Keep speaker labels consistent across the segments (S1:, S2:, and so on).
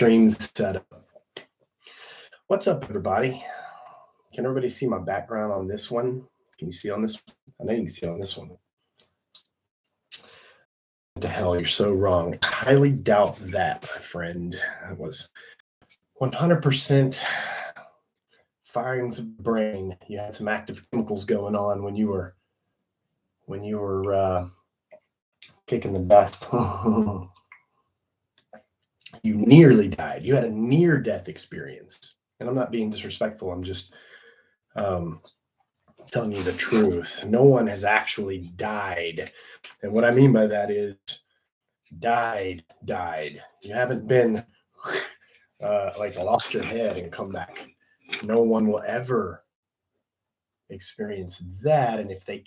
S1: Stream setup. What's up, everybody? Can everybody see my background on this one? Can you see on this? I know you can see on this one. What the hell? You're so wrong. I highly doubt that, my friend. It was 100% firings of the brain. You had some active chemicals going on when you were kicking the dust. You nearly died. You had a near-death experience. And I'm not being disrespectful. I'm just telling you the truth. No one has actually died. And what I mean by that is died. You haven't been like lost your head and come back. No one will ever experience that. And if they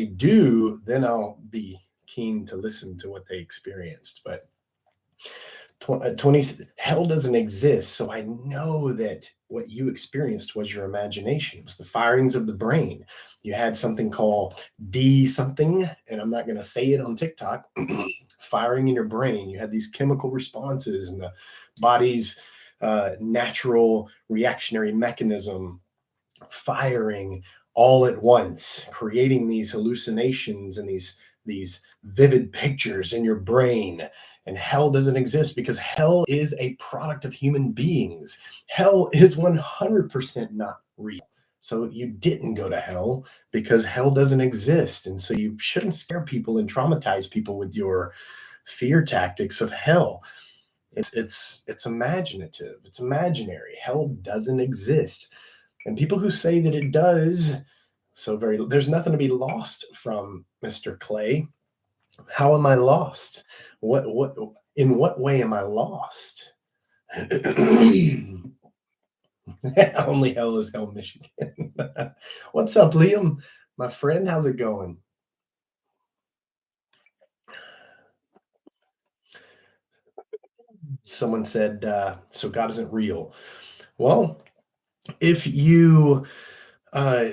S1: do, then I'll be keen to listen to what they experienced. But 20 hell doesn't exist. So I know that what you experienced was your imagination. It was the firings of the brain. You had something called D something, and I'm not going to say it on TikTok, firing in your brain. You had these chemical responses and the body's natural reactionary mechanism firing all at once, creating these hallucinations and these vivid pictures in your brain. And hell doesn't exist because hell is a product of human beings. Hell is 100% not real. So you didn't go to hell because hell doesn't exist. And so you shouldn't scare people and traumatize people with your fear tactics of hell. It's imaginative. It's imaginary. Hell doesn't exist. And people who say that it does, there's nothing to be lost from, Mr. Clay. How am I lost? In what way am I lost? Only hell is hell, Michigan. What's up, Liam? My friend, how's it going? Someone said, so God isn't real. Well, if you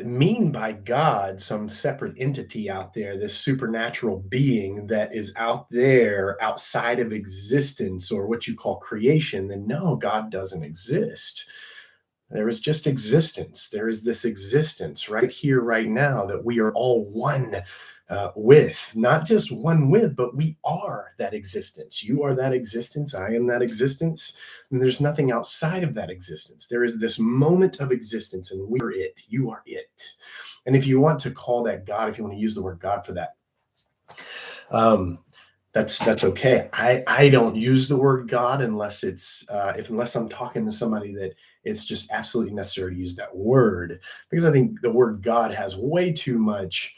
S1: mean by God some separate entity out there, this supernatural being that is out there outside of existence or what you call creation, then no, God doesn't exist. There is just existence. There is this existence right here, right now, that we are all one with. Not just one with, but we are that existence. You are that existence. I am that existence. And there's nothing outside of that existence. There is this moment of existence, and we're it. You are it. And if you want to call that God, if you want to use the word God for that, that's okay. I don't use the word God unless unless I'm talking to somebody that it's just absolutely necessary to use that word, because I think the word God has way too much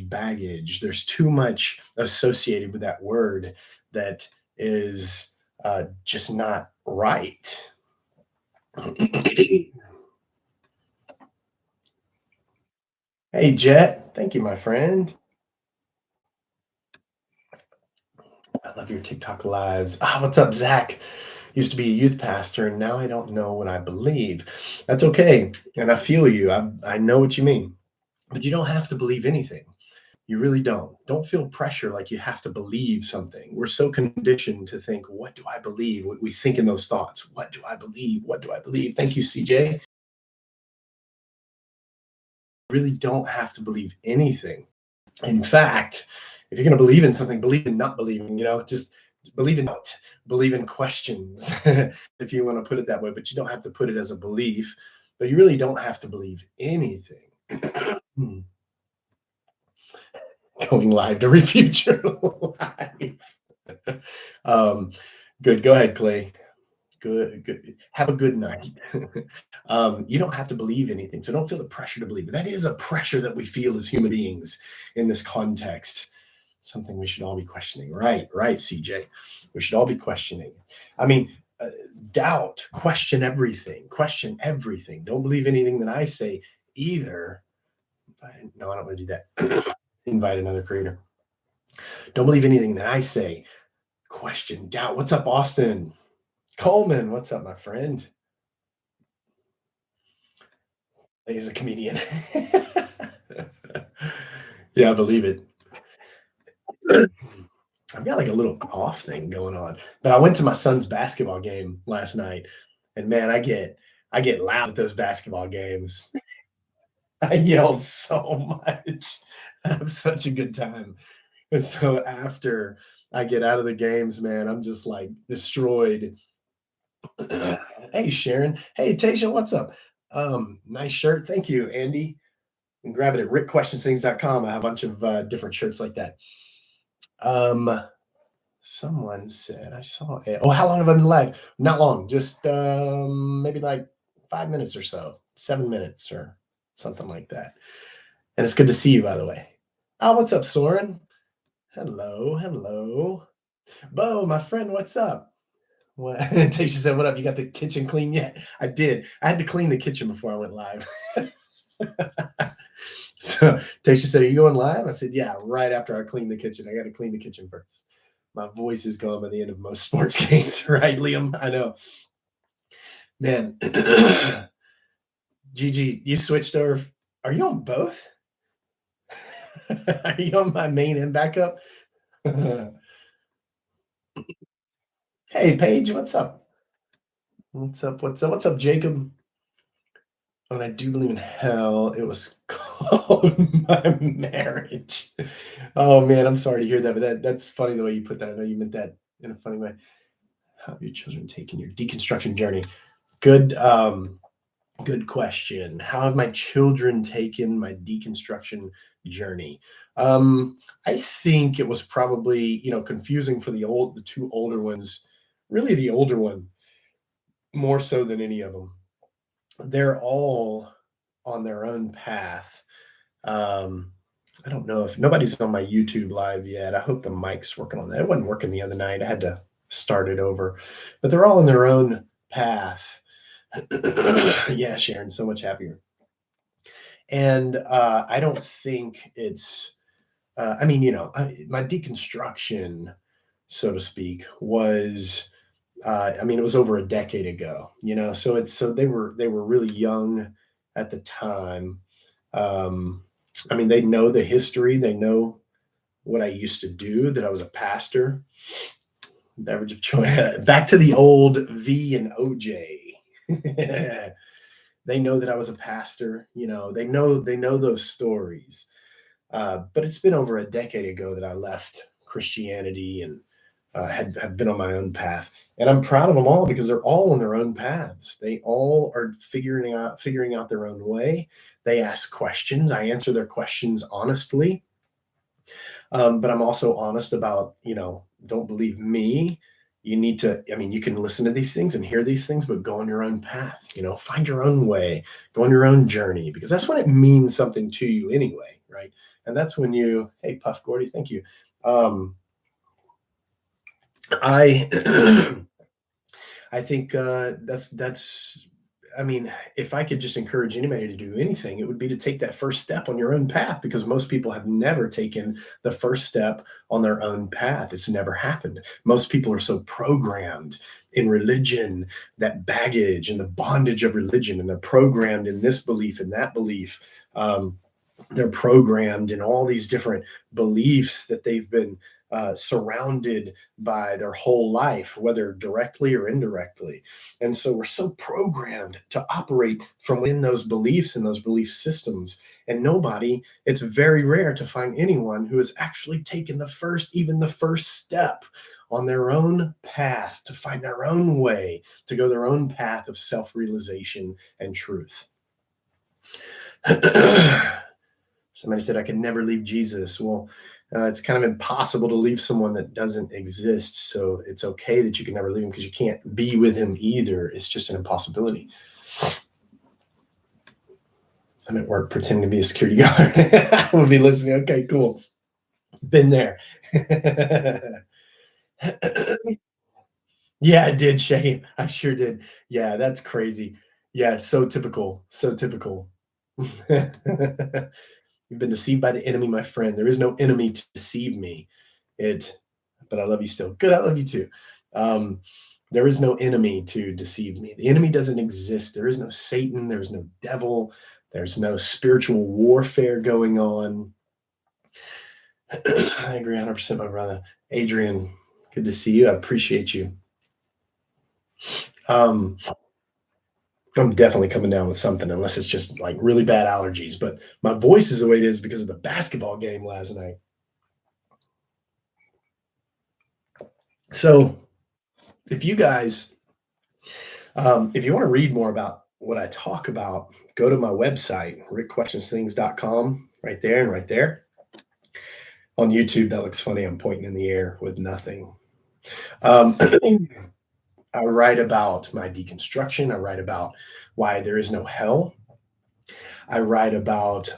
S1: baggage. There's too much associated with that word that is just not right. Hey, Jet. Thank you, my friend. I love your TikTok lives. What's up, Zach? Used to be a youth pastor, and now I don't know what I believe. That's okay. And I feel you. I know what you mean. But you don't have to believe anything. You really don't. Don't feel pressure like you have to believe something. We're so conditioned to think, what do I believe? We think in those thoughts. What do I believe? What do I believe? Thank you, CJ. You really don't have to believe anything. In fact, if you're going to believe in something, believe in not believing, just believe in not, believe in questions, if you want to put it that way, but you don't have to put it as a belief, but you really don't have to believe anything. Going live to refute your life. Good. Go ahead, Clay. Good. Have a good night. You don't have to believe anything, so don't feel the pressure to believe. But that is a pressure that we feel as human beings in this context. Something we should all be questioning. Right, CJ. We should all be questioning. I mean, doubt, question everything. Don't believe anything that I say either. No, I don't want to do that. Invite another creator. Don't believe anything that I say. Question, doubt. What's up, Austin? Coleman, what's up, my friend? He's a comedian. Yeah, I believe it. I've got like a little cough thing going on. But I went to my son's basketball game last night, and man, I get loud at those basketball games. I yell so much. I have such a good time. And so after I get out of the games, man, I'm just like destroyed. Hey, Sharon. Hey, Tasha, what's up? Nice shirt. Thank you, Andy. You can grab it at rickquestionsthings.com. I have a bunch of different shirts like that. Um, Someone said, I saw it. Oh, how long have I been live? Not long, just maybe like 5 minutes or so, 7 minutes or something like that. And it's good to see you, by the way. Oh, what's up, Soren? Hello, hello. Bo, my friend, what's up? What? Tasha said, what up? You got the kitchen clean yet? I did. I had to clean the kitchen before I went live. So Tasha said, are you going live? I said, yeah, right after I clean the kitchen. I got to clean the kitchen first. My voice is gone by the end of most sports games, right, Liam? I know. Man, Gigi, you switched over. Are you on both? Are you on my main and backup? Hey, Paige, what's up? What's up? What's up? What's up, Jacob? And I do believe in hell. It was called my marriage. Oh man, I'm sorry to hear that, but that's funny the way you put that. I know you meant that in a funny way. How have your children taken your deconstruction journey? Good, good question. How have my children taken my deconstruction journey? I think it was probably, confusing for the two older ones, really the older one, more so than any of them. They're all on their own path. Um, I don't know if nobody's on my YouTube live yet. I hope the mic's working on that. It wasn't working the other night. I had to start it over, but they're all on their own path. Yeah, Sharon, so much happier. And I don't think it's, I mean, my deconstruction, so to speak, was, I mean, it was over a decade ago, so they were really young at the time. Um, I mean, they know the history, they know what I used to do, that I was a pastor, beverage of choice. Back to the old V and OJ. They know that I was a pastor, they know those stories. But it's been over a decade ago that I left Christianity and had been on my own path. And I'm proud of them all because they're all on their own paths. They all are figuring out their own way. They ask questions. I answer their questions honestly. But I'm also honest about, don't believe me. You need to, I mean, you can listen to these things and hear these things, but go on your own path, find your own way, go on your own journey, because that's when it means something to you anyway, right? And that's when hey, Puff Gordy, thank you. I I think that's I mean, if I could just encourage anybody to do anything, it would be to take that first step on your own path, because most people have never taken the first step on their own path. It's never happened. Most people are so programmed in religion, that baggage and the bondage of religion, and they're programmed in this belief and that belief. They're programmed in all these different beliefs that they've been surrounded by their whole life, whether directly or indirectly. And so we're so programmed to operate from within those beliefs and those belief systems. And it's very rare to find anyone who has actually taken even the first step on their own path to find their own way, to go their own path of self realization and truth. Somebody said I could never leave Jesus. Well, it's kind of impossible to leave someone that doesn't exist. So it's okay that you can never leave him, because you can't be with him either. It's just an impossibility. I'm at work pretending to be a security guard. I will be listening. Okay, cool. Been there. Yeah, I did, Shay. I sure did. Yeah, that's crazy. Yeah, so typical. So typical. You've been deceived by the enemy, my friend. There is no enemy to deceive me. But I love you still. Good, I love you too. There is no enemy to deceive me. The enemy doesn't exist. There is no Satan. There's no devil. There's no spiritual warfare going on. I agree 100%, my brother. Adrian, good to see you. I appreciate you. I'm definitely coming down with something, unless it's just like really bad allergies. But my voice is the way it is because of the basketball game last night. So, if you guys, if you want to read more about what I talk about, go to my website, rickquestionsthings.com, right there and right there. On YouTube, that looks funny. I'm pointing in the air with nothing. I write about my deconstruction. I write about why there is no hell. I write about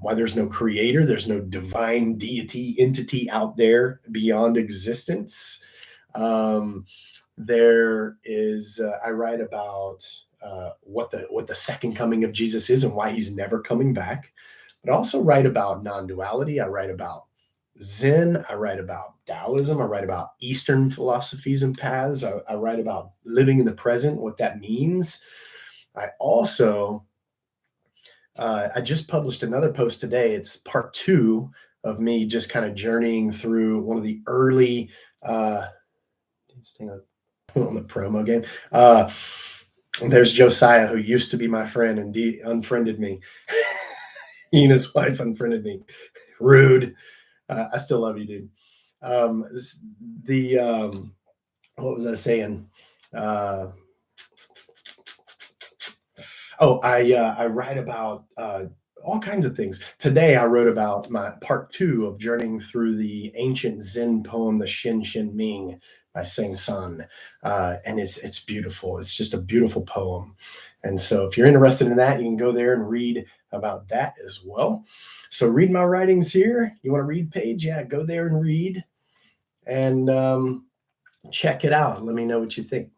S1: why there's no creator, there's no divine deity entity out there beyond existence. There is. I write about what the second coming of Jesus is and why he's never coming back. But I also write about non-duality. I write about Zen. I write about Taoism. I write about Eastern philosophies and paths. I write about living in the present, what that means. I also I just published another post today. It's part 2 of me just kind of journeying through one of the early on the promo game. There's Josiah, who used to be my friend and unfriended me. He and his wife unfriended me. Rude. I still love you, dude. What was I saying? I write about all kinds of things. Today, I wrote about my part 2 of journeying through the ancient Zen poem, the Shin Shin Ming by Sang San, and it's beautiful. It's just a beautiful poem. And so, if you're interested in that, you can go there and read about that as well. So, read my writings here. You want to read page? Yeah, go there and read, and check it out. Let me know what you think.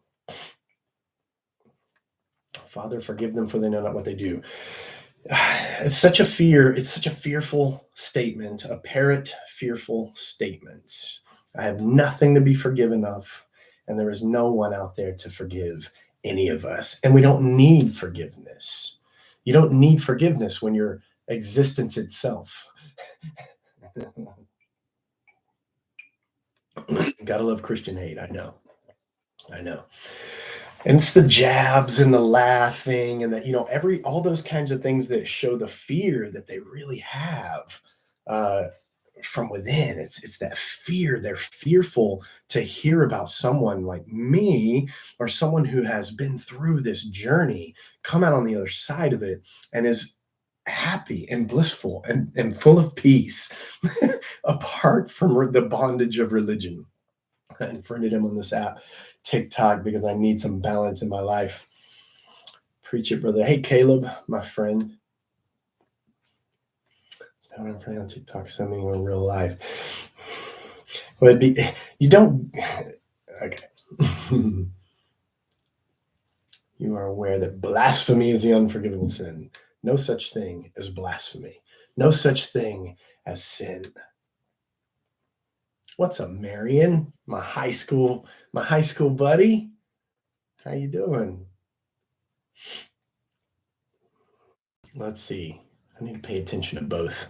S1: Father, forgive them, for they know not what they do. It's such a fearful statement, a parrot fearful statement. I have nothing to be forgiven of, and there is no one out there to forgive any of us. And we don't need forgiveness. You don't need forgiveness when your existence itself. Gotta love Christian hate. I know. And it's the jabs and the laughing and all those kinds of things that show the fear that they really have from within. It's that fear. They're fearful to hear about someone like me, or someone who has been through this journey, come out on the other side of it and is happy and blissful and full of peace apart from the bondage of religion. I unfriended him on this app, TikTok, because I need some balance in my life. Preach it, brother. Hey, Caleb, my friend. I'm not friend on TikTok, sending in real life. Well, you don't. Okay. You are aware that blasphemy is the unforgivable sin. No such thing as blasphemy. No such thing as sin. What's up, Marion? My high school buddy. How you doing? Let's see. I need to pay attention to both.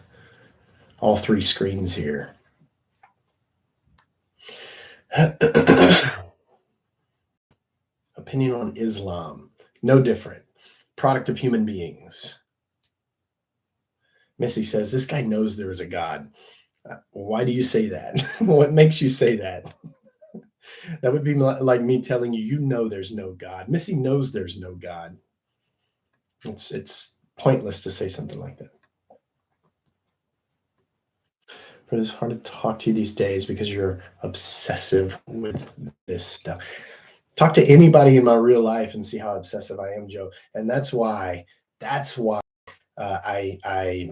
S1: All 3 screens here. Opinion on Islam. No different. Product of human beings. Missy says, this guy knows there is a God. Why do you say that? What makes you say that? That would be like me telling you, you know there's no God. Missy knows there's no God. It's pointless to say something like that. But it's hard to talk to you these days because you're obsessive with this stuff. Talk to anybody in my real life and see how obsessive I am, Joe. And that's why I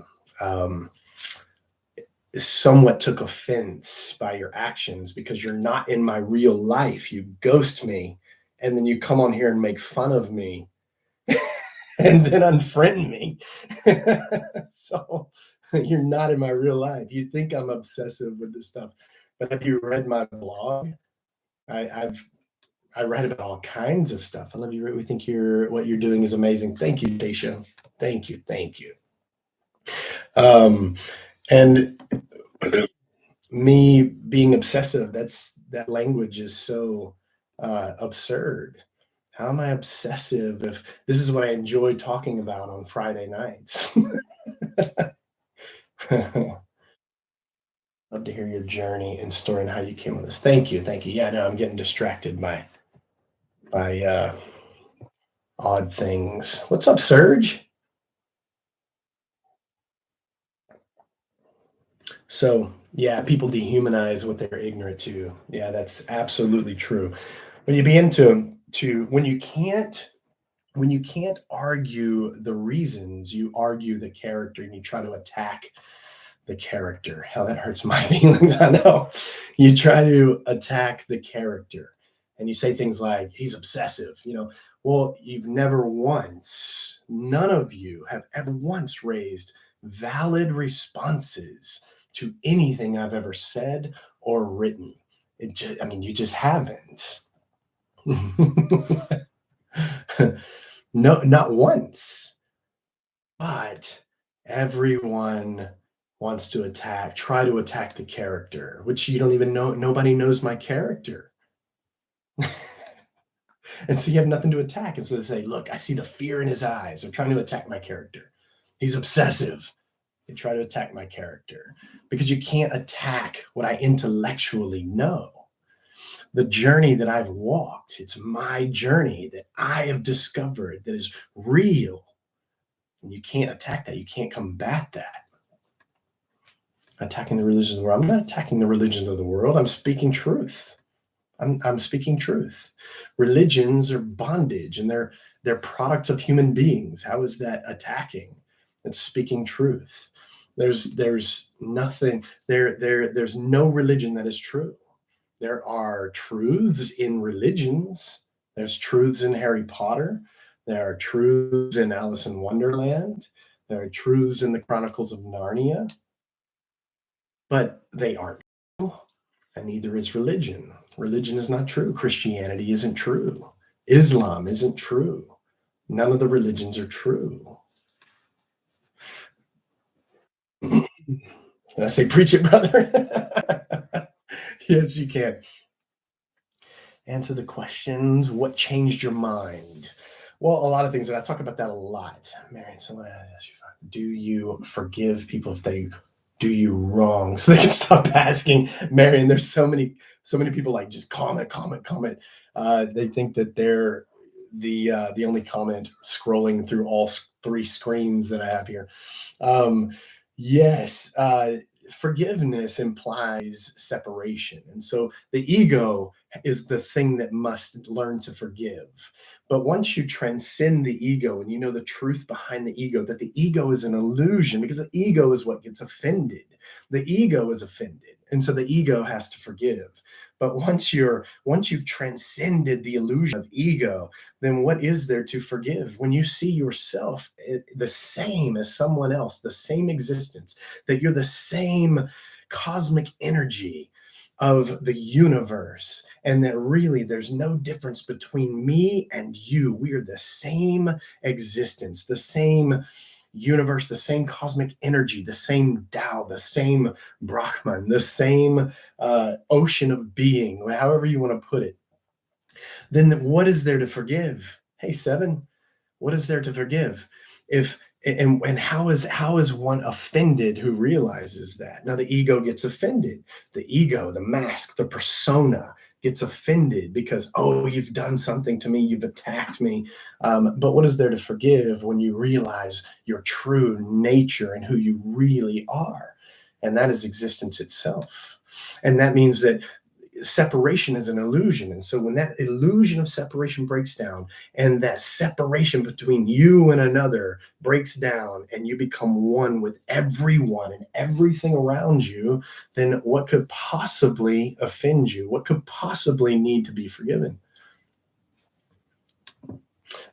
S1: somewhat took offense by your actions, because you're not in my real life. You ghost me, and then you come on here and make fun of me and then unfriend me. So you're not in my real life. You think I'm obsessive with this stuff, but have you read my blog? I write about all kinds of stuff. I love you. We think what you're doing is amazing. Thank you, Daisha. Thank you. And me being obsessive. That language is so absurd. How am I obsessive if this is what I enjoy talking about on Friday nights? Love to hear your journey and story and how you came on this. Thank you, thank you. Yeah, no, I'm getting distracted by odd things. What's up, Serge? So yeah, people dehumanize what they're ignorant to. Yeah, that's absolutely true. When you begin to when you can't argue the reasons, you argue the character and you try to attack the character. Hell, that hurts my feelings. I know. You try to attack the character and you say things like, he's obsessive, you know. Well, you've never once, none of you have ever once raised valid responses to anything I've ever said or written. I mean, you just haven't. No, not once. But everyone wants to try to attack the character, which you don't even know. Nobody knows my character. And so you have nothing to attack. And so they say, look, I see the fear in his eyes. They're trying to attack my character. He's obsessive. They try to attack my character because you can't attack what I intellectually know. The journey that I've walked, it's my journey that I have discovered that is real. And you can't attack that. You can't combat that. Attacking the religions of the world. I'm not attacking the religions of the world. I'm speaking truth. I'm speaking truth. Religions are bondage and they're products of human beings. How is that attacking? It's speaking truth. There's nothing there's no religion that is true. There are truths in religions. There's truths in Harry Potter. There are truths in Alice in Wonderland. There are truths in the Chronicles of Narnia, but they aren't true, and neither is religion. Religion is not true. Christianity isn't true. Islam isn't true. None of the religions are true. Can I say, preach it, brother? Yes, you can. Answer the questions. What changed your mind? Well, a lot of things, and I talk about that a lot. Marion, do you forgive people if they do you wrong so they can stop asking? Marion, there's so many people like just comment. They think that they're the only comment scrolling through all three screens that I have here. Yes, forgiveness implies separation, and so the ego is the thing that must learn to forgive. But once you transcend the ego and you know the truth behind the ego, that the ego is an illusion because the ego is what gets offended. The ego is offended. And so the ego has to forgive. But once you've transcended the illusion of ego, then what is there to forgive? When you see yourself the same as someone else, the same existence, that you're the same cosmic energy of the universe, and that really there's no difference between me and you. We are the same existence, the same universe, the same cosmic energy, the same Tao, the same Brahman, the same ocean of being, however you want to put it. Then what is there to forgive? Hey, Seven, what is there to forgive? If and how is one offended who realizes that? Now the ego gets offended. The ego, the mask, the persona gets offended because, oh, you've done something to me, you've attacked me. But what is there to forgive when you realize your true nature and who you really are? And that is existence itself. And that means that separation is an illusion. And so when that illusion of separation breaks down and that separation between you and another breaks down and you become one with everyone and everything around you, then what could possibly offend you? What could possibly need to be forgiven?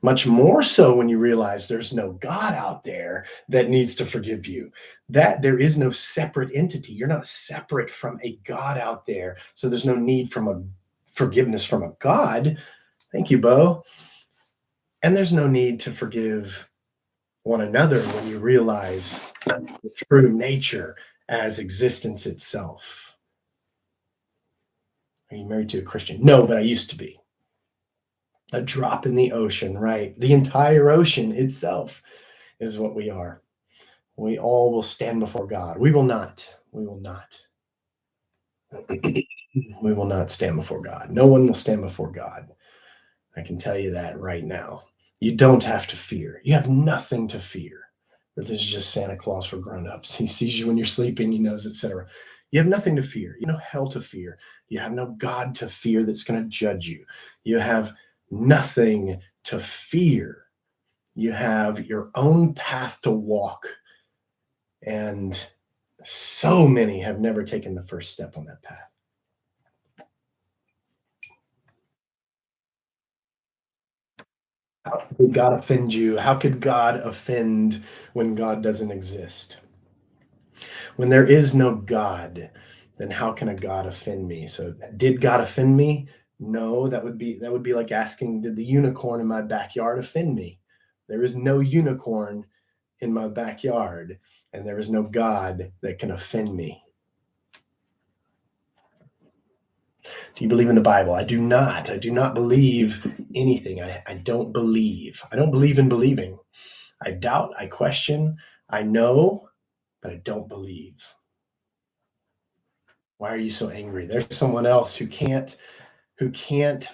S1: Much more so when you realize there's no God out there that needs to forgive you, that there is no separate entity. You're not separate from a God out there. So there's no need from a forgiveness from a God. Thank you, Bo. And there's no need to forgive one another when you realize the true nature as existence itself. Are you married to a Christian? No, but I used to be. A drop in the ocean, right? The entire ocean itself is what we are. We all will stand before God. We will not. We will not. We will not stand before God. No one will stand before God. I can tell you that right now. You don't have to fear. You have nothing to fear. But this is just Santa Claus for grown-ups. He sees you when you're sleeping, he knows, etc. You have nothing to fear. You know hell to fear. You have no God to fear that's going to judge you. You have nothing to fear. You have your own path to walk. And so many have never taken the first step on that path. How could God offend you? How could God offend when God doesn't exist? When there is no God, then how can a God offend me? So did God offend me? No, that would be like asking, did the unicorn in my backyard offend me? There is no unicorn in my backyard, and there is no God that can offend me. Do you believe in the Bible? I do not. I do not believe anything. I don't believe. I don't believe in believing. I doubt, I question, I know, but I don't believe. Why are you so angry? There's someone else who can't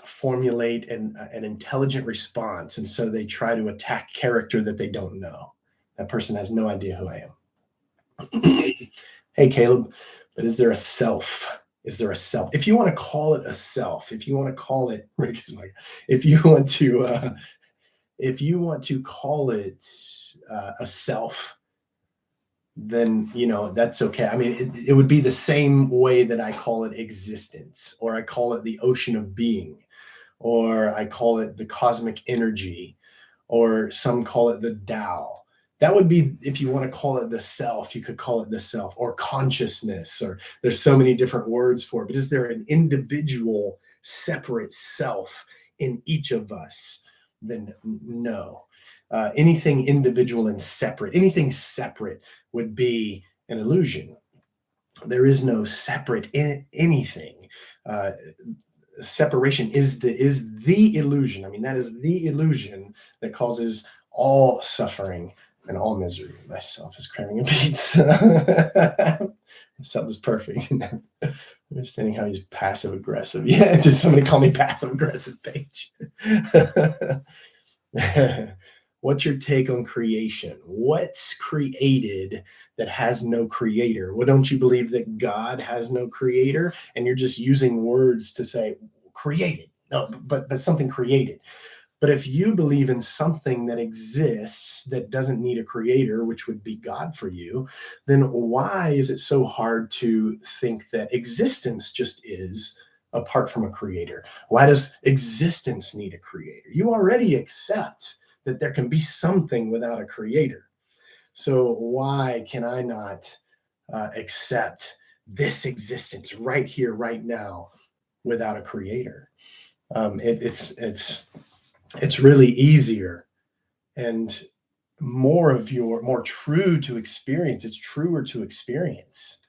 S1: formulate an intelligent response, and so they try to attack character that they don't know. That person has no idea who I am. Hey, Caleb, but is there a self? Is there a self? If you want to call it a self, if you want to call it, Rick is like, if you want to, if you want to call it a self, then that's okay. I mean, it would be the same way that I call it existence, or I call it the ocean of being, or I call it the cosmic energy, or some call it the Tao. That would be, if you want to call it the self, you could call it the self, or consciousness, or there's so many different words for it. But is there an individual, separate self in each of us? Then no. Anything individual and separate, anything separate would be an illusion. There is no separate anything. Separation is the illusion. I mean, that is the illusion that causes all suffering and all misery. Myself is craving a pizza. Something's perfect. Understanding how he's passive aggressive. Yeah, just somebody call me passive aggressive, Paige. What's your take on creation? What's created that has no creator? Well, don't you believe that God has no creator? And you're just using words to say created. No, but something created. But if you believe in something that exists that doesn't need a creator, which would be God for you, then why is it so hard to think that existence just is apart from a creator? Why does existence need a creator? You already accept that there can be something without a creator. So why can I not accept this existence right here, right now, without a creator? It's really easier and more true to experience. It's truer to experience,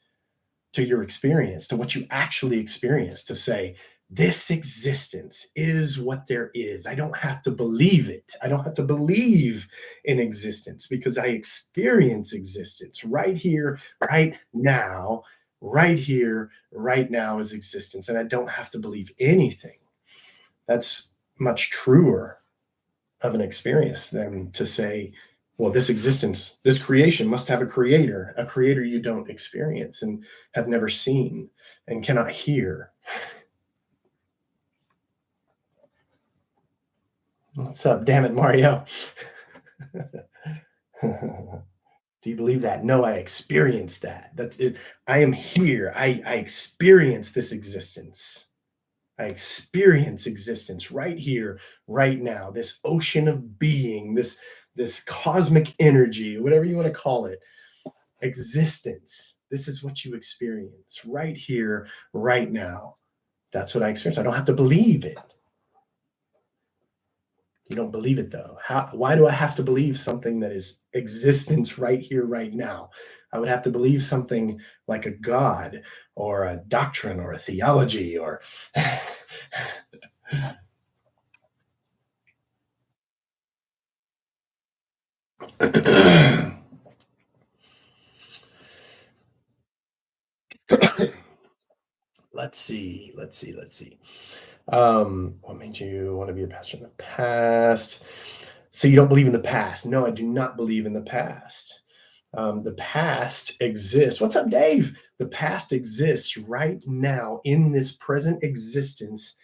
S1: to your experience, to what you actually experience, to say, this existence is what there is. I don't have to believe it. I don't have to believe in existence, because I experience existence right here, right now, right here, right now is existence. And I don't have to believe anything. That's much truer of an experience than to say, well, this existence, this creation must have a creator you don't experience and have never seen and cannot hear. What's up? Damn it, Mario. Do you believe that? No, I experienced that. That's it. I am here. I experience this existence. I experience existence right here, right now. This ocean of being, this cosmic energy, whatever you want to call it, existence. This is what you experience right here, right now. That's what I experience. I don't have to believe it. You don't believe it though. Why do I have to believe something that is existence right here, right now? I would have to believe something like a God or a doctrine or a theology or let's see. What made you want to be a pastor in the past? So you don't believe in the past? No, I do not believe in the past. The past exists. What's up, Dave? The past exists right now in this present existence,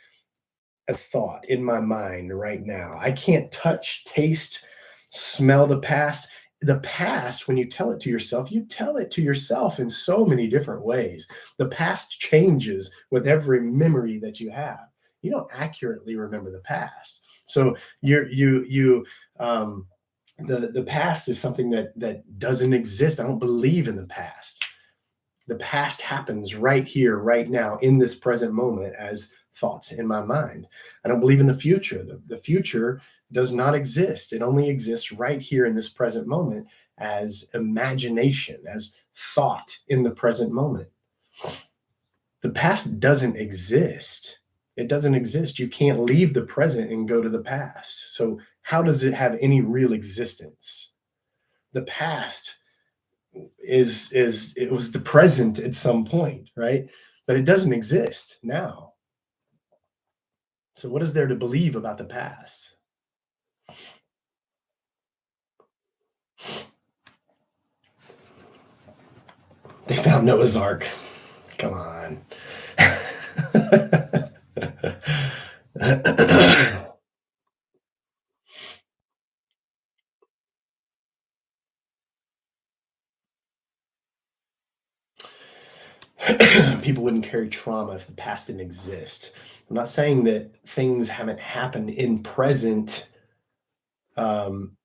S1: a thought in my mind right now. I can't touch, taste, smell the past. The past, when you tell it to yourself, you tell it to yourself in so many different ways. The past changes with every memory that you have. You don't accurately remember the past. So um, the past is something that doesn't exist. I don't believe in the past. The past happens right here, right now, in this present moment as thoughts in my mind. I don't believe in the future. The future does not exist. It only exists right here in this present moment as imagination, as thought in the present moment. The past doesn't exist. It doesn't exist. You can't leave the present and go to the past. So, how does it have any real existence? The past is it was the present at some point, right? But it doesn't exist now. So what is there to believe about the past? They found Noah's Ark. Come on. People wouldn't carry trauma if the past didn't exist. I'm not saying that things haven't happened in present, um,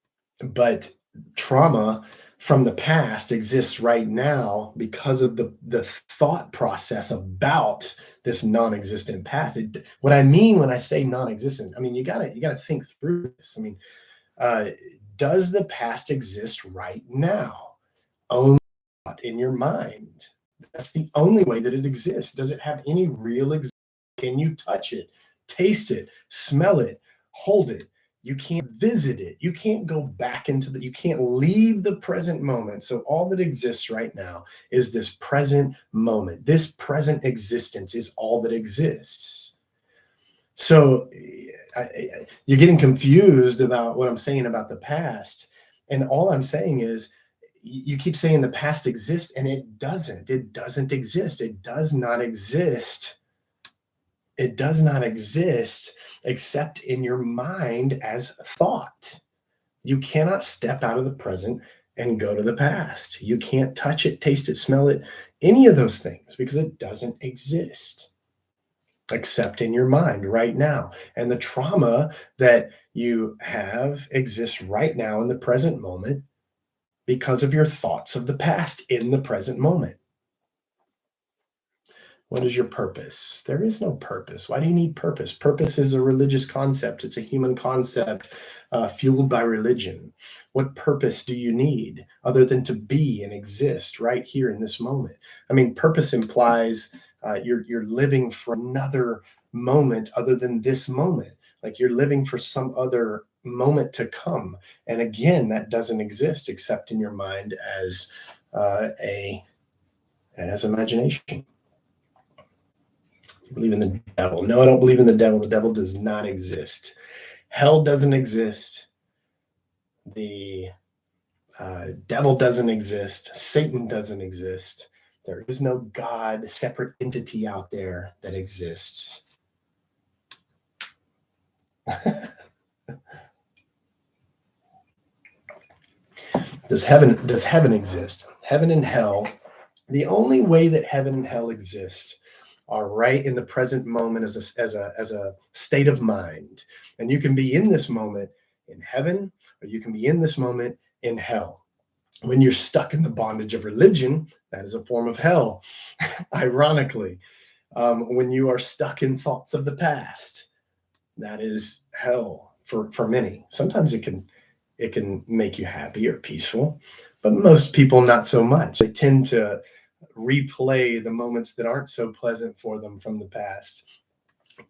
S1: but trauma from the past exists right now because of the thought process about this non-existent past. What I mean when I say non-existent, I mean you gotta think through this. I mean, uh, does the past exist right now? Only in your mind. That's the only way that it exists. Does it have any real existence? Can you touch it, taste it, smell it, hold it? You can't visit it. You can't go back into you can't leave the present moment. So all that exists right now is this present moment. This present existence is all that exists. So you're getting confused about what I'm saying about the past. And all I'm saying is you keep saying the past exists and it doesn't. It doesn't exist. It does not exist. It does not exist except in your mind as thought. You cannot step out of the present and go to the past. You can't touch it, taste it, smell it, any of those things because it doesn't exist except in your mind right now. And the trauma that you have exists right now in the present moment because of your thoughts of the past in the present moment. What is your purpose? There is no purpose. Why do you need purpose? Purpose is a religious concept, it's a human concept fueled by religion. What purpose do you need other than to be and exist right here in this moment? I mean, purpose implies you're living for another moment other than this moment. Like you're living for some other moment to come. And again, that doesn't exist except in your mind a as imagination. You believe in the devil? No, I don't believe in the devil. The devil does not exist. Hell doesn't exist. The devil doesn't exist. Satan doesn't exist. There is no God, separate entity out there that exists. Does heaven exist? Heaven and hell. The only way that heaven and hell exist are right in the present moment as a state of mind. And you can be in this moment in heaven, or you can be in this moment in hell. When you're stuck in the bondage of religion, that is a form of hell, ironically. When you are stuck in thoughts of the past, that is hell for many. Sometimes it can make you happy or peaceful, but most people not so much. They tend to replay the moments that aren't so pleasant for them from the past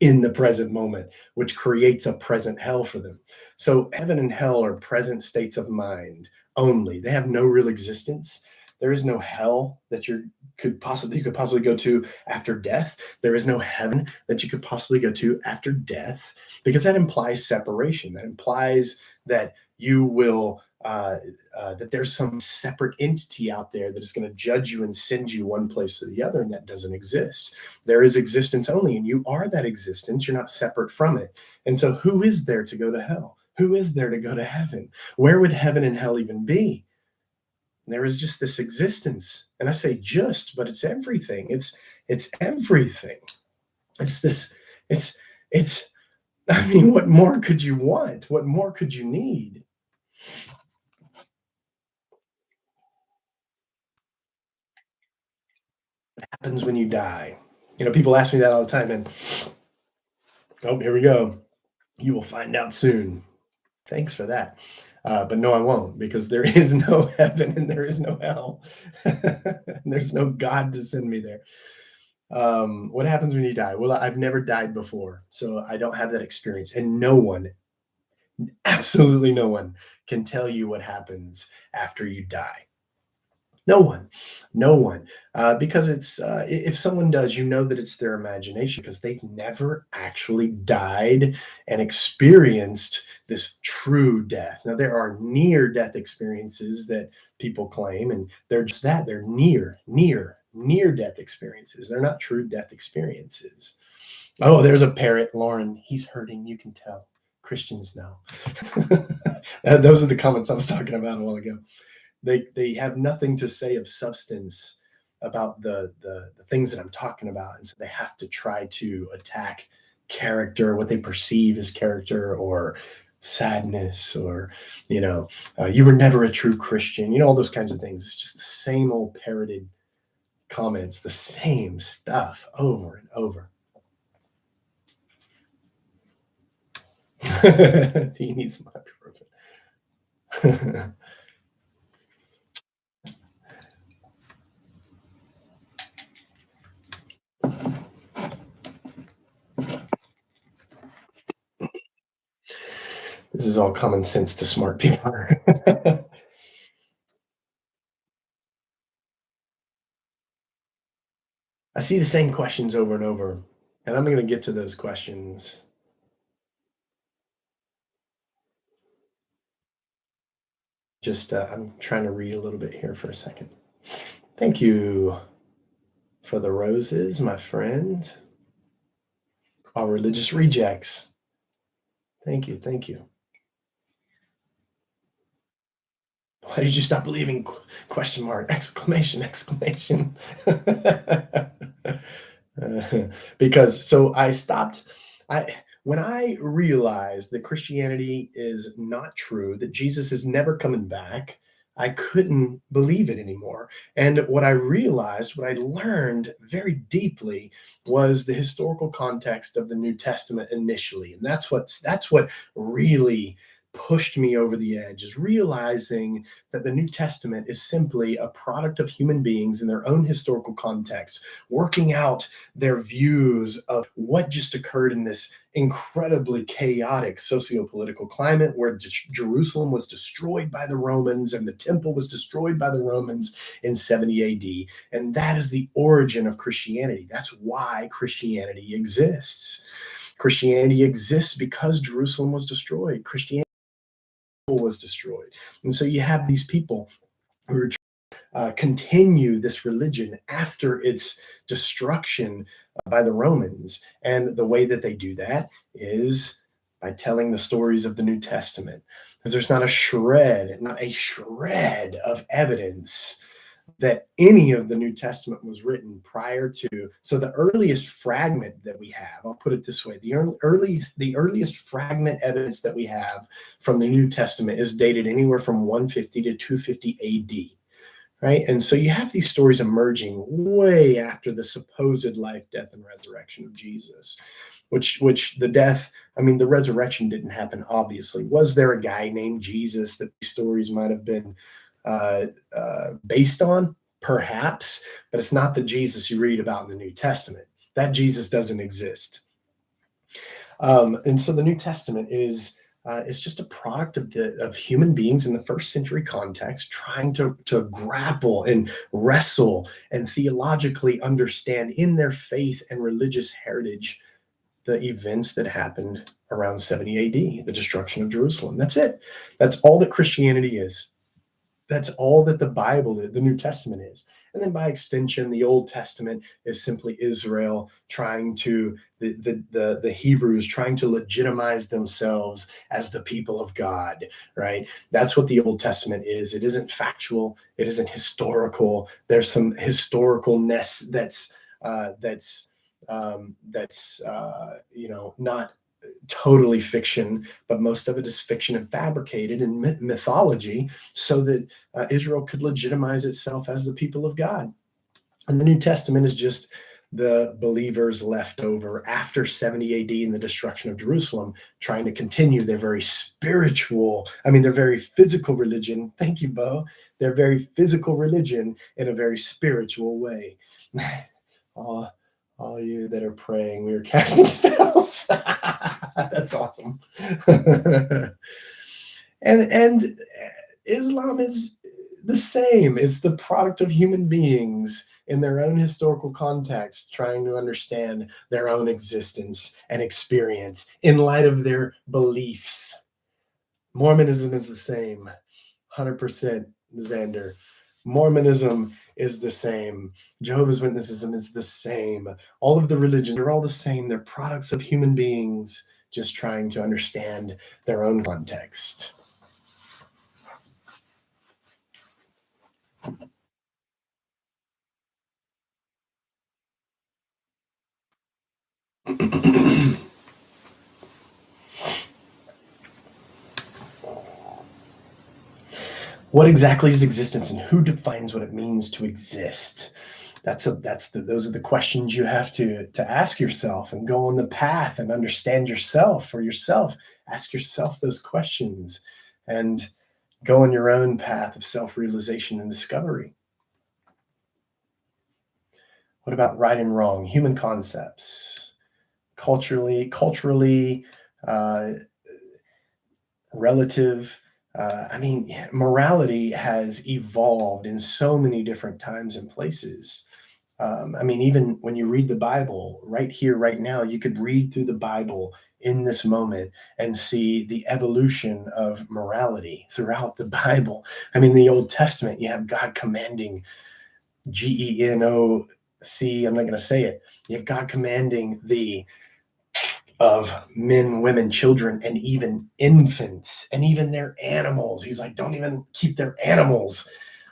S1: in the present moment, which creates a present hell for them. So heaven and hell are present states of mind only. They have no real existence. There is no hell that you could possibly go to after death. There is no heaven that you could possibly go to after death, because that implies separation. That implies that you will that there's some separate entity out there that is going to judge you and send you one place or the other, and that doesn't exist. There is existence only, and you are that existence. You're not separate from it. And so, who is there to go to hell? Who is there to go to heaven? Where would heaven and hell even be? There is just this existence, and I say just, but it's everything. It's everything. It's this. It's. I mean, what more could you want? What more could you need? Happens when you die. People ask me that all the time, and oh, here we go. You will find out soon. Thanks for that. But no, I won't, because there is no heaven and there is no hell. And there's no God to send me there. What happens when you die? Well, I've never died before, so I don't have that experience. And no one, absolutely no one, can tell you what happens after you die. No one, no one, because if someone does, that it's their imagination, because they've never actually died and experienced this true death. Now, there are near death experiences that people claim, and they're just that, they're near death experiences. They're not true death experiences. Oh, there's a parrot, Lauren. He's hurting. You can tell. Christians know. Those are the comments I was talking about a while ago. They have nothing to say of substance about the things that I'm talking about, and so they have to try to attack character, what they perceive as character, or sadness, or you were never a true Christian, all those kinds of things. It's just the same old parroted comments, the same stuff over and over. He needs my ibuprofen. This is all common sense to smart people. I see the same questions over and over, and I'm going to get to those questions. Just, I'm trying to read a little bit here for a second. Thank you for the roses, my friend. All religious rejects. Thank you. Thank you. Why did you stop believing? Question mark, exclamation, exclamation. Because so I stopped. When I realized that Christianity is not true, that Jesus is never coming back, I couldn't believe it anymore. And what I realized, what I learned very deeply, was the historical context of the New Testament initially. And that's what really pushed me over the edge, is realizing that the New Testament is simply a product of human beings in their own historical context, working out their views of what just occurred in this incredibly chaotic socio-political climate, where Jerusalem was destroyed by the Romans and the temple was destroyed by the Romans in 70 AD. And that is the origin of Christianity. That's why Christianity exists. Christianity exists because Jerusalem was destroyed. Christianity was destroyed. And so you have these people who continue this religion after its destruction by the Romans. And the way that they do that is by telling the stories of the New Testament. Because there's not a shred of evidence that any of the New Testament was written prior to. So the earliest fragment that we have, I'll put it this way, the earliest fragment evidence that we have from the New Testament is dated anywhere from 150 to 250 AD. right? And so you have these stories emerging way after the supposed life, death, and resurrection of Jesus, which the death, I mean, the resurrection didn't happen, obviously. Was there a guy named Jesus that these stories might have been based on? Perhaps, but it's not the Jesus you read about in the New Testament. That Jesus doesn't exist. And so the New Testament is just a product of human beings in the first century context trying to grapple and wrestle and theologically understand in their faith and religious heritage the events that happened around 70 AD, the destruction of Jerusalem. That's it. That's all that Christianity is. That's all that the Bible, the New Testament is. And then by extension, the Old Testament is simply Israel trying to, the Hebrews trying to legitimize themselves as the people of God, right? That's what the Old Testament is. It isn't factual. It isn't historical. There's some historicalness not totally fiction, but most of it is fiction and fabricated and mythology so that Israel could legitimize itself as the people of God. And the New Testament is just the believers left over after 70 AD and the destruction of Jerusalem, trying to continue their very spiritual, I mean, their very physical religion. Thank you, Bo. Their very physical religion in a very spiritual way. All you that are praying, we are casting spells. That's awesome. and Islam is the same. It's the product of human beings in their own historical context, trying to understand their own existence and experience in light of their beliefs. Mormonism is the same. 100% Xander. Mormonism is the same. Jehovah's Witnessism is the same. All of the religions are all the same. They're products of human beings just trying to understand their own context. What exactly is existence and who defines what it means to exist? Those are the questions you have to ask yourself and go on the path and understand yourself for yourself. Ask yourself those questions and go on your own path of self-realization and discovery. What about right and wrong? Human concepts, culturally, relative. Morality has evolved in so many different times and places. Even when you read the Bible right here, right now, you could read through the Bible in this moment and see the evolution of morality throughout the Bible. The Old Testament, you have God commanding GENOC, I'm not going to say it. You have God commanding thee of men, women, children, and even infants, and even their animals. He's like, don't even keep their animals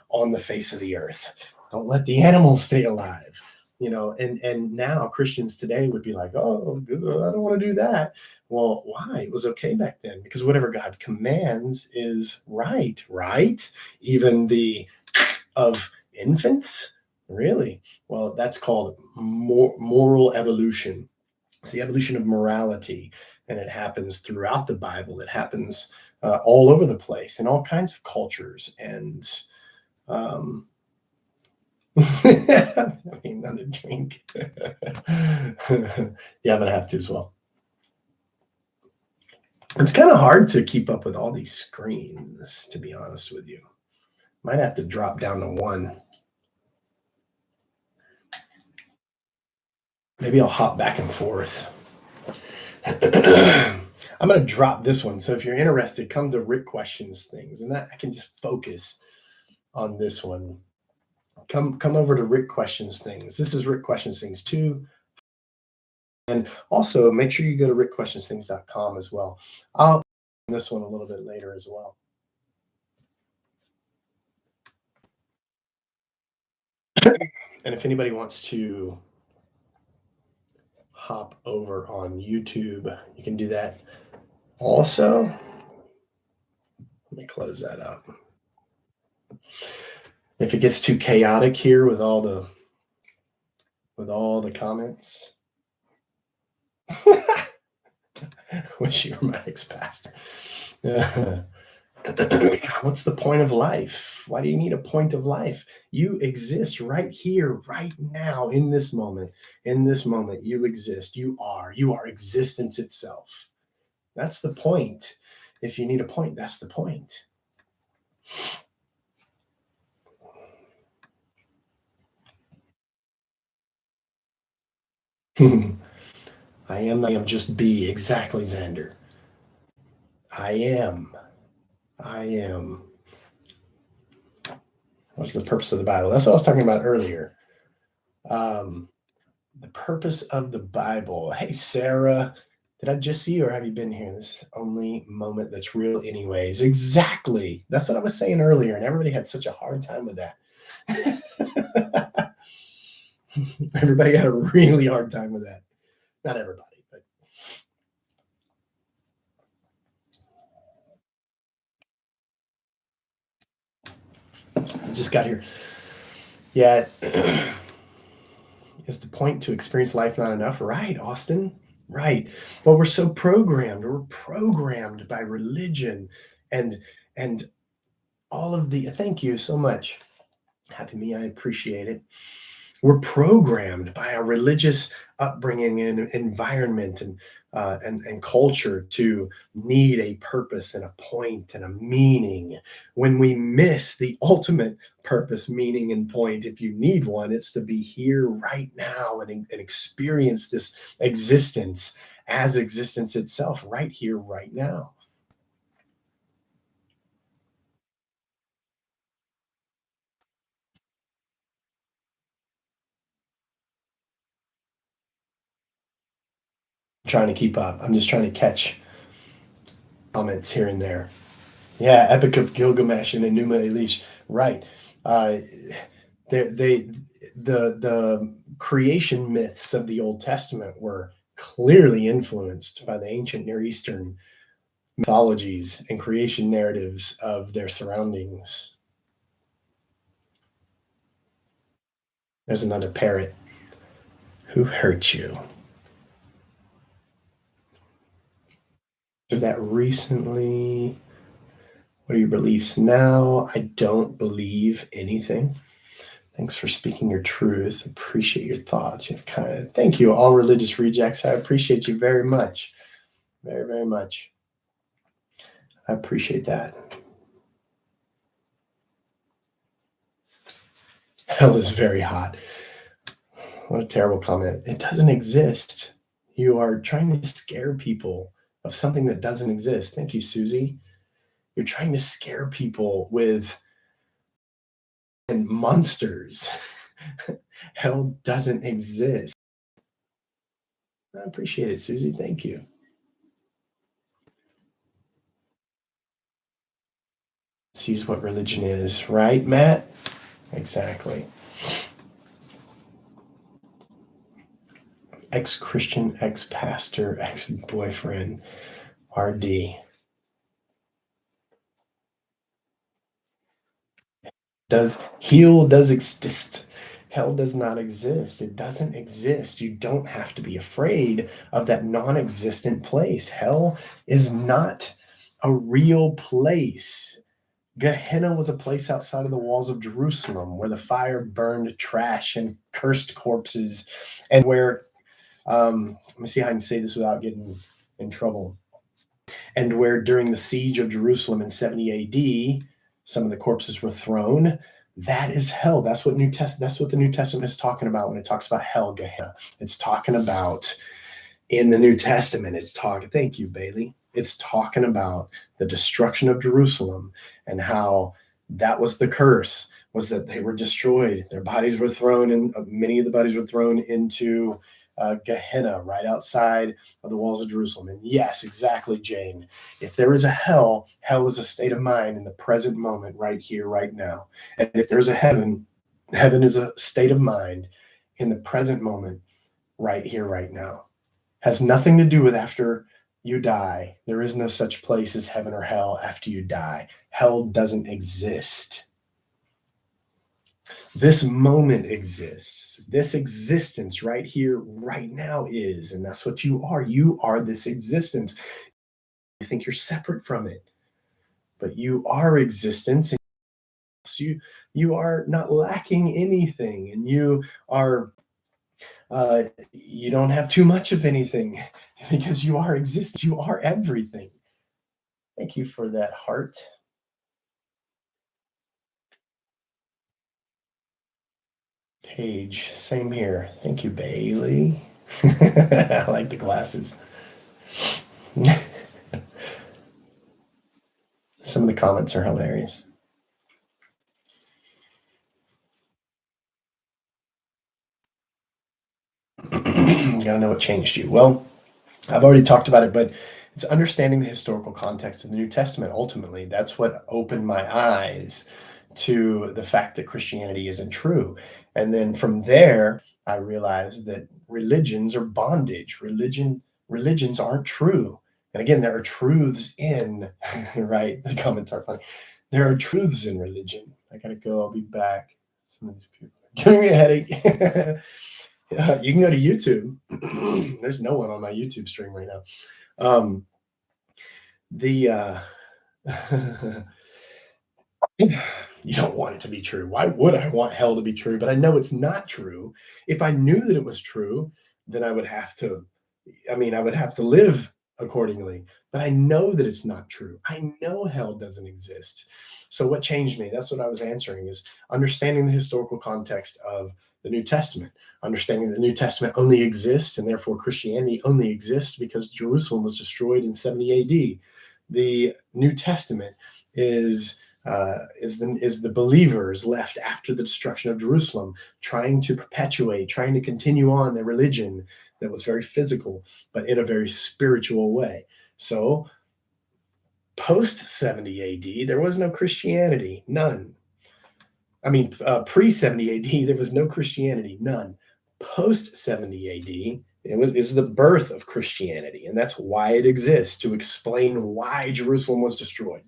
S1: on the face of the earth. Don't let the animals stay alive. And now Christians today would be like, oh, I don't want to do that. Well, why? It was okay back then because whatever God commands is right? Even the of infants, really? Well, that's called moral evolution. It's the evolution of morality, and it happens throughout the Bible. It happens all over the place in all kinds of cultures. And another drink. Yeah, I'm gonna have to as well. It's kind of hard to keep up with all these screens, to be honest with you. Might have to drop down to one. Maybe I'll hop back and forth. I'm going to drop this one. So if you're interested, come to Rick Questions Things, and that I can just focus on this one. Come over to Rick Questions Things. This is Rick Questions Things 2. And also make sure you go to rickquestionsthings.com as well. I'll this one a little bit later as well. And if anybody wants to hop over on YouTube, you can do that also. Let me close that up. If it gets too chaotic here with all the comments, wish you were my ex-pastor. What's the point of life? Why do you need a point of life? You exist right here, right now, in this moment. In this moment, you exist. You are existence itself. That's the point. If you need a point, that's the point. I am just be. Exactly, Xander. I am. I am. What's the purpose of the Bible? That's what I was talking about earlier. Um, the purpose of the Bible. Hey, Sarah, did I just see you or have you been here? This is the only moment that's real, anyways. Exactly. That's what I was saying earlier, and everybody had such a hard time with that. Everybody had a really hard time with that. Not everybody, but I just got here. Yeah. Is the point to experience life not enough? Right, Austin? Right. Well, we're so programmed. We're programmed by religion and and all of the thank you so much. Happy me, I appreciate it. We're programmed by our religious upbringing and environment and culture to need a purpose and a point and a meaning. When we miss the ultimate purpose, meaning, and point, if you need one, it's to be here right now and experience this existence as existence itself, right here, right now. I'm trying to keep up. I'm just trying to catch comments here and there. Yeah, Epic of Gilgamesh and Enuma Elish. Right. Uh, they the creation myths of the Old Testament were clearly influenced by the ancient Near Eastern mythologies and creation narratives of their surroundings. There's another parrot. Who hurt you? Did that recently? What are your beliefs now? I don't believe anything. Thanks for speaking your truth. Appreciate your thoughts. You've kind of thank you, all religious rejects. I appreciate you very much. Very, very much. I appreciate that. Hell is very hot. What a terrible comment. It doesn't exist. You are trying to scare people of something that doesn't exist. Thank you, Susie. You're trying to scare people with monsters. Hell doesn't exist. I appreciate it, Susie. Thank you. Sees what religion is, right, Matt? Exactly. Ex-Christian, ex-pastor, ex-boyfriend, RD. Does exist. Hell does not exist. It doesn't exist. You don't have to be afraid of that non-existent place. Hell is not a real place. Gehenna was a place outside of the walls of Jerusalem where the fire burned trash and cursed corpses, and where let me see how I can say this without getting in trouble. And where during the siege of Jerusalem in 70 AD, some of the corpses were thrown. That is hell. That's what the New Testament is talking about when it talks about hell, Gehenna. It's talking about in the New Testament, it's talking, thank you, Bailey. It's talking about the destruction of Jerusalem and how that was the curse, was that they were destroyed. Their bodies were thrown in, many of the bodies were thrown into Gehenna right outside of the walls of Jerusalem. And yes, exactly, Jane. If there is a hell, hell is a state of mind in the present moment, right here, right now. And if there's a heaven, heaven is a state of mind in the present moment, right here, right now. Has nothing to do with after you die. There is no such place as heaven or hell after you die. Hell doesn't exist. This moment exists. This existence right here, right now is. And that's what you are. You are this existence. You think you're separate from it, but you are existence. And you are not lacking anything. And are, you don't have too much of anything because you are existence. You are everything. Thank you for that heart. Page, same here. Thank you, Bailey. I like the glasses. Some of the comments are hilarious. Gotta know what changed you. Well, I've already talked about it, but it's understanding the historical context of the New Testament. Ultimately, that's what opened my eyes to the fact that Christianity isn't true. And then from there, I realized that religions are bondage. Religions aren't true. And again, there are truths in, right? The comments are funny. There are truths in religion. I gotta go. I'll be back. Some of these people are giving me a headache. You can go to YouTube. There's no one on my YouTube stream right now. Um, the You don't want it to be true. Why would I want hell to be true? But I know it's not true. If I knew that it was true, then I would have to. I mean, I would have to live accordingly. But I know that it's not true. I know hell doesn't exist. So what changed me? That's what I was answering: is understanding the historical context of the New Testament, understanding the New Testament only exists, and therefore Christianity only exists because Jerusalem was destroyed in 70 A.D. The New Testament is the believers left after the destruction of Jerusalem, trying to perpetuate, trying to continue on their religion that was very physical, but in a very spiritual way. So, post 70 AD, there was no Christianity, none. I mean, pre 70 AD, there was no Christianity, none. Post 70 AD, is the birth of Christianity, and that's why it exists, to explain why Jerusalem was destroyed.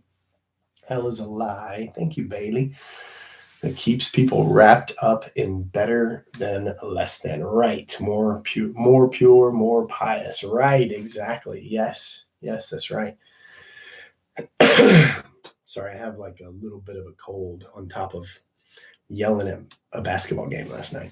S1: Hell is a lie. Thank you, Bailey. That keeps people wrapped up in better than less than. Right. More pure, more pious. Right. Exactly. Yes. Yes, that's right. Sorry, I have like a little bit of a cold on top of yelling at a basketball game last night.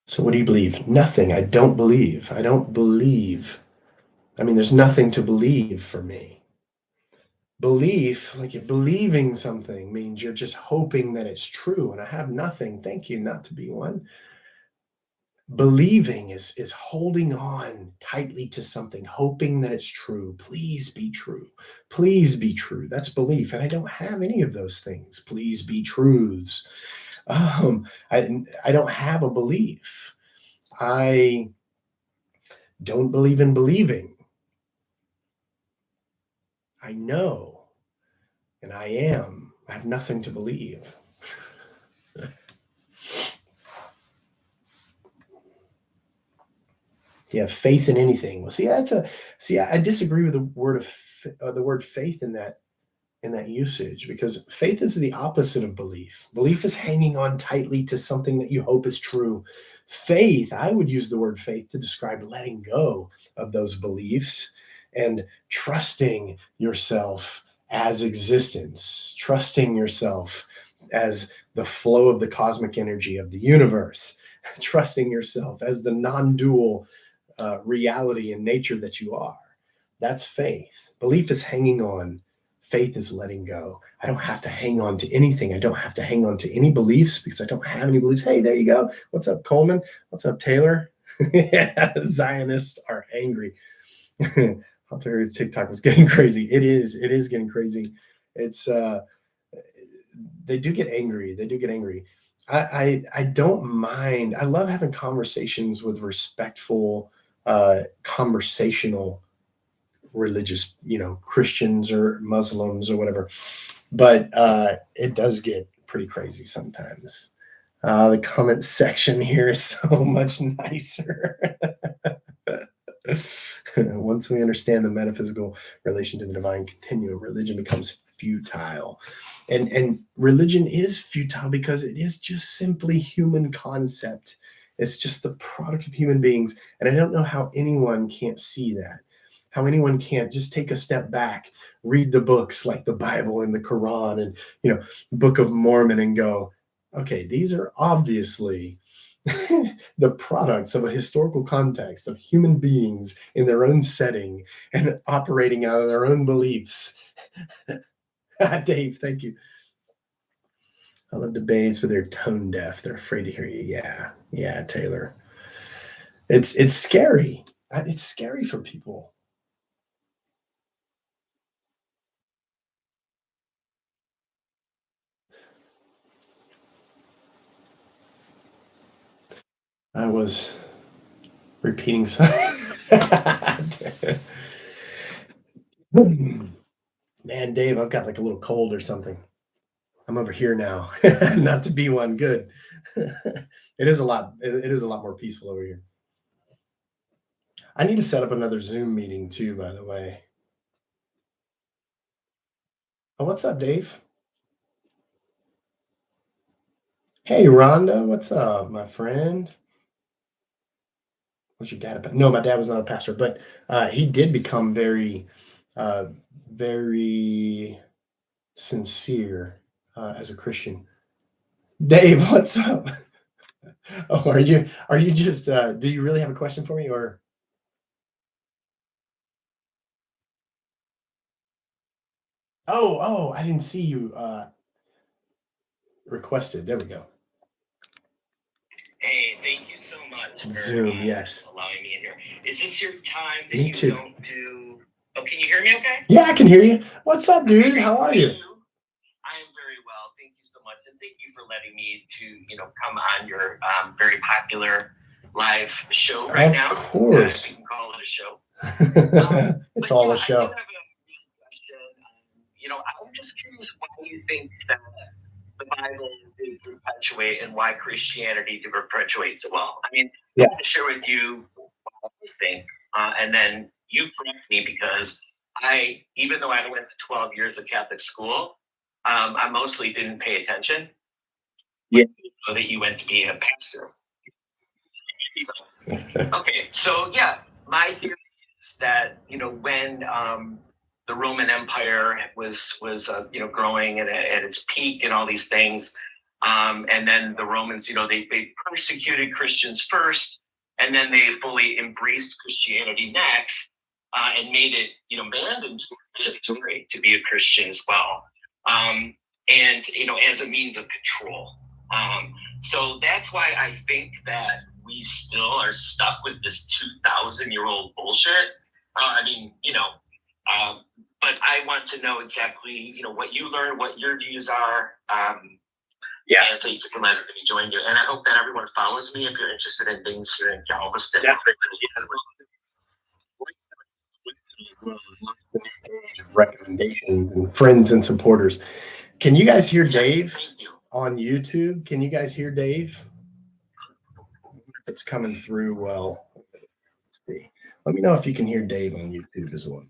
S1: So, what do you believe? Nothing. I don't believe. I don't believe. I mean, there's nothing to believe for me. Belief, like if believing something means you're just hoping that it's true, and I have nothing. Thank you, not to be one. Believing is holding on tightly to something, hoping that it's true. Please be true. Please be true. That's belief, and I don't have any of those things. Please be truths. I don't have a belief. I don't believe in believing. I know, and I am. I have nothing to believe. You have faith in anything. Well, see. I disagree with the word faith in that usage, because faith is the opposite of belief. Belief is hanging on tightly to something that you hope is true. Faith, I would use the word faith to describe letting go of those beliefs and trusting yourself as existence, trusting yourself as the flow of the cosmic energy of the universe, trusting yourself as the non-dual reality and nature that you are. That's faith. Belief is hanging on. Faith is letting go. I don't have to hang on to anything. I don't have to hang on to any beliefs because I don't have any beliefs. Hey, there you go. What's up, Coleman? What's up, Taylor? Yeah, Zionists are angry. Terry's TikTok was getting crazy. It is. It is getting crazy. It's they do get angry. They do get angry. I don't mind. I love having conversations with respectful, conversational religious, Christians or Muslims or whatever. But it does get pretty crazy sometimes. The comment section here is so much nicer. Once we understand the metaphysical relation to the divine continuum, religion becomes futile. And religion is futile because it is just simply human concept. It's just the product of human beings. And I don't know how anyone can't see that. How anyone can't just take a step back, read the books like the Bible and the Quran and the Book of Mormon and go, okay, these are obviously the products of a historical context of human beings in their own setting and operating out of their own beliefs. Dave, thank you. I love debates where they're tone deaf. They're afraid to hear you. Yeah, Taylor. It's scary. It's scary for people. I was repeating something. Man, Dave, I've got like a little cold or something. I'm over here now. Not to be one. Good. It is a lot. It is a lot more peaceful over here. I need to set up another Zoom meeting too, by the way. Oh, what's up, Dave? Hey, Rhonda, what's up, my friend? What's your dad about? No, my dad was not a pastor, but he did become uh, very sincere as a Christian. Dave, what's up? Oh, are you just do you really have a question for me or I didn't see you requested. There we go. Hey, thank you so much for Zoom, yes. Allowing me in here. Is this your time that me you too. Don't do? Oh, can you hear me okay? Yeah, I can hear you. What's up, dude? Okay, how are you? I am very well. Thank you so much. And thank you for letting me to come on your very popular live show right now. Of course. You can call it a show. It's all a show. I do have a question. I'm just curious why you think that the Bible did perpetuate and why Christianity did perpetuate so well. I mean, I'm going to share with you what I think, and then you correct me because even though I went to 12 years of Catholic school, I mostly didn't pay attention. Yeah. So that you went to be a pastor. Okay, so yeah, my theory is that when the Roman Empire was growing at its peak and all these things, and then the Romans they persecuted Christians first, and then they fully embraced Christianity next, and made it mandatory to be a Christian as well, and as a means of control. So that's why I think that we still are stuck with this 2,000-year-old bullshit. But I want to know exactly, what you learned, what your views are. And thank you for letting me join you. And I hope that everyone follows me if you're interested in things here in Galveston. Recommendations and friends and supporters. Can you guys hear Dave on YouTube? Can you guys hear Dave? If it's coming through well. Let's see. Let me know if you can hear Dave on YouTube as well.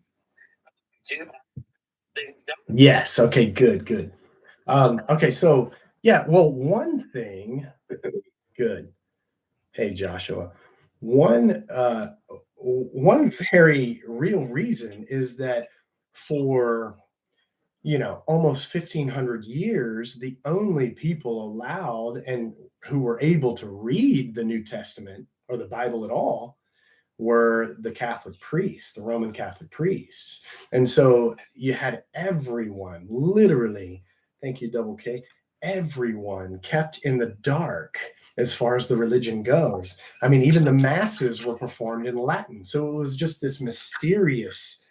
S1: Yes. Okay. Good. Okay. So yeah. Well, one thing. Good. Hey, Joshua. One very real reason is that for almost 1,500 years, the only people allowed and who were able to read the New Testament or the Bible at all were the Catholic priests, the Roman Catholic priests. And so you had everyone, literally, thank you, Double K, everyone kept in the dark as far as the religion goes. I mean, even the masses were performed in Latin. So it was just this mysterious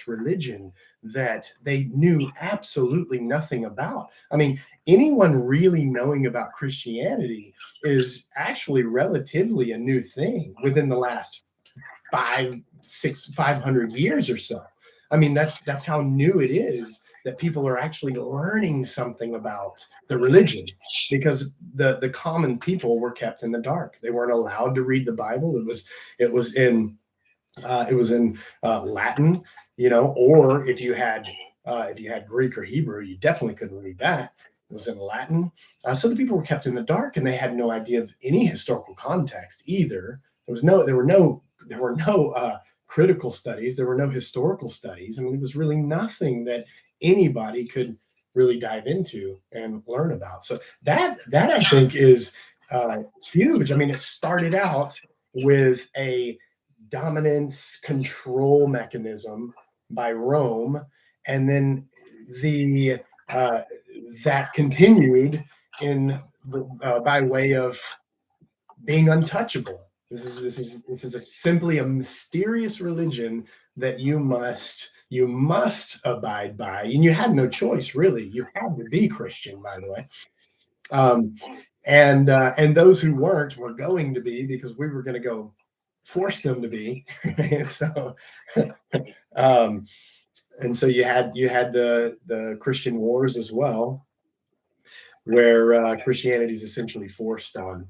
S1: religion that they knew absolutely nothing about. I mean, anyone really knowing about Christianity is actually relatively a new thing within the last 500 years or so. I mean, that's how new it is that people are actually learning something about the religion, because the common people were kept in the dark. They weren't allowed to read the Bible. It was in Latin, or if you had Greek or Hebrew, you definitely couldn't read that. It was in Latin, so the people were kept in the dark, and they had no idea of any historical context either. There were no critical studies. There were no historical studies. I mean, it was really nothing that anybody could really dive into and learn about. So that I think is huge. I mean, it started out with a dominance control mechanism by Rome, and then the that continued in by way of being untouchable. This is simply a mysterious religion that you must abide by, and you had no choice really. You had to be Christian, by the way. Um, and those who weren't were going to be, because we were going to go force them to be. And so um, and so you had the Christian wars as well, where Christianity is essentially forced on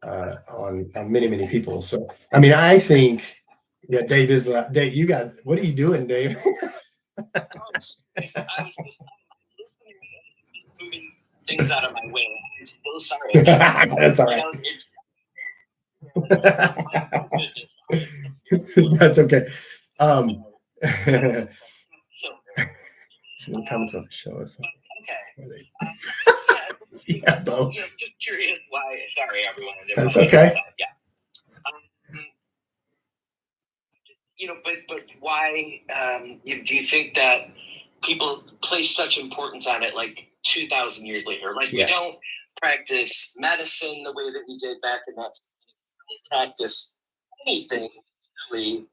S1: many people. So I mean, I think, yeah, Dave is Dave. You guys, what are you doing, Dave?
S2: I was just listening, just moving things out of my way. I'm so sorry.
S1: That's all right. That's okay. Some comments on the show.
S2: Okay.
S1: Yeah, Bo.
S2: Just curious why. Sorry, everyone.
S1: That's okay.
S2: Yeah. But why do you think that people place such importance on it like 2,000 years later? Like, we don't practice medicine the way that we did back in that time. We practice anything really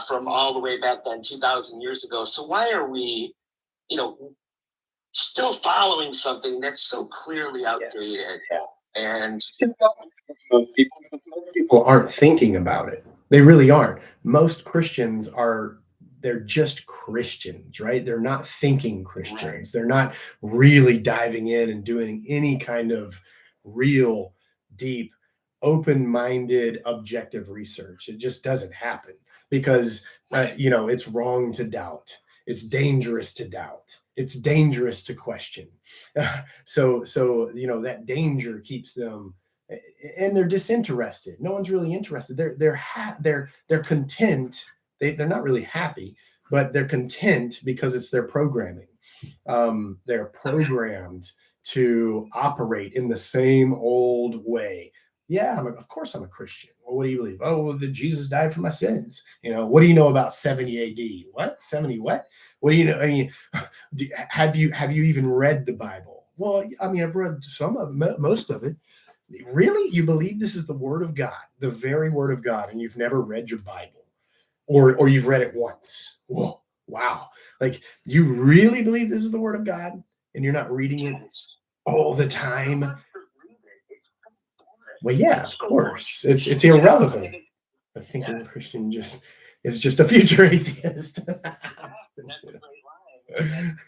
S2: from all the way back then, 2,000 years ago. So why are we, still following something that's so clearly outdated? And
S1: people aren't thinking about it. They really aren't. Most Christians they're just Christians, right? They're not thinking Christians. Right. They're not really diving in and doing any kind of real, deep, open-minded, objective research. It just doesn't happen, because it's wrong to doubt. It's dangerous to doubt. It's dangerous to question. So that danger keeps them, and they're disinterested. No one's really interested. They're content. They're not really happy, but they're content because it's their programming. They're programmed to operate in the same old way. Yeah, of course I'm a Christian. Well, what do you believe? Oh, that Jesus died for my sins. What do you know about 70 AD? What? 70 what? What do you know? I mean, have you even read the Bible? Well, I mean, I've read some of it, most of it. Really? You believe this is the word of God, the very word of God, and you've never read your Bible, or you've read it once? Whoa, wow. Like, you really believe this is the word of God, and you're not reading it all the time? Well, yeah, of course. It's irrelevant. The thinking Christian is just a future atheist.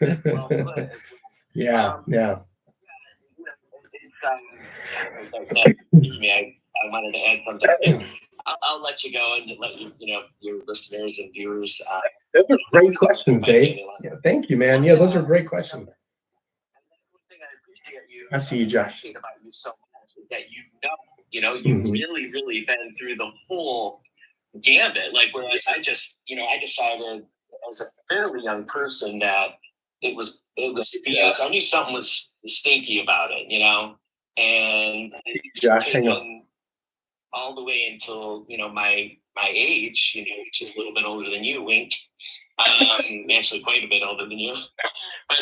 S2: That's well put.
S1: Yeah.
S2: I wanted to add something. I'll let you go and let your listeners and viewers.
S1: Those are great questions, Dave. Yeah, thank you, man. Yeah, those are great questions.
S2: One thing I appreciate you.
S1: I see you, Josh.
S2: Appreciate about you so much is that you've really, really been through the whole gambit. Like, whereas I decided as a fairly young person that it was BS. I knew something was stinky about it, and
S1: Josh, hang on.
S2: All the way until my age, which is a little bit older than you, wink. Actually quite a bit older than you. But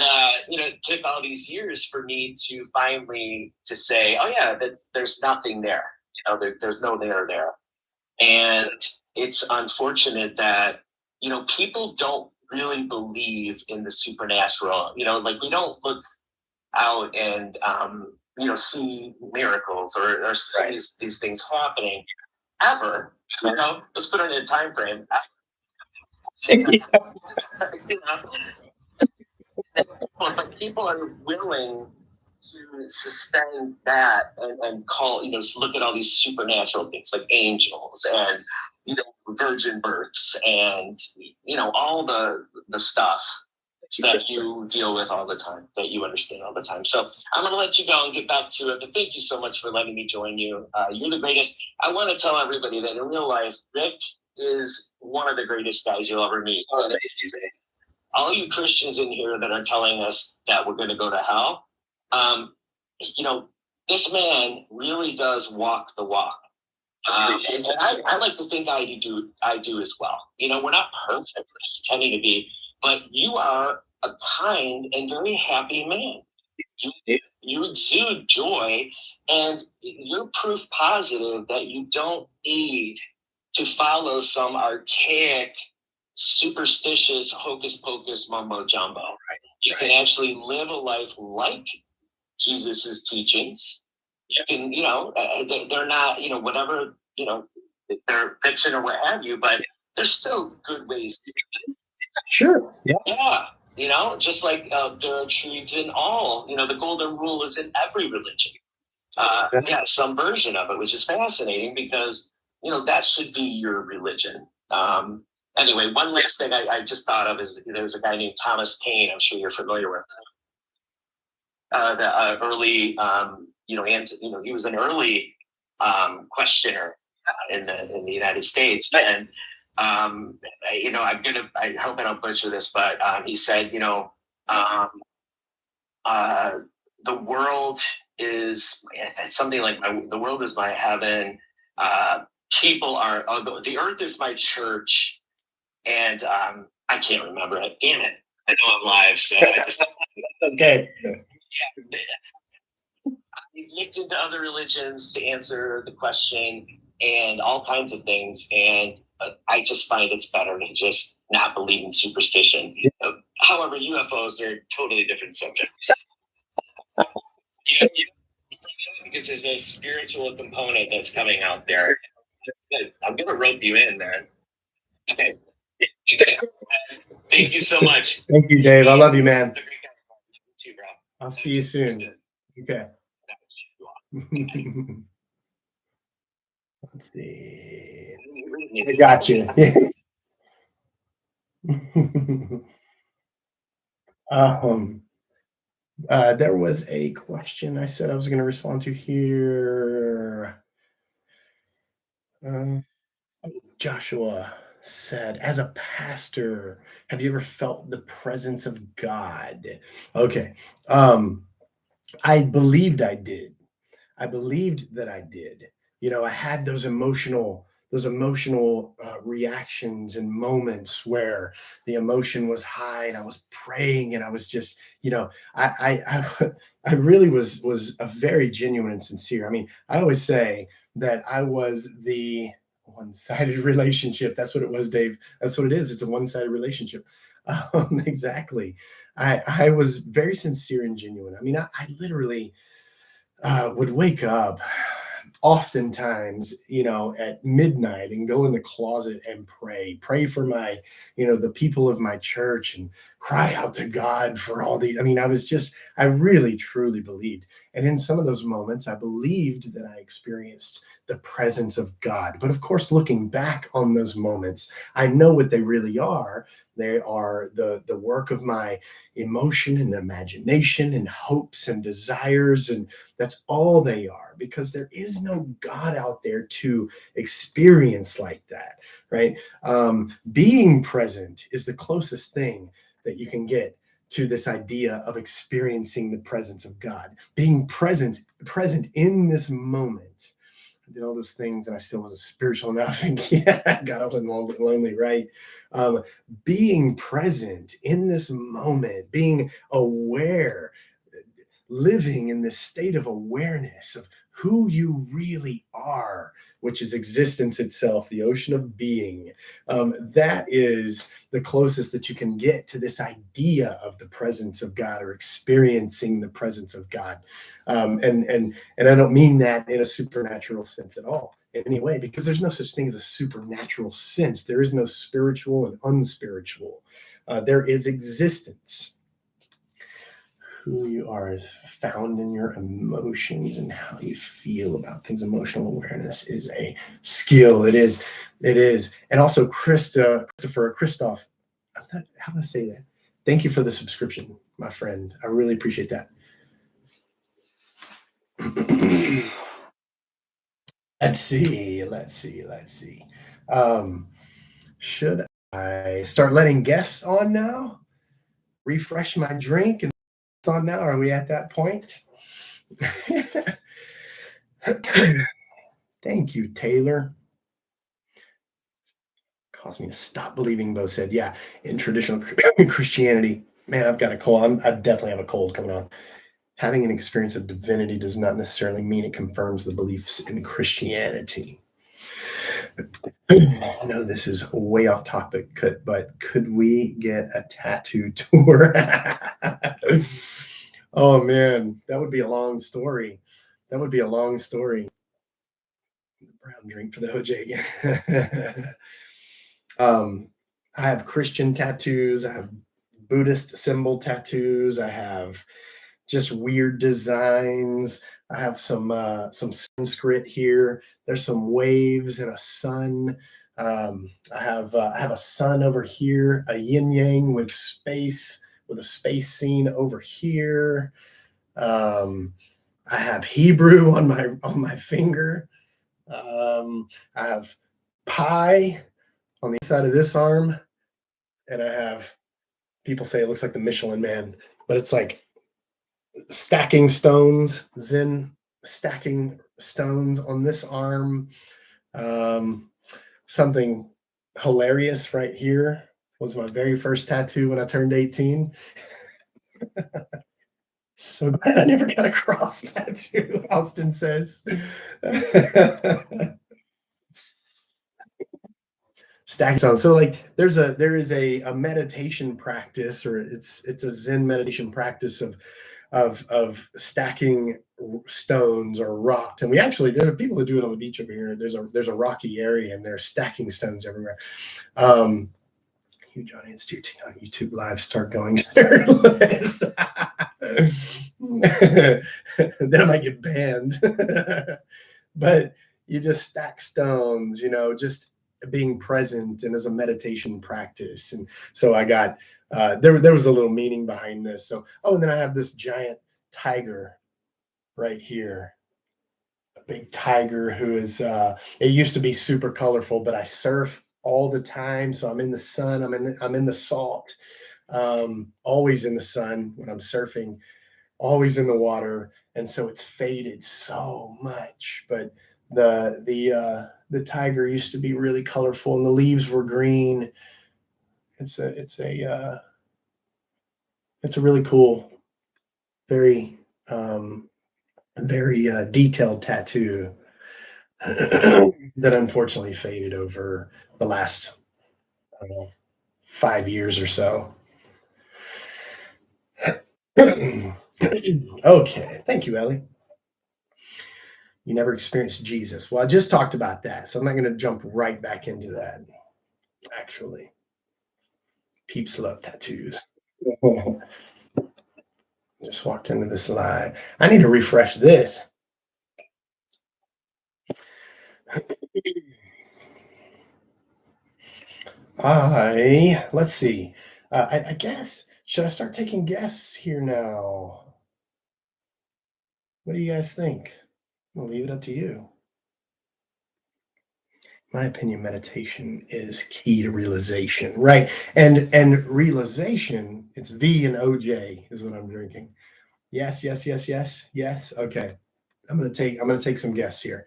S2: it took all these years for me to finally to say, oh yeah, there's nothing there. There's no there. And it's unfortunate that people don't really believe in the supernatural. Like, we don't look out and see miracles or see these things happening ever. Let's put it in a time frame. You know, but people are willing to suspend that and call, look at all these supernatural things like angels and, virgin births and, all the stuff that you deal with all the time, that you understand all the time. So I'm going to let you go and get back to it. But thank you so much for letting me join you. You're the greatest. I want to tell everybody that in real life, Rick is one of the greatest guys you'll ever meet. All you Christians in here that are telling us that we're going to go to hell, um, you know, this man really does walk the walk. And I like to think I do as well. We're not perfect, we're pretending to be, but you are a kind and very happy man. You exude joy, and you're proof positive that you don't need to follow some archaic, superstitious, hocus pocus mumbo jumbo. Right. You can actually live a life like Jesus's teachings. You can, they're not, whatever, they're fiction or what have you, but there's still good ways to do it.
S1: Sure. Yeah.
S2: Yeah. Just like there are truths in all, the golden rule is in every religion. Yeah, some version of it, which is fascinating because, that should be your religion. Anyway, one last thing I just thought of is there's a guy named Thomas Paine. I'm sure you're familiar with the early, he was an early questioner in the United States, and I hope I don't butcher this, but he said, the world is something like the world is my heaven. People are the earth is my church, and I can't remember it. Damn it! I know I'm live, so
S1: that's okay.
S2: Yeah. I looked into other religions to answer the question and all kinds of things, and I just find it's better to just not believe in superstition. However, UFOs are a totally different subject. Because there's a spiritual component that's coming out there. I'm gonna rope you in, man. Okay. Thank you so much.
S1: Thank you, Dave. I love you, man.
S2: Too, bro.
S1: I'll see you soon. Okay. Let's see. I got you. There was a question I said I was going to respond to here. Joshua said, as a pastor, have you ever felt the presence of God? Okay. I believed I did. I believed that I did. I had those emotional reactions and moments where the emotion was high and I was praying and I was just, I really was a very genuine and sincere. I mean, I always say that I was the one-sided relationship. That's what it was, Dave. That's what it is. It's a one-sided relationship. Exactly. I was very sincere and genuine. I mean, I literally would wake up oftentimes, at midnight and go in the closet and pray for my, the people of my church and cry out to God for all the, I mean, I really truly believed. And in some of those moments, I believed that I experienced the presence of God. But of course, looking back on those moments, I know what they really are. They are the work of my emotion and imagination and hopes and desires. And that's all they are, because there is no God out there to experience like that, right? Being present is the closest thing that you can get to this idea of experiencing the presence of God. Being present in this moment. I did all those things and I still wasn't spiritual enough, and I got old and lonely, right? Being present in this moment, being aware, living in this state of awareness of who you really are, which is existence itself, the ocean of being. That is the closest that you can get to this idea of the presence of God, or experiencing the presence of God. And I don't mean that in a supernatural sense at all. in any way, because there's no such thing as a supernatural sense. There is no spiritual and unspiritual. There is existence. Who you are is found in your emotions and how you feel about things. Emotional awareness is a skill. It is. And also, Christoph, how do I say that? Thank you for the subscription, my friend. I really appreciate that. Let's see. Should I start letting guests on now? Refresh my drink and on now? Are we at that point? Thank you, Taylor. Caused me to stop believing, Bo said. Yeah, in traditional Christianity, man, I've got a cold. I definitely have a cold coming on. Having an experience of divinity does not necessarily mean it confirms the beliefs in Christianity. I know this is way off topic, but could we get a tattoo tour? Oh man, that would be a long story. Brown drink for the OJ again. I have Christian tattoos. I have Buddhist symbol tattoos. I have just weird designs. I have some Sanskrit here. There's some waves and a sun. I have a sun over here, a yin yang with a space scene over here. I have Hebrew on my finger. I have pi on the side of this arm, and I have, people say it looks like the Michelin Man, but it's like stacking stones, Zen stacking stones on this arm. Something hilarious right here was my very first tattoo when I turned 18. So glad I never got a cross tattoo, Austin says. Stacking stones. So like there is a meditation practice, or it's a Zen meditation practice of stacking stones or rocks. And there are people that do it on the beach over here. There's a rocky area and they're stacking stones everywhere. Huge audience to your TikTok, YouTube live, start going shirtless. Then I might get banned. But you just stack stones, just being present, and as a meditation practice. And so I got there was a little meaning behind this. So and then I have this giant tiger right here, a big tiger who is it used to be super colorful, but I surf all the time, so I'm in the sun, I'm in the salt, always in the sun when I'm surfing, always in the water, and so it's faded so much. But the tiger used to be really colorful and the leaves were green. It's a really cool, very detailed tattoo that unfortunately faded over the last, I don't know, 5 years or so. Okay, thank you, Ellie. You never experienced Jesus. Well, I just talked about that, so I'm not going to jump right back into that. Actually, peeps love tattoos. Just walked into this live. I need to refresh this. Let's see. I guess, should I start taking guests here now? What do you guys think? I'll leave it up to you. My opinion, meditation is key to realization, right? And realization, it's V and OJ is what I'm drinking. Yes. Okay. I'm gonna take some guests here.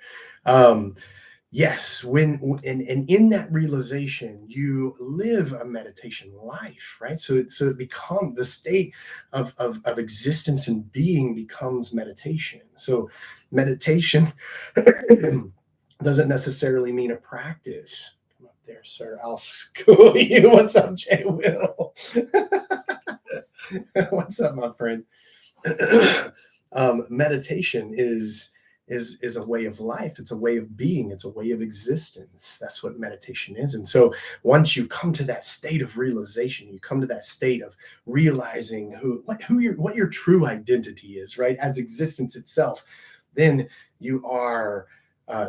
S1: Yes, when and in that realization, you live a meditation life, right? So it becomes the state of existence and being becomes meditation. So meditation doesn't necessarily mean a practice. Come up there, sir. I'll school you. What's up, Jay Will? What's up, my friend? Meditation is is a way of life. It's a way of being. It's a way of existence. That's what meditation is. And so once you come to that state of realization, you come to that state of realizing what your true identity is, right? As existence itself, then you are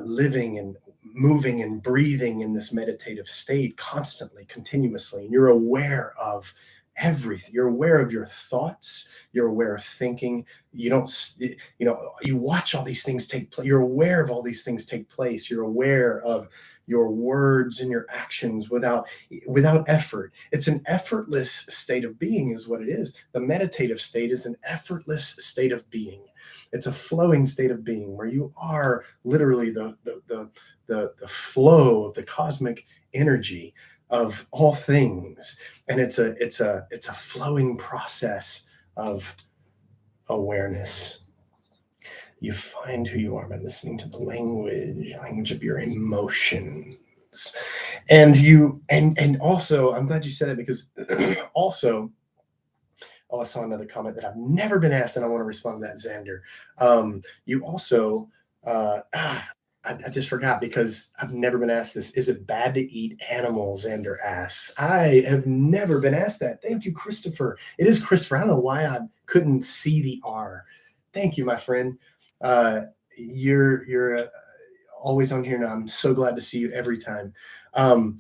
S1: living and moving and breathing in this meditative state constantly, continuously, and you're aware of everything. You're aware of your thoughts. You're aware of thinking. You don't, you watch all these things take place. You're aware of all these things take place. You're aware of your words and your actions without effort. It's an effortless state of being, is what it is. The meditative state is an effortless state of being. It's a flowing state of being where you are literally the flow of the cosmic energy of all things, and it's a flowing process of awareness. You find who you are by listening to the language of your emotions. And also, I'm glad you said it, because also, oh, I saw another comment that I've never been asked, and I want to respond to that, Xander. You also, I just forgot, because I've never been asked this. Is it bad to eat animals? Xander asks. I have never been asked that. Thank you, Christopher. It is Christopher. I don't know why I couldn't see the R. Thank you, my friend. Uh, you're always on here now. I'm so glad to see you every time. Um,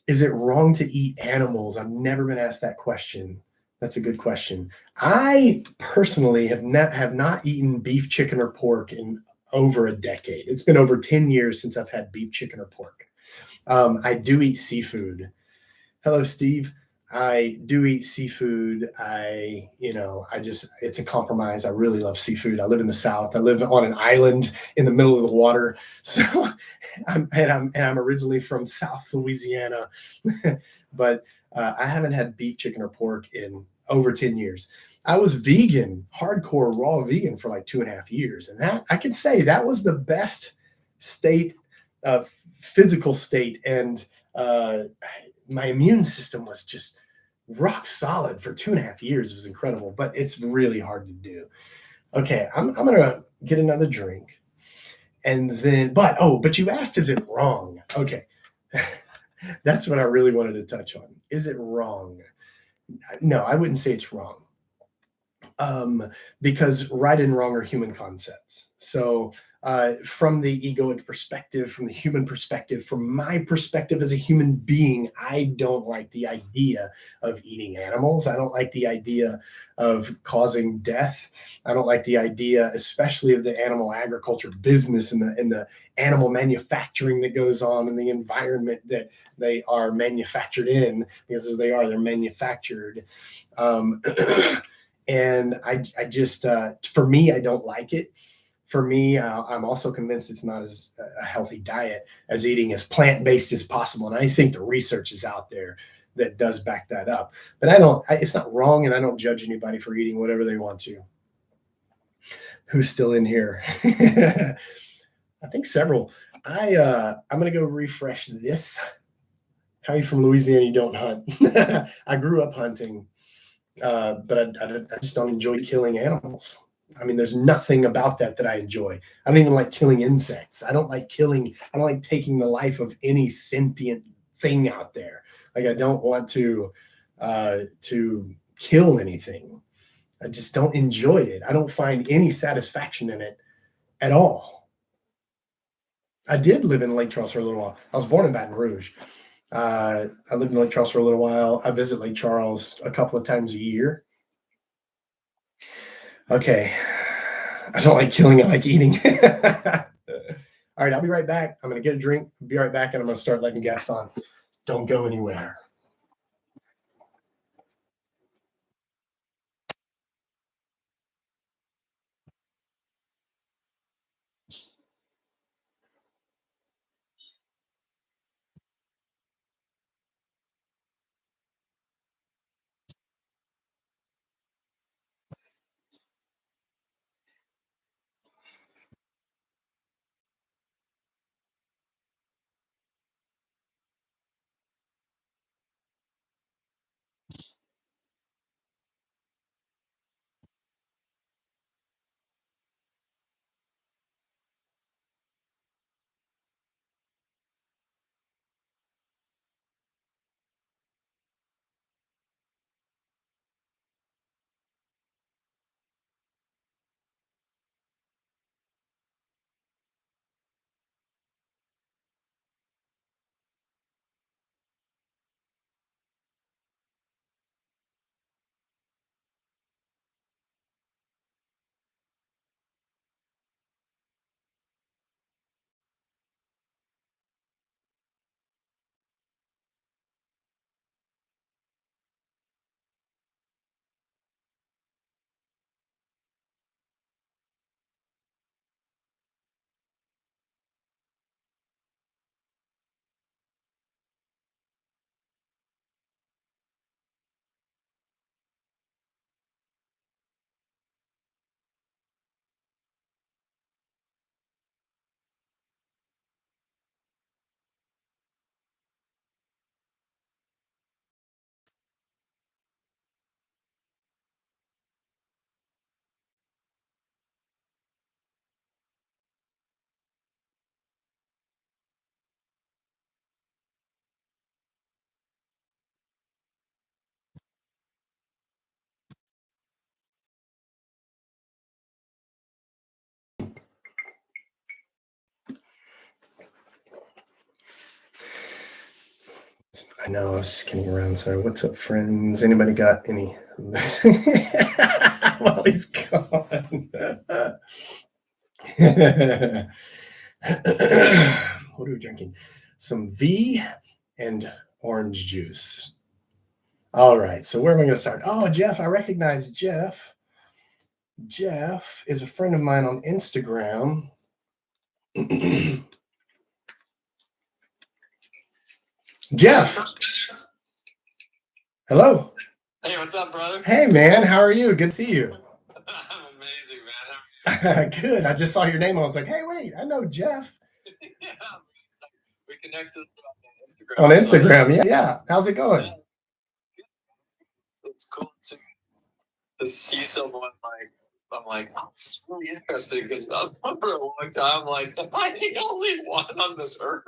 S1: is it wrong to eat animals? I've never been asked that question. That's a good question. I personally have not eaten beef, chicken, or pork in over a decade. It's been over 10 years since I've had beef, chicken, or pork. I do eat seafood. Hello, Steve. I do eat seafood. It's a compromise. I really love seafood. I live in the South. I live on an island in the middle of the water. So I'm originally from South Louisiana, but I haven't had beef, chicken, or pork in over 10 years. I was vegan, hardcore raw vegan, for like 2.5 years. And that, I can say, that was the best state of physical state. And uh, my immune system was just rock solid for 2.5 years. It was incredible, but it's really hard to do. Okay, I'm gonna get another drink, and then, but you asked, is it wrong? Okay, that's what I really wanted to touch on. Is it wrong? No, I wouldn't say it's wrong, um, because right and wrong are human concepts. So, from the egoic perspective, from the human perspective, from my perspective as a human being, I don't like the idea of eating animals. I don't like the idea of causing death. I don't like the idea, especially of the animal agriculture business and the animal manufacturing that goes on in the environment that they are manufactured in, because as they're manufactured. Um, and I just, for me, I don't like it. For me, I'm also convinced it's not as a healthy diet as eating as plant based as possible, and I think the research is out there that does back that up. But I don't. It's not wrong, and I don't judge anybody for eating whatever they want to. Who's still in here? I think several. I'm gonna go refresh this. How are you from Louisiana? You don't hunt. I grew up hunting, but I just don't enjoy killing animals. I mean, there's nothing about that I enjoy. I don't even like killing insects. I don't like killing. I don't like taking the life of any sentient thing out there. Like, I don't want to kill anything. I just don't enjoy it. I don't find any satisfaction in it at all. I did live in Lake Charles for a little while. I was born in Baton Rouge. I lived in Lake Charles for a little while. I visit Lake Charles a couple of times a year. Okay. I don't like killing, I like eating. All right, I'll be right back. I'm going to get a drink, be right back, and I'm going to start letting guests on. Don't go anywhere. I know I was just kidding around. Sorry. What's up, friends? Anybody got any? While he's gone. What are we drinking? Some V and orange juice. All right. So where am I going to start? Oh, Jeff. I recognize Jeff. Jeff is a friend of mine on Instagram. Jeff. Hello.
S3: Hey, what's up, brother?
S1: Hey, man. How are you? Good to see you.
S3: I'm amazing, man. How are
S1: Good. I just saw your name and I was like, hey, wait, I know Jeff.
S3: you? Yeah, we connected on Instagram.
S1: On Instagram. Yeah. Yeah. How's it going?
S3: Yeah. It's cool to see someone I'm like, oh, this is really interesting because for a long time, like, am I the only one on this earth?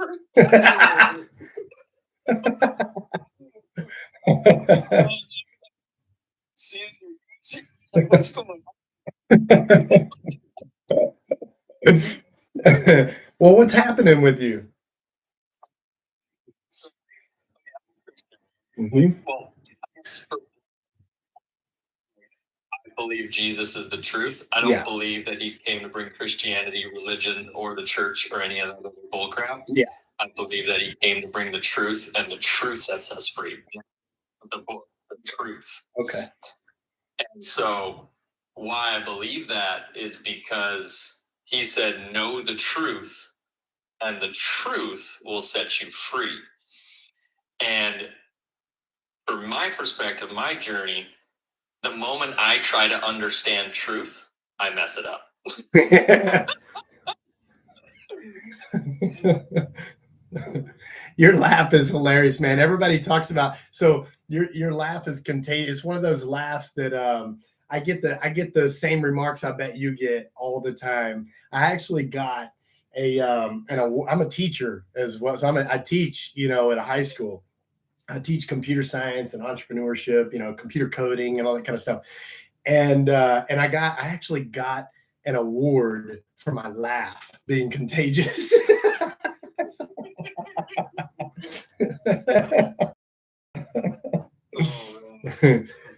S3: see, like, what's going on?
S1: Well, what's happening with you?
S3: So,
S1: Mhm.
S3: well, I believe Jesus is the truth. I don't
S1: Yeah.
S3: believe that he came to bring Christianity, religion, or the church or any other bullcrap.
S1: Yeah.
S3: I believe that he came to bring the truth, and the truth sets us free. The book, the truth.
S1: Okay.
S3: And so, why I believe that is because he said, "Know the truth, and the truth will set you free." And from my perspective, my journey, the moment I try to understand truth, I mess it up.
S1: Your laugh is hilarious, man. Everybody talks about, so your laugh is contagious. One of those laughs that I get the same remarks I bet you get all the time. I actually got I'm a teacher as well. So I teach, at a high school. I teach computer science and entrepreneurship, computer coding and all that kind of stuff. And I actually got an award for my laugh being contagious.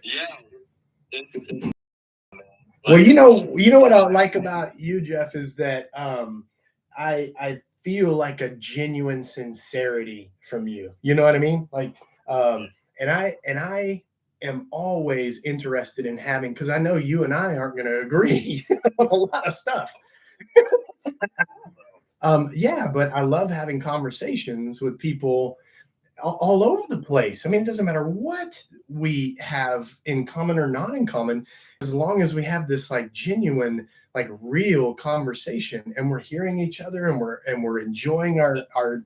S3: Yeah, it's
S1: Well, you know what I like about you, Jeff, is that I feel like a genuine sincerity from you. You know what I mean? Like, and I am always interested in having, because I know you and I aren't going to agree on a lot of stuff. Yeah, but I love having conversations with people all over the place. I mean, it doesn't matter what we have in common or not in common, as long as we have this like genuine, like real conversation, and we're hearing each other, and we're enjoying our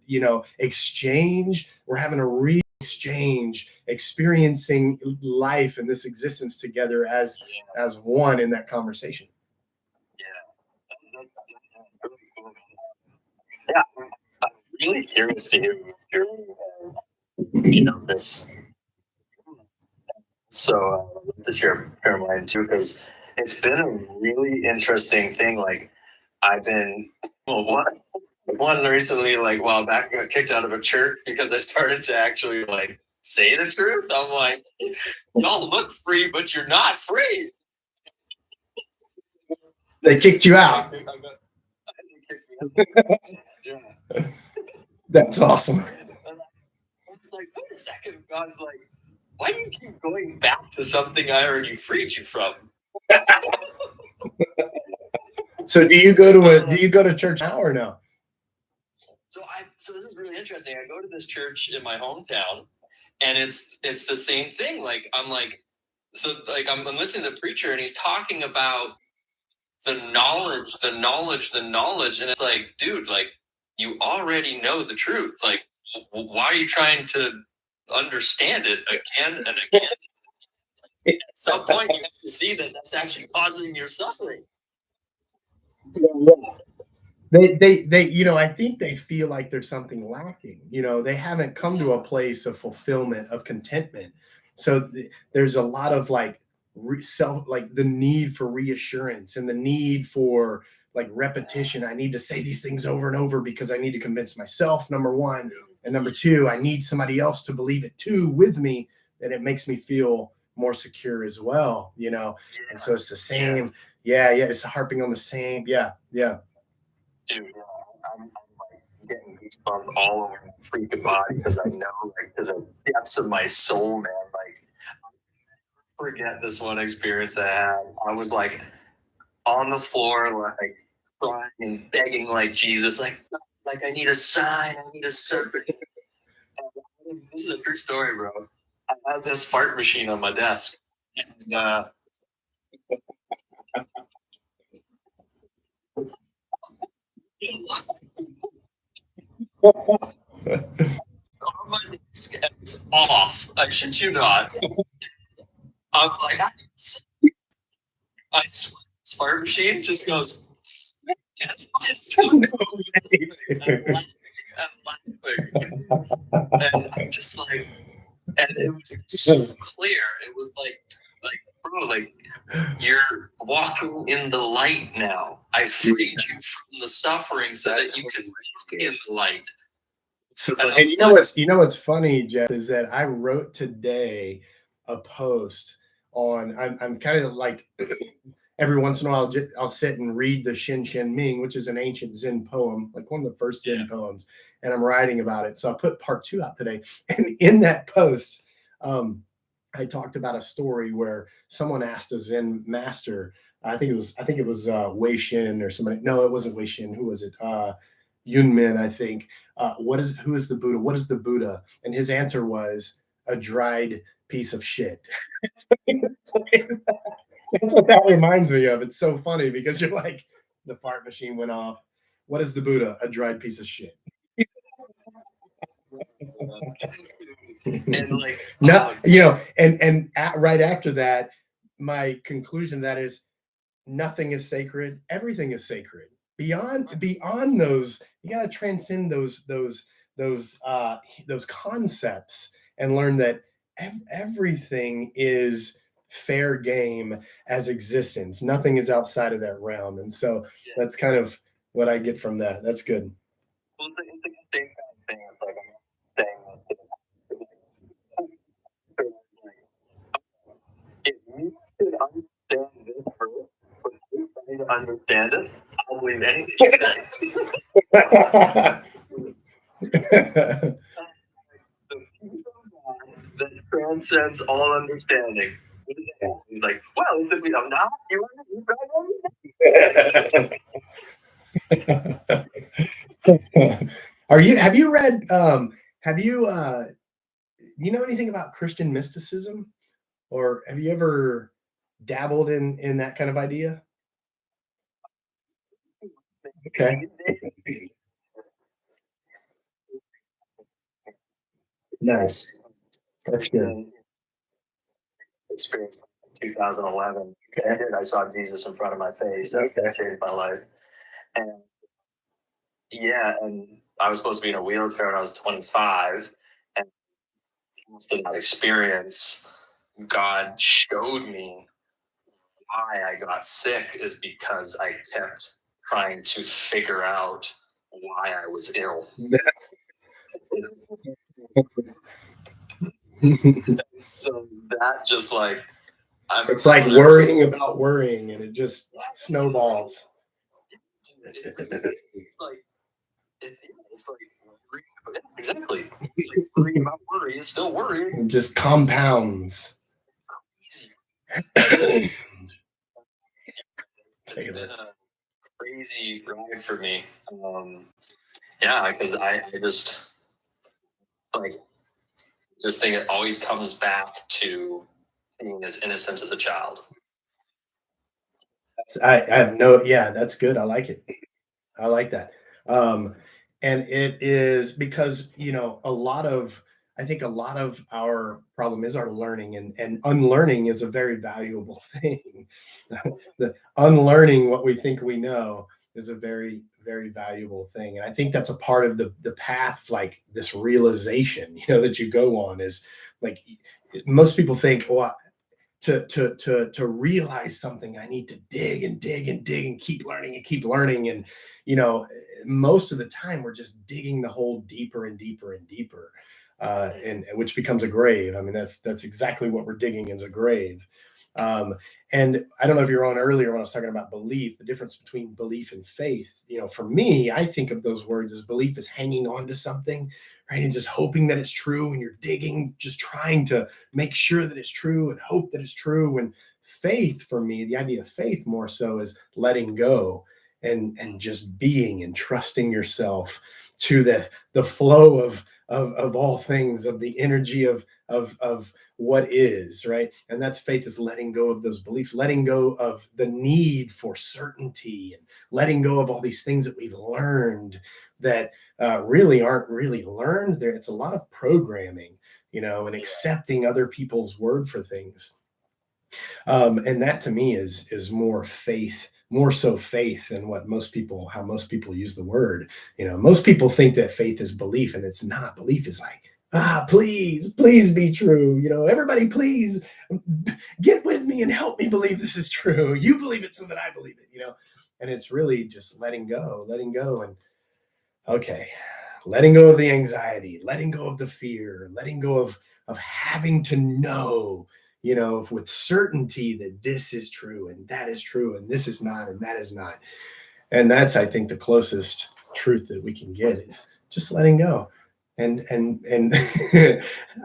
S1: exchange. We're having a real exchange, experiencing life and this existence together as one in that conversation.
S3: Yeah, I'm really curious to hear your this. So let's just share mine too, because it's been a really interesting thing. Like I've been one recently, like a while back, got kicked out of a church because I started to actually like say the truth. I'm like, y'all look free, but you're not free.
S1: They kicked you out.
S3: Yeah.
S1: That's awesome.
S3: I was like, wait a second. God's like, why do you keep going back to something I already freed you from?
S1: So do you go to church now or no?
S3: So this is really interesting. I go to this church in my hometown, and it's the same thing. Like I'm listening to the preacher, and he's talking about the knowledge, and it's like, dude, like you already know the truth. Like, why are you trying to understand it again and again? At some point, you have to see that that's actually causing your suffering.
S1: They I think they feel like there's something lacking. They haven't come to a place of fulfillment, of contentment. So there's a lot of like self, like the need for reassurance and the need for like repetition. I need to say these things over and over because I need to convince myself, number one. And number two, I need somebody else to believe it too with me. And it makes me feel more secure as well, you know? And so it's the same. Yeah. Yeah. It's harping on the same. Yeah. Yeah.
S3: Dude, I'm like getting goosebumps all over my freaking body because I know, like, to the depths of my soul, man. Like, I'll never forget this one experience I had. I was like on the floor, like crying and begging, like Jesus, like I need a sign, I need a serpent. This is a true story, bro. I had this fart machine on my desk, and on my desk, and it's off. I shit you not. I was like, I swear, this fart machine just goes. It's no way. I'm laughing. And I'm just like, and it was so clear. It was like, bro, like you're walking in the light now. I freed you from the suffering so that you can walk in the light.
S1: So, and you know what's funny, Jeff, is that I wrote today a post on. I'm kind of like every once in a while I'll sit and read the Shin Shin Ming, which is an ancient Zen poem, like one of the first Zen poems, and I'm writing about it. So I put part 2 out today, and in that post, I talked about a story where someone asked a Zen master. I think it was Wei Shin or somebody. No, it wasn't Wei Shin. Who was it? Yunmin, I think. Who is the Buddha? What is the Buddha? And his answer was a dried piece of shit. That's what that reminds me of. It's so funny because you're like, the fart machine went off. What is the Buddha? A dried piece of shit.
S3: And like,
S1: no, you know, and right after that, my conclusion that is nothing is sacred. Everything is sacred. Beyond those, you got to transcend those concepts and learn that everything is fair game as existence. Nothing is outside of that realm. And so that's kind of what I get from that. That's good.
S3: Well, it's the same kind of thing. It's like I'm saying, if you could understand this verse, but you trying to understand it, I'll believe anything you say. The peace of God that transcends all understanding. He's like, well, it's if we have not, you
S1: have you read you know anything about Christian mysticism, or have you ever dabbled in that kind of idea? Okay. Nice. That's good.
S3: Experience in 2011. Okay. I saw Jesus in front of my face. That changed my life. And yeah, and I was supposed to be in a wheelchair when I was 25. And after that experience, God showed me why I got sick is because I kept trying to figure out why I was ill. So that just like
S1: it's like worrying about worrying, and it just snowballs.
S3: It's like exactly. Like worrying about worry is still worrying.
S1: It just compounds.
S3: It's been a crazy ride for me. Yeah, because I just think it always comes back to being as innocent as a child.
S1: I have no, yeah, that's good. I like it. I like that. And it is because, you know, I think a lot of our problem is our learning, and unlearning is a very valuable thing. The unlearning what we think we know is a very, very valuable thing. And I think that's a part of the path, like this realization, you know, that you go on is like, most people think, well, to realize something, I need to dig and dig and dig and keep learning and keep learning. And you know, most of the time we're just digging the hole deeper and deeper and deeper, and which becomes a grave. I mean, that's exactly what we're digging, is a grave. Um, and I don't know if you're on earlier when I was talking about belief, the difference between belief and faith. You know, for me, I think of those words as belief is hanging on to something, right? And just hoping that it's true. And you're digging, just trying to make sure that it's true and hope that it's true. And faith, for me, the idea of faith more so is letting go and just being and trusting yourself to the flow of all things, of the energy of what is, right? And that's faith, is letting go of those beliefs, letting go of the need for certainty, and letting go of all these things that we've learned that really aren't really learned. There, it's a lot of programming, you know, and accepting other people's word for things. And that to me is more faith, more so faith than what most people, how most people use the word. You know, most people think that faith is belief, and it's not. Belief is like, please, please be true. You know, everybody, please get with me and help me believe this is true. You believe it so that I believe it, you know. And it's really just letting go, and okay, letting go of the anxiety, letting go of the fear, letting go of having to know, you know, with certainty that this is true and that is true and this is not and that is not. And that's, I think, the closest truth that we can get, is just letting go. And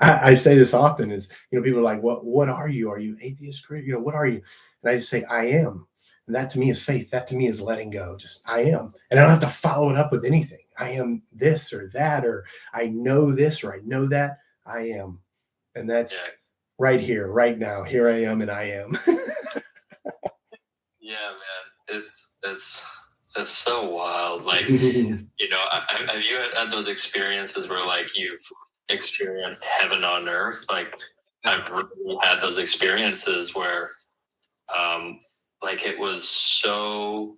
S1: I say this often, is, you know, people are like, what are you? Are you atheist? You know, what are you? And I just say, I am. And that to me is faith. That to me is letting go. Just, I am. And I don't have to follow it up with anything. I am this or that, or I know this or I know that. I am. And that's right here, right now. Here I am, and I am.
S3: Yeah, man. It's so wild. Like, you know, have you had those experiences where, like, you've experienced heaven on earth? Like, I've really had those experiences where, like, it was so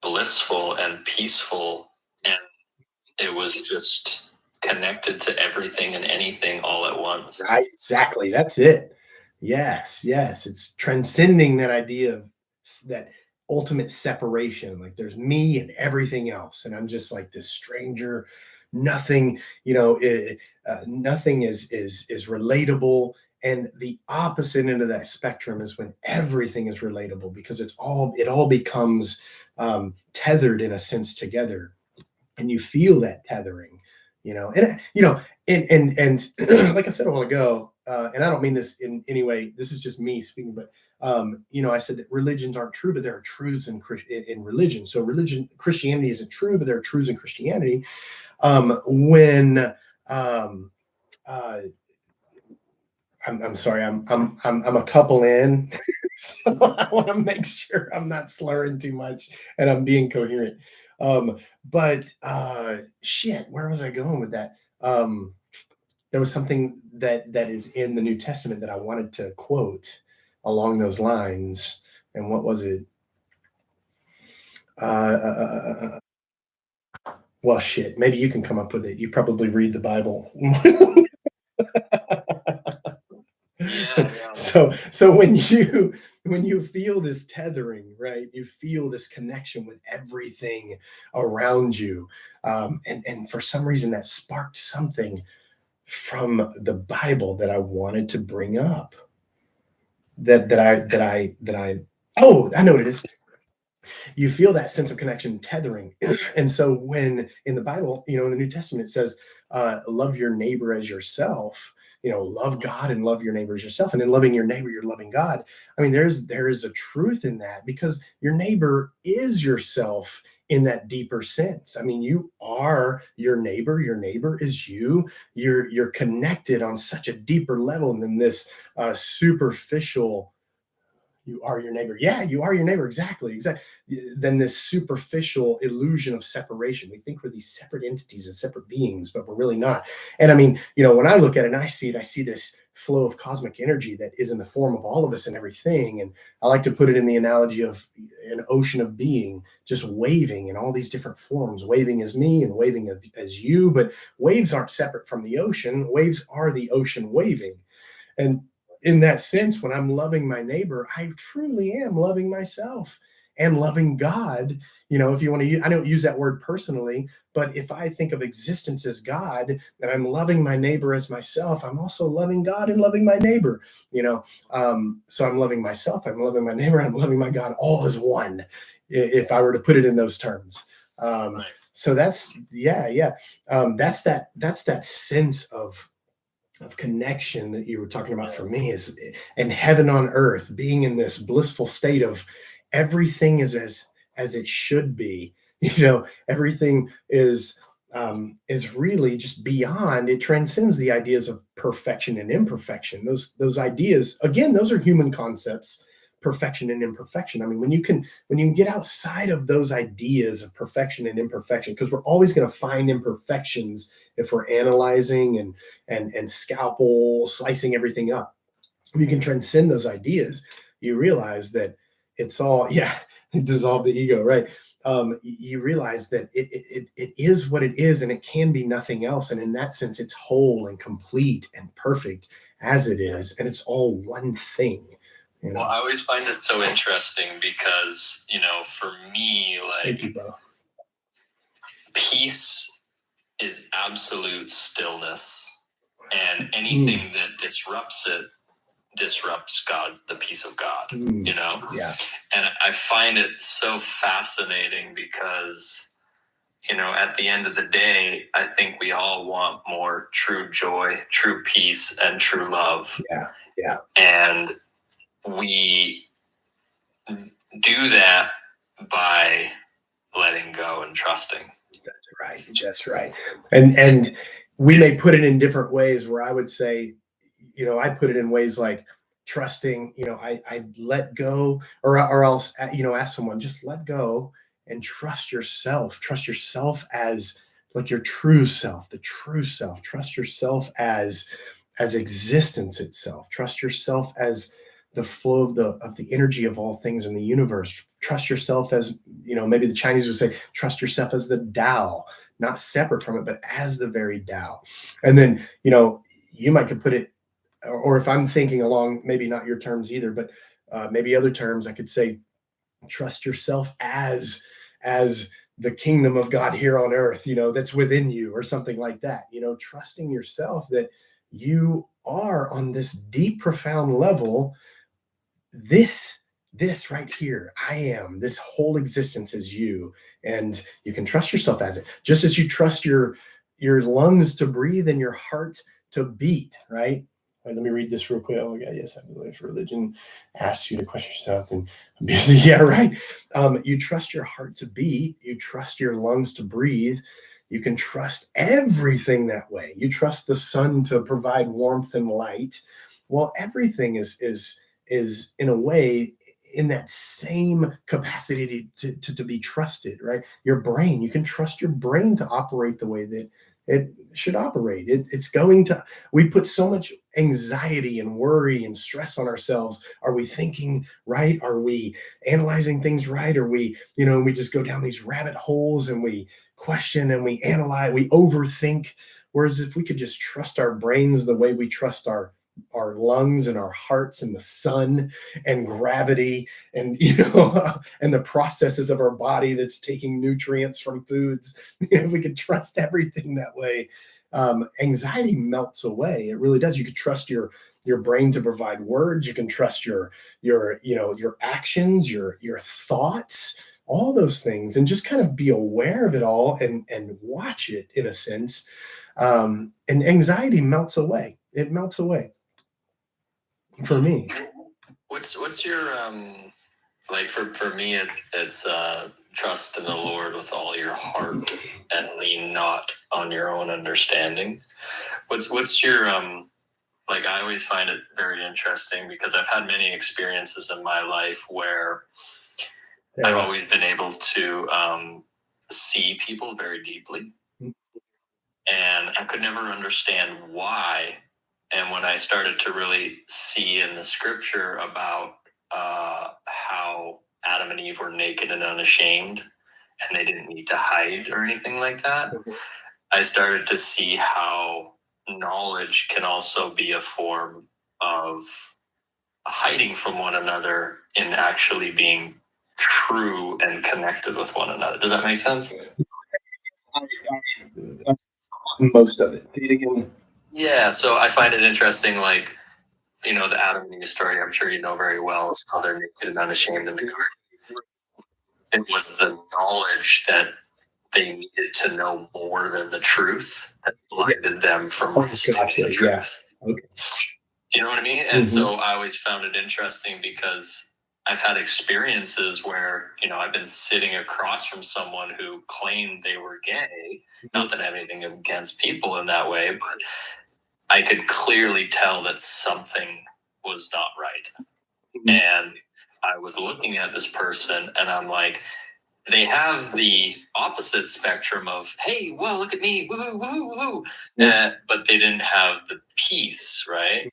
S3: blissful and peaceful, and it was just connected to everything and anything all at once.
S1: Right, exactly. That's it. Yes, yes. It's transcending that idea of that ultimate separation. Like, there's me and everything else, and I'm just like this stranger. Nothing, you know, nothing is relatable. And the opposite end of that spectrum is when everything is relatable, because it all becomes tethered in a sense together, and you feel that tethering, you know. And you know, and like I said a while ago, and I don't mean this in any way, this is just me speaking, but you know, I said that religions aren't true, but there are truths in religion. So Christianity isn't true, but there are truths in Christianity. When I'm sorry, I'm a couple in, so I want to make sure I'm not slurring too much and I'm being coherent. But shit, where was I going with that? There was something that is in the New Testament that I wanted to quote along those lines, and what was it? Well, shit, maybe you can come up with it. You probably read the Bible.
S3: Yeah.
S1: So when you feel this tethering, right, you feel this connection with everything around you, and for some reason that sparked something from the Bible that I wanted to bring up. That I oh, I know what it is. You feel that sense of connection, tethering. And so when in the Bible, you know, in the New Testament, it says, love your neighbor as yourself, you know, love God and love your neighbor as yourself. And in loving your neighbor, you're loving God. I mean, there is a truth in that, because your neighbor is yourself in that deeper sense. I mean, you are your neighbor is you. You're connected on such a deeper level than this superficial, you are your neighbor. Yeah, you are your neighbor. Exactly. Then this superficial illusion of separation. We think we're these separate entities and separate beings, but we're really not. And I mean, you know, when I look at it and I see this flow of cosmic energy that is in the form of all of us and everything. And I like to put it in the analogy of an ocean of being just waving in all these different forms. Waving as me and waving as you, but waves aren't separate from the ocean. Waves are the ocean waving. And in that sense, when I'm loving my neighbor, I truly am loving myself and loving God. You know, if you want to use, I don't use that word personally, but if I think of existence as God and I'm loving my neighbor as myself, I'm also loving God and loving my neighbor. You know, so I'm loving myself, I'm loving my neighbor, I'm loving my God, all as one. If I were to put it in those terms.
S2: Right.
S1: So that's yeah. That's that sense of connection that you were talking about for me is and heaven on earth, being in this blissful state of everything is as it should be. You know, everything is really just beyond, it transcends the ideas of perfection and imperfection. Those ideas, again, those are human concepts, perfection and imperfection. I mean, when you can get outside of those ideas of perfection and imperfection, because we're always going to find imperfections if we're analyzing and scalpel slicing everything up. If you can transcend those ideas, you realize that it's all, yeah, dissolve the ego, right? You realize that it is what it is and it can be nothing else. And in that sense, it's whole and complete and perfect as it is. And it's all one thing. You know?
S3: Well, I always find it so interesting because, you know, for me,
S1: Thank
S3: like,
S1: you, Bo.
S3: peace is absolute stillness, and anything that disrupts it disrupts God, the peace of God, you know?
S1: Yeah.
S3: And I find it so fascinating because, you know, at the end of the day, I think we all want more true joy, true peace, and true love.
S1: Yeah. Yeah.
S3: And we do that by letting go and trusting.
S1: Right. That's right. And we may put it in different ways where I would say, you know, I put it in ways like trusting, you know, I let go, or else, you know, ask someone, just let go and trust yourself as like your true self, the true self, trust yourself as existence itself, trust yourself as the flow of the energy of all things in the universe, trust yourself as, you know, maybe the Chinese would say, trust yourself as the Tao, not separate from it, but as the very Tao. And then, you know, you might could put it, or if I'm thinking along, maybe not your terms either, but maybe other terms, I could say, trust yourself as the kingdom of God here on earth, you know, that's within you, or something like that. You know, trusting yourself that you are on this deep, profound level. This right here, I am, this whole existence is you, and you can trust yourself as it, just as you trust your lungs to breathe and your heart to beat, right? All right, let me read this real quick. Oh my God, yes, I believe religion asks you to question yourself and yeah, right. You trust your heart to beat, you trust your lungs to breathe, you can trust everything that way. You trust the sun to provide warmth and light. Well, everything is in a way in that same capacity to be trusted, right? Your brain, you can trust your brain to operate the way that it should operate. It's going to, we put so much anxiety and worry and stress on ourselves. Are we thinking right? Are we analyzing things right? Are we, you know, we just go down these rabbit holes and we question and we analyze, we overthink. Whereas if we could just trust our brains the way we trust our lungs and our hearts and the sun and gravity and, you know, and the processes of our body that's taking nutrients from foods, you know, if we could trust everything that way, anxiety melts away. It really does. You could trust your brain to provide words. You can trust your you know, your actions, your thoughts, all those things, and just kind of be aware of it all and watch it in a sense. And anxiety melts away. It melts away for me.
S3: What's your like for me it's trust in the Lord with all your heart and lean not on your own understanding. What's your like, I always find it very interesting because I've had many experiences in my life where I've always been able to see people very deeply, and I could never understand why. And when I started to really see in the scripture about how Adam and Eve were naked and unashamed, and they didn't need to hide or anything like that, I started to see how knowledge can also be a form of hiding from one another in actually being true and connected with one another. Does that make sense?
S1: Most of it. Say it again.
S3: Yeah, so I find it interesting, like, the Adam and Eve story, I'm sure you know very well, is how they're naked and unashamed in the garden. It was the knowledge that they needed to know more than the truth that blinded them from receiving
S1: Gotcha.
S3: the
S1: Yeah.
S3: truth.
S1: Okay.
S3: You know what I mean? And
S1: Mhm.
S3: so I always found it interesting because I've had experiences where, I've been sitting across from someone who claimed they were gay. Not that I have anything against people in that way, but I could clearly tell that something was not right.
S1: Mhm.
S3: And I was looking at this person and I'm like, they have the opposite spectrum of, hey, well, look at me, woo, woo, woo, but they didn't have the peace, right?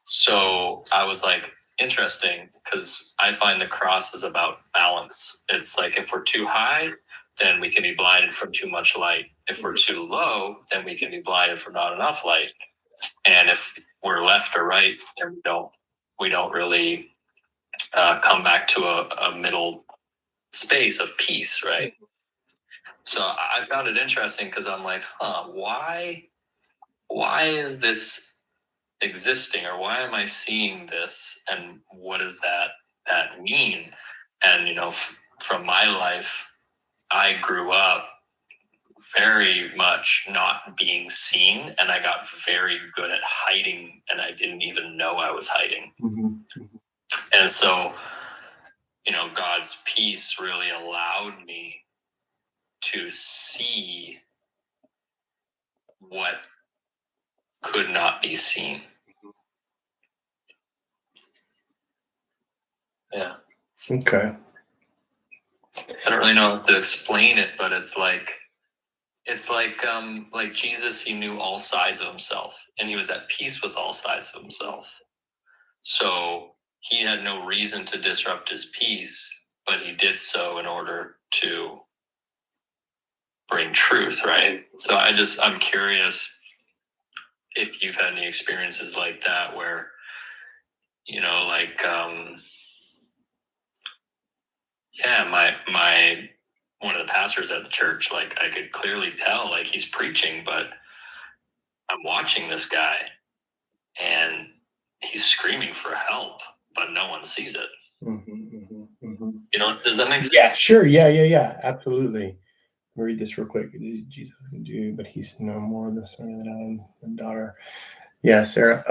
S3: So I was like, interesting, because I find the cross is about balance. It's like if we're too high, then we can be blinded from too much light. If we're too low, then we can be blinded from not enough light. And if we're left or right, then we don't really come back to a middle space of peace, right? So I found it interesting because I'm like, why is this existing, or why am I seeing this, and what does that mean? And from my life, I grew up very much not being seen, and I got very good at hiding, and I didn't even know I was hiding.
S1: Mhm.
S3: And so, God's peace really allowed me to see what could not be seen. Yeah.
S1: Okay.
S3: I don't really know how to explain it, but it's like Jesus, he knew all sides of himself, and he was at peace with all sides of himself. So he had no reason to disrupt his peace, but he did so in order to bring truth, right? So I'm curious if you've had any experiences like that where, my one of the pastors at the church, like I could clearly tell, like he's preaching, but I'm watching this guy and he's screaming for help, but no one sees it. Does that make sense?
S1: Yeah, sure. Yeah. Absolutely. Read this real quick. Jesus can do, but he's no more the son than I am the daughter. Yeah, Sarah.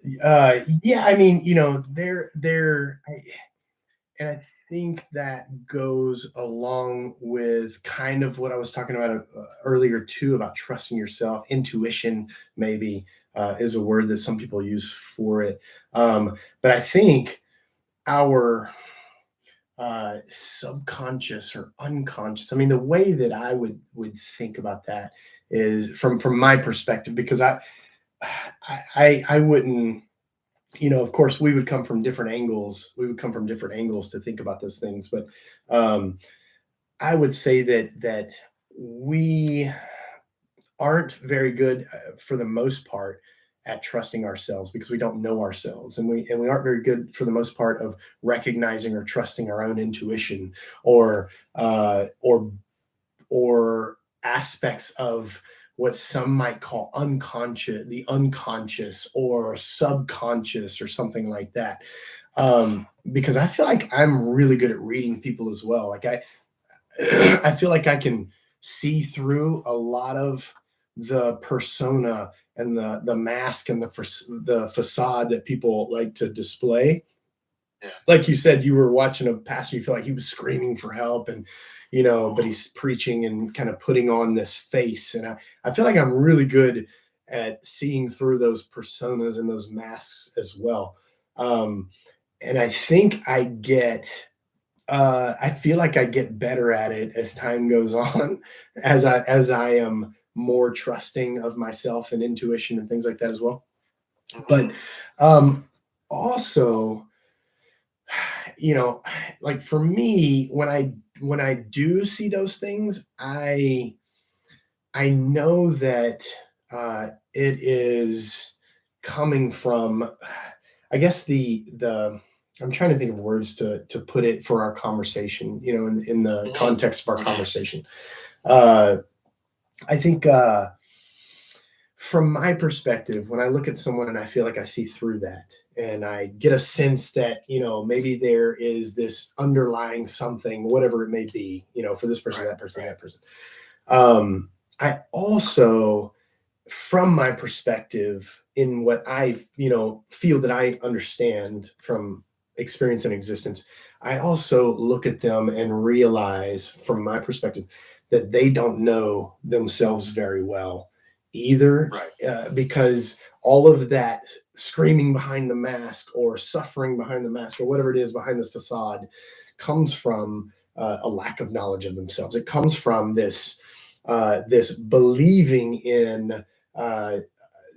S1: Yeah, I mean, and I think that goes along with kind of what I was talking about earlier too, about trusting yourself. Intuition maybe is a word that some people use for it, but I think our subconscious or unconscious. I mean, the way that I would think about that is from my perspective, because I wouldn't, of course we would come from different angles. We would come from different angles to think about those things. But I would say that we aren't very good for the most part at trusting ourselves because we don't know ourselves, and we aren't very good for the most part of recognizing or trusting our own intuition or or aspects of what some might call the unconscious or subconscious or something like that. Because I feel like I'm really good at reading people as well. Like I feel like I can see through a lot of the persona and the mask and the facade that people like to display.
S3: Yeah.
S1: Like you said, you were watching a pastor, you feel like he was screaming for help, and but he's preaching and kind of putting on this face. And I feel like I'm really good at seeing through those personas and those masks as well. And I think I feel like I get better at it as time goes on, as I am more trusting of myself and intuition and things like that as well. But also, like for me, when I do see those things, I know that it is coming from, I guess I'm trying to think of words to put it for our conversation, in the context of our conversation. I think from my perspective, when I look at someone and I feel like I see through that, and I get a sense that, maybe there is this underlying something, whatever it may be, for this person, that person, that person. I also, from my perspective, in what I, feel that I understand from experience and existence, I also look at them and realize, from my perspective, that they don't know themselves very well either, because all of that screaming behind the mask or suffering behind the mask or whatever it is behind the facade comes from a lack of knowledge of themselves. It comes from this believing in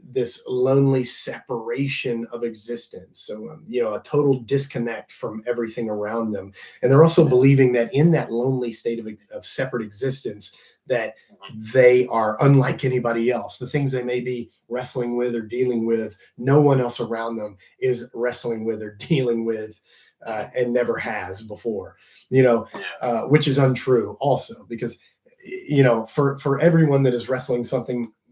S1: this lonely separation of existence. So, a total disconnect from everything around them. And they're also believing that in that lonely state of separate existence, that they are unlike anybody else. The things they may be wrestling with or dealing with, no one else around them is wrestling with or dealing with, and never has before, which is untrue also, because for everyone that is wrestling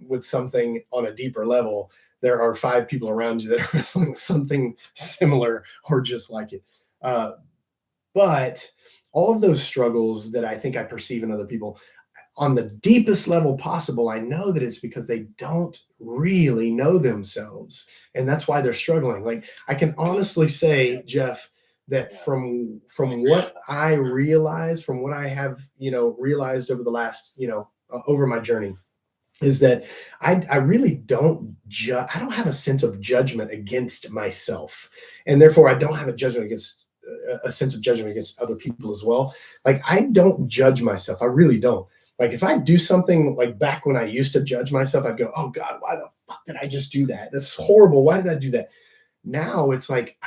S1: with something on a deeper level, there are 5 people around you that are wrestling with something similar or just like it. But all of those struggles that I think I perceive in other people, on the deepest level possible, I know that it's because they don't really know themselves, and that's why they're struggling. Like, I can honestly say, Jeff, that from what I realize, from what I have, realized over the last, over my journey, is that I really don't I don't have a sense of judgment against myself, and therefore I don't have a sense of judgment against other people as well. Like, I don't judge myself. I really don't. Like, if I do something, like back when I used to judge myself, I'd go, "Oh God, why the fuck did I just do that? That's horrible. Why did I do that?" Now it's like,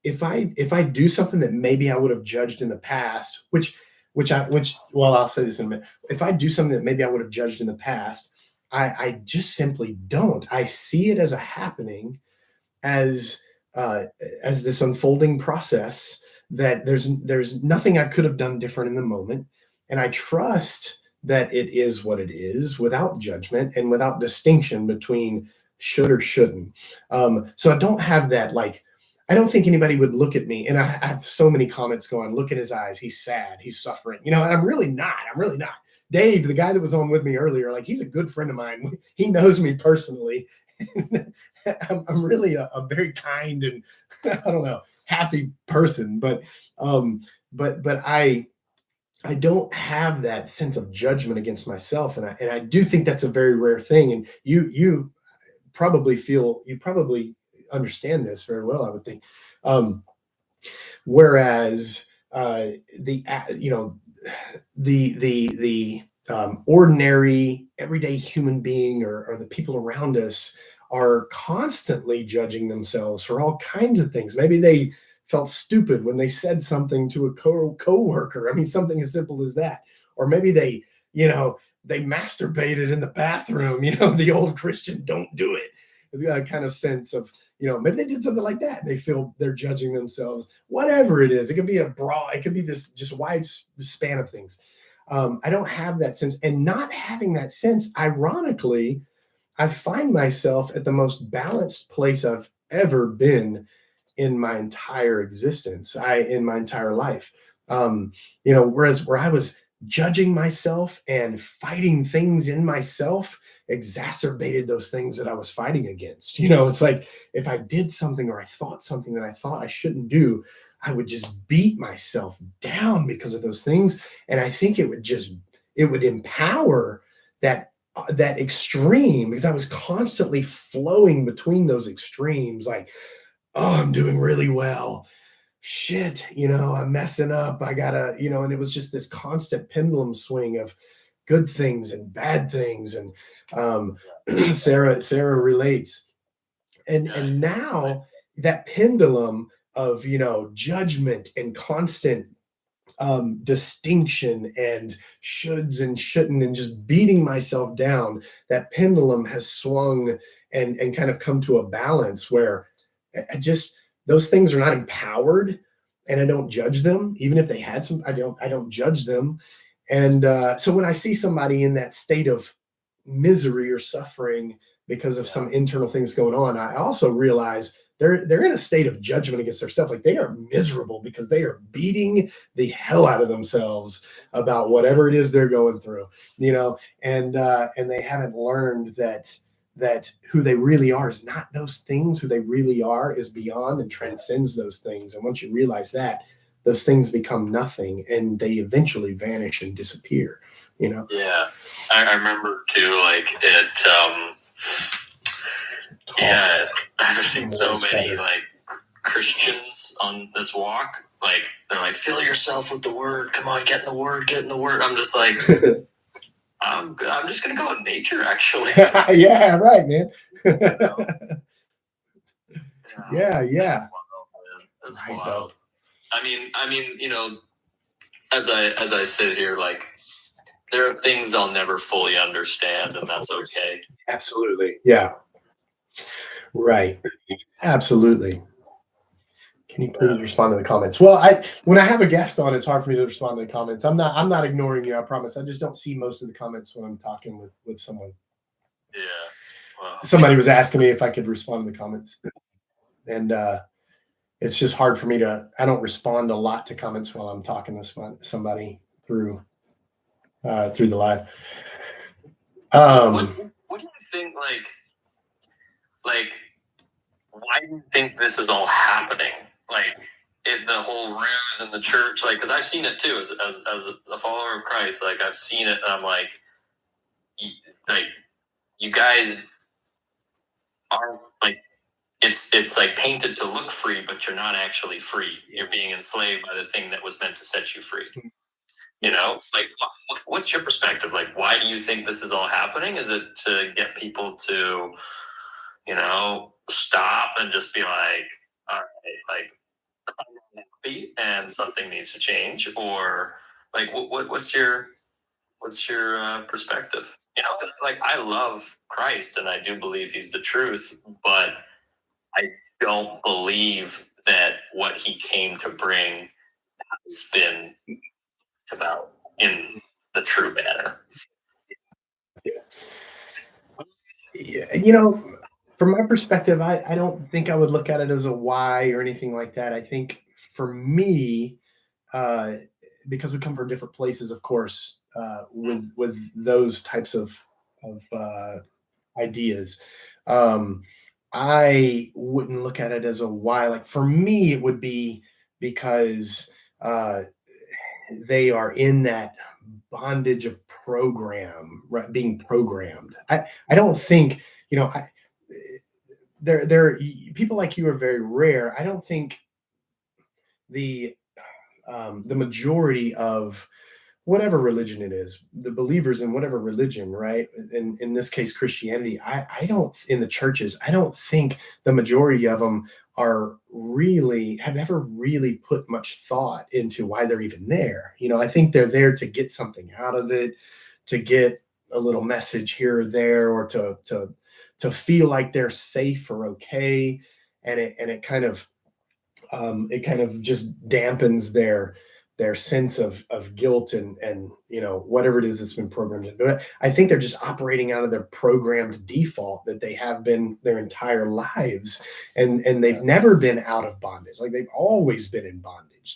S1: if I do something that maybe I would have judged in the past, well, I'll say this in a minute. If I do something that maybe I would have judged in the past, I just simply don't. I see it as a happening, as this unfolding process, that there's nothing I could have done different in the moment, and I trust that it is what it is, without judgment and without distinction between should or shouldn't. So I don't have that, like, I don't think anybody would look at me, and I have so many comments going, "Look at his eyes. He's sad. He's suffering." And I'm really not. I'm really not. Dave, the guy that was on with me earlier, like, he's a good friend of mine. He knows me personally. I'm really a very kind and I don't know, happy person, but I don't have that sense of judgment against myself, and I do think that's a very rare thing. And you probably understand this very well, I would think. Whereas the ordinary everyday human being, or the people around us, are constantly judging themselves for all kinds of things. Maybe they felt stupid when they said something to a coworker. I mean, something as simple as that. Or maybe they masturbated in the bathroom, the old Christian "don't do it" kind of sense of, maybe they did something like that. They feel they're judging themselves, whatever it is. It could be it could be this just wide span of things. I don't have that sense, and not having that sense, ironically, I find myself at the most balanced place I've ever been in my entire existence, in my entire life. Whereas where I was judging myself and fighting things in myself exacerbated those things that I was fighting against. It's like, if I did something or I thought something that I thought I shouldn't do, I would just beat myself down because of those things. And I think it would empower that extreme, because I was constantly flowing between those extremes. Like, oh, I'm doing really well. Shit, I'm messing up. I gotta, and it was just this constant pendulum swing of good things and bad things. And Sarah relates. And now that pendulum of, judgment and constant distinction and shoulds and shouldn't, and just beating myself down, that pendulum has swung and kind of come to a balance where I just, those things are not empowered, and I don't judge them. Even if they had some, I don't judge them. And so when I see somebody in that state of misery or suffering because of some internal things going on, I also realize they're in a state of judgment against their stuff. Like they are miserable because they are beating the hell out of themselves about whatever it is they're going through, and they haven't learned that who they really are is not those things. Who they really are is beyond and transcends those things. And once you realize that, those things become nothing and they eventually vanish and disappear.
S3: Yeah, I remember too. Like it. Yeah, I've seen so many like Christians on this walk. Like they're like, fill yourself with the word. Come on, get in the word. Get in the word. I'm just like, I'm just gonna go with nature. Actually.
S1: Yeah. Right, man. Yeah.
S3: That's
S1: Right,
S3: wild. I mean, as I sit here, like there are things I'll never fully understand, and that's okay.
S1: Absolutely. Yeah. Right. Absolutely. Can you please respond to the comments? Well, when I have a guest on, it's hard for me to respond to the comments. I'm not ignoring you, I promise. I just don't see most of the comments when I'm talking with someone.
S3: Yeah. Well,
S1: somebody was asking me if I could respond to the comments, and it's just hard for me I don't respond a lot to comments while I'm talking to somebody through the live.
S3: What do you think? Like, why do you think this is all happening? Like, the whole ruse in the church. Like, because I've seen it too as a follower of Christ. Like, I've seen it, and I'm like, you guys are like, it's like painted to look free, but you're not actually free. You're being enslaved by the thing that was meant to set you free. Like, what's your perspective? Like, why do you think this is all happening? Is it to get people to, stop and just be like, all right, like, I'm happy and something needs to change? Or like, what's your perspective? Like, I love Christ and I do believe he's the truth, but I don't believe that what he came to bring has been about in the true manner.
S1: Yeah, from my perspective, I don't think I would look at it as a why or anything like that. I think for me, because we come from different places, of course, with those types of ideas, I wouldn't look at it as a why. Like for me, it would be because they are in that bondage of program, right? Being programmed. I don't think, there people like you are very rare. I don't think the majority of whatever religion it is, the believers in whatever religion, right? In this case, Christianity, I don't, in the churches, I don't think the majority of them have ever really put much thought into why they're even there. I think they're there to get something out of it, to get a little message here or there, or to feel like they're safe or okay. And it kind of just dampens their sense of guilt and whatever it is that's been programmed. But I think they're just operating out of their programmed default that they have been their entire lives, and they've never been out of bondage. Like they've always been in bondage.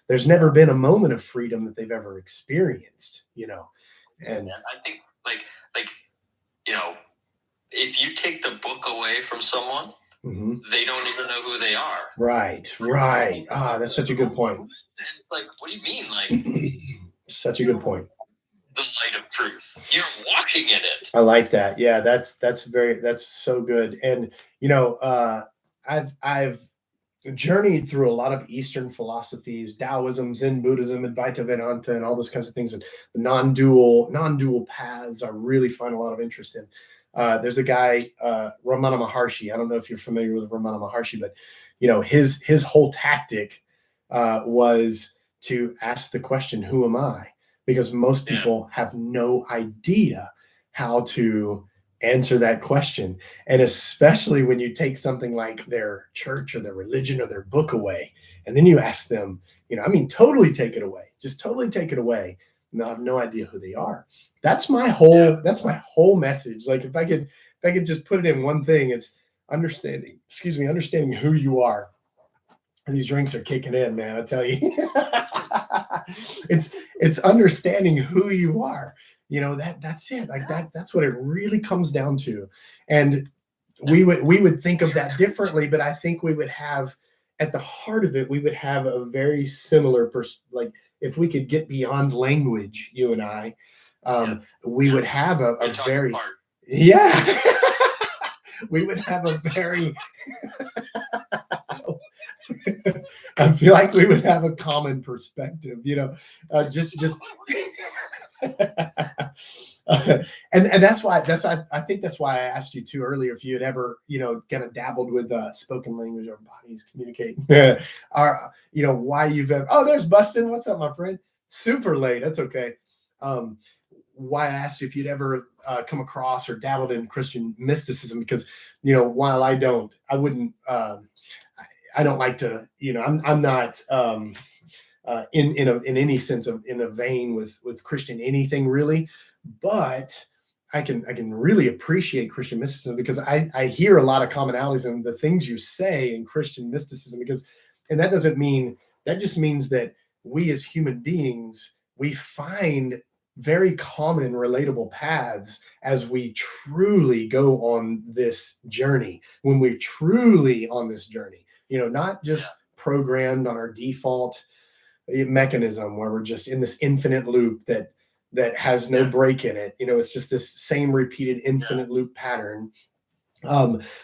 S1: There's never been a moment of freedom that they've ever experienced. And
S3: I think like if you take the book away from someone, they don't even know who they are.
S1: Right. That's such a good point.
S3: And it's like, what do you mean? Like,
S1: such a good point.
S3: The light of truth. You're walking in it.
S1: I like that. Yeah, that's so good. And I've journeyed through a lot of Eastern philosophies, Taoism, Zen Buddhism, Advaita Vedanta, and all those kinds of things. And the non-dual paths I really find a lot of interest in. There's a guy, Ramana Maharshi. I don't know if you're familiar with Ramana Maharshi, but his whole tactic was to ask the question, "Who am I?" Because most people have no idea how to answer that question. And especially when you take something like their church or their religion or their book away, and then you ask them, I mean, totally take it away, just totally take it away. And they'll have no idea who they are. That's my whole message. Like if I could just put it in one thing, it's understanding who you are. And these drinks are kicking in, man. I tell you, it's understanding who you are. That's it. Like that's what it really comes down to. And we would think of that differently, but I think we would have at the heart of it, we would have a very similar like if we could get beyond language, you and I, we would have a very yeah. We would have a very I feel like we would have a common perspective, just and that's why I think that's why I asked you too earlier if you had ever kind of dabbled with spoken language or bodies communicating or why you've ever. Oh, there's Bustin. What's up, my friend? Super late. That's okay. Why I asked you if you'd ever come across or dabbled in Christian mysticism, because while I wouldn't I don't like to, I'm not in any sense of in a vein with Christian anything really, but I can really appreciate Christian mysticism because I hear a lot of commonalities in the things you say in Christian mysticism, and that just means that we as human beings, we find very common relatable paths as we truly go on this journey, when we're truly on this journey, not just programmed on our default mechanism where we're just in this infinite loop that has no break in it. It's just this same repeated infinite loop pattern.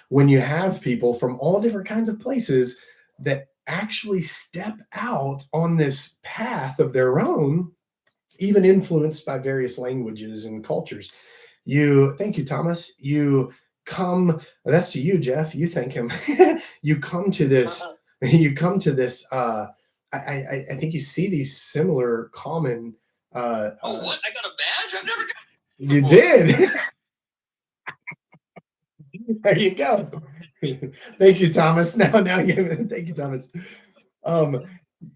S1: When you have people from all different kinds of places that actually step out on this path of their own, even influenced by various languages and cultures. Thank you, Thomas. You come, that's to you, Jeff. You thank him. You come to this, I think you see these similar common.
S3: What? I got a badge? I've never got
S1: You did. There you go. Thank you, Thomas. Thank you, Thomas.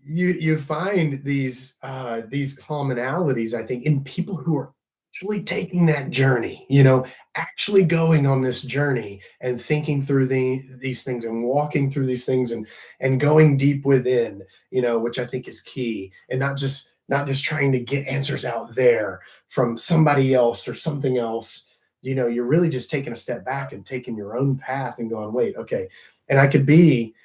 S1: You find these commonalities, I think, in people who are actually taking that journey, actually going on this journey and thinking through these things and walking through these things and going deep within, which I think is key, and not just trying to get answers out there from somebody else or something else. You're really just taking a step back and taking your own path and going, wait, okay. And I could be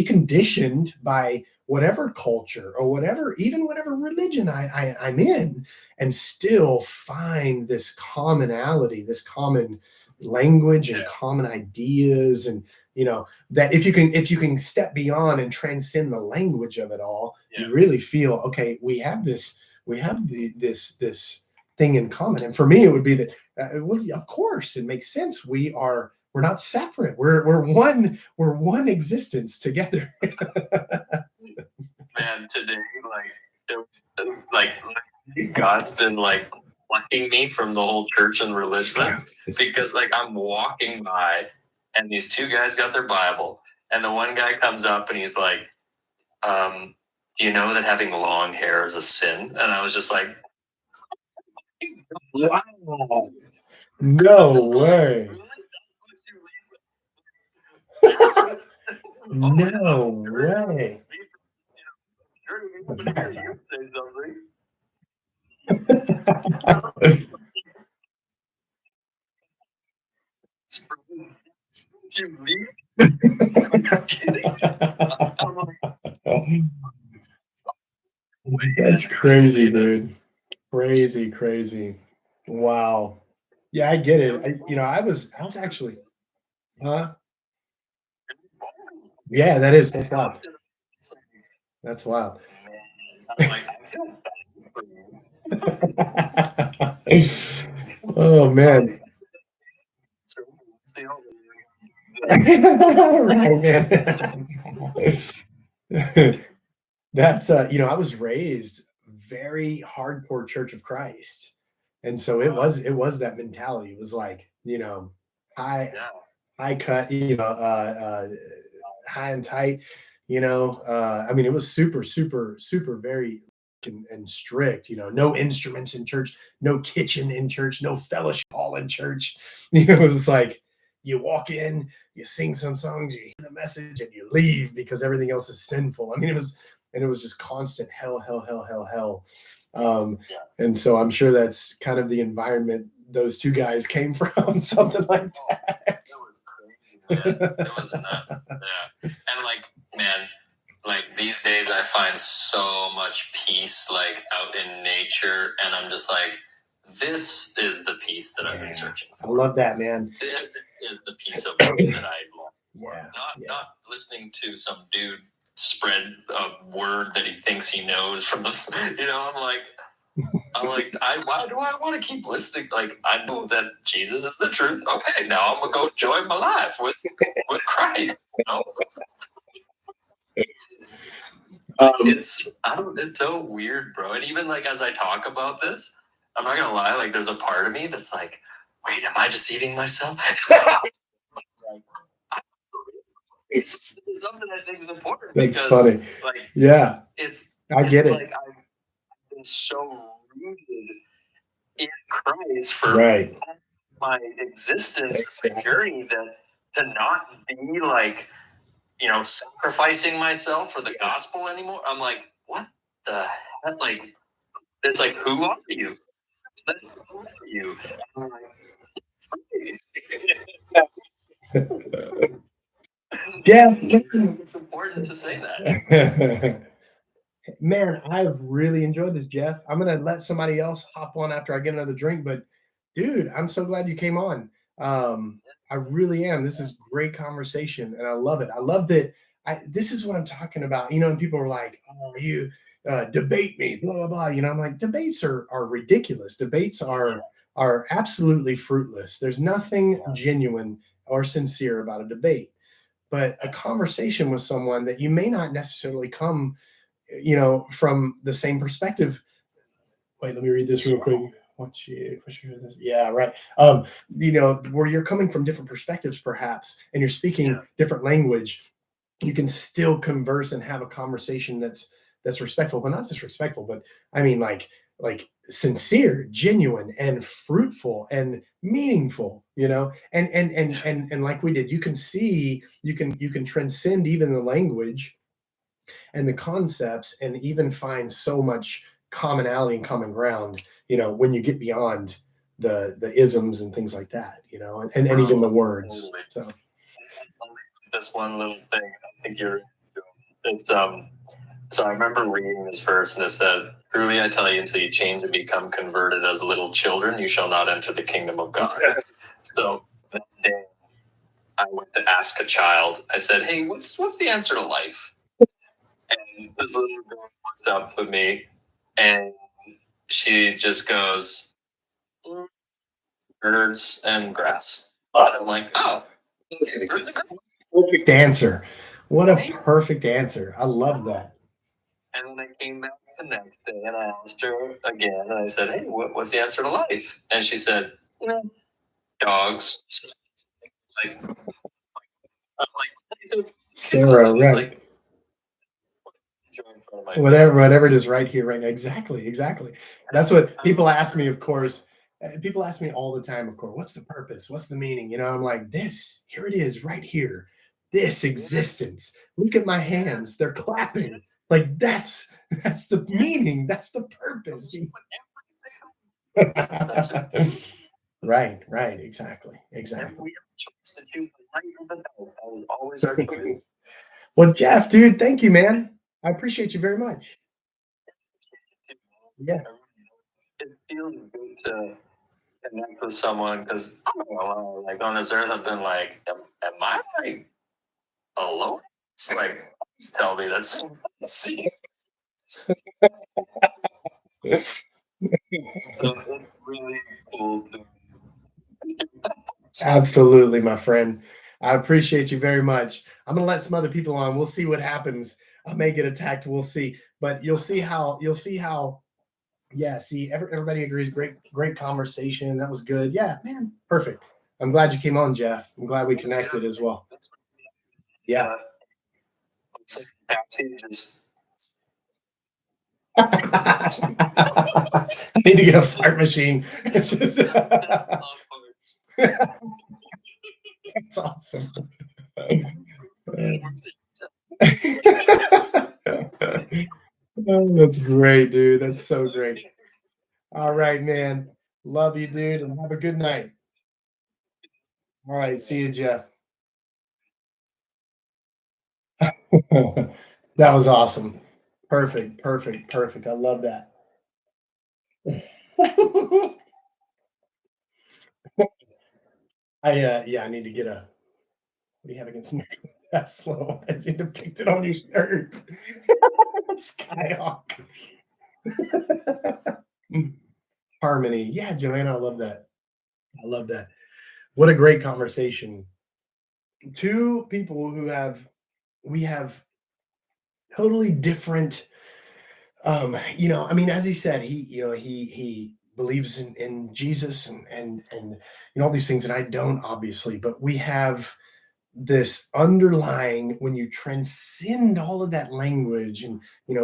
S1: conditioned by whatever culture or whatever religion I'm in, and still find this commonality, this common language and common ideas. And, that if you can step beyond and transcend the language of it all, you really feel, okay, we have this thing in common. And for me, it would be that, of course, it makes sense. We're not separate. We're one existence together.
S3: Man, today, God's been plucking me from the whole church and religion, because I'm walking by and these two guys got their Bible, and the one guy comes up and he's like, do you know that having long hair is a sin? And I was just like,
S1: wow. No way. No way. That's crazy, dude. Crazy. Wow. Yeah, I get it. I was actually, huh? Yeah, that's wild. That's wild. Oh man. Right, man. That's I was raised very hardcore Church of Christ. And so it was that mentality. It was like, high
S3: Yeah.
S1: high cut, high and tight, I mean, it was super, super, super very and strict, no instruments in church, no kitchen in church, no fellowship hall in church. It was like you walk in, you sing some songs, you hear the message, and you leave because everything else is sinful. I mean, it was just constant hell, hell, hell, hell, hell.
S3: Yeah.
S1: And so I'm sure that's kind of the environment those two guys came from, something like that.
S3: It was crazy, man. It was nuts. Yeah. And like, man, like these days I find so much peace like out in nature, and I'm just like, this is the peace that I've been
S1: Yeah,
S3: searching
S1: I
S3: for.
S1: love that, man.
S3: This is the peace of mind that I long for.
S1: Yeah, yeah.
S3: Not listening to some dude spread a word that he thinks he knows from the why do I want to keep listening? Like, I know that Jesus is the truth. Okay, now I'm gonna go enjoy my life with Christ. It's so weird, bro. And even like as I talk about this, I'm not gonna lie, like there's a part of me that's like, wait, am I deceiving myself? This is something I think is important.
S1: That's
S3: because,
S1: funny.
S3: Like,
S1: Yeah, I get it.
S3: Like I've been so rooted in Christ for
S1: Right.
S3: my existence,
S1: Exactly.
S3: my journey, that to not be like, sacrificing myself for the gospel anymore. I'm like, what the heck? Like, it's like, who are you? Who are you? I'm like,
S1: Yeah.
S3: it's important to say that.
S1: Man, I've really enjoyed this, Jeff. I'm gonna let somebody else hop on after I get another drink, but dude, I'm so glad you came on. I really am. This is great conversation, and I love it. I love that. This is what I'm talking about. And people are like, "Oh, you debate me," blah blah blah. I'm like, debates are ridiculous. Debates are absolutely fruitless. There's nothing genuine or sincere about a debate. But a conversation with someone that you may not necessarily come from the same perspective. Wait, let me read this real quick. Yeah, right. Where you're coming from different perspectives, perhaps, and you're speaking different language, you can still converse and have a conversation that's respectful, but not just respectful, but I mean like sincere, genuine, and fruitful and meaningful, and like we did, you can see, you can transcend even the language and the concepts, and even find so much commonality and common ground, when you get beyond the isms and things like that, and even the words. So
S3: this one little thing, I think it's so I remember reading this verse, and it said, "Truly I tell you, until you change and become converted as little children, you shall not enter the kingdom of God." So that day I went to ask a child, I said, "Hey, what's the answer to life?" And this little girl walks up with me, and she just goes, "Birds and grass." And I'm like, "Oh, okay, birds and grass."
S1: Perfect answer. What a perfect answer. I love that.
S3: And then I came back the next day, and I asked her again, and I said, "Hey, what's the answer to life?" And she said, "Dogs." Like, I'm like,
S1: Sarah, right?
S3: Like,
S1: whatever it is, right here, right now. Exactly. That's what people ask me, of course. People ask me all the time, of course, what's the purpose? What's the meaning? I'm like, this, here it is, right here. This existence. Look at my hands. They're clapping. Like that's the meaning. That's the purpose. Right. Exactly.
S3: We have a choice to choose the light or the dark. That was always our choice.
S1: Well, Jeff, dude, thank you, man. I appreciate you very much. Yeah.
S3: It feels good to connect with someone, because I'm not gonna lie, like on this earth, I've been like, am I like alone? It's like, please tell me that's see. So it's really cool to.
S1: Absolutely, my friend. I appreciate you very much. I'm gonna let some other people on. We'll see what happens. I may get attacked. We'll see. But you'll see how Yeah, see, everybody agrees. Great conversation. That was good. Yeah, man, perfect. I'm glad you came on, Jeff. I'm glad we connected as well. Yeah. I need to get a fart machine. It's just, that's awesome. Oh, that's great, dude. That's so great. All right, man. Love you, dude, and have a good night. All right, see you, Jeff. That was awesome. Perfect, perfect, perfect. I love that. Yeah, I need to get a. What do you have against Nikola Tesla? I seem to picked it on your shirts. Skyhawk. Harmony. Yeah, Joanna, I love that. I love that. What a great conversation. Two people who have we have totally different I mean, as he said, he believes in Jesus and all these things, and I don't obviously, but we have this underlying when you transcend all of that language and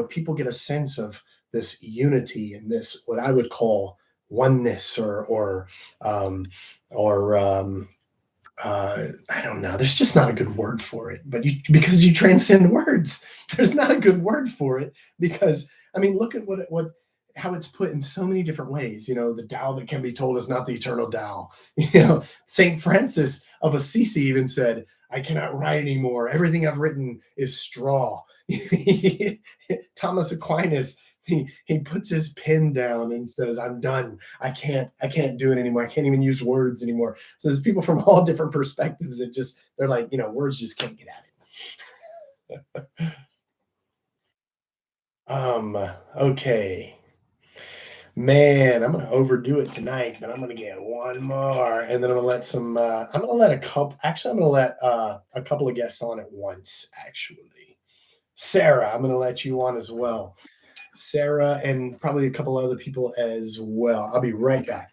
S1: people get a sense of this unity and this what I would call oneness um or I don't know. There's just not a good word for it, but because you transcend words, there's not a good word for it because I mean, look at what how it's put in so many different ways. The Tao that can be told is not the eternal Tao. Saint Francis of Assisi even said, "I cannot write anymore. Everything I've written is straw." Thomas Aquinas he puts his pen down and says, "I'm done. I can't do it anymore. I can't even use words anymore." So there's people from all different perspectives that just they're like, words just can't get at it. Okay. Man, I'm gonna overdo it tonight, but I'm gonna get one more, and then I'm gonna let some. I'm gonna let a couple. Actually, I'm gonna let a couple of guests on at once. Actually, Sarah, I'm gonna let you on as well. Sarah, and probably a couple other people as well. I'll be right back.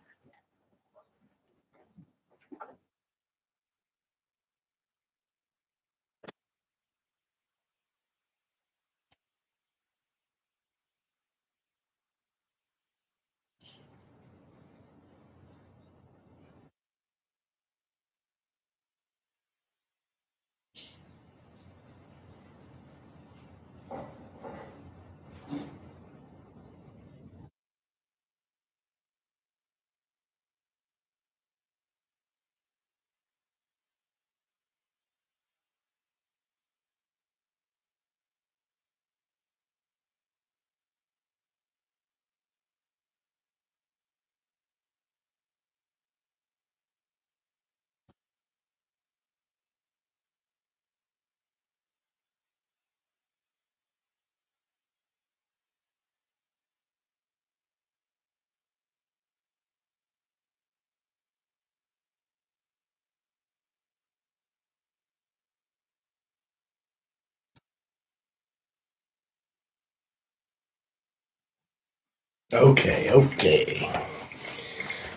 S1: Okay, okay.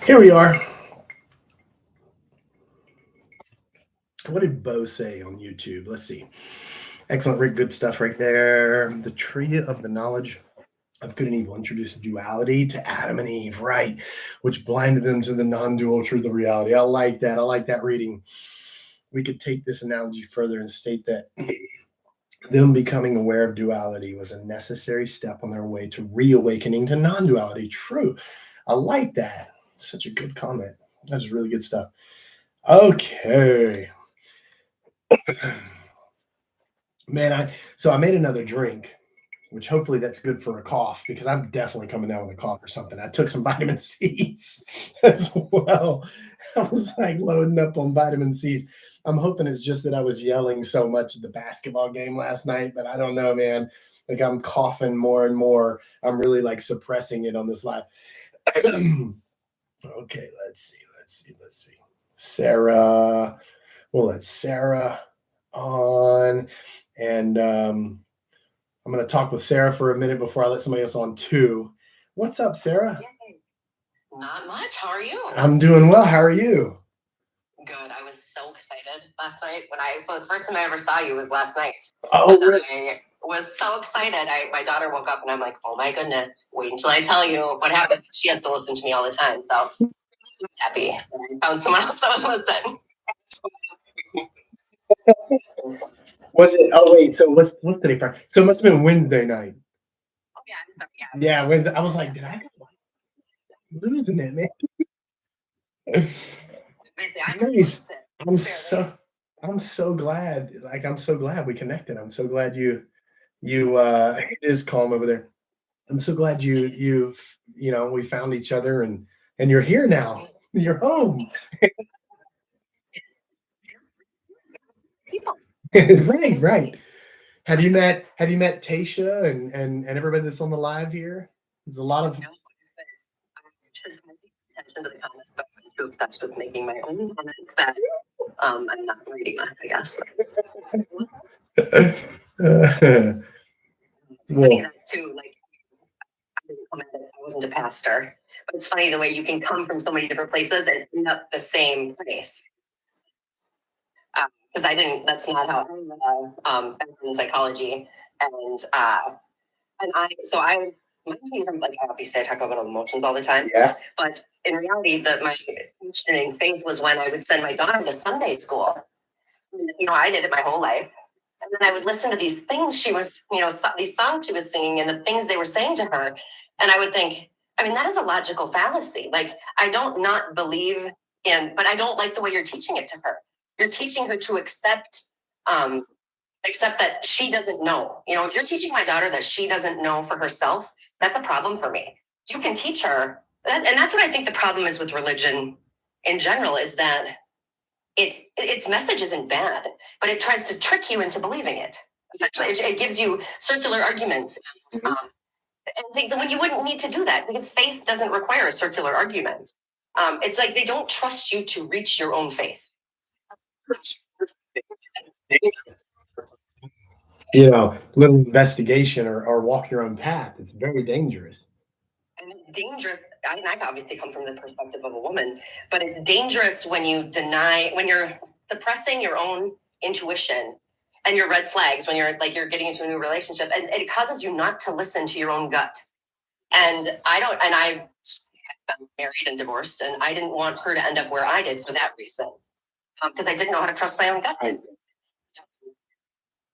S1: Here we are. What did Bo say on YouTube? Let's see. Excellent, Rick. Good stuff right there. The tree of the knowledge of good and evil introduced duality to Adam and Eve, right? Which blinded them to the non dual truth of reality. I like that. I like that reading. We could take this analogy further and state that them becoming aware of duality was a necessary step on their way to reawakening to non duality. True. I like that. Such a good comment. That's really good stuff. Okay. Man, I made another drink, which hopefully that's good for a cough because I'm definitely coming down with a cough or something. I took some vitamin C's as well. I was like loading up on vitamin C's. I'm hoping it's just that I was yelling so much at the basketball game last night, but I don't know, man. Like I'm coughing more and more. I'm really like suppressing it on this live. Okay, let's see. Sarah, we'll let Sarah on, and I'm going to talk with Sarah for a minute before I let somebody else on too. What's up, Sarah?
S4: Not much. How are you?
S1: I'm doing well. How are you?
S4: Good. I was so excited last night so the first time I ever saw you was last night.
S1: Oh,
S4: And
S1: really?
S4: I was so excited. My daughter woke up and I'm like, oh my goodness, wait until I tell you what happened. She has to listen to me all the time. So I'm happy. I found someone else to listen.
S1: Was it? Oh, wait. So what's today? So it must have been Wednesday night.
S4: Oh yeah, I'm sorry. Yeah.
S1: Yeah, Wednesday. I was like, did I losing it, man? Nice. I'm so glad. Like, I'm so glad we connected. I'm so glad it is calm over there. I'm so glad we found each other, and you're here now. You're home.
S4: People.
S1: Right, right. Have you met Tasha and everybody that's on the live here? There's a lot of
S4: No, but I'm attention to the comments, but I'm too obsessed with making my own comments that I'm not reading that, I guess. It's funny that too, like I didn't comment that I wasn't a pastor, but it's funny the way you can come from so many different places and end up the same place. Because that's not how I'm in psychology, and mine came from, like, obviously I talk about emotions all the time,
S1: yeah.
S4: but in reality, my questioning faith was when I would send my daughter to Sunday school. I did it my whole life. And then I would listen to these things these songs she was singing and the things they were saying to her. And I would think, I mean, that is a logical fallacy. Like, I don't not believe but I don't like the way you're teaching it to her. You're teaching her to accept that she doesn't know. If you're teaching my daughter that she doesn't know for herself, that's a problem for me. You can teach her. And that's what I think the problem is with religion in general, is that its message isn't bad, but it tries to trick you into believing it. Essentially, it gives you circular arguments and things when you wouldn't need to do that, because faith doesn't require a circular argument. It's like they don't trust you to reach your own faith.
S1: Little investigation or walk your own path. It's very dangerous.
S4: And it's dangerous. I've obviously come from the perspective of a woman, but it's dangerous when you're suppressing your own intuition and your red flags when you're getting into a new relationship, and it causes you not to listen to your own gut. And I'm married and divorced, and I didn't want her to end up where I did for that reason, because I didn't know how to trust my own gut.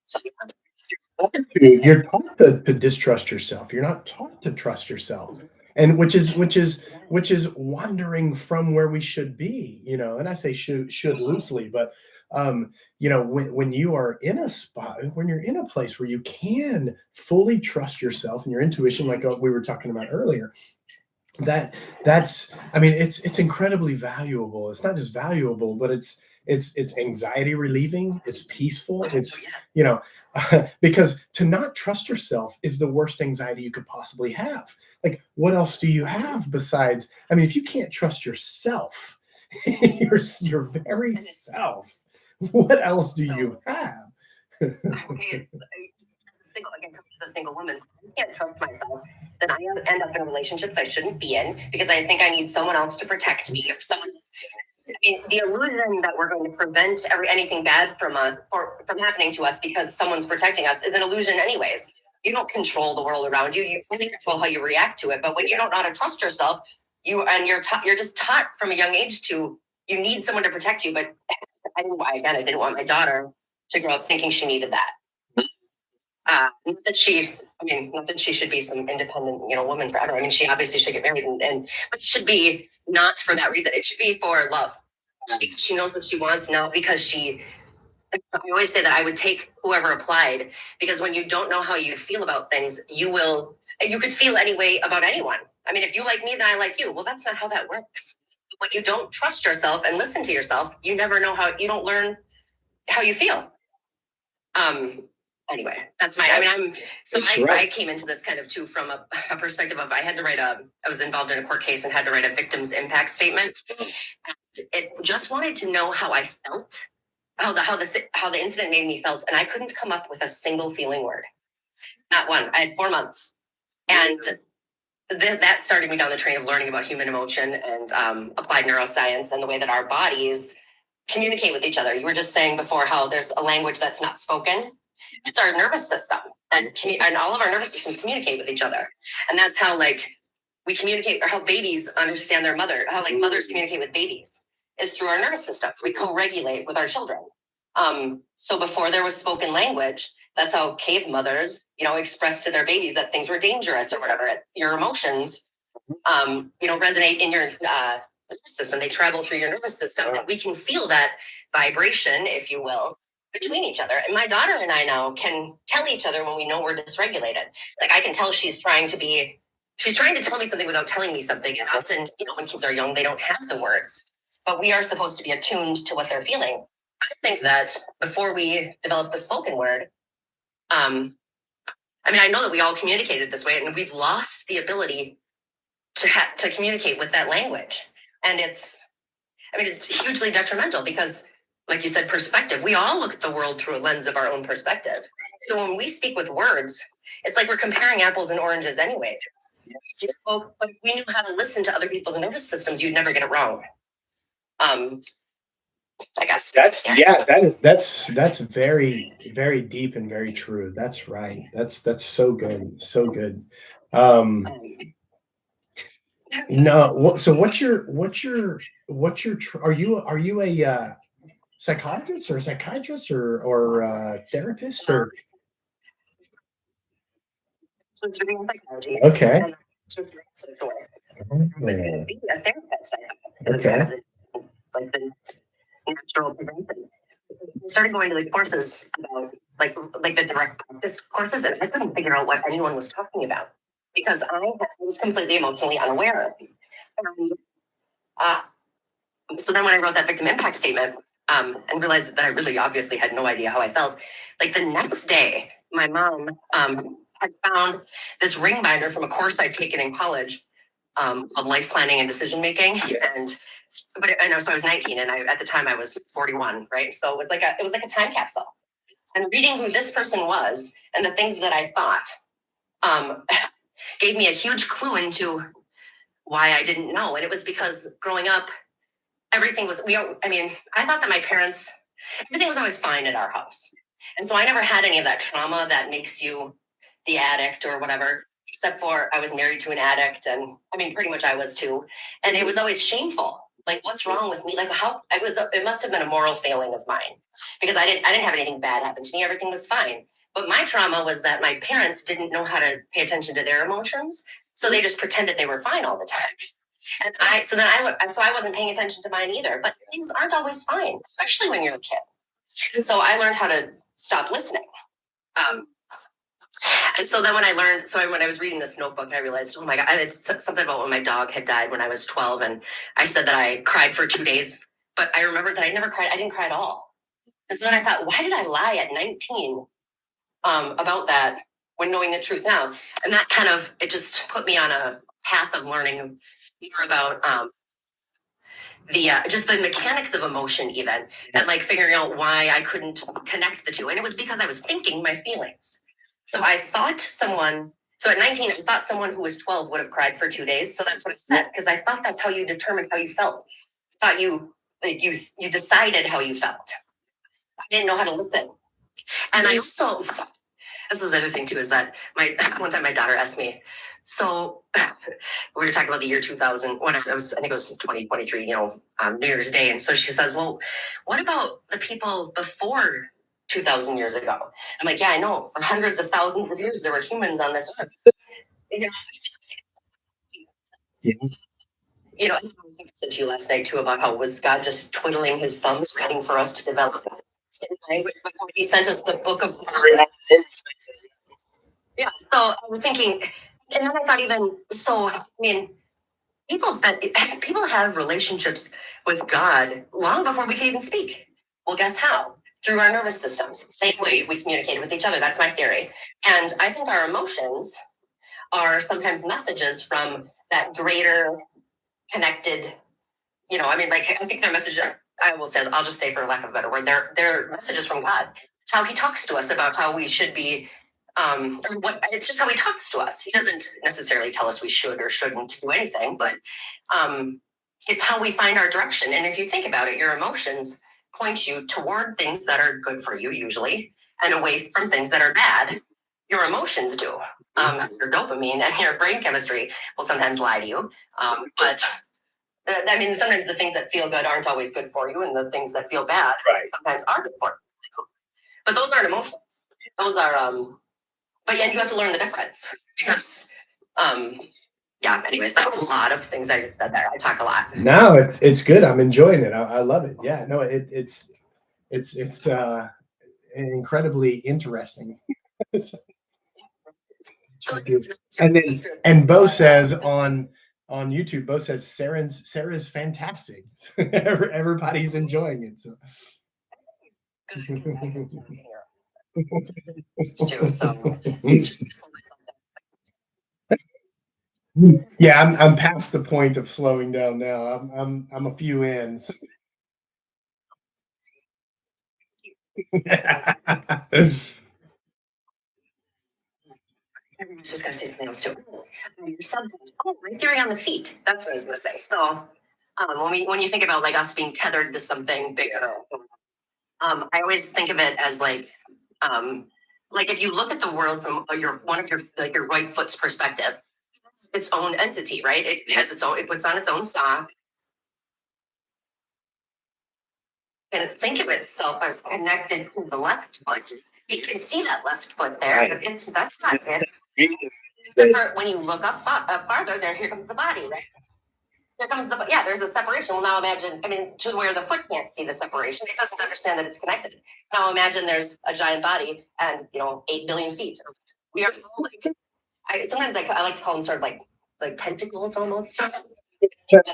S4: So,
S1: You're taught to distrust yourself. You're not taught to trust yourself, and which is wandering from where we should be. And I say should loosely, but when you are in a spot, when you're in a place where you can fully trust yourself and your intuition, like we were talking about earlier, it's incredibly valuable. It's not just valuable, but it's anxiety relieving. It's peaceful. It's because to not trust yourself is the worst anxiety you could possibly have. Like, what else do you have besides? I mean, if you can't trust yourself, your very self, what else do you have?
S4: a single woman, I can't trust myself, then I end up in relationships I shouldn't be in because I think I need someone else to protect me, or someone. I mean, the illusion that we're going to prevent anything bad from us or from happening to us because someone's protecting us is an illusion anyways. You don't control the world around you. You only control how you react to it. But when you don't know how to trust yourself, you're just taught from a young age you need someone to protect you. But I didn't want my daughter to grow up thinking she needed that. Not that she should be some independent, woman forever. I mean, she obviously should get married, but it should be not for that reason. It should be for love. Because she knows what she wants, not because I always say that I would take whoever applied, because when you don't know how you feel about things, you could feel any way about anyone. I mean, if you like me, then I like you. Well, that's not how that works. When you don't trust yourself and listen to yourself, you never know you don't learn how you feel. Anyway, that's I came into this kind of too from a perspective of I was involved in a court case and had to write a victim's impact statement. And it just wanted to know how I felt, how the incident made me felt, and I couldn't come up with a single feeling word, not one. I had 4 months, and that started me down the train of learning about human emotion and applied neuroscience and the way that our bodies communicate with each other. You were just saying before how there's a language that's not spoken. It's our nervous system, and all of our nervous systems communicate with each other, and that's how like we communicate, or how babies understand their mother, how like mothers communicate with babies is through our nervous systems. We co-regulate with our children. So before there was spoken language, that's how cave mothers, expressed to their babies that things were dangerous or whatever. Your emotions, resonate in your nervous system. They travel through your nervous system, and we can feel that vibration, if you will, between each other. And my daughter and I now can tell each other when we know we're dysregulated. Like I can tell she's trying to tell me something without telling me something. And often, when kids are young, they don't have the words, but we are supposed to be attuned to what they're feeling. I think that before we developed the spoken word, I know that we all communicated this way, and we've lost the ability to communicate with that language. And it's hugely detrimental because, like you said, perspective. We all look at the world through a lens of our own perspective. So when we speak with words, it's like we're comparing apples and oranges anyways. You spoke, but we knew how to listen to other people's nervous systems, you'd never get it wrong. I guess
S1: that's very, very deep and very true. That's right. That's so good. So good. No. So what's your are you a psychologist or a psychiatrist or therapist or? Okay.
S4: Be a therapist.
S1: Okay.
S4: Like the natural prevention. I started going to the courses about like the direct practice courses, and I couldn't figure out what anyone was talking about because I was completely emotionally unaware. And so then when I wrote that victim impact statement and realized that I really obviously had no idea how I felt, like the next day, my mom had found this ring binder from a course I'd taken in college called Life Planning and Decision Making. Yeah. So I was 19, and at the time I was 41, right? So it was like a time capsule. And reading who this person was and the things that I thought gave me a huge clue into why I didn't know. And it was because growing up, everything was, I thought that my parents, everything was always fine at our house. And so I never had any of that trauma that makes you the addict or whatever, except for I was married to an addict. And pretty much I was too. And it was always shameful. Like, what's wrong with me? Like it must have been a moral failing of mine because I didn't have anything bad happen to me. Everything was fine. But my trauma was that my parents didn't know how to pay attention to their emotions. So they just pretended they were fine all the time. And I wasn't paying attention to mine either. But things aren't always fine, especially when you're a kid. And so I learned how to stop listening. And so then when I was reading this notebook, I realized, oh my God, it's something about when my dog had died when I was 12. And I said that I cried for 2 days, but I remembered that I never cried. I didn't cry at all. And so then I thought, why did I lie at 19 about that when knowing the truth now? And that it just put me on a path of learning more about just the mechanics of emotion even, and like figuring out why I couldn't connect the two. And it was because I was thinking my feelings. So I thought at 19, I thought someone who was 12 would have cried for 2 days. So that's what I said, because I thought that's how you determined how you felt. I thought you decided how you felt. I didn't know how to listen. And I also, this was the other thing too, is that one time my daughter asked me, so we were talking about the year 2000, I think it was 2023, New Year's Day. And so she says, well, what about the people before 2,000 years ago? I'm like, yeah, I know. For hundreds of thousands of years, there were humans on this earth. I said to you last night too about how was God just twiddling his thumbs, waiting for us to develop language before he sent us the book of. Yeah. So I was thinking, and then I thought people have relationships with God long before we can even speak. Well, guess how? Through our nervous systems. Same way we communicate with each other. That's my theory. And I think our emotions are sometimes messages from that greater connected, I think their message, I'll just say for lack of a better word, they're messages from God. It's how he talks to us about how we should be or what, it's just how he talks to us. He doesn't necessarily tell us we should or shouldn't do anything, but it's how we find our direction. And if you think about it, your emotions point you toward things that are good for you usually, and away from things that are bad. Your emotions do. Your dopamine and your brain chemistry will sometimes lie to you. But I mean, sometimes the things that feel good aren't always good for you, and the things that feel bad sometimes are good for you. But those aren't emotions. Those are but yeah, you have to learn the difference because yeah, anyways, that's a lot of things I said there. I talk a lot.
S1: No, it's good. I'm enjoying it. I love it. Yeah, no, it's incredibly interesting.
S4: So,
S1: And then and Bo says on YouTube, Bo says Sarah's fantastic. Everybody's enjoying it. So
S4: too, so
S1: yeah, I'm past the point of slowing down now. I'm a few in.
S4: I was just gonna say something else too. Your subject. Oh, right theory on the feet. That's what I was gonna say. So when you think about like us being tethered to something bigger, I always think of it as like if you look at the world from your right foot's perspective, it's its own entity, right? It has its own. It puts on its own sock, and think of itself as connected to the left foot. You can see that left foot there.
S1: Right.
S4: But that's not it. Except for when you look up farther, here comes the body, right? Here comes there's a separation. Well, now imagine, to where the foot can't see the separation, it doesn't understand that it's connected. Now imagine there's a giant body and 8 billion feet. We are all sometimes I like to call them sort of like tentacles almost. That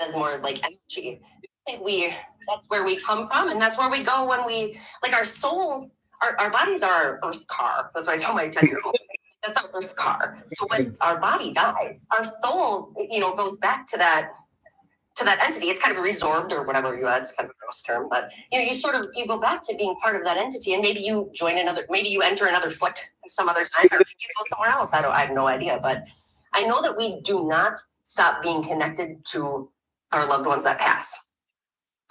S4: is more like energy. I think that's where we come from, and that's where we go when we our soul. Our bodies are our earth car. That's what I tell my 10-year-old. That's our earth car. So when our body dies, our soul, goes back to that entity. It's kind of resorbed or whatever that's kind of a gross term, but you go back to being part of that entity, and maybe you enter another foot some other time, or maybe you go somewhere else. I have no idea, but I know that we do not stop being connected to our loved ones that pass.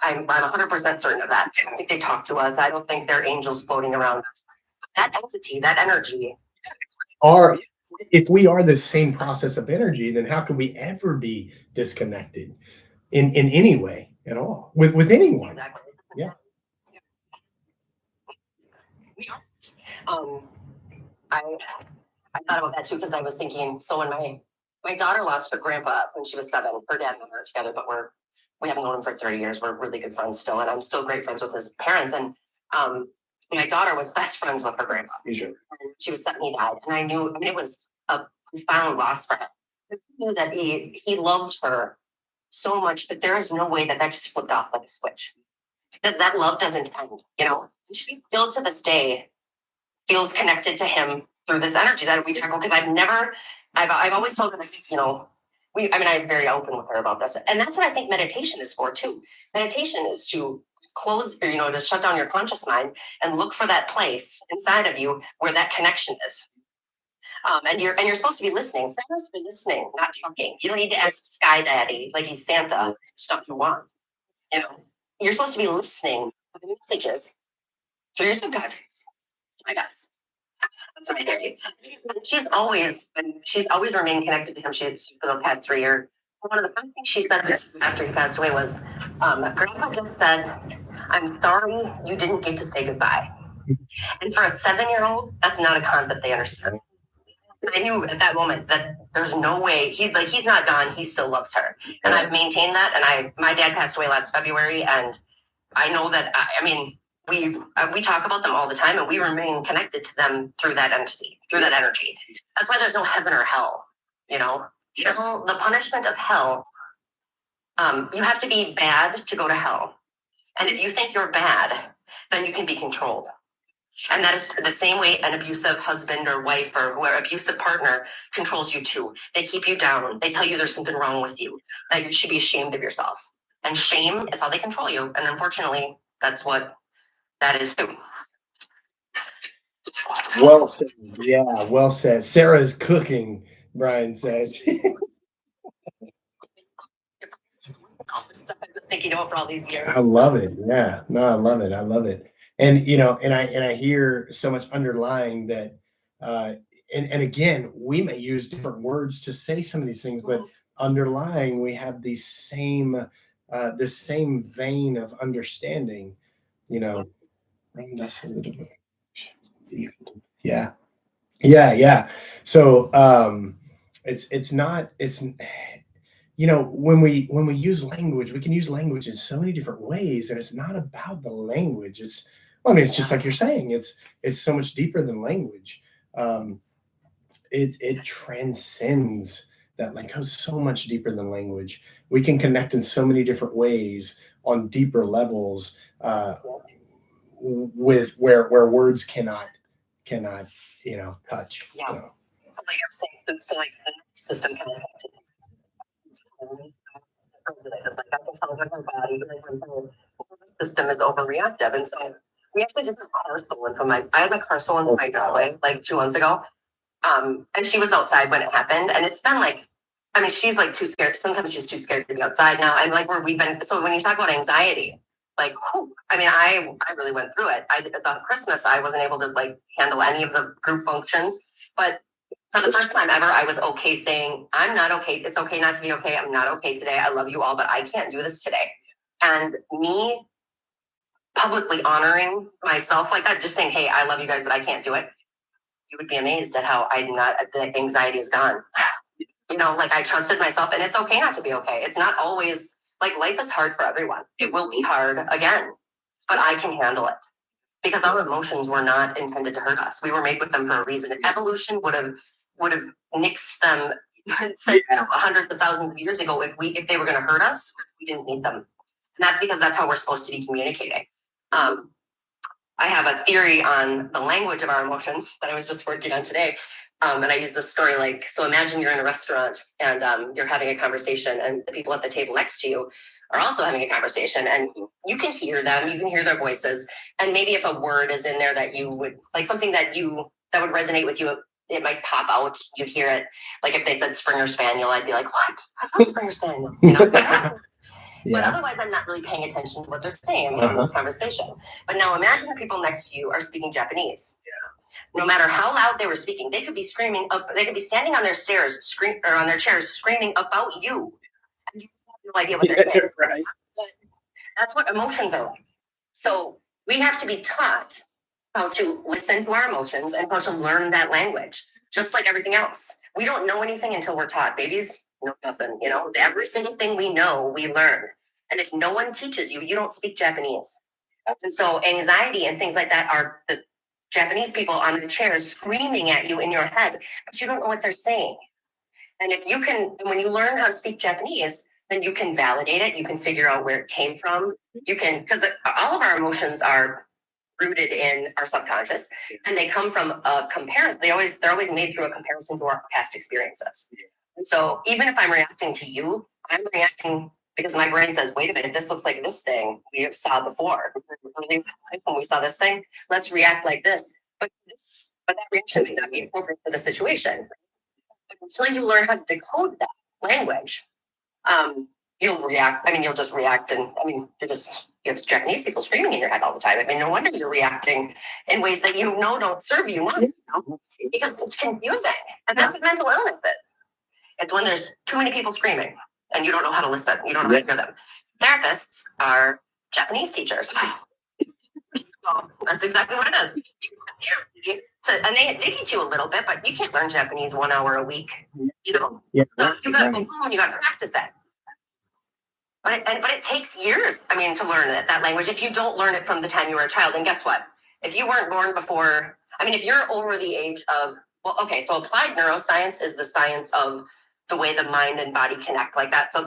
S4: I'm 100% certain of that. I don't think they talk to us. I don't think they're angels floating around us. That entity, that energy.
S1: If we are the same process of energy, then how can we ever be disconnected in any way at all with anyone?
S4: Exactly.
S1: Yeah.
S4: We aren't. I thought about that too because I was thinking. So when my daughter lost her grandpa when she was 7, her dad and I are together, but we haven't known him for 30 years. We're really good friends still, and I'm still great friends with his parents. And my daughter was best friends with her grandpa.
S1: Sure.
S4: She was 7 when he died, and I knew. It was a profound loss for her. I knew that he loved her so much that there is no way that just flipped off like a switch. That love doesn't end. She still to this day feels connected to him through this energy that we talk about. Because I've always told her, I'm very open with her about this. And that's what I think meditation is for too. Meditation is to close, to shut down your conscious mind and look for that place inside of you where that connection is. And you're supposed to be listening. You're supposed to be listening, not talking. You don't need to ask Sky Daddy like he's Santa stuff you want. You're supposed to be listening to the messages through your subconscious. I guess. That's my theory. She's always remained connected to him. For the past 3 years. One of the first things she said after he passed away was, Grandpa just said, "I'm sorry you didn't get to say goodbye." And for a 7-year-old, that's not a concept they understand. I knew at that moment that there's no way he's not gone. He still loves her, and I've maintained that. And my dad passed away last February, and I know that. We talk about them all the time, and we remain connected to them through that entity, through that energy. That's why there's no heaven or hell. The punishment of hell. You have to be bad to go to hell, and if you think you're bad, then you can be controlled. And that is the same way an abusive husband or wife or abusive partner controls you too. They keep you down. They tell you there's something wrong with you, that you should be ashamed of yourself. And shame is how they control you. And unfortunately, that's what that is too.
S1: Well said. Yeah, well said. Sarah's cooking, Brian says.
S4: All this stuff I've been thinking about for all these years.
S1: I love it. Yeah. No, I love it. I love it. And and I hear so much underlying that uh and again, we may use different words to say some of these things, but underlying we have these same this same vein of understanding, you know. Yeah. Yeah, yeah. So it's not it's when we use language, we can use language in so many different ways, and it's not about the language. It's well, I mean, it's just like you're saying. It's so much deeper than language. Um, it transcends that, like goes so much deeper than language. We can connect in so many different ways on deeper levels with where words cannot touch.
S4: Yeah.
S1: So,
S4: So like I'm saying, so like the nervous system kind of like I can tell when her body, like when her nervous system is overreactive, and so we actually just had a car stolen from I had my car stolen from my driveway like 2 months ago, and she was outside when it happened, and it's been like, I mean, she's like too scared. Sometimes she's too scared to be outside now, and like we've been. So when you talk about anxiety, like, whew, I mean, I really went through it. I thought Christmas I wasn't able to like handle any of the group functions, but for the first time ever, I was okay saying, I'm not okay. It's okay not to be okay. I'm not okay today. I love you all, but I can't do this today. And me publicly honoring myself like that, just saying, hey, I love you guys, but I can't do it. You would be amazed at how the anxiety is gone. Like I trusted myself, and it's okay not to be okay. It's not always like life is hard for everyone. It will be hard again, but I can handle it because our emotions were not intended to hurt us. We were made with them for a reason. Evolution would have nixed them hundreds of thousands of years ago if they were going to hurt us. We didn't need them, and that's because that's how we're supposed to be communicating. I have a theory on the language of our emotions that I was just working on today. And I use this story like, so imagine you're in a restaurant and you're having a conversation, and the people at the table next to you are also having a conversation, and you can hear them, you can hear their voices. And maybe if a word is in there that you would like, something that would resonate with you, it might pop out. You'd hear it. Like if they said Springer Spaniel, I'd be like, what? I love Springer Spaniels, But otherwise, I'm not really paying attention to what they're saying in this conversation. But now imagine the people next to you are speaking Japanese. No matter how loud they were speaking, they could be screaming up. They could be standing on their stairs, on their chairs, screaming about you, and you have no idea what they're saying. Right. That's what emotions are like. So we have to be taught how to listen to our emotions and how to learn that language, just like everything else. We don't know anything until we're taught. Babies know nothing. Every single thing we know, we learn. And if no one teaches you, you don't speak Japanese. And so anxiety and things like that are the Japanese people on the chairs screaming at you in your head, but you don't know what they're saying. And when you learn how to speak Japanese, then you can validate it. You can figure out where it came from. Because all of our emotions are rooted in our subconscious, and they come from a comparison. They're always made through a comparison to our past experiences. And so even if I'm reacting to you, I'm reacting because my brain says, wait a minute, this looks like this thing we saw before. When we saw this thing, let's react like this. But that reaction may not be appropriate for the situation. But until you learn how to decode that language, you'll react. I mean, you'll just react. And I mean, you have Japanese people screaming in your head all the time. I mean, no wonder you're reacting in ways that don't serve you, because it's confusing. And that's what mental illness is. It's when there's too many people screaming and you don't know how to listen. You don't know how to hear them. Therapists are Japanese teachers. So that's exactly what it is. And they teach you a little bit, but you can't learn Japanese 1 hour a week.
S1: Yeah.
S4: So you got to go home and you got to practice it. But it takes years, to learn that language. If you don't learn it from the time you were a child, then guess what? If you weren't born before, if you're over the age of, so applied neuroscience is the science of the way the mind and body connect like that. So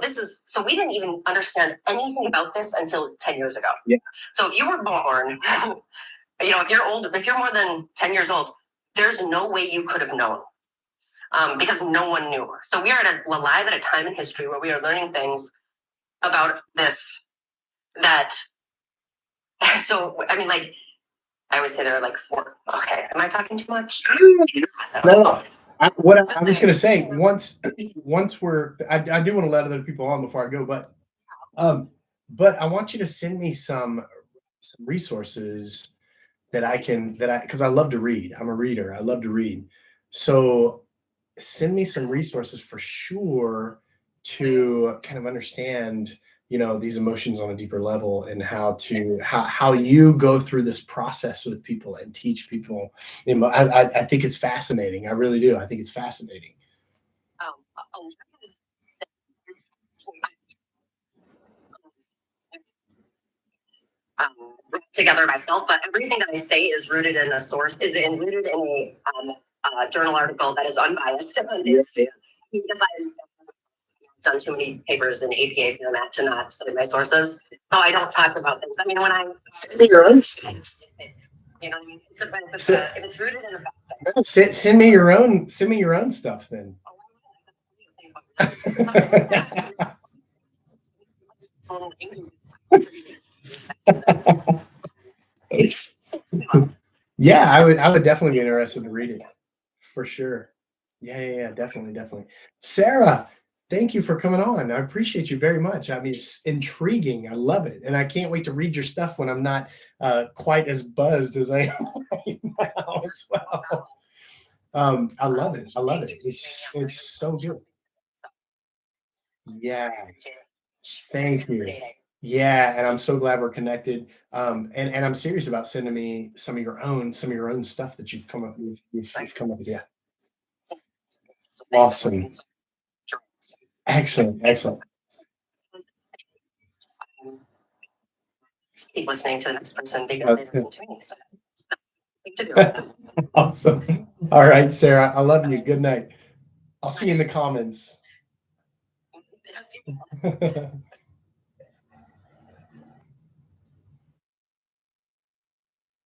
S4: we didn't even understand anything about this until 10 years ago.
S1: Yeah.
S4: So if you were born, if you're more than 10 years old, there's no way you could have known. Because no one knew. So we are alive at a time in history where we are learning things about this I always say there are like 4. Okay, am I talking too much?
S1: No, I was going to say, once I do want to let other people on before I go, but I want you to send me some resources because I love to read. I'm a reader. I love to read. So send me some resources for sure to kind of understand, these emotions on a deeper level, and how you go through this process with people and teach people. I think it's fascinating. I really do. I think it's fascinating.
S4: Together myself, but everything that I say is rooted in a source, rooted in a journal article that is unbiased. Because I've done too many papers in APA format to not cite my sources, so I don't talk about things. I mean, when I your own stuff, you know what I mean? If it's rooted in a fact,
S1: send me your own stuff then. Yeah, I would definitely be interested to read it for sure. Yeah, definitely. Sarah, thank you for coming on. I appreciate you very much. I mean, it's intriguing. I love it, and I can't wait to read your stuff when I'm not quite as buzzed as I am right now as well. I love it. It's so good. Yeah, thank you. Yeah, and I'm so glad we're connected. And I'm serious about sending me some of your own stuff that you've come up with. You've come up with. Yeah, awesome, excellent.
S4: Keep listening to the next person because they listen to me. So it's nothing to do with them.
S1: Awesome. All right, Sarah, I love you. Good night. I'll see you in the comments.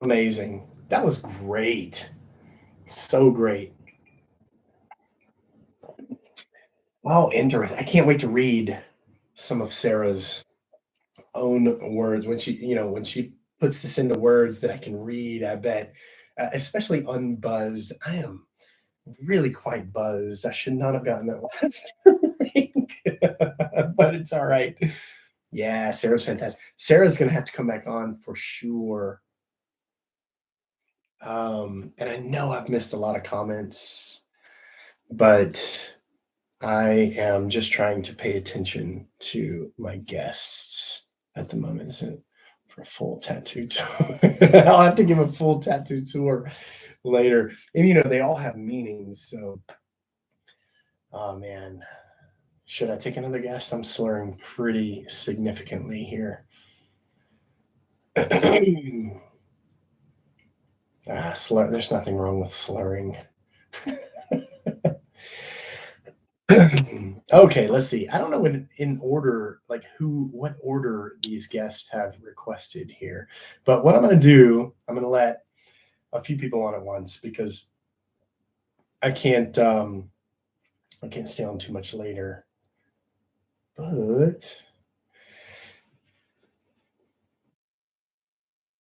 S1: Amazing. That was great. So great. Oh, interesting. I can't wait to read some of Sarah's own words when she puts this into words that I can read. I bet, especially unbuzzed. I am really quite buzzed. I should not have gotten that last drink, but it's all right. Yeah, Sarah's fantastic. Sarah's gonna have to come back on for sure. And I know I've missed a lot of comments, but I am just trying to pay attention to my guests at the moment. So for a full tattoo tour, I'll have to give a full tattoo tour later. And they all have meanings. So, oh man, should I take another guest? I'm slurring pretty significantly here. There's nothing wrong with slurring. Okay, let's see. I don't know in order, like what order these guests have requested here, but what I'm going to do, I'm going to let a few people on at once because I can't stay on too much later. But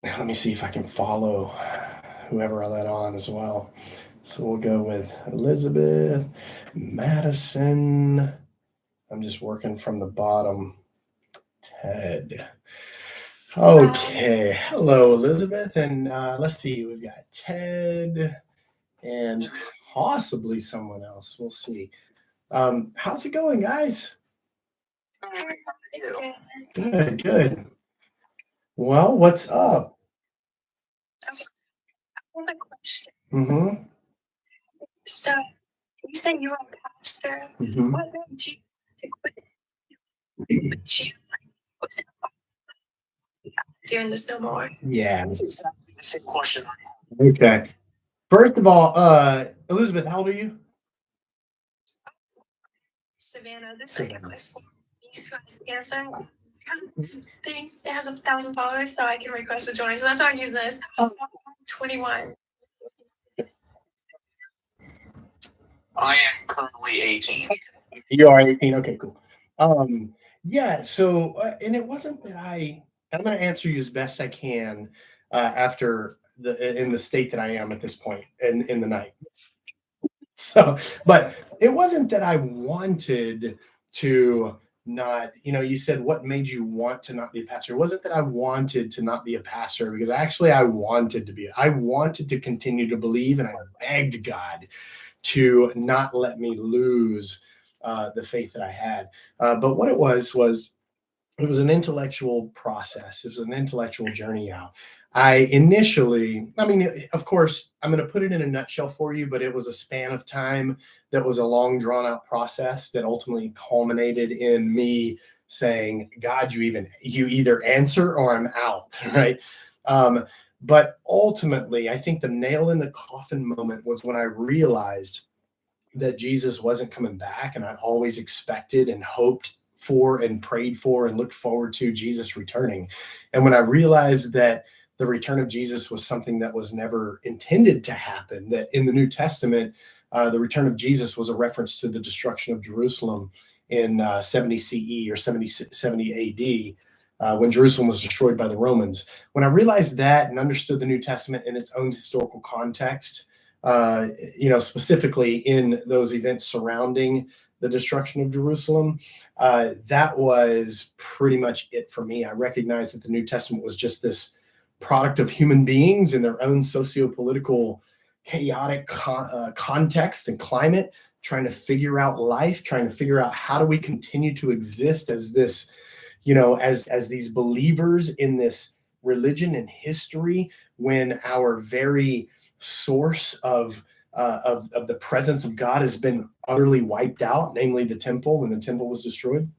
S1: let me see if I can follow whoever I let on as well. So we'll go with Elizabeth, Madison. I'm just working from the bottom. Ted. Okay. Hello, Elizabeth. And let's see. We've got Ted and possibly someone else. We'll see. How's it going, guys? Good. Well, what's up?
S5: I have a question.
S1: Mm-hmm.
S5: So, you said you were a pastor.
S1: Mm-hmm.
S5: What made you to quit? Was it doing this no more?
S1: Yeah.
S3: That's exactly the same question.
S1: Okay. First of all, Elizabeth, how old are you?
S5: Savannah, this second list for East West Cancer. Things it has 1,000 followers, so I can request to join. So that's why I'm using this. 21.
S3: I am currently 18.
S1: You are 18. Okay, cool. Yeah. So, and it wasn't that I'm going to answer you as best I can after in the state that I am at this point in the night. So, but it wasn't that I wanted to not, you said, what made you want to not be a pastor? It wasn't that I wanted to not be a pastor, because actually I wanted to continue to believe, and I begged God to not let me lose the faith that I had. But what it was it was an intellectual process. It was an intellectual journey out. Of course, I'm going to put it in a nutshell for you, but it was a span of time that was a long, drawn out process that ultimately culminated in me saying, God, you either answer or I'm out, right? But ultimately, I think the nail in the coffin moment was when I realized that Jesus wasn't coming back, and I'd always expected and hoped for and prayed for and looked forward to Jesus returning. And when I realized that the return of Jesus was something that was never intended to happen, that in the New Testament, the return of Jesus was a reference to the destruction of Jerusalem in 70 CE or 70 AD, when Jerusalem was destroyed by the Romans. When I realized that and understood the New Testament in its own historical context, specifically in those events surrounding the destruction of Jerusalem, that was pretty much it for me. I recognized that the New Testament was just this product of human beings in their own socio-political chaotic context and climate, trying to figure out life, trying to figure out how do we continue to exist as this, as these believers in this religion and history, when our very source of the presence of God has been utterly wiped out, namely the temple, when the temple was destroyed.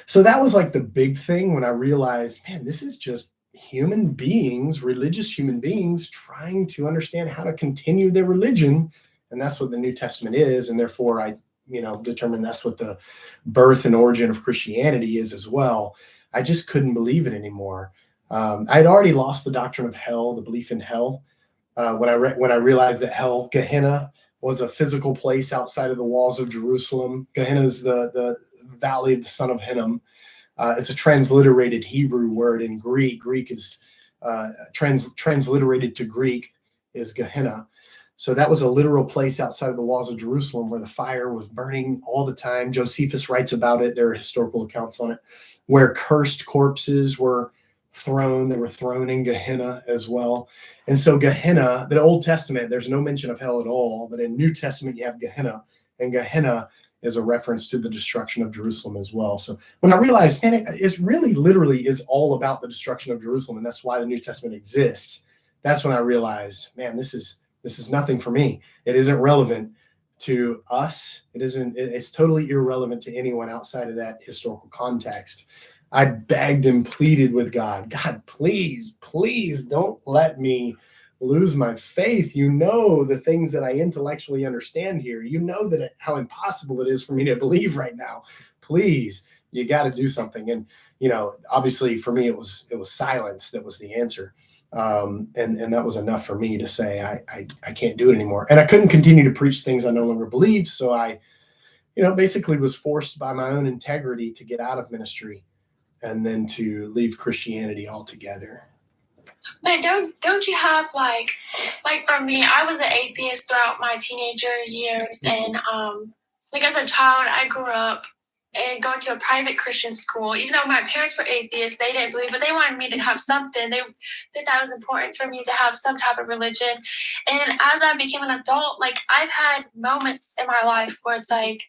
S1: So that was like the big thing when I realized, man, this is just human beings, religious human beings, trying to understand how to continue their religion. And that's what the New Testament is. And therefore I, determined that's what the birth and origin of Christianity is as well. I just couldn't believe it anymore. I had already lost the doctrine of hell, the belief in hell. When I realized that hell, Gehenna, was a physical place outside of the walls of Jerusalem. Gehenna is the valley of the son of Hinnom. It's a transliterated Hebrew word in Greek. Greek is transliterated to Greek is Gehenna. So that was a literal place outside of the walls of Jerusalem where the fire was burning all the time. Josephus writes about it. There are historical accounts on it, where cursed corpses were thrown. They were thrown in Gehenna as well. And so Gehenna, the Old Testament, there's no mention of hell at all, but in New Testament you have Gehenna, and Gehenna is a reference to the destruction of Jerusalem as well. So when I realized, man, it really literally is all about the destruction of Jerusalem, and that's why the New Testament exists. That's when I realized, man, this is nothing for me. It isn't relevant to us. It's totally irrelevant to anyone outside of that historical context. I begged and pleaded with God, please don't let me lose my faith. The things that I intellectually understand here. How impossible it is for me to believe right now. Please, you got to do something. And, obviously for me, it was silence that was the answer. And that was enough for me to say, I can't do it anymore. And I couldn't continue to preach things I no longer believed. So I, basically was forced by my own integrity to get out of ministry and then to leave Christianity altogether.
S5: But don't you have like for me, I was an atheist throughout my teenager years, and as a child, I grew up and going to a private Christian school. Even though my parents were atheists, they didn't believe, but they wanted me to have something. They thought it was important for me to have some type of religion. And as I became an adult, I've had moments in my life where it's like,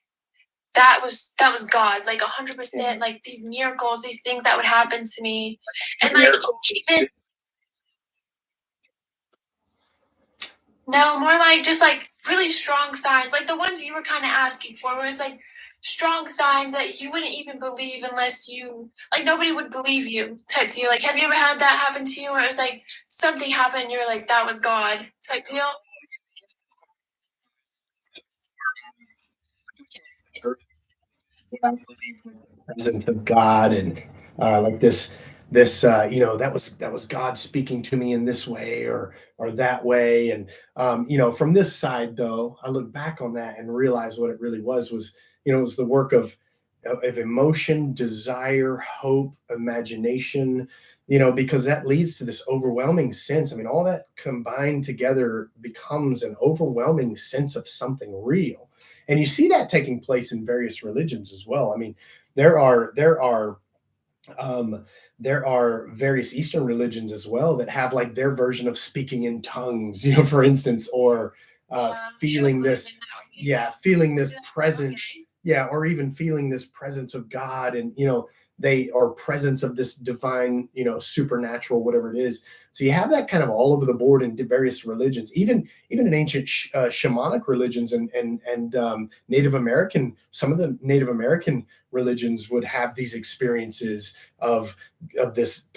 S5: that was God, 100%, these miracles, these things that would happen to me. And even no, more just really strong signs, like the ones you were kind of asking for, where it's strong signs that you wouldn't even believe unless you, nobody would believe you type deal. Have you ever had that happen to you where it was something happened and you're that was God type deal?
S1: Presence of God, and that was God speaking to me in this way or that way. And from this side, though, I look back on that and realize what it really was it was the work of emotion, desire, hope, imagination, because that leads to this overwhelming sense. I mean, all that combined together becomes an overwhelming sense of something real. And you see that taking place in various religions as well. I mean, there are um, there are various Eastern religions as well that have like their version of speaking in tongues, for instance, or feeling this, feeling this presence, or even feeling this presence of God, and they are presence of this divine, supernatural, whatever it is. So you have that kind of all over the board in various religions, even in ancient shamanic religions and Native American. Some of the Native American religions would have these experiences of this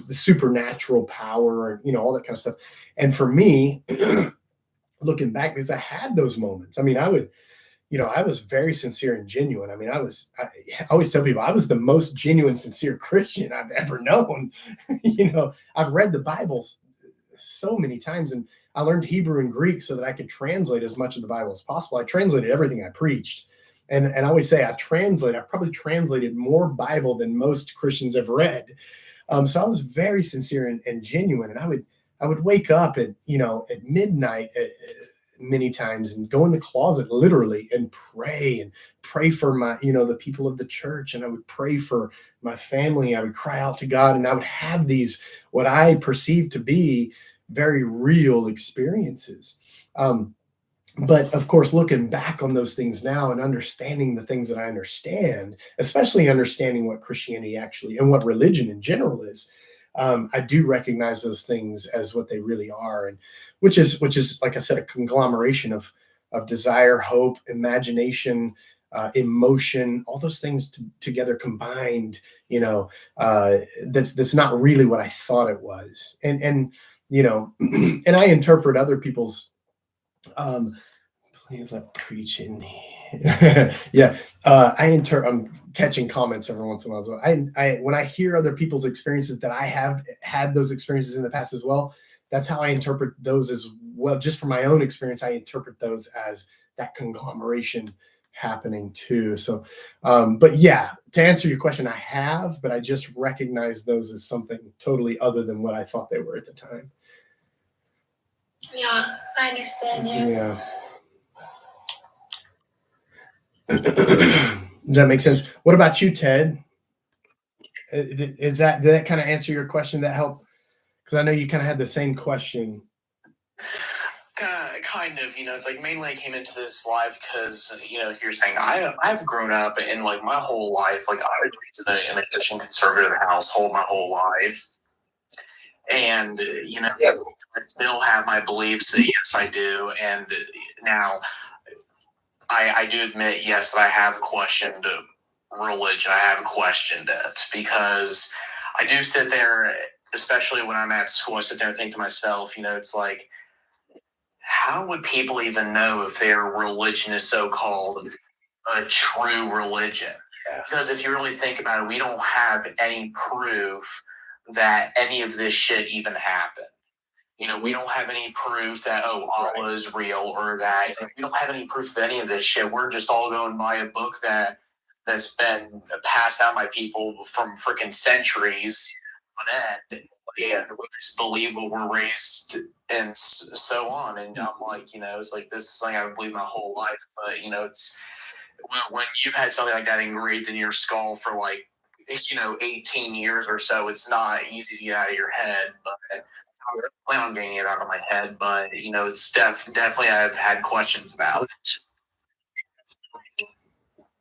S1: supernatural power, and all that kind of stuff. And for me, looking back, because I had those moments. I mean, I was very sincere and genuine. I mean, I always tell people I was the most genuine, sincere Christian I've ever known. I've read the Bible so many times, and I learned Hebrew and Greek so that I could translate as much of the Bible as possible. I translated everything I preached. And I always say I probably translated more Bible than most Christians have read. So I was very sincere and genuine. And I would wake up at midnight many times and go in the closet literally and pray for my, the people of the church. And I would pray for my family. I would cry out to God, and I would have these, what I perceived to be very real experiences. But of course, looking back on those things now and understanding the things that I understand, especially understanding what Christianity actually and what religion in general is, I do recognize those things as what they really are, and which is, like I said, a conglomeration of desire, hope, imagination, emotion, all those things together combined. That's not really what I thought it was, and and I interpret other people's. Please let preach in here. Yeah, I'm catching comments every once in a while. So I when I hear other people's experiences that I have had those experiences in the past as well, that's how I interpret those as well. Just from my own experience, I interpret those as that conglomeration happening too. So, but yeah, to answer your question, I have, but I just recognize those as something totally other than what I thought they were at the time.
S5: Yeah, I understand you.
S1: Yeah. Does that make sense? What about you, Ted? Did that kind of answer your question? That help? Because I know you kind of had the same question.
S6: Kind of, it's like mainly I came into this live because, you're saying I've grown up in like my whole life, like I was raised in a Christian conservative household my whole life. And, I still have my beliefs. Yes, I do. And now I do admit, yes, that I have questioned religion. I have questioned it because I do sit there, especially when I'm at school, I sit there and think to myself, it's like, how would people even know if their religion is so-called a true religion? Because if you really think about it, we don't have any proof that any of this shit even happened. We don't have any proof that, Allah is real, or that we don't have any proof of any of this shit. We're just all going by a book that's been passed down by people from freaking centuries on end. And we just believe what we're raised and so on. And I'm like, it's like, this is something I've believed my whole life. But, it's when you've had something like that engraved in your skull for like, 18 years or so, it's not easy to get out of your head. But I plan on getting it out of my head. But, it's definitely I've had questions about it.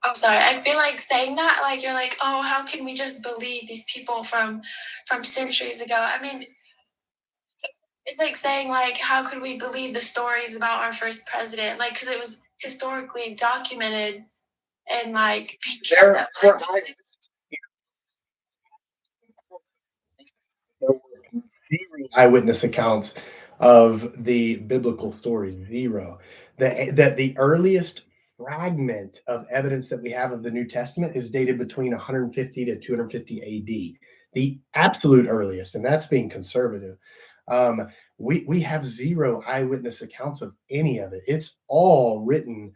S5: I'm sorry. I feel like saying that, like you're like, oh, how can we just believe these people from centuries ago? I mean, it's like saying, like, how could we believe the stories about our first president? Like, because it was historically documented, and like
S1: There were eyewitness accounts of the biblical stories. Zero. That the earliest fragment of evidence that we have of the New Testament is dated between 150 to 250 AD. The absolute earliest, and that's being conservative. We have zero eyewitness accounts of any of it. It's all written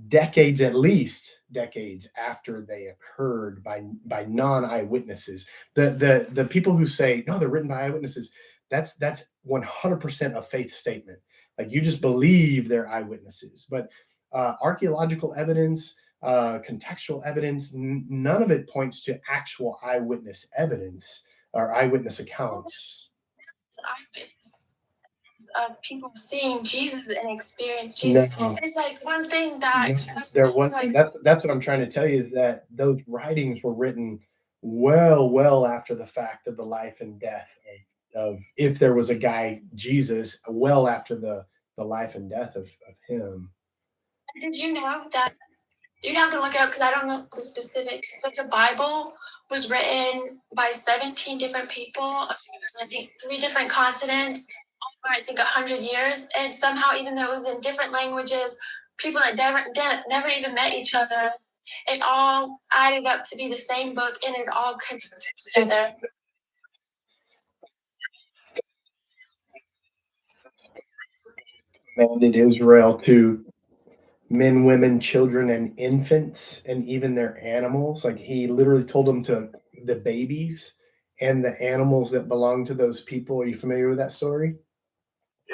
S1: decades, at least decades after they occurred by non-eyewitnesses. The people who say no, they're written by eyewitnesses, that's 100% a faith statement. Like you just believe they're eyewitnesses. But archaeological evidence, contextual evidence, none of it points to actual eyewitness evidence or eyewitness accounts.
S5: It's eyewitness of people seeing Jesus and experience Jesus.
S1: No.
S5: It's like one thing that
S1: There was
S5: like,
S1: that's what I'm trying to tell you, is that those writings were written well after the fact of the life and death of if there was a guy Jesus, well after the life and death of him.
S5: did you know that you'd have to look it up because I don't know the specifics, but the Bible was written by 17 different people, I think 3 different continents, over I think 100 years, and somehow even though it was in different languages, people that never even met each other, it all added up to be the same book and it all connected together.
S1: Commanded Israel to men, women, children, and infants, and even their animals. Like he literally told them to the babies and the animals that belong to those people. Are you familiar with that story?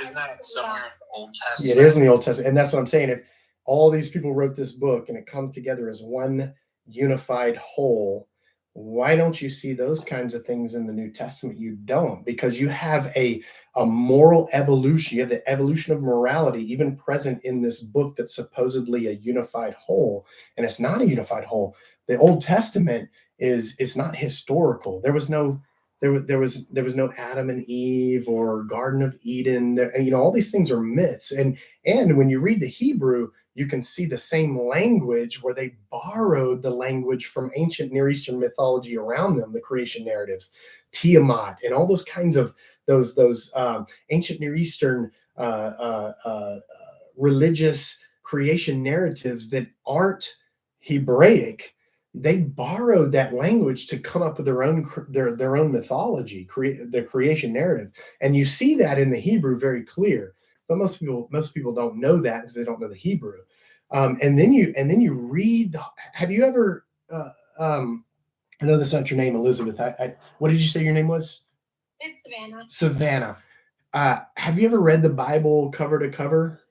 S6: Isn't that somewhere in the Old
S1: It
S6: Testament?
S1: is in the Old Testament, and that's what I'm saying. If all these people wrote this book and it comes together as one unified whole, why don't you see those kinds of things in the New Testament? You don't, because you have a moral evolution. You have the evolution of morality even present in this book that's supposedly a unified whole, and it's not a unified whole. The Old Testament is not historical. There was no no Adam and Eve or Garden of Eden. All these things are myths. And when you read the Hebrew, you can see the same language where they borrowed the language from ancient Near Eastern mythology around them, the creation narratives, Tiamat, and all those kinds of those ancient Near Eastern religious creation narratives that aren't Hebraic. They borrowed that language to come up with their own mythology, their creation narrative, and you see that in the Hebrew very clear. But most people don't know that because they don't know the Hebrew. And then you read. Have you ever? I know that's not your name, Elizabeth. What did you say your name was?
S5: It's Savannah.
S1: Savannah. Have you ever read the Bible cover to cover?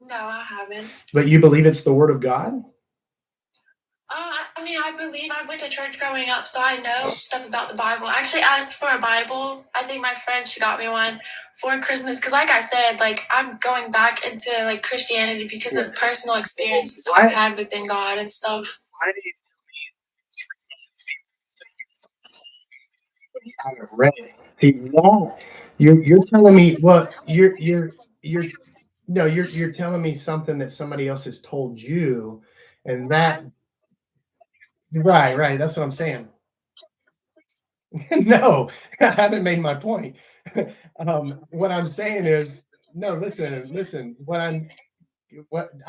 S5: No, I haven't.
S1: But you believe it's the Word of God?
S5: I mean, I believe I went to church growing up, so I know stuff about the Bible. I actually asked for a Bible. I think my friend, she got me one for Christmas. Because like I said, like I'm going back into like Christianity because of personal experiences I've had within God and stuff.
S6: Why do you
S1: haven't read it? See, you're telling me, well, you're no, you're telling me something that somebody else has told you, and that right, that's what I'm saying. No, I haven't made my point. What I'm saying is, no, listen. What I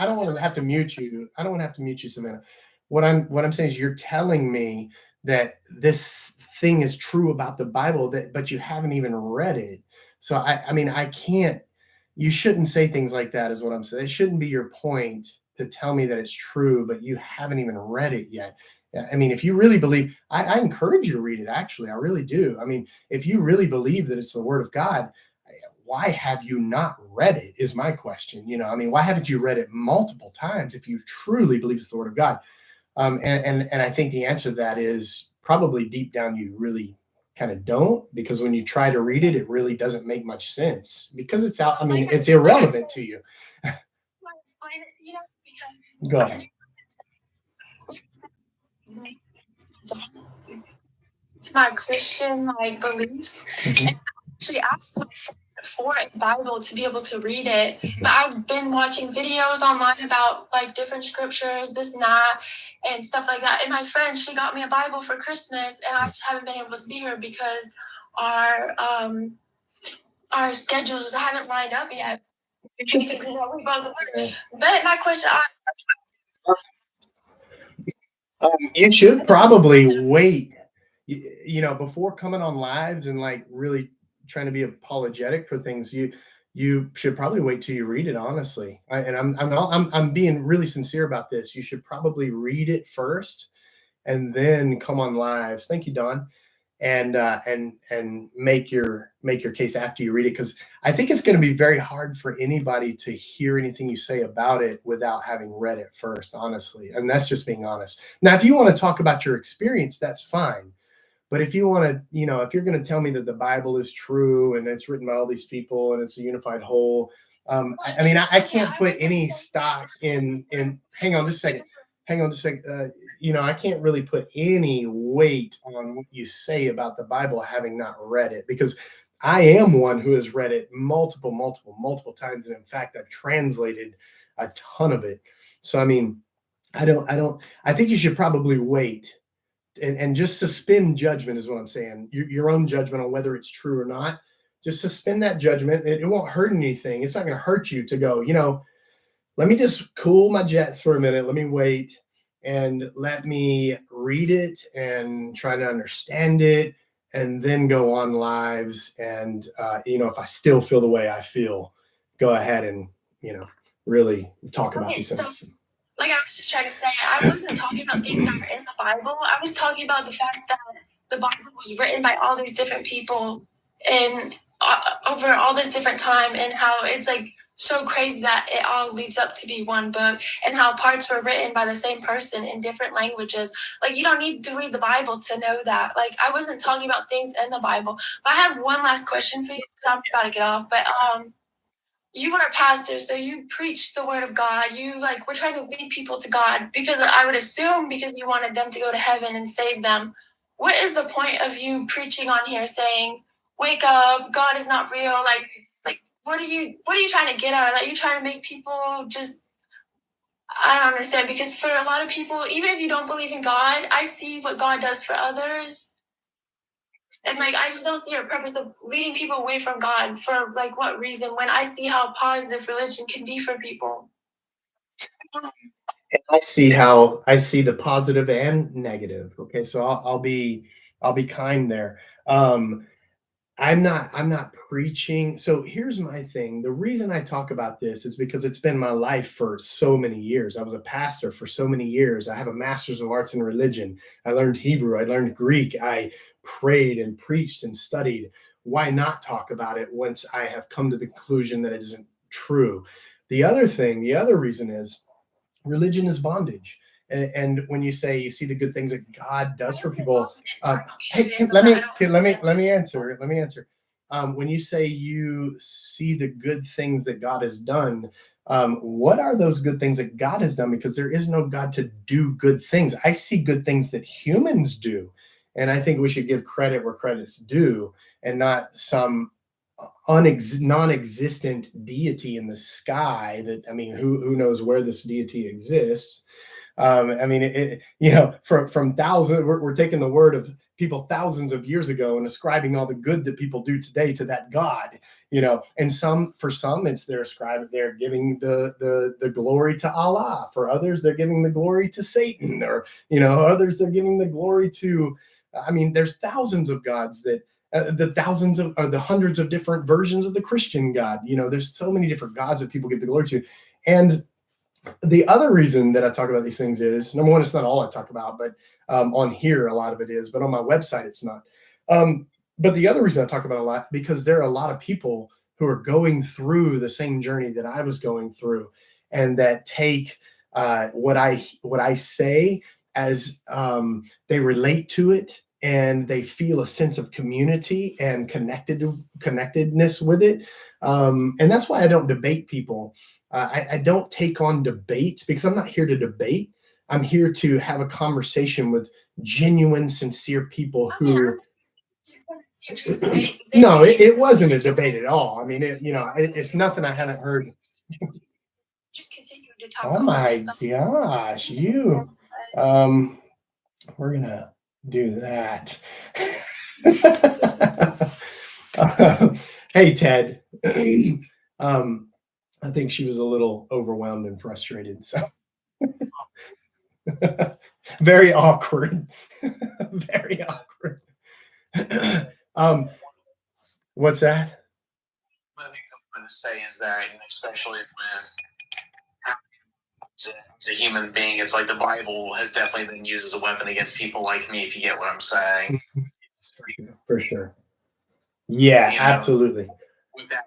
S1: don't want to have to mute you. I don't want to have to mute you, Savannah. What I'm saying is, you're telling me that this thing is true about the Bible, but you haven't even read it. So I mean, I can't. You shouldn't say things like that, is what I'm saying. It shouldn't be your point to tell me that it's true, but you haven't even read it yet. I mean, if you really believe, I encourage you to read it. Actually, I really do. I mean, if you really believe that it's the Word of God, why have you not read it? Is my question. I mean, why haven't you read it multiple times if you truly believe it's the Word of God? And I think the answer to that is probably deep down you really kind of don't, because when you try to read it, it really doesn't make much sense because it's out. I mean, it's irrelevant to you. Go ahead.
S5: To my Christian beliefs,
S1: Mhm.
S5: and I actually asked for a Bible to be able to read it. But I've been watching videos online about different scriptures, this and that, and stuff like that. And my friend, she got me a Bible for Christmas, and I just haven't been able to see her because our schedules haven't lined up yet. Because we both work. But my question,
S1: you should probably wait, before coming on lives and really trying to be apologetic for things. you should probably wait till you read it, honestly. I'm being really sincere about this. You should probably read it first and then come on lives. Thank you, Don. And make your case after you read it, because I think it's going to be very hard for anybody to hear anything you say about it without having read it first, honestly. And that's just being honest. Now, if you want to talk about your experience, that's fine. But if you want to, if you're going to tell me that the Bible is true and it's written by all these people and it's a unified whole, I can't put any stock in. Hang on just a second. I can't really put any weight on what you say about the Bible having not read it, because I am one who has read it multiple times. And in fact, I've translated a ton of it. So, I think you should probably wait and just suspend judgment is what I'm saying. Your own judgment on whether it's true or not. Just suspend that judgment. It won't hurt anything. It's not going to hurt you to go, let me just cool my jets for a minute. Let me wait and let me read it and try to understand it, and then go on lives. And, if I still feel the way I feel, go ahead and, really talk about these things.
S5: Like I was just trying to say, I wasn't talking about things that are in the Bible. I was talking about the fact that the Bible was written by all these different people and over all this different time, and how it's like so crazy that it all leads up to be one book, and how parts were written by the same person in different languages. Like, you don't need to read the Bible to know that. Like, I wasn't talking about things in the Bible. But I have one last question for you, because I'm about to get off. But you are a pastor, so you preach the word of God. We're trying to lead people to God, because I would assume because you wanted them to go to heaven and save them. What is the point of you preaching on here saying, wake up, God is not real? Like what are you trying to get at? Like, you trying to make people just, I don't understand, because for a lot of people, even if you don't believe in God, I see what God does for others. And I just don't see a purpose of leading people away from God for what reason, when I see how positive religion can be for people.
S1: I see the positive and negative. Okay, so I'll be kind there. I'm not preaching. So here's my thing. The reason I talk about this is because it's been my life for so many years. I was a pastor for so many years. I have a master's of arts in religion. I learned Hebrew. I learned Greek. I prayed and preached and studied. Why not talk about it once I have come to the conclusion that it isn't true? The other reason is religion is bondage. And when you say you see the good things that God does for people, let me answer. When you say you see the good things that God has done, what are those good things that God has done? Because there is no God to do good things. I see good things that humans do, and I think we should give credit where credit's due, and not some non-existent deity in the sky that, who knows where this deity exists. From thousands, we're taking the word of people thousands of years ago and ascribing all the good that people do today to that God, and for some it's they're giving the glory to Allah. For others, they're giving the glory to Satan, or, others, they're giving the glory to, there's thousands of gods that, the hundreds of different versions of the Christian God. There's so many different gods that people give the glory to. And the other reason that I talk about these things is, number one, it's not all I talk about, but on here, a lot of it is, but on my website, it's not. But the other reason I talk about it a lot, because there are a lot of people who are going through the same journey that I was going through, and that take what I say as they relate to it, and they feel a sense of community and connectedness with it. And that's why I don't debate people. I don't take on debates, because I'm not here to debate. I'm here to have a conversation with genuine, sincere people who. No, it wasn't a debate at all. It's nothing I haven't heard.
S5: Just continue to talk.
S1: Oh my gosh, you. We're gonna do that. Hey, Ted. I think she was a little overwhelmed and frustrated. So very awkward. Very awkward. What's that?
S6: I think something to say is that, especially with as a human being, it's like the Bible has definitely been used as a weapon against people like me, if you get what I'm saying.
S1: For sure. Yeah,
S6: You know,
S1: absolutely.
S6: with that,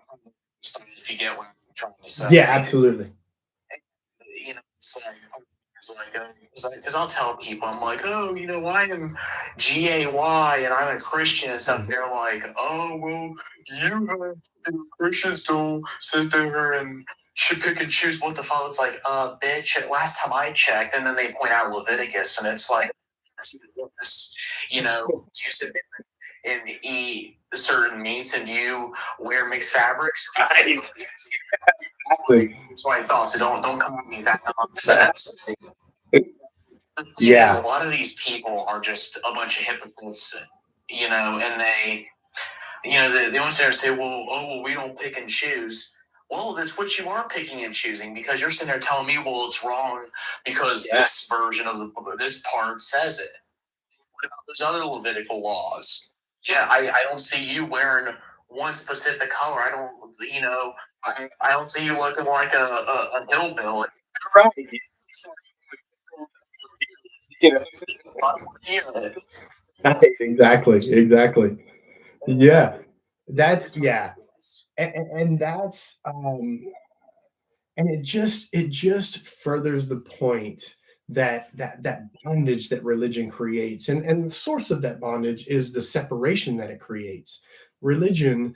S6: if you get what I'm trying to say.
S1: Yeah, absolutely.
S6: It's like, because I'll tell people, I'm like, oh, I am GAY and I'm a Christian and stuff. They're like, oh, well, Christians don't sit there and pick and choose what to follow. It's like, bitch, last time I checked, and then they point out Leviticus, and it's like, you sit there and eat certain meats, and you wear mixed fabrics. That's what I thought. So don't come at me with that nonsense.
S1: Yeah.
S6: A lot of these people are just a bunch of hypocrites, and they want to sit there and say, well, we don't pick and choose. Well, that's what you are picking and choosing, because you're sitting there telling me, well, it's wrong because this version of this part says it. What about those other Levitical laws? Yeah, I don't see you wearing one specific color. I don't, I don't see you looking like a hillbilly. Right.
S1: Exactly. Yeah. And that's and it just furthers the point that bondage that religion creates, and the source of that bondage is the separation that it creates. Religion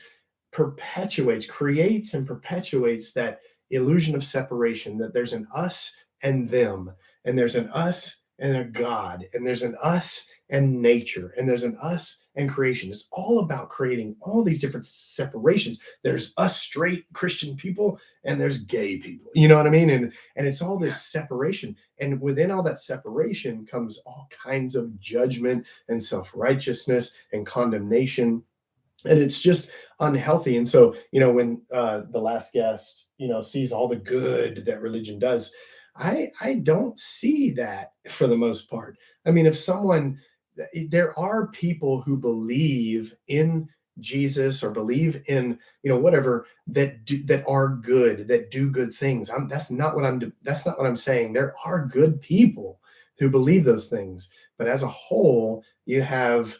S1: creates and perpetuates that illusion of separation, that there's an us and them, and there's an us and a God, and there's an us and nature, and there's an us and creation. It's all about creating all these different separations. There's us straight Christian people, and there's gay people. You know what I mean? And it's all this separation. And within all that separation comes all kinds of judgment and self-righteousness and condemnation, and it's just unhealthy. And so, when the last guest, sees all the good that religion does, I don't see that for the most part. I mean, if someone there are people who believe in Jesus or believe in, whatever, that are good, that do good things. That's not what I'm saying. There are good people who believe those things, but as a whole, you have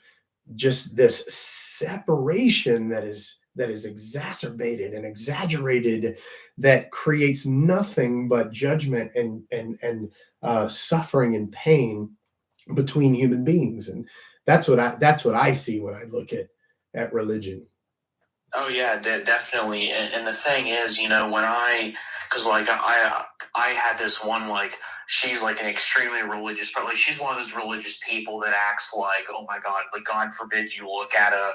S1: just this separation that is exacerbated and exaggerated, that creates nothing but judgment and suffering and pain between human beings. And that's what I see when I look at religion.
S6: Oh yeah, definitely. And the thing is, because like I had this one, like, she's like an extremely religious, but like she's one of those religious people that acts like, oh my God, like God forbid you look at God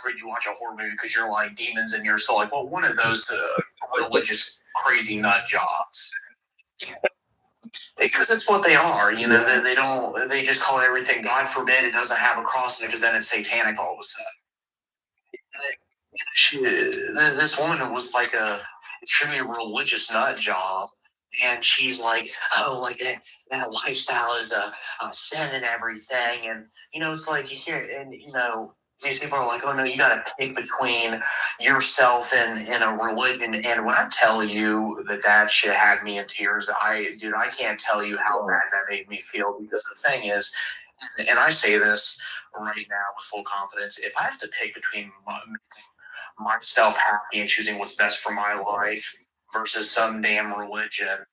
S6: forbid you watch a horror movie because you're like demons in your soul. Like, well, one of those religious crazy nut jobs. Because it's what they are, they just call everything God forbid it doesn't have a cross in it, because then it's satanic all of a sudden. This woman was like a extremely religious nut job, and she's like, oh, like that lifestyle is a sin and everything, and it's like you hear, and these people are like, oh no, you got to pick between yourself and a religion. And when I tell you that shit had me in tears, I can't tell you how bad that made me feel. Because the thing is, and I say this right now with full confidence, if I have to pick between myself happy and choosing what's best for my life versus some damn religion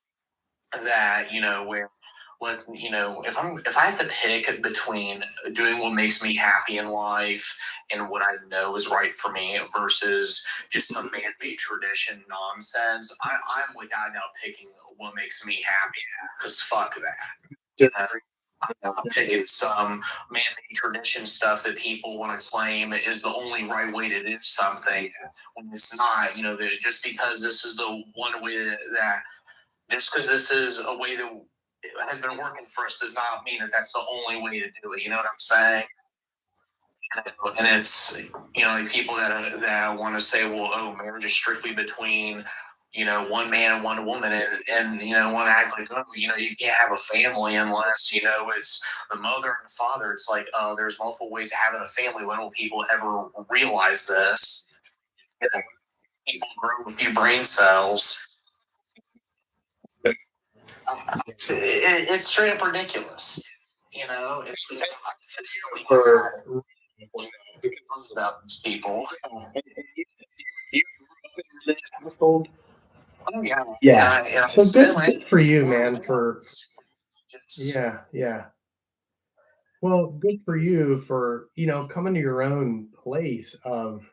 S6: that, where if I have to pick between doing what makes me happy in life and what I know is right for me versus just some man-made tradition nonsense, I'm without doubt picking what makes me happy, because fuck that. I'm picking some man-made tradition stuff that people want to claim is the only right way to do something when it's not. Just because this is the one way just because this is a way that has been working for us does not mean that that's the only way to do it. You know what I'm saying? And it's like people that want to say, well, oh, marriage is strictly between one man and one woman, and want to act like, oh, you can't have a family unless it's the mother and the father. It's like, there's multiple ways of having a family. When will people ever realize this? People grow a few brain cells. It's straight up ridiculous. It's
S1: For
S6: about these people.
S1: household.
S6: Oh yeah,
S1: Yeah.
S6: yeah.
S1: So good for you, man. Yeah. Well, good for you for coming to your own place of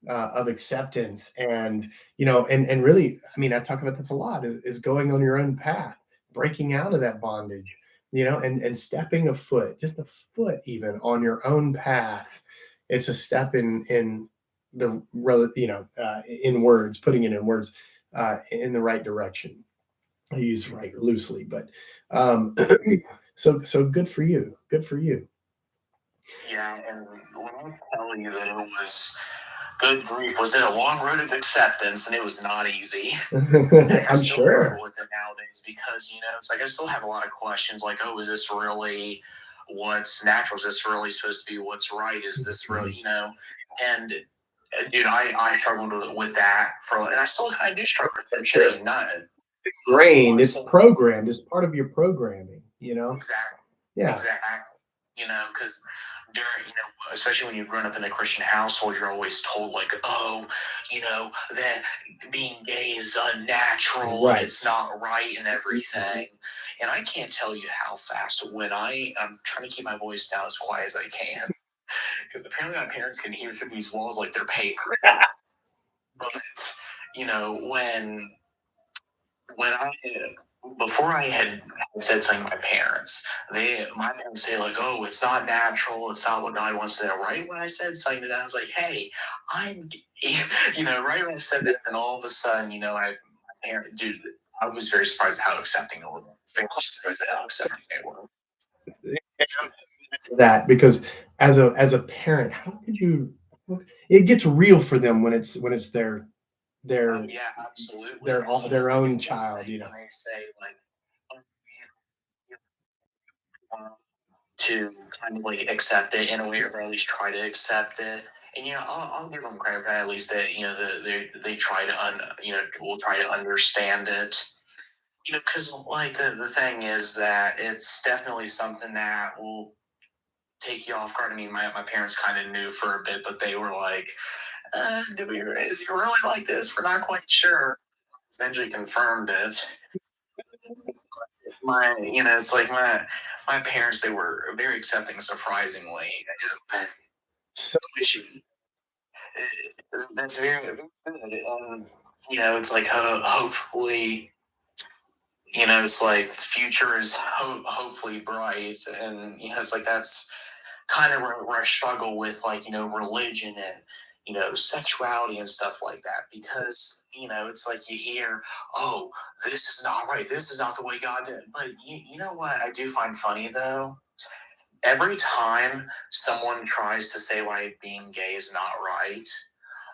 S1: acceptance, and and really, I mean, I talk about this a lot, is going on your own path, breaking out of that bondage, and stepping a foot, just a foot even on your own path. It's a step in the in words, putting it in words, in the right direction. I use right loosely, but um so good for you, good for you.
S6: Yeah, and when I tell you that it was good grief, was it a long road of acceptance, and it was not easy. I
S1: I'm
S6: still
S1: sure.
S6: struggle with it nowadays because it's like I still have a lot of questions, like, oh, is this really what's natural? Is this really supposed to be what's right? Is this really, And dude, I struggled with that and I still kind of do struggle with it.
S1: Sure.
S6: Not
S1: Grained, it's programmed, it's part of your programming,
S6: exactly.
S1: Yeah.
S6: Exactly. Because during, especially when you've grown up in a Christian household, you're always told, like, oh, that being gay is unnatural and
S1: Right.
S6: it's not right and everything. And I can't tell you how fast when I'm trying to keep my voice down as quiet as I can, because apparently my parents can hear through these walls like they're paper. But, when I before I had said something to my parents, my parents say, like, "Oh, it's not natural. It's not what God wants to do." Right when I said something to them, I was like, "Hey, I'm," right when I said that, and all of a sudden, my parent, dude, I was very surprised at how accepting they were. Very surprised at how accepting they were.
S1: That, because as a parent, how could you, it gets real for them when it's their
S6: Yeah, absolutely.
S1: their own child,
S6: They say, like, oh, to kind of like accept it in a way, or at least try to accept it. And I'll give them credit for that, at least that they try to will try to understand it. Because like the thing is that it's definitely something that will take you off guard. I mean, my parents kind of knew for a bit, but they were like, is he really like this? We're not quite sure. Eventually confirmed it. It's like my parents, they were very accepting, surprisingly.
S1: So
S6: That's very, very good. It's like, hopefully, it's like the future is hopefully bright, and it's like that's kind of where I struggle with, like, religion and sexuality and stuff like that, because it's like you hear, oh, this is not right, this is not the way God did. But you know what I do find funny, though? Every time someone tries to say why being gay is not right,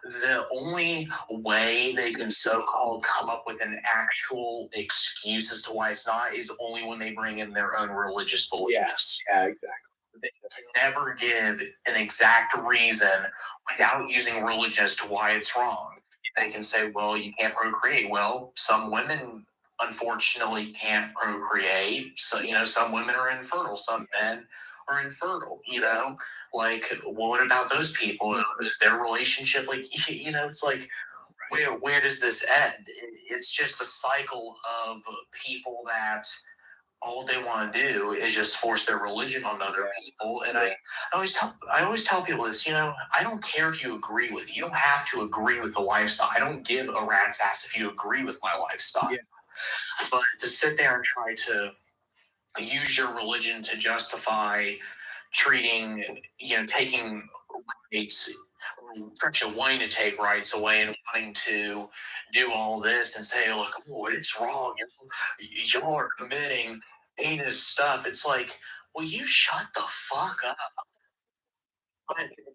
S6: the only way they can so-called come up with an actual excuse as to why it's not is only when they bring in their own religious beliefs.
S1: yeah, exactly.
S6: They never give an exact reason without using religion as to why it's wrong. They can say, well, you can't procreate. Well, some women unfortunately can't procreate. So, some women are infertile, some men are infertile, like, well, what about those people? Is their relationship like, it's like, where does this end? It's just a cycle of people that all they want to do is just force their religion on other people. And I always tell people this, I don't care if you agree with it. You don't have to agree with the lifestyle. I don't give a rat's ass if you agree with my lifestyle.
S1: Yeah.
S6: But to sit there and try to use your religion to justify treating, taking rights, actually wanting to take rights away and wanting to do all this and say, look, oh, it's wrong. You're committing heinous stuff. It's like, well, you shut the fuck up.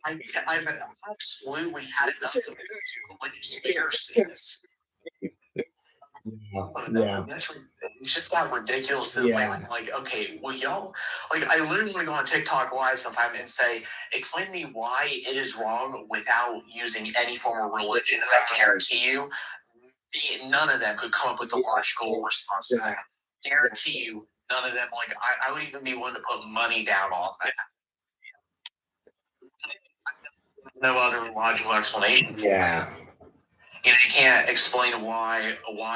S6: I've absolutely had enough of religious conspiracies.
S1: Yeah.
S6: It's just got ridiculous to the point. Like, okay, well, y'all, like, I literally want to go on TikTok live sometime and say, explain to me why it is wrong without using any form of religion. And I guarantee you, none of them could come up with a logical response to that. Guarantee you, none of them. Like, I would even be willing to put money down on that. There's no other logical explanation.
S1: Yeah.
S6: You know, you can't explain why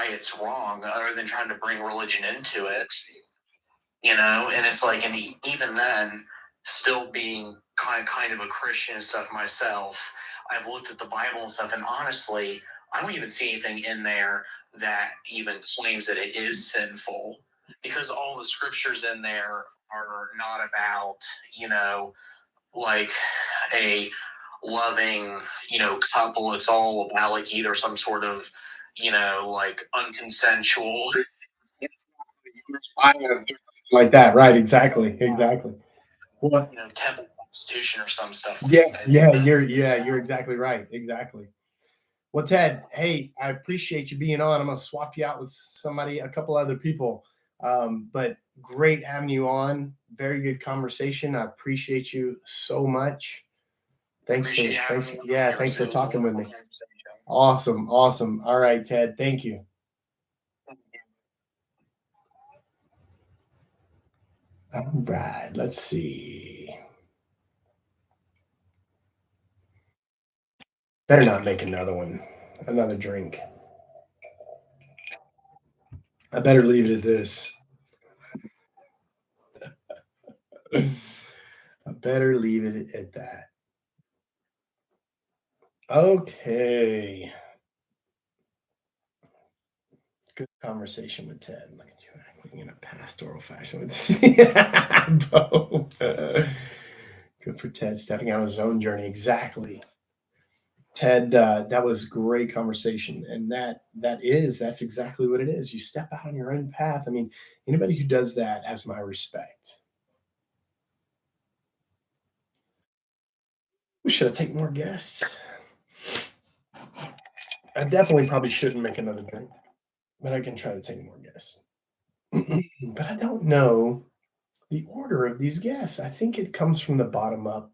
S6: it's wrong other than trying to bring religion into it. You know, and it's like, and even then, still being kind of a Christian and stuff myself, I've looked at the Bible and stuff, and honestly, I don't even see anything in there that even claims that it is sinful, because all the scriptures in there are not about, you know, like a loving, you know, couple. It's all about like either some sort of, you know, like unconsensual,
S1: Like that, right? Exactly. Well,
S6: you know, temple constitution or some stuff.
S1: you're exactly right. Exactly. Well, Ted, hey, I appreciate you being on. I'm gonna swap you out with a couple other people. But great having you on. Very good conversation. I appreciate you so much. Thanks for talking with me. Awesome. All right, Ted. Thank you. All right, let's see. Better not make another drink. I better leave it at this. I better leave it at that. Okay. Good conversation with Ted. Look at you acting in a pastoral fashion with Bo. Good for Ted stepping out on his own journey. Exactly. Ted, that was great conversation. And that's exactly what it is. You step out on your own path. I mean, anybody who does that has my respect. Should I take more guests? I definitely probably shouldn't make another drink, but I can try to take more guests. But I don't know the order of these guests. I think it comes from the bottom up.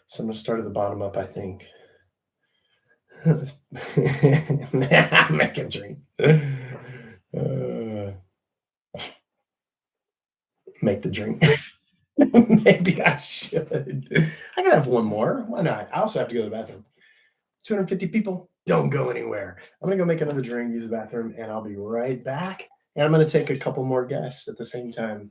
S1: So I'm going to start at the bottom up, I think. Make a drink. Make the drink. Maybe I should. I can have one more. Why not? I also have to go to the bathroom. 250 people, don't go anywhere. I'm going to go make another drink, use the bathroom, and I'll be right back. And I'm going to take a couple more guests at the same time.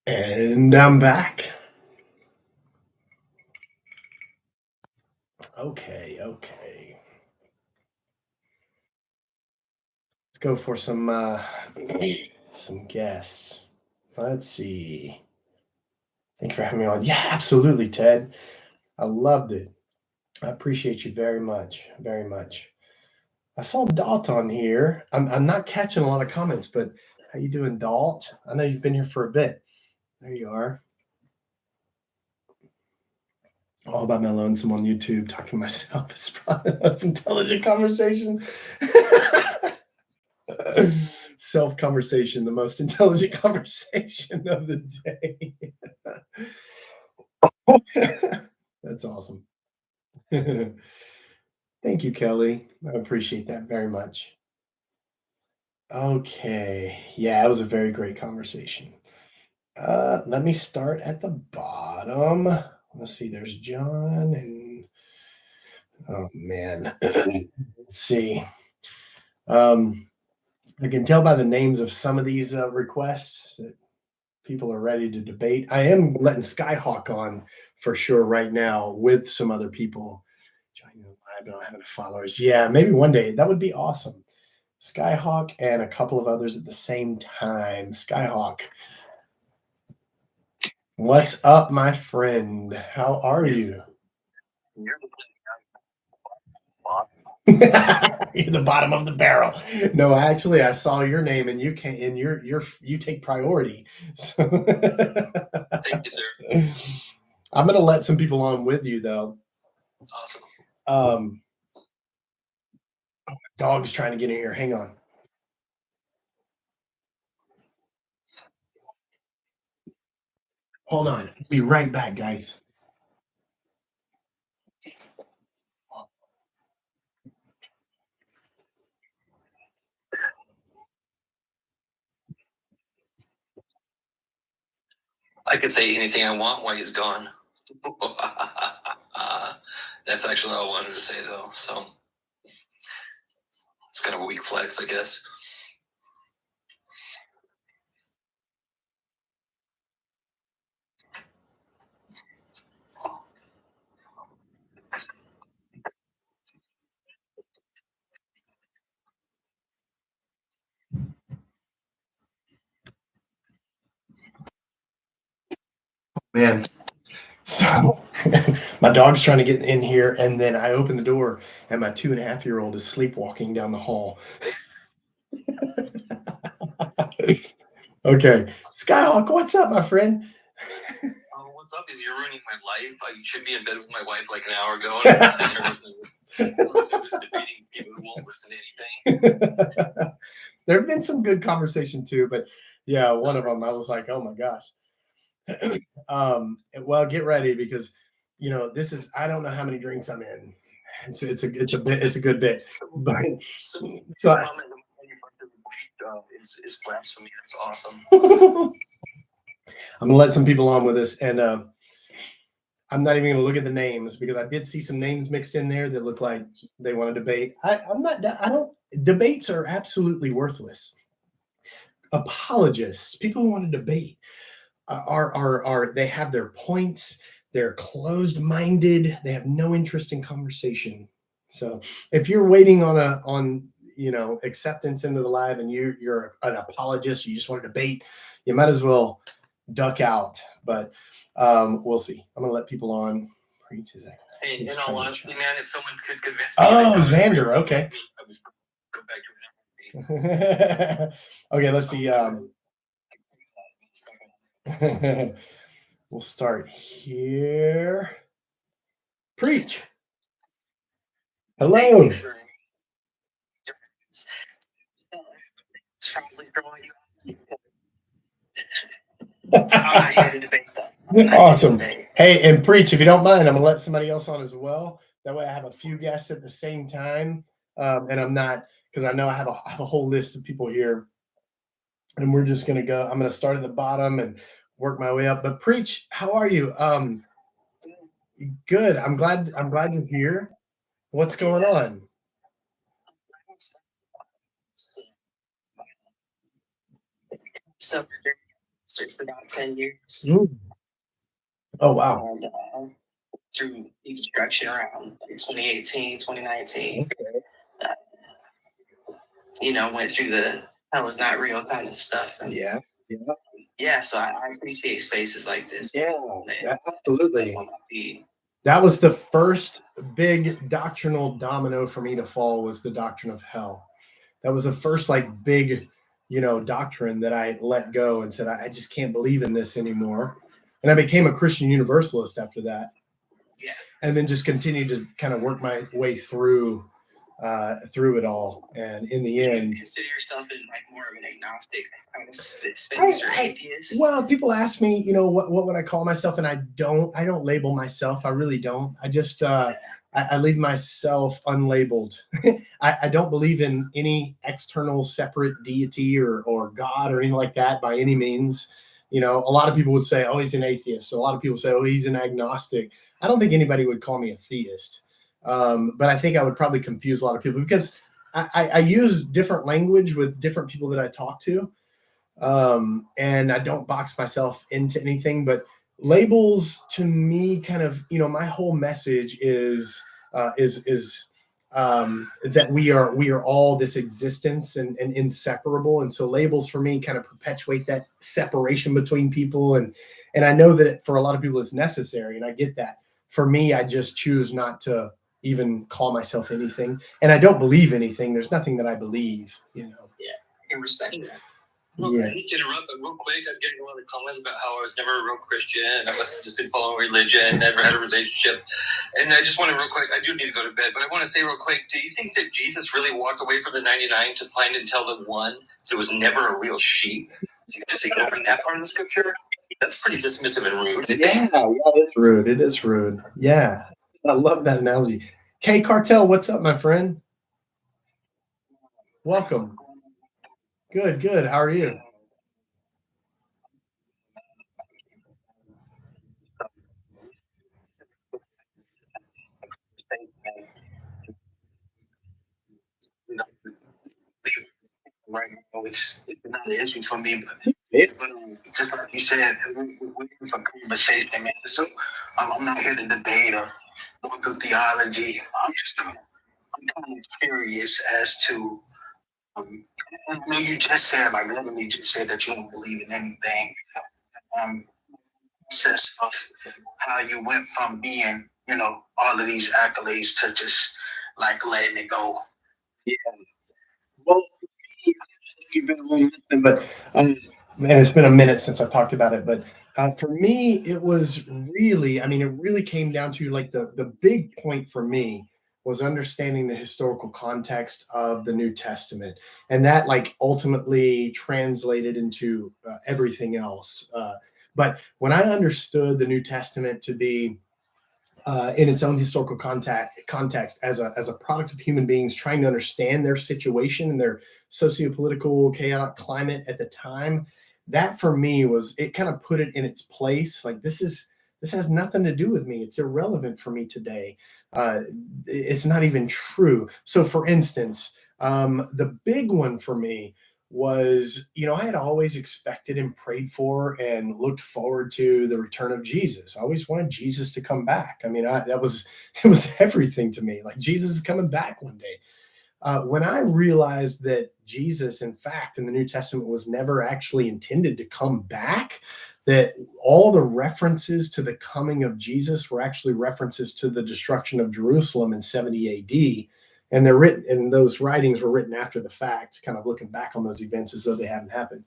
S1: And I'm back. Okay. Let's go for some guests. Let's see. Thank you for having me on. Yeah, absolutely, Ted. I loved it. I appreciate you very much. Very much. I saw Dalt on here. I'm not catching a lot of comments, but how you doing, Dalt? I know you've been here for a bit. There you are. All by my lonesome on YouTube, talking to myself. It's probably the most intelligent conversation. Self conversation, the most intelligent conversation of the day. That's awesome. Thank you, Kelly. I appreciate that very much. Okay. Yeah, it was a very great conversation. Let me start at the bottom. Let's see, there's John and oh man. Let's see. I can tell by the names of some of these requests that people are ready to debate. I am letting Skyhawk on for sure right now with some other people. Joining the live, I don't have any followers. Yeah, maybe one day. That would be awesome. Skyhawk and a couple of others at the same time. Skyhawk, what's up, my friend? How are you? You're the bottom of the barrel. No, actually, I saw your name, and you can, and you take priority. So
S3: Thank you, sir.
S1: I'm gonna let some people on with you, though.
S3: Awesome.
S1: Dog's trying to get in here. Hang on. Hold on. Be right back, guys.
S3: I could say anything I want while he's gone. That's actually what I wanted to say, though. So it's kind of a weak flex, I guess.
S1: Man. So my dog's trying to get in here, and then I open the door, and my 2.5-year-old is sleepwalking down the hall. Okay. Skyhawk, what's up, my friend?
S3: What's up is you're ruining my life. I should be in bed with my wife like an hour ago. And I'm just sitting here listening to this debating people who won't listen to anything.
S1: There have been some good conversation too, but yeah, one of them I was like, oh my gosh. Well, get ready because this is I don't know how many drinks I'm in. It's a good bit. But so
S3: It's blasphemy. That's awesome.
S1: I'm gonna let some people on with this, and I'm not even gonna look at the names because I did see some names mixed in there that look like they want to debate. Debates are absolutely worthless. Apologists, people who want to debate, are they have their points. They're closed-minded. They have no interest in conversation. So if you're waiting on acceptance into the live and you're an apologist, you just want to debate, you might as well duck out. But we'll see. I'm gonna let people on.
S3: Hey, in all honesty, man, if someone could convince me.
S1: Oh, Xander. Okay.
S3: I would go back to
S1: Okay, let's see. We'll start here. Preach. Hello.
S3: It's probably throwing you.
S1: Awesome. Hey, and Preach, if you don't mind, I'm gonna let somebody else on as well. That way I have a few guests at the same time. And I'm not, because I know I have a whole list of people here. And we're just gonna go. I'm gonna start at the bottom and work my way up. But Preach, how are you? Good. I'm glad you're here. What's going on?
S3: searched for about 10 years.
S1: Oh, wow.
S3: And through deconstruction around 2018, 2019, went through the hell is not real kind of stuff. And yeah, so I appreciate spaces like this.
S1: Yeah, absolutely.
S3: On my feed.
S1: That was the first big doctrinal domino for me to fall, was the doctrine of hell. That was the first like big, doctrine that I let go and said, I just can't believe in this anymore. And I became a Christian Universalist after that.
S3: Yeah.
S1: And then just continued to kind of work my way through it all. And in the end,
S3: consider yourself in like more of an agnostic kind of space or atheist?
S1: Well, people ask me, what would I call myself? And I don't label myself. I really don't. I just, I leave myself unlabeled. I don't believe in any external separate deity or God or anything like that by any means. A lot of people would say, oh, he's an atheist. A lot of people say, oh, he's an agnostic. I don't think anybody would call me a theist. But I think I would probably confuse a lot of people because I use different language with different people that I talk to. And I don't box myself into anything, but labels to me kind of, my whole message is that we are all this existence and inseparable. And so labels for me kind of perpetuate that separation between people. And I know that for a lot of people it's necessary, and I get that. For me, I just choose not to even call myself anything. And I don't believe anything. There's nothing that I believe,
S3: Yeah, I can respect that. Well,
S1: Yeah.
S3: I hate to interrupt, but real quick, I'm getting a lot of comments about how I was never a real Christian. I must have just been following religion, never had a relationship. And I just want to real quick, I do need to go to bed, but I want to say real quick, do you think that Jesus really walked away from the 99 to find and tell the one that was never a real sheep? Just ignoring that part of the scripture? That's pretty dismissive and rude.
S1: Yeah, it's rude. It is rude. Yeah. I love that analogy. Hey, Cartel, what's up, my friend? Welcome. Good. How are you?
S6: Right now, it's not an issue for me, but just like you said, we're for conversation, man. So I'm not here to debate or go through theology. I'm kind of curious as to. And I know you just said, like, literally just said that you don't believe in anything. Process of how you went from being, all of these accolades to just like letting it go.
S1: Yeah. Well, you've been really listening, but man, it's been a minute since I talked about it. But for me, it was really, it really came down to like the big point for me was understanding the historical context of the New Testament, and that like ultimately translated into everything else. But when I understood the New Testament to be in its own historical context as a product of human beings trying to understand their situation and their socio-political chaotic climate at the time, that for me it kind of put it in its place. Like this has nothing to do with me. It's irrelevant for me today. It's not even true. So for instance, the big one for me was, I had always expected and prayed for and looked forward to the return of Jesus. I always wanted Jesus to come back. It was everything to me. Like Jesus is coming back one day. When I realized that Jesus, in fact, in the New Testament was never actually intended to come back, that all the references to the coming of Jesus were actually references to the destruction of Jerusalem in 70 AD. And they're written, and those writings were written after the fact, kind of looking back on those events as though they hadn't happened.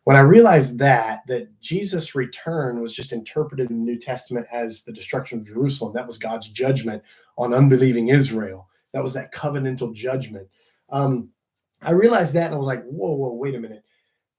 S1: When I realized that Jesus' return was just interpreted in the New Testament as the destruction of Jerusalem, that was God's judgment on unbelieving Israel. That was that covenantal judgment. I realized that, and I was like, whoa, wait a minute.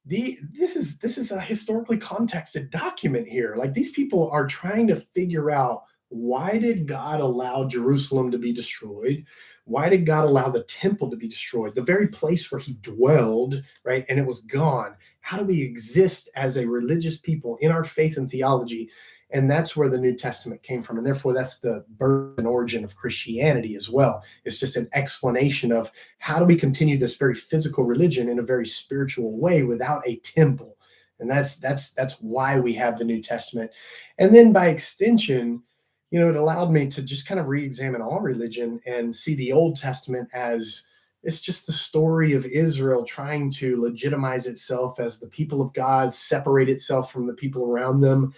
S1: This is a historically contexted document here. Like these people are trying to figure out, why did God allow Jerusalem to be destroyed? Why did God allow the temple to be destroyed? The very place where he dwelled, right? And it was gone. How do we exist as a religious people in our faith and theology? And that's where the New Testament came from. And therefore, that's the birth and origin of Christianity as well. It's just an explanation of how do we continue this very physical religion in a very spiritual way without a temple. And that's why we have the New Testament. And then by extension, you know, it allowed me to just kind of re-examine all religion and see the Old Testament as it's just the story of Israel trying to legitimize itself as the people of God, separate itself from the people around them.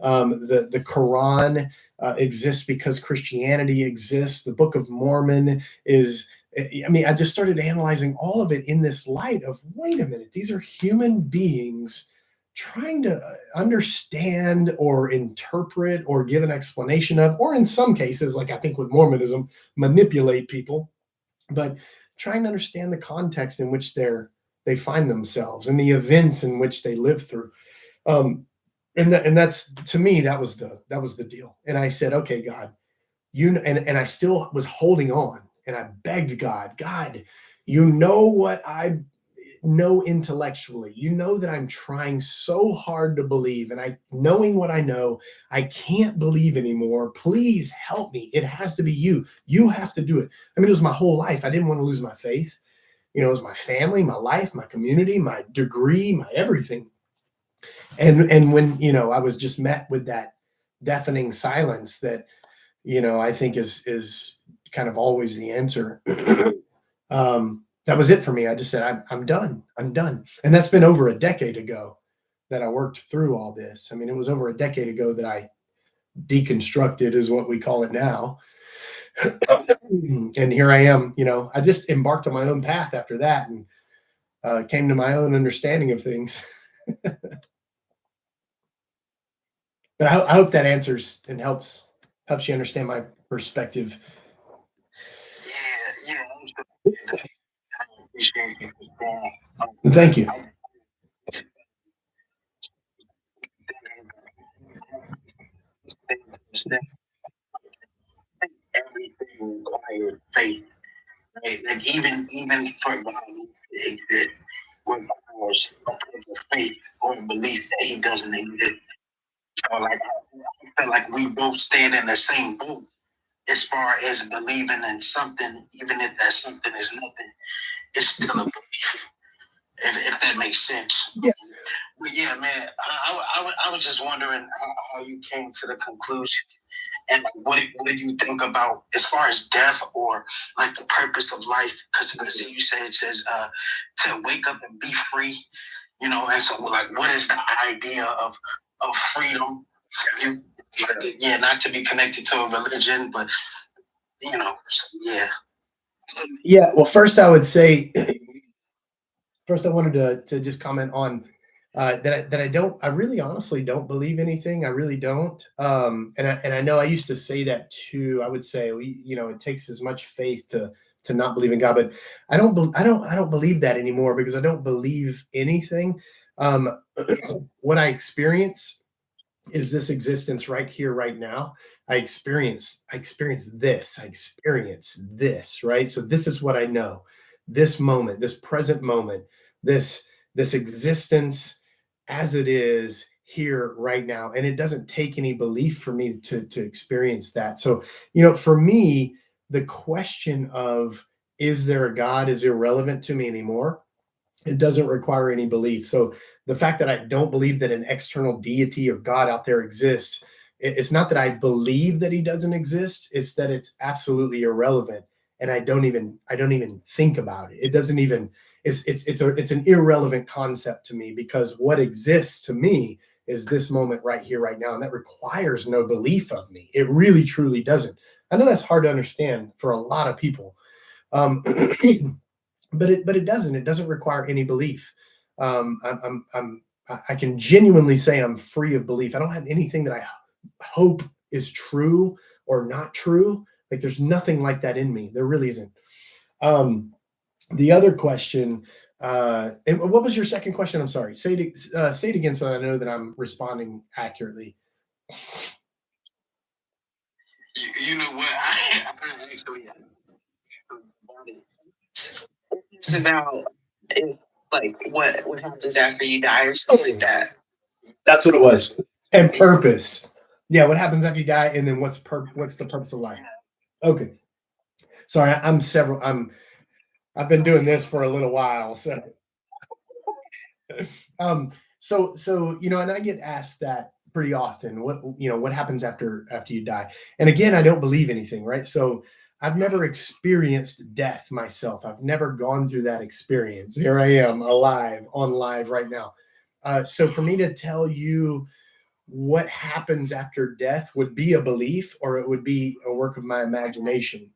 S1: The Quran exists because Christianity exists. The Book of Mormon is, I mean, I just started analyzing all of it in this light of, wait a minute, these are human beings trying to understand or interpret or give an explanation of, or in some cases, like I think with Mormonism, manipulate people, but trying to understand the context in which they find themselves and the events in which they live through. And that's, to me, that was the deal. And I said, okay, God, and I still was holding on, and I begged God, you know what I know intellectually, you know that I'm trying so hard to believe, and knowing what I know, I can't believe anymore. Please help me. It has to be you. You have to do it. I mean, it was my whole life. I didn't want to lose my faith. You know, it was my family, my life, my community, my degree, my everything. And when, you know, I was just met with that deafening silence that, you know, I think is kind of always the answer. That was it for me. I just said, I'm done. I'm done. And that's been over a decade ago that I worked through all this. I mean, it was over a decade ago that I deconstructed, is what we call it now. And here I am, you know, I just embarked on my own path after that, and came to my own understanding of things. But I hope that answers and helps you understand my perspective.
S7: Yeah, I appreciate you.
S1: Thank you.
S7: Everything requires faith, right? Like even for God to exist requires a type of faith or belief that He doesn't exist. So like I feel like we both stand in the same boat as far as believing in something, even if that something is nothing, it's still a belief. If that makes sense.
S1: Yeah.
S7: But yeah, man, I was just wondering how you came to the conclusion, and like, what do you think about as far as death or like the purpose of life? Because you said it says to wake up and be free, you know, and so like, what is the idea of freedom for you? Like, yeah, not to be connected to a religion, but you know, so, yeah.
S1: Yeah. Well, first I would say, first I wanted to just comment on that I really honestly don't believe anything. I really don't. And I know I used to say that too. I would say, you know, it takes as much faith to not believe in God, but I don't believe that anymore, because I don't believe anything. What I experience is this existence right here, right now. I experience this, right? So this is what I know, this moment, this present moment, this existence as it is here right now. And it doesn't take any belief for me to experience that. So, you know, for me, the question of, is there a God, is irrelevant to me anymore. It doesn't require any belief. So the fact that I don't believe that an external deity or God out there exists, it's not that I believe that he doesn't exist. It's that it's absolutely irrelevant. And I don't even think about it. It doesn't even, it's an irrelevant concept to me, because what exists to me is this moment right here, right now. And that requires no belief of me. It really, truly doesn't. I know that's hard to understand for a lot of people. But it doesn't require any belief. I can genuinely say I'm free of belief. I don't have anything that I hope is true or not true. Like, there's nothing like that in me. There really isn't. The other question, and what was your second question? I'm sorry. Say it again so I know that I'm responding accurately.
S7: You know what? I actually it's about like what happens after you die or something like that.
S1: That's what it was. And purpose. Yeah, what happens after you die, and then what's the purpose of life? Okay. Sorry, I've been doing this for a little while, so So and I get asked that pretty often. What happens after you die? And again, I don't believe anything, right? So I've never experienced death myself. I've never gone through that experience. Here I am, alive, on live right now. So for me to tell you what happens after death would be a belief, or it would be a work of my imagination.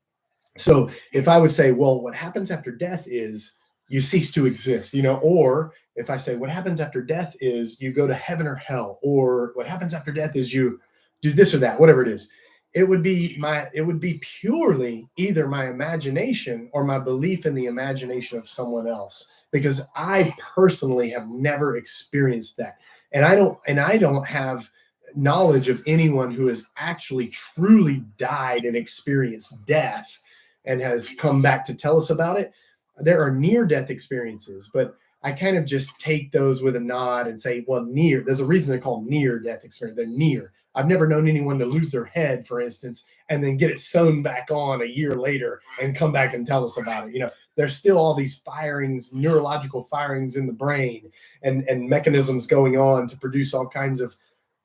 S1: So if I would say, well, what happens after death is you cease to exist, or if I say what happens after death is you go to heaven or hell, or what happens after death is you do this or that, whatever it is, it would be purely either my imagination or my belief in the imagination of someone else, because I personally have never experienced that. And I don't have knowledge of anyone who has actually truly died and experienced death and has come back to tell us about it. There are near death experiences, but I kind of just take those with a nod and say, well, there's a reason they're called near death experience. They're near. I've never known anyone to lose their head, for instance, and then get it sewn back on a year later and come back and tell us about it. There's still all these firings, neurological firings in the brain, and mechanisms going on to produce all kinds of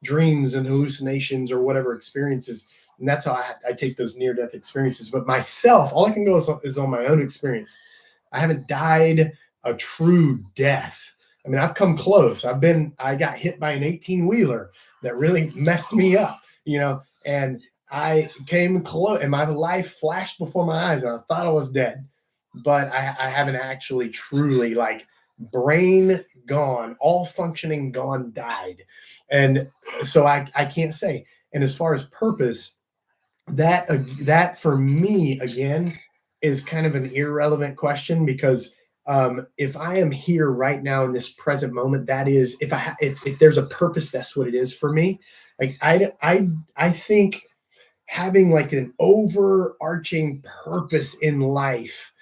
S1: dreams and hallucinations or whatever experiences. And that's how I take those near death experiences. But myself, all I can go is on my own experience. I haven't died a true death. I mean, I've come close. I got hit by an 18-wheeler that really messed me up, and I came close, and my life flashed before my eyes, and I thought I was dead. But I haven't actually truly, like, brain gone, all functioning gone, died. And so I can't say. And as far as purpose, that for me, again, is kind of an irrelevant question, because if I am here right now in this present moment, that is, if there's a purpose, that's what it is for me. Like, I think having like an overarching purpose in life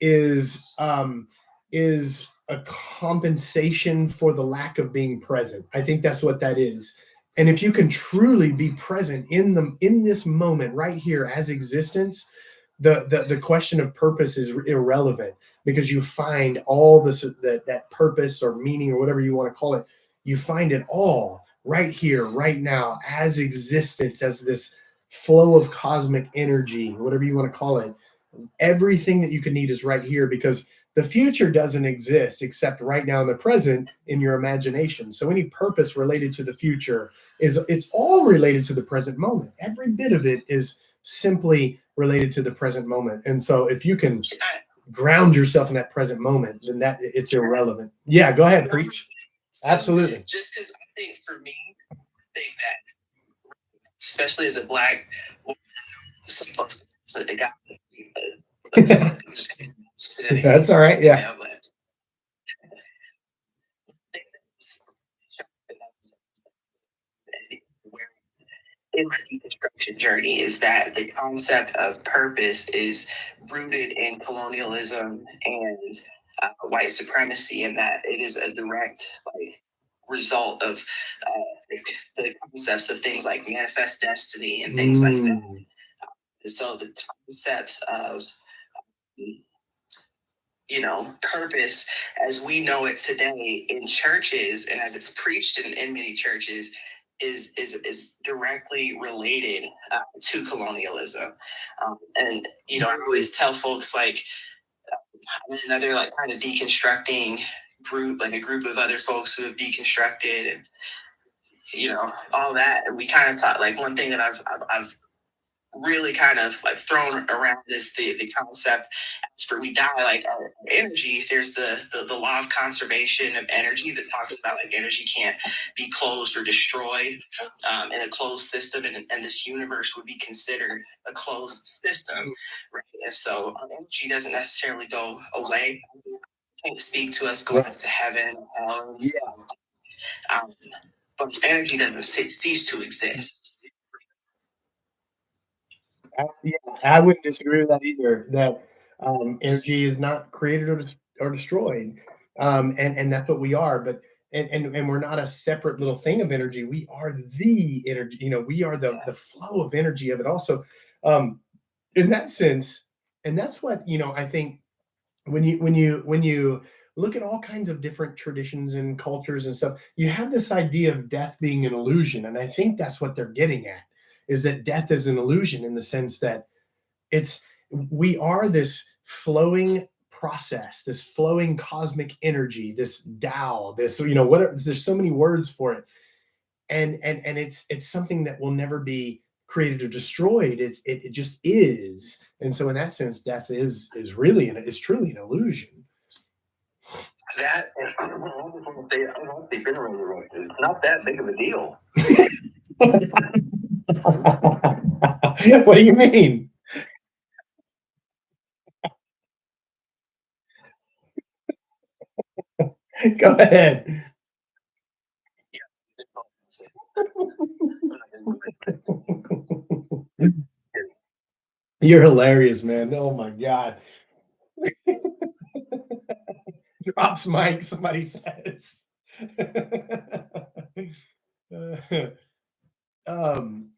S1: is a compensation for the lack of being present. I think that's what that is. And if you can truly be present in this moment right here as existence, the question of purpose is irrelevant, because you find all this, that purpose or meaning or whatever you want to call it. You find it all right here, right now, as existence, as this flow of cosmic energy, whatever you want to call it. Everything that you could need is right here, because the future doesn't exist except right now in the present in your imagination. So any purpose related to the future it's all related to the present moment. Every bit of it is simply related to the present moment. And so if you can ground yourself in that present moment, then that it's irrelevant. Yeah, go ahead, preach. Absolutely.
S3: Just because I think for me, I think that especially as a black, some folks, so they got
S1: That's all right. Yeah.
S3: In my deconstruction journey is that the concept of purpose is rooted in colonialism and white supremacy, and that it is a direct result of the concepts of things like manifest destiny and things like that. So the concepts of purpose as we know it today in churches and as it's preached in many churches is directly related to colonialism. And I always tell folks, like, another kind of deconstructing group, like a group of other folks who have deconstructed and all that. And we kind of talk, like, one thing that I've really kind of thrown around is the concept after we die, like our energy, there's the law of conservation of energy that talks about energy can't be closed or destroyed in a closed system, and this universe would be considered a closed system, right? And so our energy doesn't necessarily go away. Can't speak to us going to heaven, but energy doesn't cease to exist.
S1: I wouldn't disagree with that either. That energy is not created or destroyed, and that's what we are. But and we're not a separate little thing of energy. We are the energy. We are the flow of energy of it. Also, in that sense, and that's what I think when you look at all kinds of different traditions and cultures and stuff. You have this idea of death being an illusion. And I think that's what they're getting at, is that death is an illusion in the sense that we are this flowing process, this flowing cosmic energy, this Tao, this, whatever, there's so many words for it. And it's something that will never be created or destroyed. It just is. And so in that sense, death is truly an illusion.
S7: That I don't want to say it's not that big of a deal.
S1: What do you mean? Go ahead. You're hilarious, man. Oh my God. Drops mic, somebody says.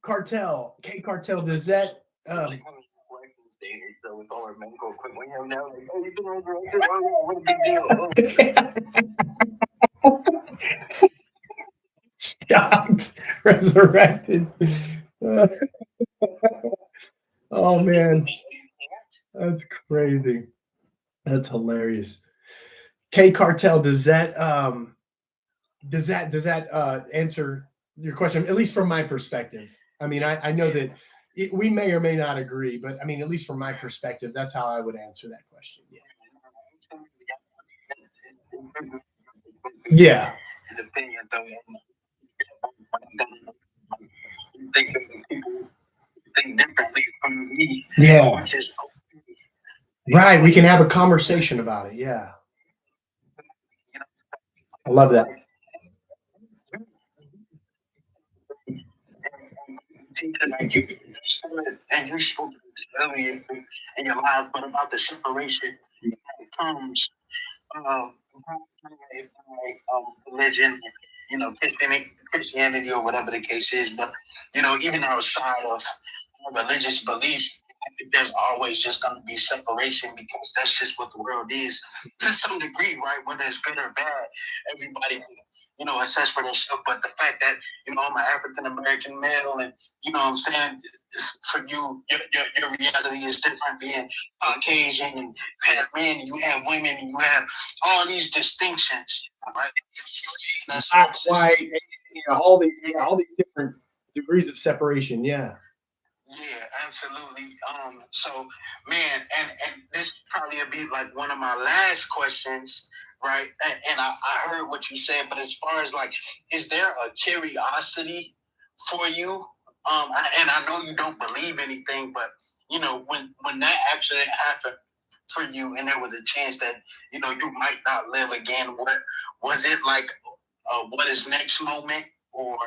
S1: Cartel, K Cartel, does that
S7: So with all our medical equipment we have now, like, oh, you've been resurrected. Oh, what a big deal.
S1: shocked, resurrected? Oh man, that's crazy. That's hilarious. K Cartel, does that answer your question? At least from my perspective. I mean, I know that we may or may not agree, but I mean, at least from my perspective, that's how I would answer that question. Yeah.
S7: Think differently from me.
S1: Yeah. Right. We can have a conversation about it. Yeah. I love that.
S7: And you spoke earlier in your life, but about the separation comes religion, Christianity or whatever the case is. But even outside of religious belief, I think there's always just going to be separation because that's just what the world is to some degree, right? Whether it's good or bad, everybody can assess for themselves. But the fact that I'm an African American male, and what I'm saying, for you, your reality is different, being Caucasian, and you have men, and you have women, and you have all these distinctions, right?
S1: That's why all these different degrees of separation. Yeah.
S7: Yeah, absolutely. So, man, and this probably will be like one of my last questions, right? And I heard what you said, but as far as like, is there a curiosity for you? And I know you don't believe anything, but when that accident happened for you, and there was a chance that you might not live again, what was it like? What is next moment, or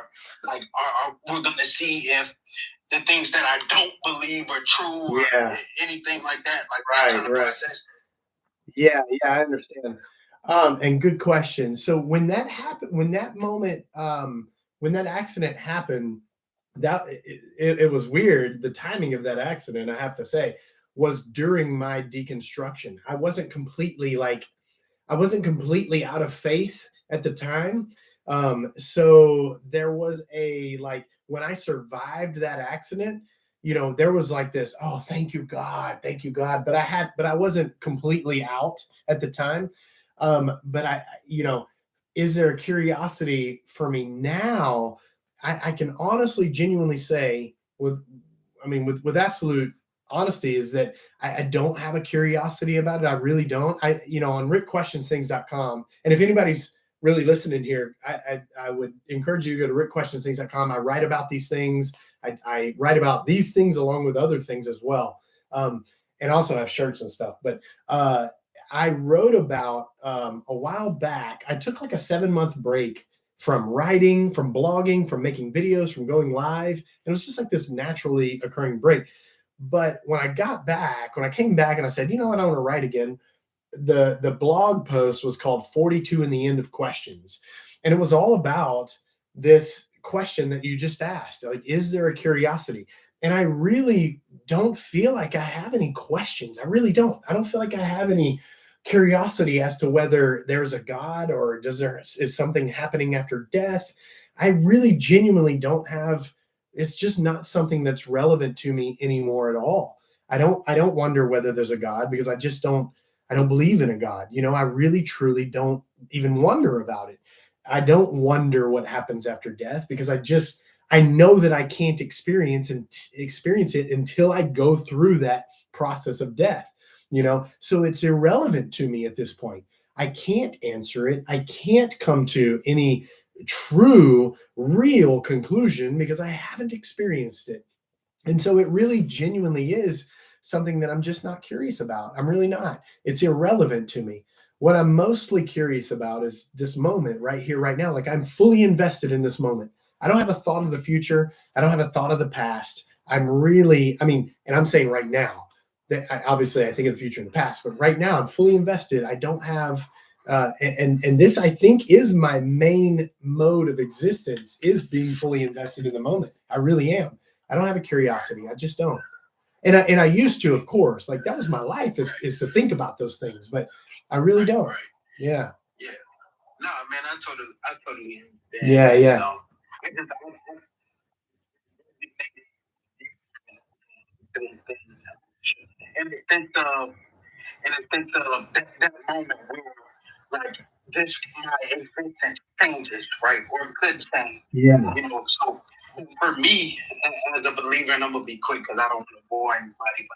S7: like, are we're gonna see if the things that I don't believe are true, or anything like that, like that kind of process?
S1: Yeah, I understand. And good question. So when that happened, when that moment, when that accident happened, that it was weird. The timing of that accident, I have to say, was during my deconstruction. I wasn't completely out of faith at the time. So there was when I survived that accident, there was like this, oh, thank you God. But I wasn't completely out at the time. But is there a curiosity for me now? I can honestly, genuinely say with absolute honesty, is that I don't have a curiosity about it. I really don't. On rickquestionsthings.com. And if anybody's really listening here, I would encourage you to go to rickquestionsthings.com. I write about these things. I write about these things along with other things as well. And also have shirts and stuff. But I wrote about a while back, I took like a 7-month break from writing, from blogging, from making videos, from going live. And it was just like this naturally occurring break. But when I came back and I said, I don't want to write again, the blog post was called 42 in the End of Questions. And it was all about this question that you just asked. Like, is there a curiosity? And I really don't feel like I have any questions. I really don't. I don't feel like I have any curiosity as to whether there's a God or is something happening after death. I really genuinely don't have. It's just not something that's relevant to me anymore at all. I don't wonder whether there's a God because I don't believe in a God. I really truly don't even wonder about it. I don't wonder what happens after death because I know that I can't experience it until I go through that process of death. So it's irrelevant to me at this point. I can't answer it. I can't come to any true, real conclusion because I haven't experienced it. And so it really genuinely is something that I'm just not curious about. I'm really not. It's irrelevant to me. What I'm mostly curious about is this moment right here, right now. Like I'm fully invested in this moment. I don't have a thought of the future. I don't have a thought of the past. And I'm saying right now that obviously I think of the future and the past, but right now I'm fully invested. I don't have, and this I think is my main mode of existence is being fully invested in the moment. I really am. I don't have a curiosity. I just don't. And I used to, of course, like that was my life is to think about those things, but I really don't.
S7: Right.
S1: Yeah.
S7: Yeah. No, man, I totally understand.
S1: Yeah. Yeah.
S7: I just, in the sense of, that moment where, like, this my existence changes, right, or could change.
S1: Yeah.
S7: So for me, as a believer, and I'm gonna be quick because I don't want to bore anybody,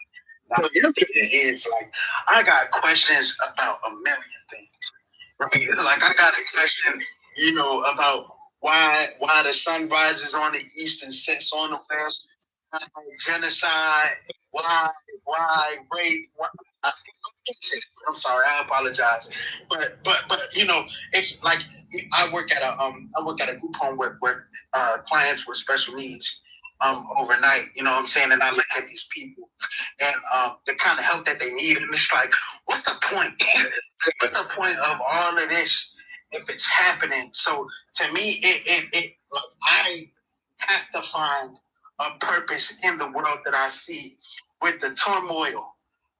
S7: but it's like I got questions about a million things. Right? Like I got a question, about why the sun rises on the east and sets on the west, genocide, why rape, I'm sorry, I apologize, but it's like I work at a group home where clients with special needs overnight, what I'm saying, and I look at these people and the kind of help that they need, and it's like, what's the point? What's the point of all of this if it's happening? So to me, it like, I have to find a purpose in the world that I see with the turmoil.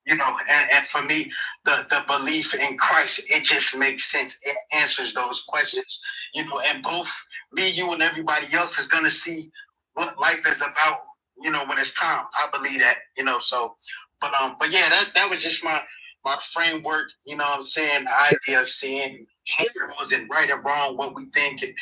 S7: And for me, the belief in Christ, it just makes sense. It answers those questions, and both me, you, and everybody else is going to see what life is about, when it's time. I believe that, but yeah, that was just my framework, what I'm saying, the idea of seeing wasn't right or wrong, what we think, and,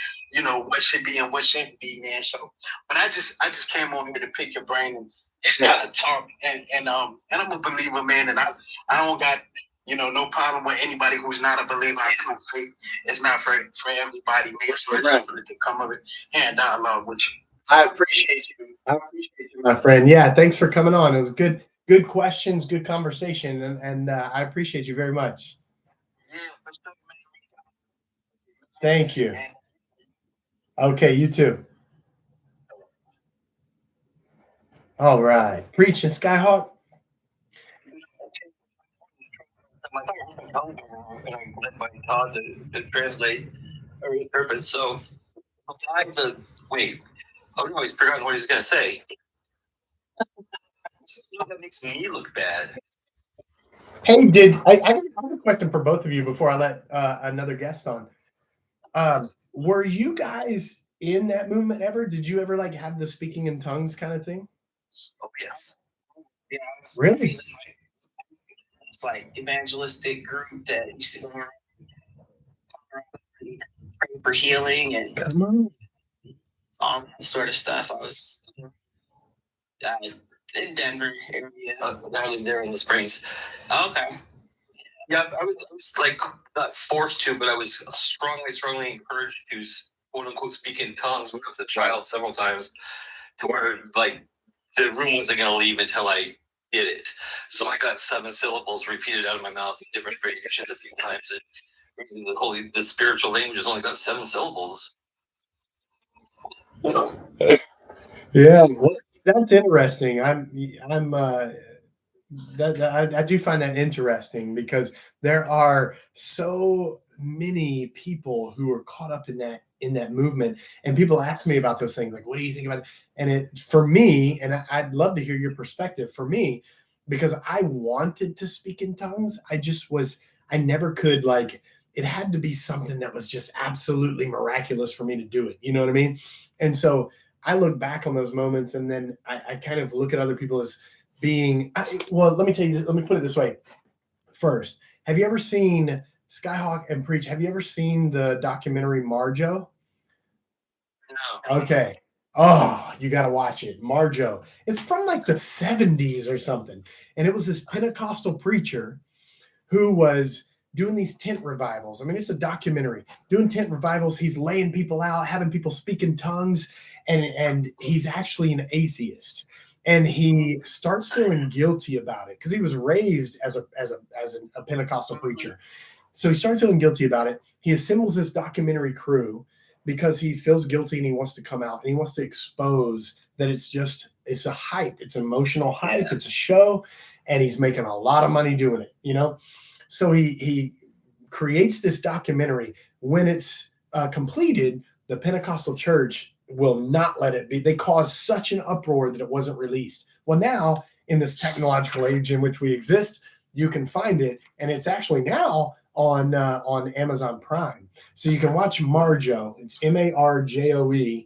S7: what should be and what shouldn't be, man. So, but I just came on here to pick your brain and just kind of talk, and I'm a believer, man, and I don't got, no problem with anybody who's not a believer. I know faith is not for everybody, man. So I just wanted to come over and dialogue with you.
S1: I appreciate you. My friend. Yeah, thanks for coming on. It was good questions, good conversation, and I appreciate you very much.
S7: Yeah, for sure, man.
S1: Thank you. Okay, you too. All right. Preaching, Skyhawk.
S3: Led by Todd to translate or interpret. So I'm trying to wait. Oh no, he's forgotten what he's gonna say. That makes me look bad.
S1: Hey, I have a question for both of you before I let another guest on. Were you guys in that movement ever? Did you ever like have the speaking in tongues kind of thing?
S3: Oh yes.
S8: Yeah,
S1: Really?
S8: It's like evangelistic group that used to go around praying for healing and all that sort of stuff. I was in Denver area.
S3: I was there in the Springs.
S8: Okay.
S3: Yeah, I was like not forced to, but I was strongly encouraged to quote unquote speak in tongues when I was a child several times, to where like the room wasn't going to leave until I did it. So I got 7 syllables repeated out of my mouth, different variations a few times. And the spiritual language only got 7 syllables. So.
S1: Yeah, that's interesting. I do find that interesting because there are so many people who are caught up in that movement, and people ask me about those things, like, what do you think about it? And it, for me, and I'd love to hear your perspective. For me, because I wanted to speak in tongues, I never could, like, it had to be something that was just absolutely miraculous for me to do it. You know what I mean? And so I look back on those moments, and then I kind of look at other people as being, well, let me tell you, let me put it this way. First, have you ever seen Skyhawk and Preach? Have you ever seen the documentary Marjo?
S3: No.
S1: Okay. Oh, you got to watch it. Marjo. It's from like the 70s or something. And it was this Pentecostal preacher who was doing these tent revivals. I mean, it's a documentary. Doing tent revivals, he's laying people out, having people speak in tongues, and he's actually an atheist. And he starts feeling guilty about it because he was raised as a Pentecostal preacher. So he started feeling guilty about it. He assembles this documentary crew because he feels guilty and he wants to come out and he wants to expose that it's a hype. It's an emotional hype. It's a show, and he's making a lot of money doing it, you know? So he creates this documentary. When it's completed, the Pentecostal church will not let it be. They caused such an uproar that it wasn't released. Well, now in this technological age in which we exist, you can find it, and it's actually now on Amazon Prime. So you can watch Marjo. It's Marjoe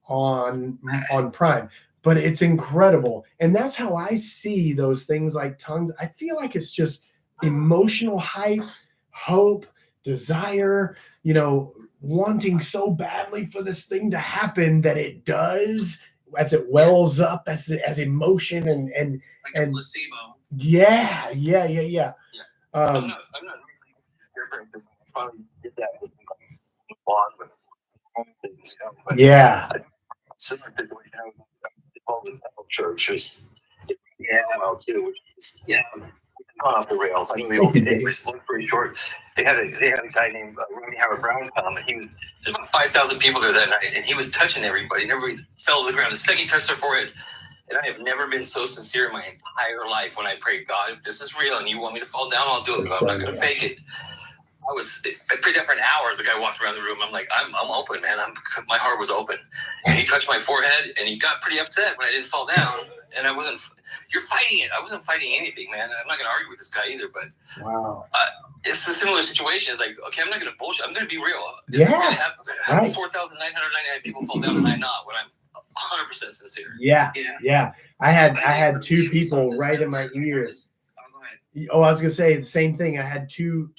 S1: on Prime. But it's incredible. And that's how I see those things like tongues. I feel like it's just emotional hype, hope, desire, wanting so badly for this thing to happen that it does, as it wells up as emotion and
S3: Like a placebo.
S1: yeah.
S6: I'm not different. Finally did that with Bond, but
S1: Yeah.
S6: similar situation. I was involved in the church. Well, too, which is gone off the rails. I mean, it was long story short. They had a guy named Rodney Howard Brown come, and there's about 5,000 people there that night, and he was touching everybody, and everybody fell to the ground. The second he touched their forehead, and I have never been so sincere in my entire life when I prayed, God, if this is real and you want me to fall down, I'll do it. But I'm not going to fake it. I prayed that for an hour as the guy walked around the room. I'm like, I'm open, man. My heart was open. And he touched my forehead, and he got pretty upset when I didn't fall down. And you're fighting it. I wasn't fighting anything, man. I'm not going to argue with this guy either, but
S1: Wow.
S6: It's a similar situation. It's like, okay, I'm not going to bullshit. I'm going to be real.
S1: Yeah.
S6: I'm going to have
S1: Right.
S6: 4,999 people fall down, and I not when I'm 100% sincere.
S1: Yeah. I had two people right in my ears. Oh, I was gonna say the same thing. I had two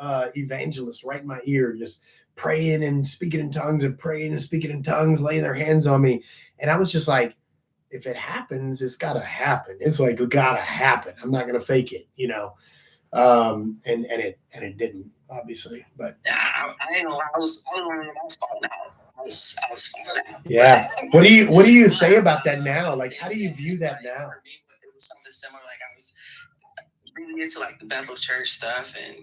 S1: evangelists right in my ear, just praying and speaking in tongues and praying and speaking in tongues, laying their hands on me. And I was just like, if it happens, it's gotta happen. It's like it gotta happen. I'm not gonna fake it, And it didn't, obviously. But
S8: I was falling out. I was falling out.
S1: yeah. What do you say about that now? Like, how do you view that now?
S8: It was something similar. Like I was really into like the Bethel church stuff, and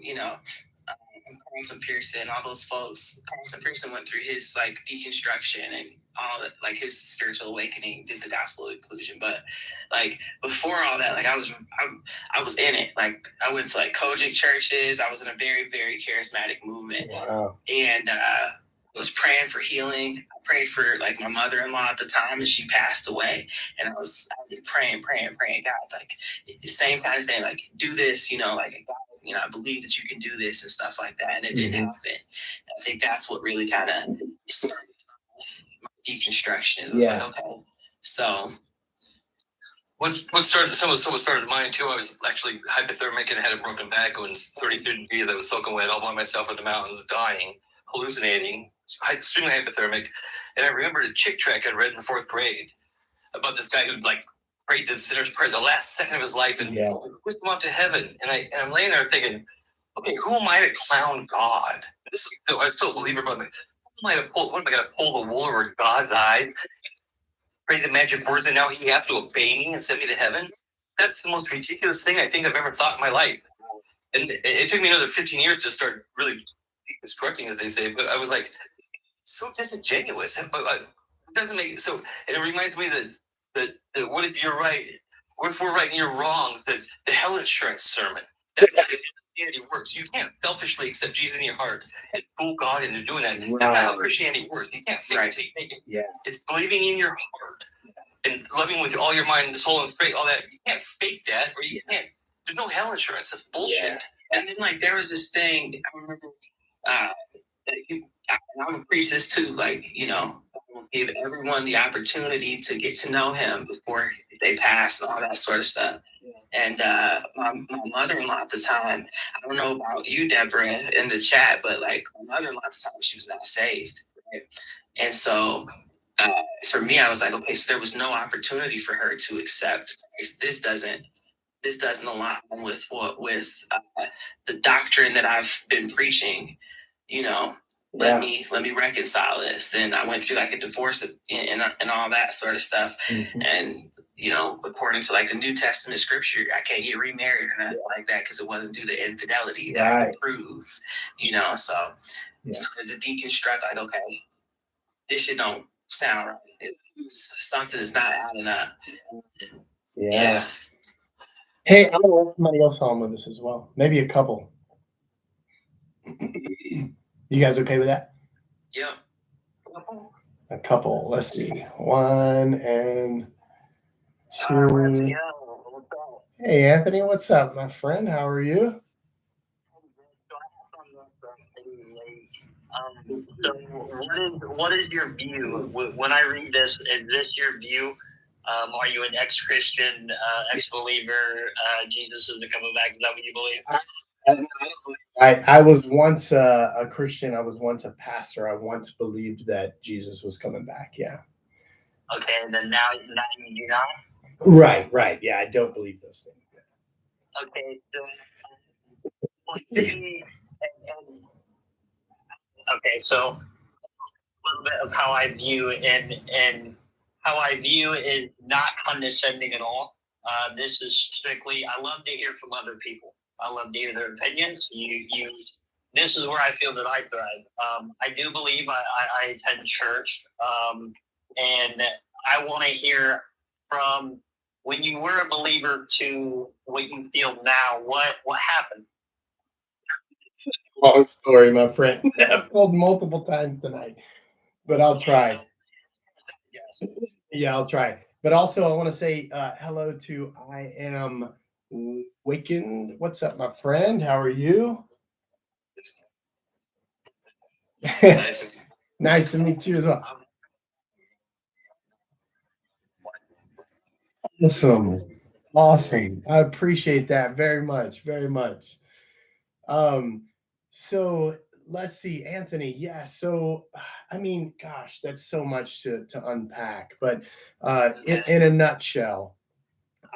S8: Carlton Pearson, all those folks. Carlton Pearson went through his like deconstruction and all that, like his spiritual awakening, did the gospel inclusion. But like before all that, like I was in it. Like I went to like Kojic churches. I was in a very, very charismatic movement.
S1: Wow.
S8: And was praying for healing. I prayed for like my mother-in-law at the time, and she passed away. And I've been praying, God, like the same kind of thing, like do this, like God, I believe that you can do this and stuff like that. And it didn't happen. I think that's what really kind of started my deconstruction. Is I was like, okay, so.
S3: What started mine too? I was actually hypothermic and had a broken back. When 33 degrees, I was soaking wet all by myself in the mountains, dying, hallucinating, extremely hypothermic. And I remember a chick tract I read in 4th grade about this guy who like prayed the sinner's prayer the last second of his life and pushed him up to heaven. And I'm laying there thinking, okay, who am I to clown God? I was still a believer, but what am I going to pull the wool over God's eyes? Pray the magic words, and now he has to obey me and send me to heaven? That's the most ridiculous thing I think I've ever thought in my life. And it took me another 15 years to start really deconstructing, as they say. But I was like, so disingenuous. It doesn't make so. And it reminds me that what if you're right? What if we're right and you're wrong? The hell insurance sermon. That's not how Christianity works. You can't selfishly accept Jesus in your heart and fool God into doing that. Wow. That's not how Christianity works. You can't fake it till you make it.
S1: Yeah.
S3: It's believing in your heart and loving with all your mind and soul and spirit, all that. You can't fake that, or you can't. There's no hell insurance. That's bullshit.
S8: And then like there was this thing I remember. That I'm gonna preach this too. Like give everyone the opportunity to get to know him before they pass and all that sort of stuff. And my mother-in-law at the time, I don't know about you, Deborah, in the chat, but like my mother-in-law at the time, she was not saved. Right? And so for me, I was like, okay, so there was no opportunity for her to accept Christ. This doesn't align with the doctrine that I've been preaching. Let me reconcile this. Then I went through like a divorce and all that sort of stuff. Mm-hmm. And according to like the New Testament scripture, I can't get remarried or nothing like that because it wasn't due to infidelity that I could prove. So started to deconstruct. Like, okay, this shit don't sound right. Something is not adding up.
S1: Yeah. Hey, I'm gonna let somebody else on with this as well. Maybe a couple. You guys okay with that?
S8: Yeah.
S1: A couple. Let's see. 1 and 2.
S9: Let's go.
S1: Hey, Anthony, what's up, my friend? How are you?
S9: So what is your view when I read this? Is this your view? Are you an ex-Christian, ex-believer? Jesus is coming back. Is that what you believe?
S1: I was once a Christian. I was once a pastor. I once believed that Jesus was coming back. Yeah.
S9: Okay, and then now you do not?
S1: Right. Yeah, I don't believe those things.
S9: Okay, so a little bit of how I view and how I view is not condescending at all. This is strictly, I love to hear from other people. I love to hear their opinions. This is where I feel that I thrive. I do believe I attend church, and I want to hear from when you were a believer to what you feel now. What happened?
S1: Long story, my friend. I've told multiple times tonight, but I'll try.
S9: Yes.
S1: Yeah, I'll try. But also, I want to say hello to I Am Wakened. What's up, my friend? How are you? Nice to meet you as well. Awesome. I appreciate that very much. So let's see, Anthony. Yeah. So, I mean, gosh, that's so much to unpack, but in a nutshell,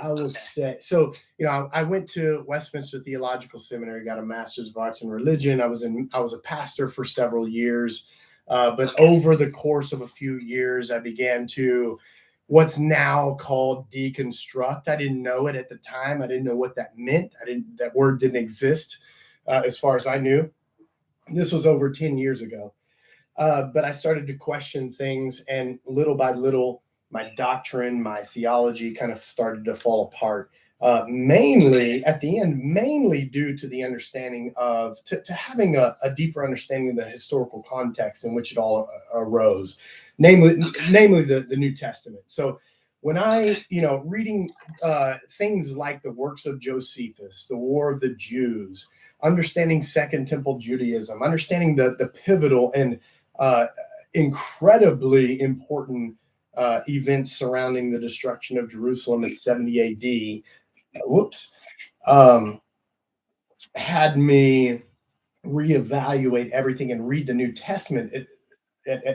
S1: I will say, so, I went to Westminster Theological Seminary, got a master's of arts in religion. I was a pastor for several years. But over the course of a few years, I began to what's now called deconstruct. I didn't know it at the time. I didn't know what that meant. That word didn't exist as far as I knew. This was over 10 years ago. But I started to question things, and little by little, my doctrine, my theology kind of started to fall apart. Mainly at the end, mainly due to the understanding of to having a deeper understanding of the historical context in which it all arose, namely the New Testament. So when I, reading things like the works of Josephus, the War of the Jews, understanding Second Temple Judaism, understanding the pivotal and incredibly important events surrounding the destruction of Jerusalem in 70 AD, had me reevaluate everything and read the New Testament.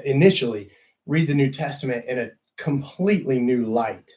S1: Initially, read the New Testament in a completely new light.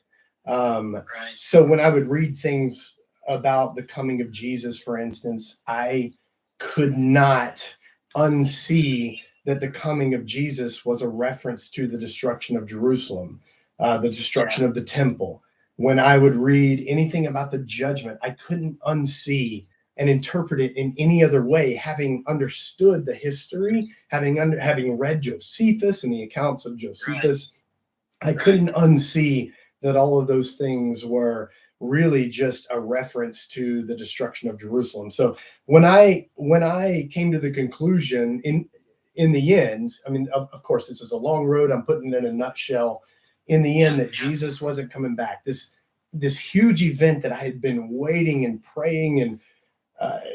S1: So when I would read things about the coming of Jesus, for instance, I could not unsee that the coming of Jesus was a reference to the destruction of Jerusalem, the destruction of the temple. When I would read anything about the judgment, I couldn't unsee and interpret it in any other way, having understood the history, having read Josephus and the accounts of Josephus. I couldn't unsee that all of those things were really just a reference to the destruction of Jerusalem. So when I came to the conclusion in the end, I mean, of course, this is a long road. I'm putting it in a nutshell. In the end, that Jesus wasn't coming back. This huge event that I had been waiting and praying and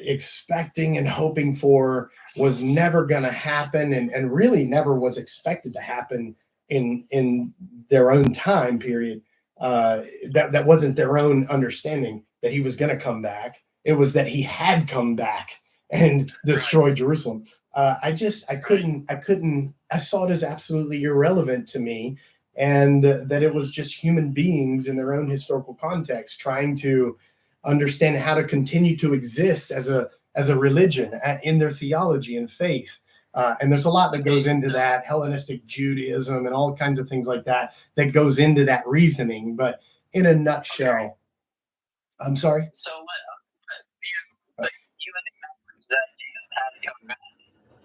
S1: expecting and hoping for was never going to happen, and really never was expected to happen in their own time period. That wasn't their own understanding that he was going to come back. It was that he had come back and destroyed Jerusalem. I saw it as absolutely irrelevant to me, and that it was just human beings in their own historical context trying to understand how to continue to exist as a religion in their theology and faith. And there's a lot that goes into that, Hellenistic Judaism and all kinds of things like that goes into that reasoning. But in a nutshell, I'm sorry.
S9: So what? You acknowledge that Jesus had to come back.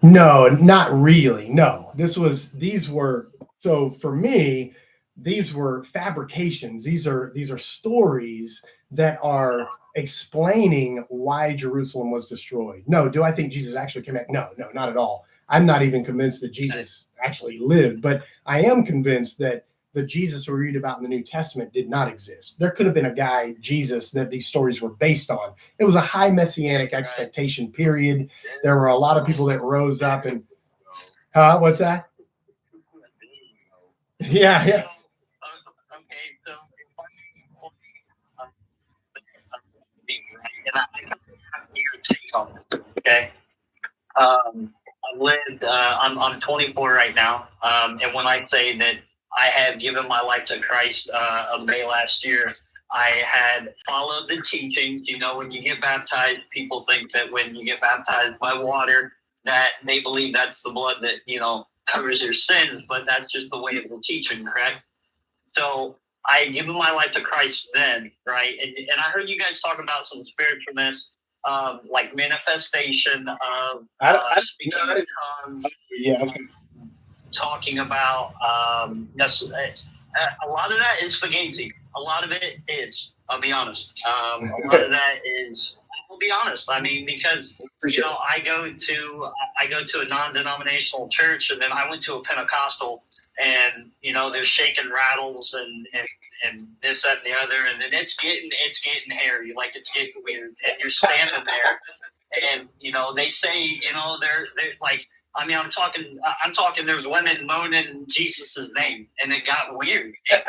S1: No, not really. No, these were, so for me, these were fabrications. These are stories that are explaining why Jerusalem was destroyed. No, do I think Jesus actually came back? No, not at all. I'm not even convinced that Jesus actually lived, but I am convinced that the Jesus we read about in the New Testament did not exist. There could have been a guy, Jesus, that these stories were based on. It was a high messianic expectation period. There were a lot of people that rose up and, what's that? Yeah.
S9: Okay, so and I have your take on this. Okay, I've lived. I'm 24 right now, and when I say that I have given my life to Christ of May last year, I had followed the teachings. You know, when you get baptized, people think that when you get baptized by water, that they believe that's the blood that, you know, covers their sins, but that's just the way of the teaching, correct? So I had given my life to Christ then, right? And I heard you guys talk about some spiritualness, like manifestation of speaking in tongues.
S1: Yeah. Okay.
S9: Talking about a lot of that is fugazi. A lot of it is. I'll be honest. A lot of that is. I'll be honest. I mean, because you know, I go to a non-denominational church, and then I went to a Pentecostal, and you know, there's shaking rattles and this, that, and the other, and then it's getting hairy, like it's getting weird, and you're standing there, and you know, they say, you know, they're like. I mean, I'm talking. There's women moaning Jesus' name, and it got weird. Don't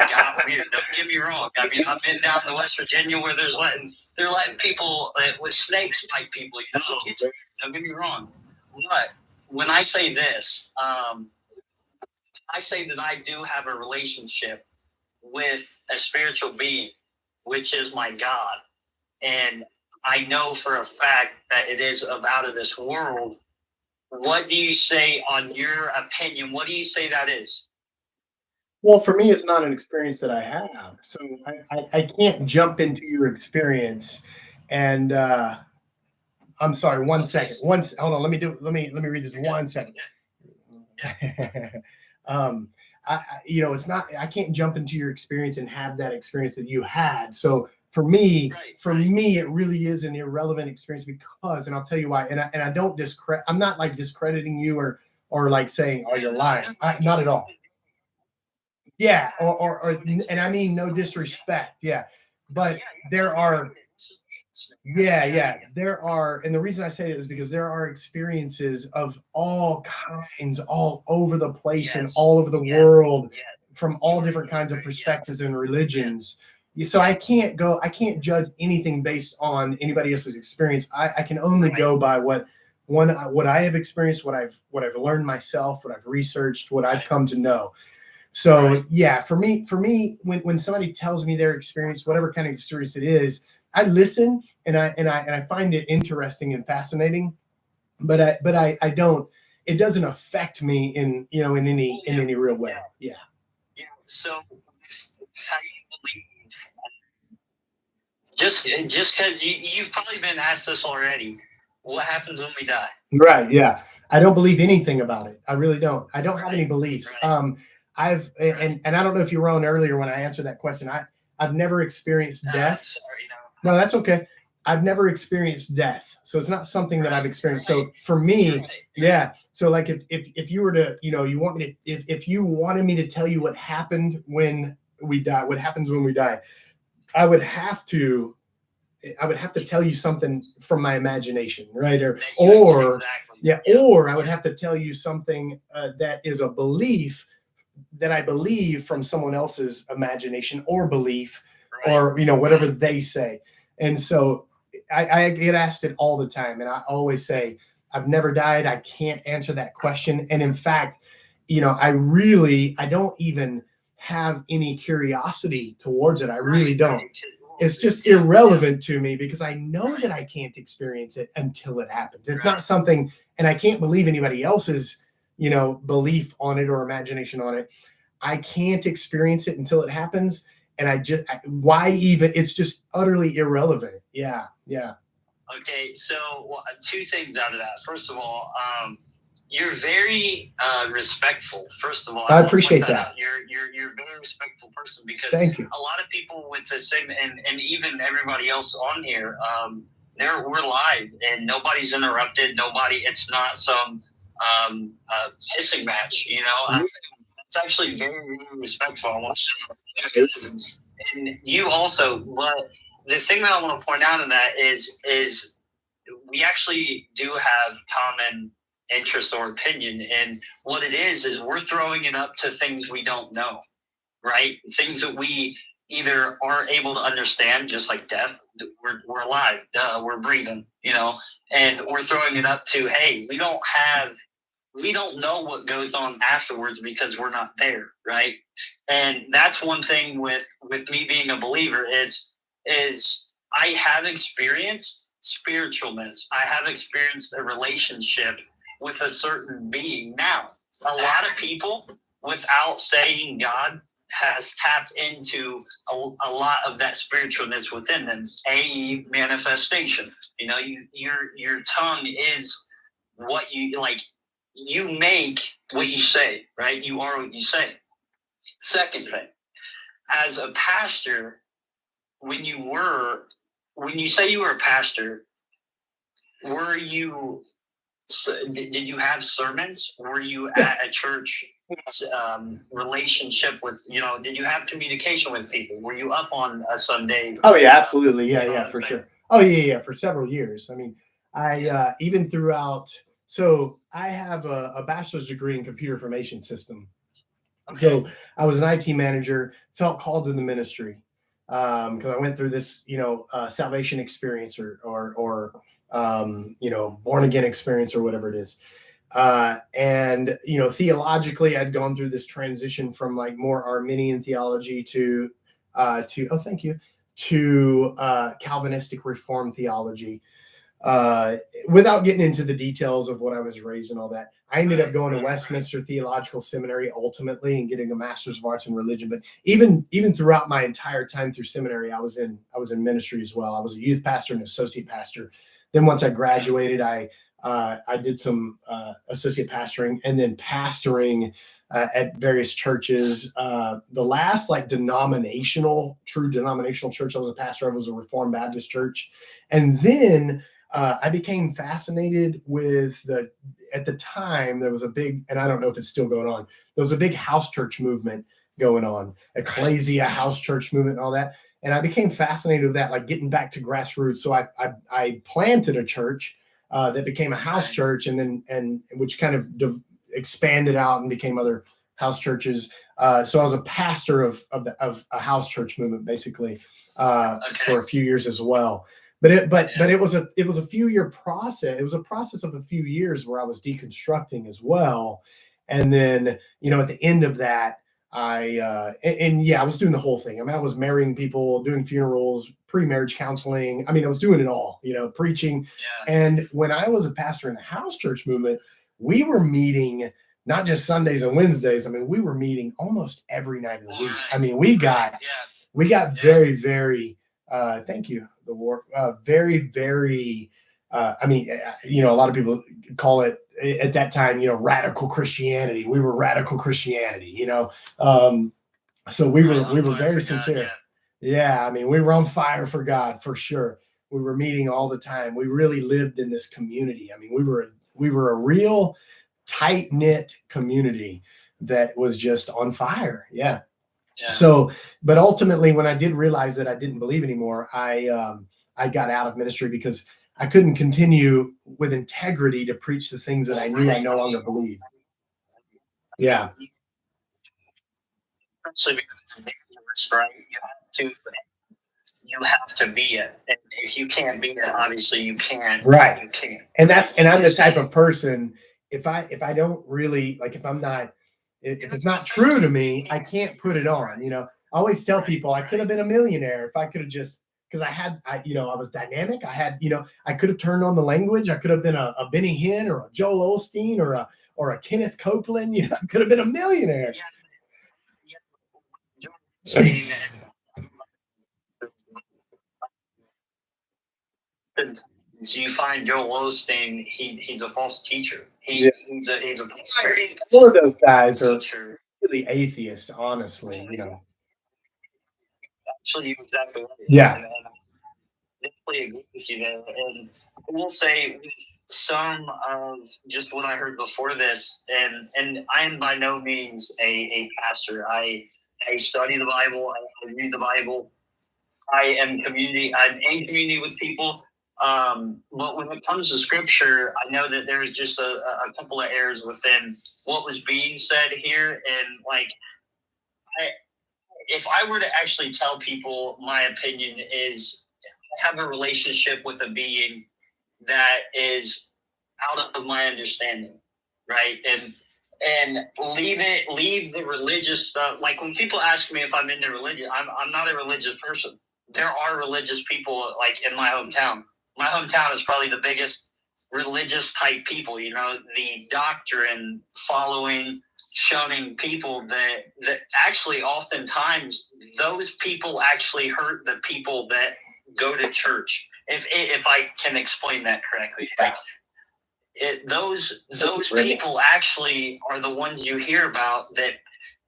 S9: get me wrong. I mean, I've been down to West Virginia where they're letting people with snakes bite people. You know, don't get me wrong. But when I say this, I say that I do have a relationship with a spiritual being, which is my God, and I know for a fact that it is out of this world. What do you say on your opinion? What do you say that is?
S1: Well, for me, it's not an experience that I have, so I can't jump into your experience. And I'm sorry, one second. Hold on. Let me read this 1 second. You know, it's not. I can't jump into your experience and have that experience that you had. So for me, it really is an irrelevant experience because, and I'll tell you why. And I don't discredit. I'm not like discrediting you or like saying, "Oh, you're lying." Not at all. Yeah, or and I mean no disrespect. Yeah, but there are. Yeah, there are, and the reason I say it is because there are experiences of all kinds, all over the place, and all over the world, from all different kinds of perspectives and religions. So I can't judge anything based on anybody else's experience. I can only go by what I have experienced, what I've learned myself, what I've researched, what I've come to know. So yeah, for me, when somebody tells me their experience, whatever kind of experience it is, I listen and I find it interesting and fascinating, but I don't. It doesn't affect me in any real way. Yeah.
S9: So how you believe? Just because you've probably been asked this already. What happens when we die?
S1: Right. Yeah. I don't believe anything about it. I really don't. I don't have any beliefs. And I don't know if you were on earlier when I answered that question. I've never experienced death.
S9: Sorry,
S1: no, that's okay. I've never experienced death, so it's not something that I've experienced. So for me, yeah. So like if you were to, you want me to, if you wanted me to tell you what happened when we die, what happens when we die, I would have to I would have to tell you something from my imagination, right?
S9: Exactly.
S1: Or I would have to tell you something that is a belief that I believe from someone else's imagination or belief,
S9: Right.
S1: or whatever they say. And so I get asked it all the time, and I always say, I've never died. I can't answer that question. And in fact, I don't even have any curiosity towards it. I really don't. It's just irrelevant to me because I know that I can't experience it until it happens. It's not something, and I can't believe anybody else's, belief on it or imagination on it. I can't experience it until it happens. And why even? It's just utterly irrelevant. Yeah.
S9: Okay, so two things out of that. First of all, you're very respectful. First of all,
S1: I
S9: wanna
S1: appreciate
S9: point
S1: that.
S9: out. You're a very respectful person because
S1: Thank you.
S9: a lot of people with the same and even everybody else on here, we're live and nobody's interrupted. It's not some kissing match. It's actually very, very respectful. I want to say, and you also, but the thing that I want to point out in that is we actually do have common interest or opinion, and what it is we're throwing it up to things we don't know, right? Things that we either aren't able to understand, just like death. We're alive, we're breathing, and we're throwing it up to, hey, we don't know what goes on afterwards because we're not there, right? And that's one thing with me being a believer is I have experienced spiritualness. I have experienced a relationship with a certain being. Now, a lot of people, without saying God, has tapped into a lot of that spiritualness within them. A manifestation. Your tongue is what you like. You make what you say, right? You are what you say. Second thing, as a pastor, when you say you were a pastor, did you have sermons? Were you at a church relationship with, did you have communication with people? Were you up on a Sunday?
S1: Oh yeah, absolutely. Yeah, for sure. Oh yeah, for several years. I mean, I even throughout. So I have a bachelor's degree in computer information system.
S9: Okay.
S1: So I was an IT manager, felt called to the ministry because I went through this, salvation experience or born again experience or whatever it is. And theologically, I'd gone through this transition from like more Arminian theology to Calvinistic Reformed theology. Without getting into the details of what I was raised and all that, I ended up going to Westminster Theological Seminary ultimately and getting a Master's of Arts in Religion. But even throughout my entire time through seminary, I was in ministry as well. I was a youth pastor and associate pastor. Then once I graduated, I did some associate pastoring and then pastoring at various churches. The last true denominational church I was a pastor of was a Reformed Baptist church. And then I became fascinated with at the time there was a big, and I don't know if it's still going on, there was a big house church movement going on, ecclesia house church movement and all that. And I became fascinated with that, like getting back to grassroots. So I planted a church that became a house church, and which kind of expanded out and became other house churches. So I was a pastor of a house church movement basically for a few years as well. But it was a few year process. It was a process of a few years where I was deconstructing as well. And then, at the end of that, I was doing the whole thing. I mean, I was marrying people, doing funerals, pre-marriage counseling. I mean, I was doing it all, preaching.
S9: Yeah.
S1: And when I was a pastor in the house church movement, we were meeting not just Sundays and Wednesdays. I mean, we were meeting almost every night of the week. I mean, we got very, very, thank you, the war, very, very, a lot of people call it at that time, radical Christianity. We were radical Christianity, so we were very sincere. Yeah. I mean, we were on fire for God for sure. We were meeting all the time. We really lived in this community. I mean, we were a real tight knit community that was just on fire. Yeah. So, but ultimately when I did realize that I didn't believe anymore, I I got out of ministry because I couldn't continue with integrity to preach the things that I knew I no longer believed. Yeah.
S9: So right, you have to be it. And if you can't be it, obviously you can't.
S1: Right.
S9: You can't.
S1: And I'm the type of person, if I don't really, like, if it's not true to me, I can't put it on. I always tell people I could have been a millionaire if I could have just, because I was dynamic. I had, I could have turned on the language. I could have been a Benny Hinn or a Joel Osteen or a Kenneth Copeland. I could have been a millionaire.
S9: So you find Joel Osteen, he's a false teacher. He's a
S1: all of those guys are really atheist, honestly.
S9: Actually, you're exactly right.
S1: Yeah.
S9: And I definitely agree with you there. And I will say some of just what I heard before this, and I am by no means a pastor. I study the Bible. I read the Bible. I'm in community with people. But when it comes to scripture, I know that there's just a couple of errors within what was being said here. And if I were to actually tell people my opinion is I have a relationship with a being that is out of my understanding, right? And leave the religious stuff. Like when people ask me if I'm into religion, I'm not a religious person. There are religious people like in my hometown. My hometown is probably the biggest religious type people, the doctrine following, shunning people that actually oftentimes those people actually hurt the people that go to church. If I can explain that correctly.
S1: Yeah.
S9: Those people actually are the ones you hear about that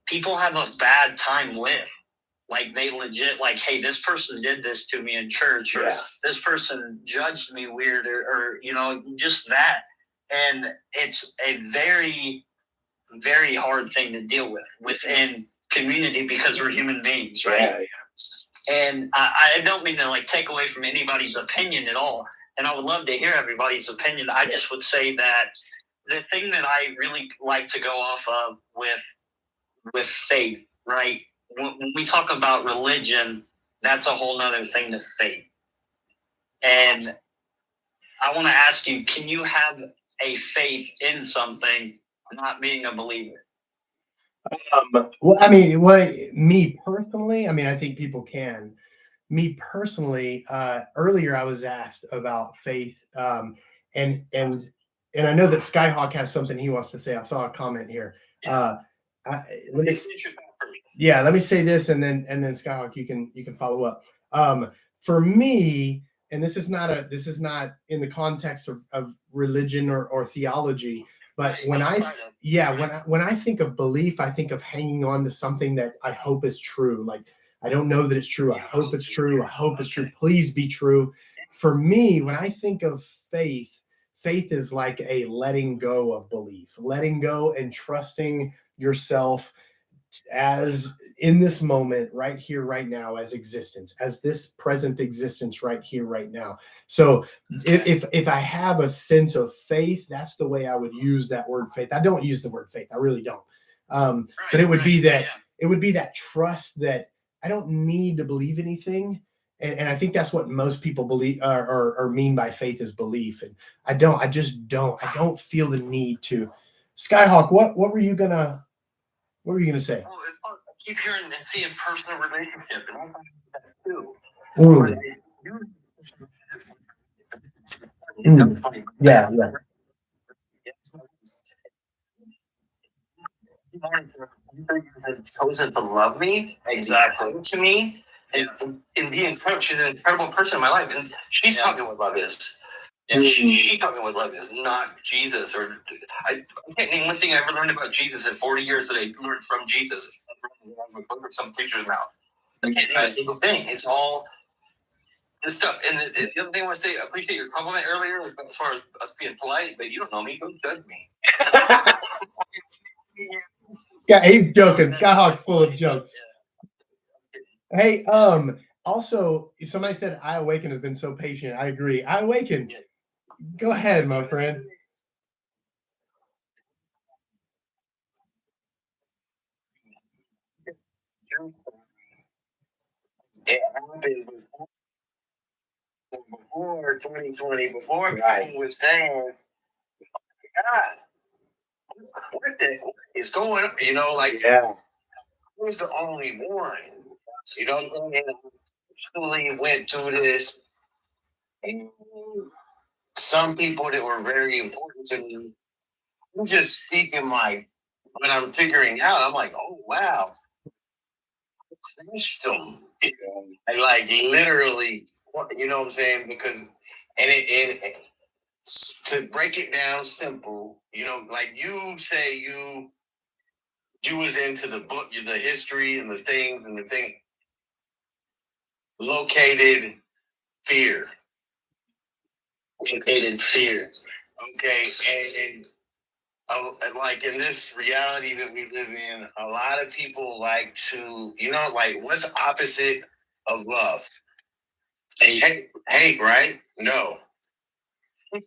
S9: people have a bad time with. Like they legit, like, hey, this person did this to me in church, or this person judged me weird, or just that. And it's a very, very hard thing to deal with within community because we're human beings, right? Yeah. And I don't mean to take away from anybody's opinion at all. And I would love to hear everybody's opinion. I just would say that the thing that I really like to go off of with faith, right? When we talk about religion, that's a whole nother thing to faith. And I want to ask you, can you have a faith in something not being a believer?
S1: Me personally, I think people can. Me personally, earlier I was asked about faith, and I know that Skyhawk has something he wants to say. I saw a comment here. Let me say this, and then Skyhawk, you can follow up. For me, and this is not in the context of religion or theology, but when I think of belief, I think of hanging on to something that I hope is true. Like, I don't know that it's true. I hope it's true. I hope it's true. Please be true. For me, when I think of faith is like a letting go of belief, letting go and trusting yourself as in this moment, right here, right now, as existence, as this present existence right here, right now. So if I have a sense of faith, that's the way I would use that word faith. I don't use the word faith. I really don't. But it would be that trust that I don't need to believe anything. And I think that's what most people believe or mean by faith is belief. And I don't feel the need to. Skyhawk, what were you gonna say?
S6: Well, I keep hearing and seeing personal relationship, and I find that too.
S1: Yeah.
S6: You've chosen to love me, exactly, to me, and be incredible. She's an incredible person in my life, and she's taught me what love is. And she taught me what love is, not Jesus. Or I can't name one thing I ever learned about Jesus in 40 years that I learned from Jesus. Some preacher's mouth. I can't name a single thing. It's all this stuff. And the other thing I want to say, I appreciate your compliment earlier, as far as us being polite, but you don't know me. Don't judge me. Yeah,
S1: he's joking. Skyhawk's full of jokes. Hey, also, somebody said I Awaken has been so patient. I agree. I Awaken.
S6: Yes.
S1: Go ahead, my friend.
S6: It happened before 2020, before God was saying, God, what is going on? You know, like, who's the only one? You know what I mean? Truly went through this. And some people that were very important to me, I'm just speaking like when I'm figuring out, I'm like, oh, wow. Smashed them. I like literally, you know what I'm saying? Because, and to break it down simple, you know, like you say you was into the book, the history and the things and the thing. Located fear. Located fear. Okay, and like in this reality that we live in, a lot of people like to, you know, like what's opposite of love? Hate, right? No. You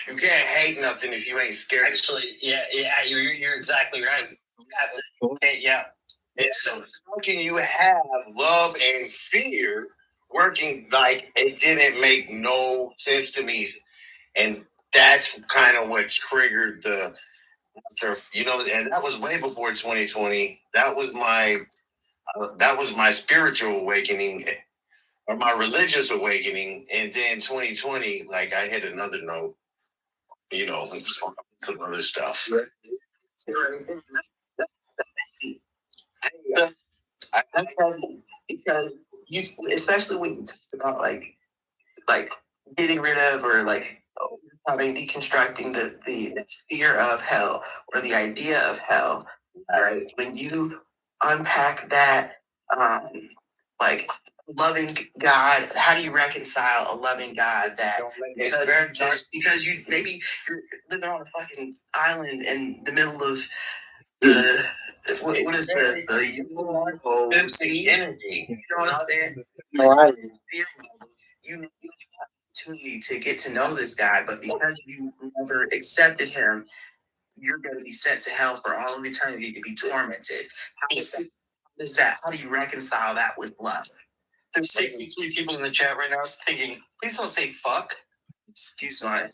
S6: can't hate nothing if you ain't scared.
S9: Actually, yeah, you're exactly right. Okay, yeah.
S6: So how can you have love and fear working? Like it didn't make no sense to me, and that's kind of what triggered the, you know, and that was way before 2020. That was my spiritual awakening or my religious awakening, and then 2020, like I hit another note, you know, some other stuff.
S8: That's funny because you, especially when you talk about like getting rid of or like having deconstructing the sphere of hell or the idea of hell. All right, when you unpack that, like loving God, how do you reconcile a loving God that because you maybe you're living on a fucking island in the middle of the what is the sea
S6: energy?
S8: you know what I'm saying? You need the opportunity to get to know this guy, but because you never accepted him, you're going to be sent to hell for all of eternity to be tormented. How is that? How do you reconcile that with love?
S9: There's 63 people in the chat right now thinking, please don't say fuck.
S8: Excuse my.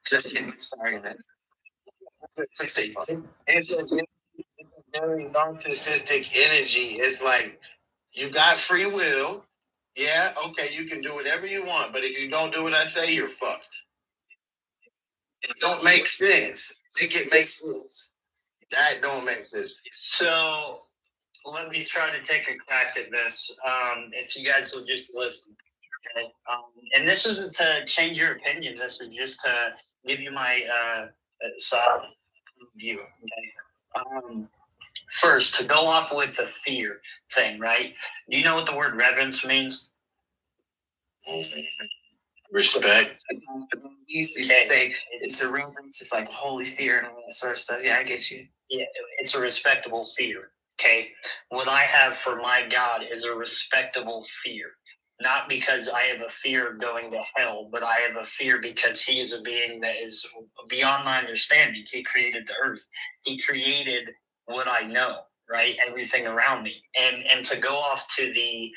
S8: Just kidding. Sorry, man. Please say fuck.
S6: It's a very narcissistic energy. It's like you got free will. Yeah, okay, you can do whatever you want, but if you don't do what I say, you're fucked. It don't make sense. Make it make sense. That don't make sense.
S9: So let me try to take a crack at this. If you guys will just listen. Okay? And this isn't to change your opinion. This is just to give you my side view. Okay? First, to go off with the fear thing, right? Do you know what the word reverence means?
S6: Respect.
S8: We used to say it's a reverence, it's like holy fear and all that sort of stuff. Yeah, I get you.
S9: Yeah, it's a respectable fear. Okay. What I have for my God is a respectable fear. Not because I have a fear of going to hell, but I have a fear because he is a being that is beyond my understanding. He created the earth. He created what I know, right? Everything around me. And to go off to the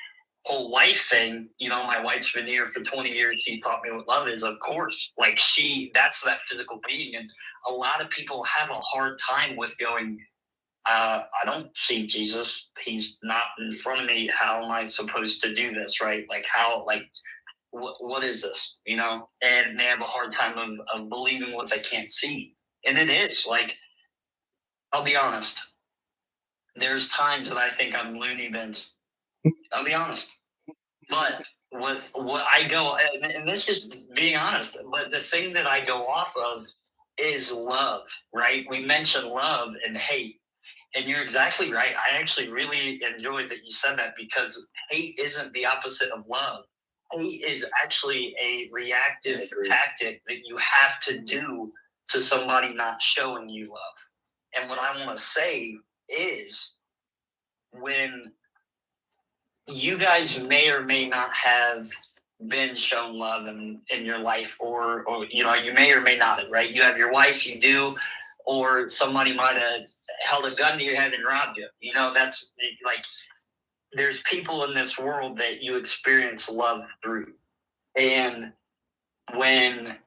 S9: whole wife thing, you know, my wife's been here for 20 years. She taught me what love is, of course. Like that's that physical being. And a lot of people have a hard time with going, I don't see Jesus. He's not in front of me. How am I supposed to do this, right? Like what is this, you know? And they have a hard time of believing what they can't see. And it is, like, I'll be honest. There's times that I think I'm loony bins. I'll be honest. But what I go, and this is being honest, but the thing that I go off of is love, right? We mentioned love and hate. And you're exactly right. I actually really enjoyed that you said that because hate isn't the opposite of love. Hate is actually a reactive tactic that you have to do to somebody not showing you love. And what I want to say is when you guys may or may not have been shown love in your life, or you know, you may or may not, right? You have your wife, you do, or somebody might have held a gun to your head and robbed you. You know, that's like, there's people in this world that you experience love through. And when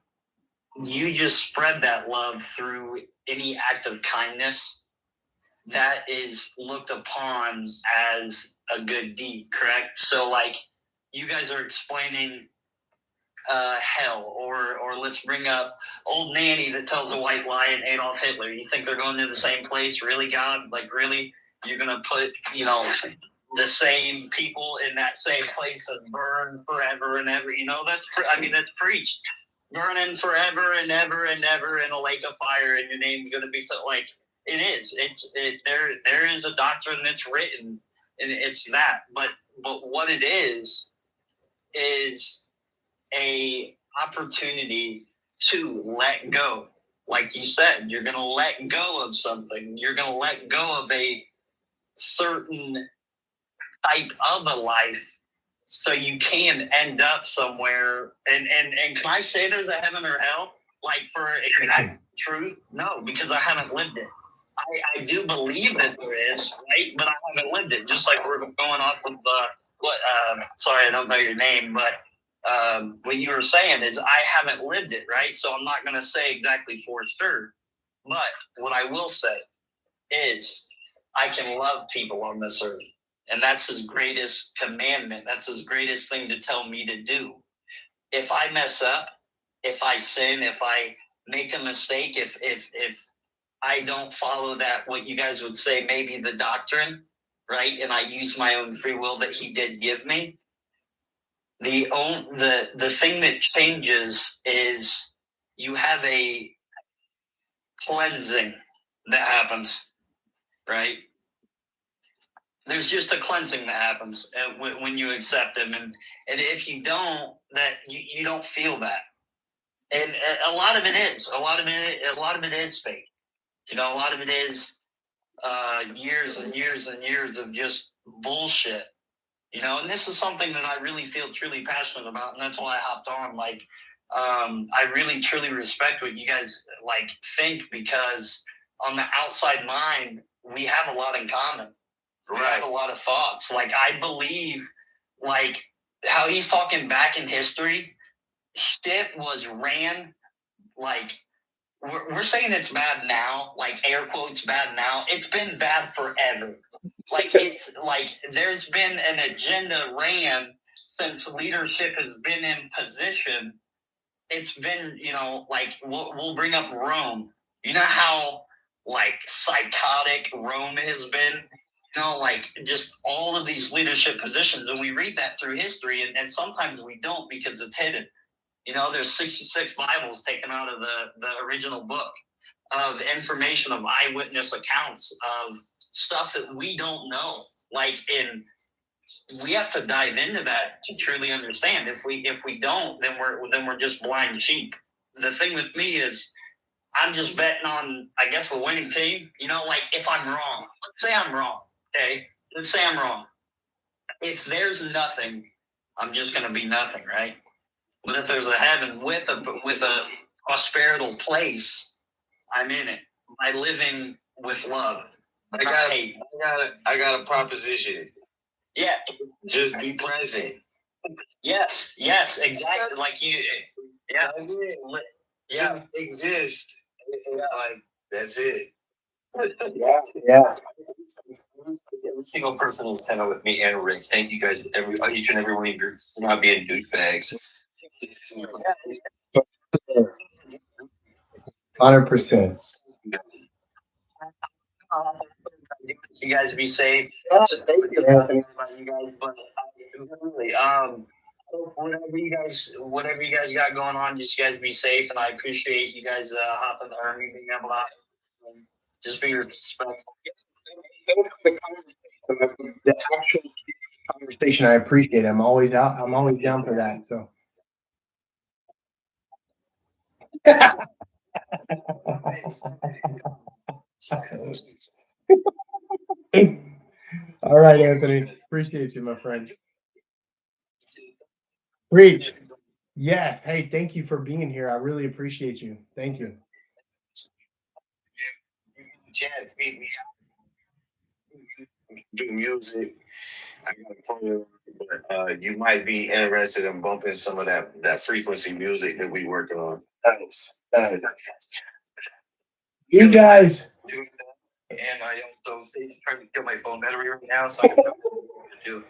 S9: you just spread that love through any act of kindness, that is looked upon as a good deed, correct? So like, you guys are explaining hell, or let's bring up old Nanny that tells the white lie and Adolf Hitler. You think they're going to the same place? Really, God? Like, really? You're going to put, you know, the same people in that same place and burn forever and ever? You know, that's preached. Burning forever and ever and ever in a lake of fire, and your name's going to be like, it is. There is a doctrine that's written, and it's that. But what it is a opportunity to let go. Like you said, you're going to let go of something. You're going to let go of a certain type of a life, so you can end up somewhere. And can I say there's a heaven or hell? Like, for that truth? No, because I haven't lived it. I do believe that there is, right? But I haven't lived it. Just like we're going off of sorry, I don't know your name, but what you were saying is I haven't lived it, right? So I'm not going to say exactly for sure. But what I will say is I can love people on this earth. And that's his greatest commandment. That's his greatest thing to tell me to do. If I mess up, if I sin, if I make a mistake, if I don't follow that, what you guys would say, maybe the doctrine, right? And I use my own free will that he did give me. The thing that changes is you have a cleansing that happens, right? There's just a cleansing that happens when you accept him, and if you don't, that you don't feel that. And a lot of it is fake. You know, a lot of it is years and years and years of just bullshit. You know, and this is something that I really feel truly passionate about, and that's why I hopped on. Like, I really truly respect what you guys like think, because on the outside mind, we have a lot in common. We have a lot of thoughts. Like, I believe, like, how he's talking back in history, shit was ran, like, we're saying it's bad now, like, air quotes bad now. It's been bad forever. Like, it's like there's been an agenda ran since leadership has been in position. It's been, you know, like, we'll bring up Rome. You know how, like, psychotic Rome has been? You know, like, just all of these leadership positions, and we read that through history, and sometimes we don't because it's hidden. You know, there's 66 Bibles taken out of the original book of information, of eyewitness accounts of stuff that we don't know. Like, we have to dive into that to truly understand. If we don't, then we're just blind sheep. The thing with me is, I'm just betting on, I guess, a winning team. You know, like, if I'm wrong, let's say I'm wrong. Okay, let's say I'm wrong. If there's nothing, I'm just going to be nothing, right? But if there's a heaven with a prosperital place, I'm in it by living with love.
S10: I got a proposition.
S9: Yeah.
S10: Just be present.
S9: Yes, exactly. Like you. Yeah.
S10: Yeah. Just exist. Like, that's it.
S1: Yeah.
S11: Every single person is kind of with me and Rick. Thank you guys, each and every one of you, for not being douchebags.
S1: 100%.
S9: You guys be safe.
S1: Thank you, Anthony.
S9: You guys, but really, whatever you guys got going on, just you guys be safe, and I appreciate you guys hopping or me being able to just be respectful.
S1: The actual conversation, I appreciate it. I'm always down for that. So. All right, Anthony. Appreciate you, my friend. Preach. Yes. Hey, thank you for being here. I really appreciate you. Thank you.
S10: Chad beat me out. Do music. I got a plan, but you might be interested in bumping some of that frequency music that we working on. Thanks.
S1: You guys,
S11: And I also say it's trying to kill my phone battery right now, so I can do.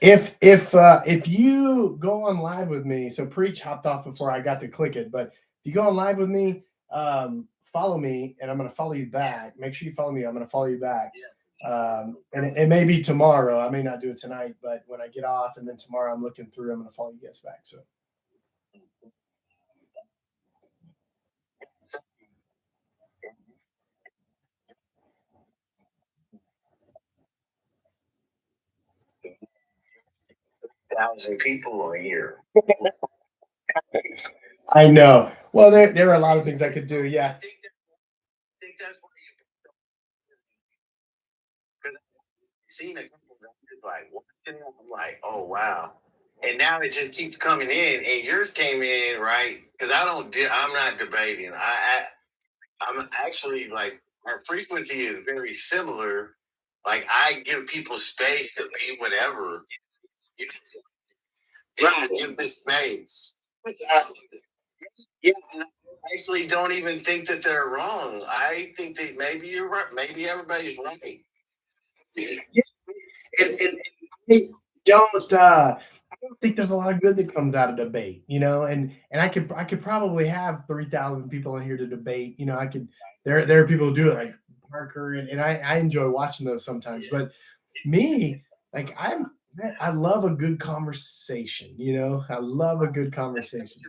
S1: if you go on live with me, so Preach hopped off before I got to click it, but if you go on live with me, follow me, and I'm going to follow you back. Make sure you follow me. I'm going to follow you back. And it may be tomorrow. I may not do it tonight, but when I get off, and then tomorrow I'm looking through, I'm going to follow you guys back. So.
S10: Thousand people on here.
S1: I know. Well, there are a lot of things I could do. Yeah.
S10: I think that's what you seen a couple of videos, like watching them, I'm like, oh wow. And now it just keeps coming in, and yours came in right because I'm not debating. I'm actually like our frequency is very similar. Like I give people space to be whatever. Right. Give this space. Yeah. I actually don't even think that they're wrong. I think that maybe you're right. Maybe everybody's right.
S1: And I don't think there's a lot of good that comes out of debate, and I could probably have 3,000 people in here to debate. There are people who do it like Parker, and I enjoy watching those sometimes. But me, like I love a good conversation. I love a good conversation.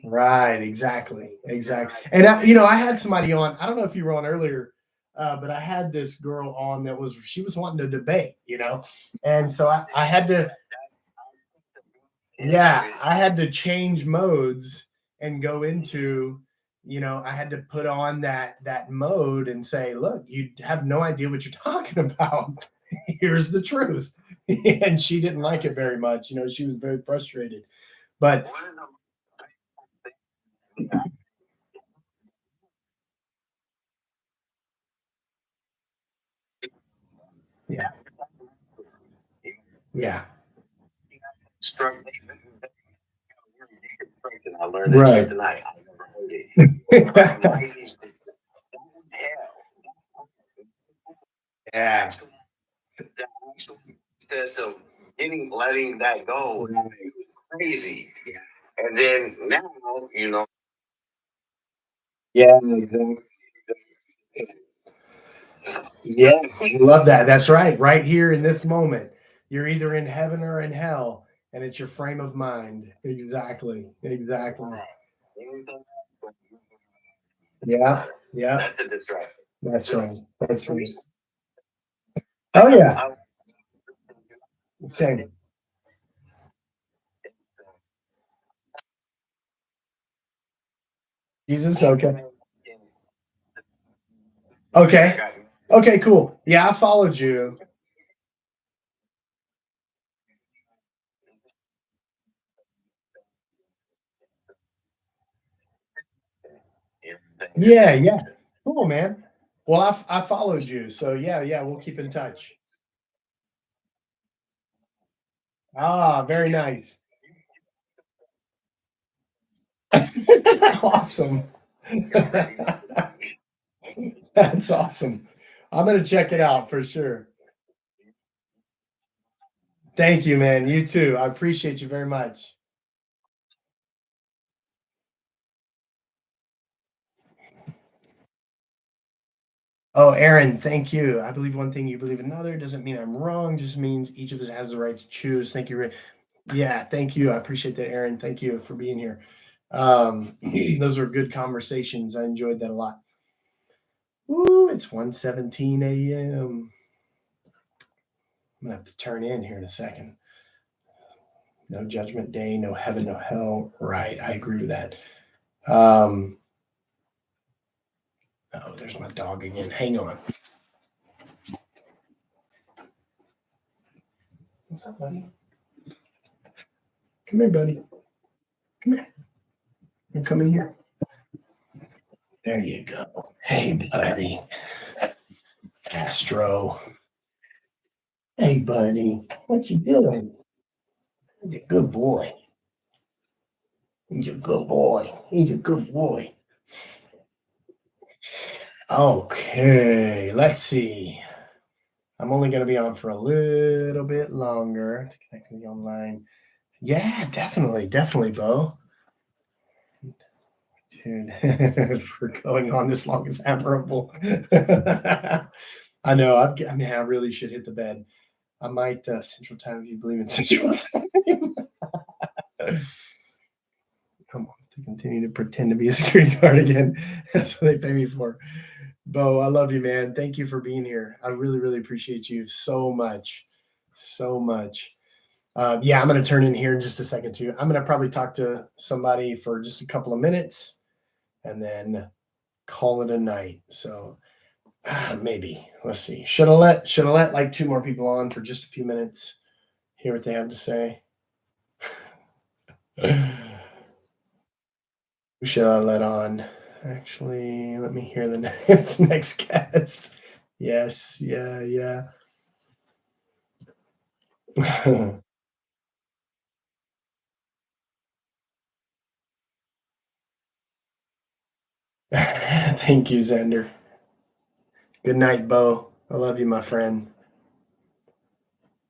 S1: Right, exactly. And I had somebody on. I don't know if you were on earlier, but I had this girl on she was wanting to debate, and so I had to, I had to change modes and go into, I had to put on that mode and say, look, you have no idea what you're talking about. Here's the truth. And she didn't like it very much. She was very frustrated, but. Yeah. Yeah.
S10: I learned that tonight. I never heard it.
S1: Yeah.
S10: So letting that go crazy. And then now,
S1: Yeah, exactly. Yeah, love that. That's right. Right here in this moment, you're either in heaven or in hell, and it's your frame of mind. Exactly. Yeah.
S10: That's a distraction.
S1: That's right. Oh yeah. Same. Jesus. Okay, cool. Yeah, I followed you. Yeah. Cool, man. Well, I followed you, so yeah, we'll keep in touch. Ah, very nice. Awesome. That's awesome. I'm gonna check it out for sure. Thank you, man. You too. I appreciate you very much. Oh, Aaron, thank you. I believe one thing, you believe another. Doesn't mean I'm wrong. Just means each of us has the right to choose. Thank you. Yeah, thank you. I appreciate that, Aaron. Thank you for being here. Those were good conversations. I enjoyed that a lot. Ooh, it's 1:17 a.m. I'm gonna have to turn in here in a second. No judgment day, no heaven, no hell. Right, I agree with that. Oh, there's my dog again. Hang on. What's up, buddy? Come here, buddy. Come here. You come in here. There you go. Hey, buddy. Astro. Hey, buddy. What you doing? You're a good boy. You're a good boy. You're a good boy. Okay, let's see. I'm only going to be on for a little bit longer to connect with you online. Yeah, definitely, Bo. Dude, for going on this long is admirable. I know. I really should hit the bed. I might Central Time if you believe in Central Time. Come on, to continue to pretend to be a security guard again. That's what they pay me for. Bo, I love you, man. Thank you for being here. I really, really appreciate you so much. So much. Yeah, I'm going to turn in here in just a second, too. I'm going to probably talk to somebody for just a couple of minutes and then call it a night. So maybe. Let's see. Should I let like 2 more people on for just a few minutes? Hear what they have to say? Who should I let on? Actually, let me hear the next guest. Yes, yeah. Thank you, Xander. Good night, Bo. I love you, my friend.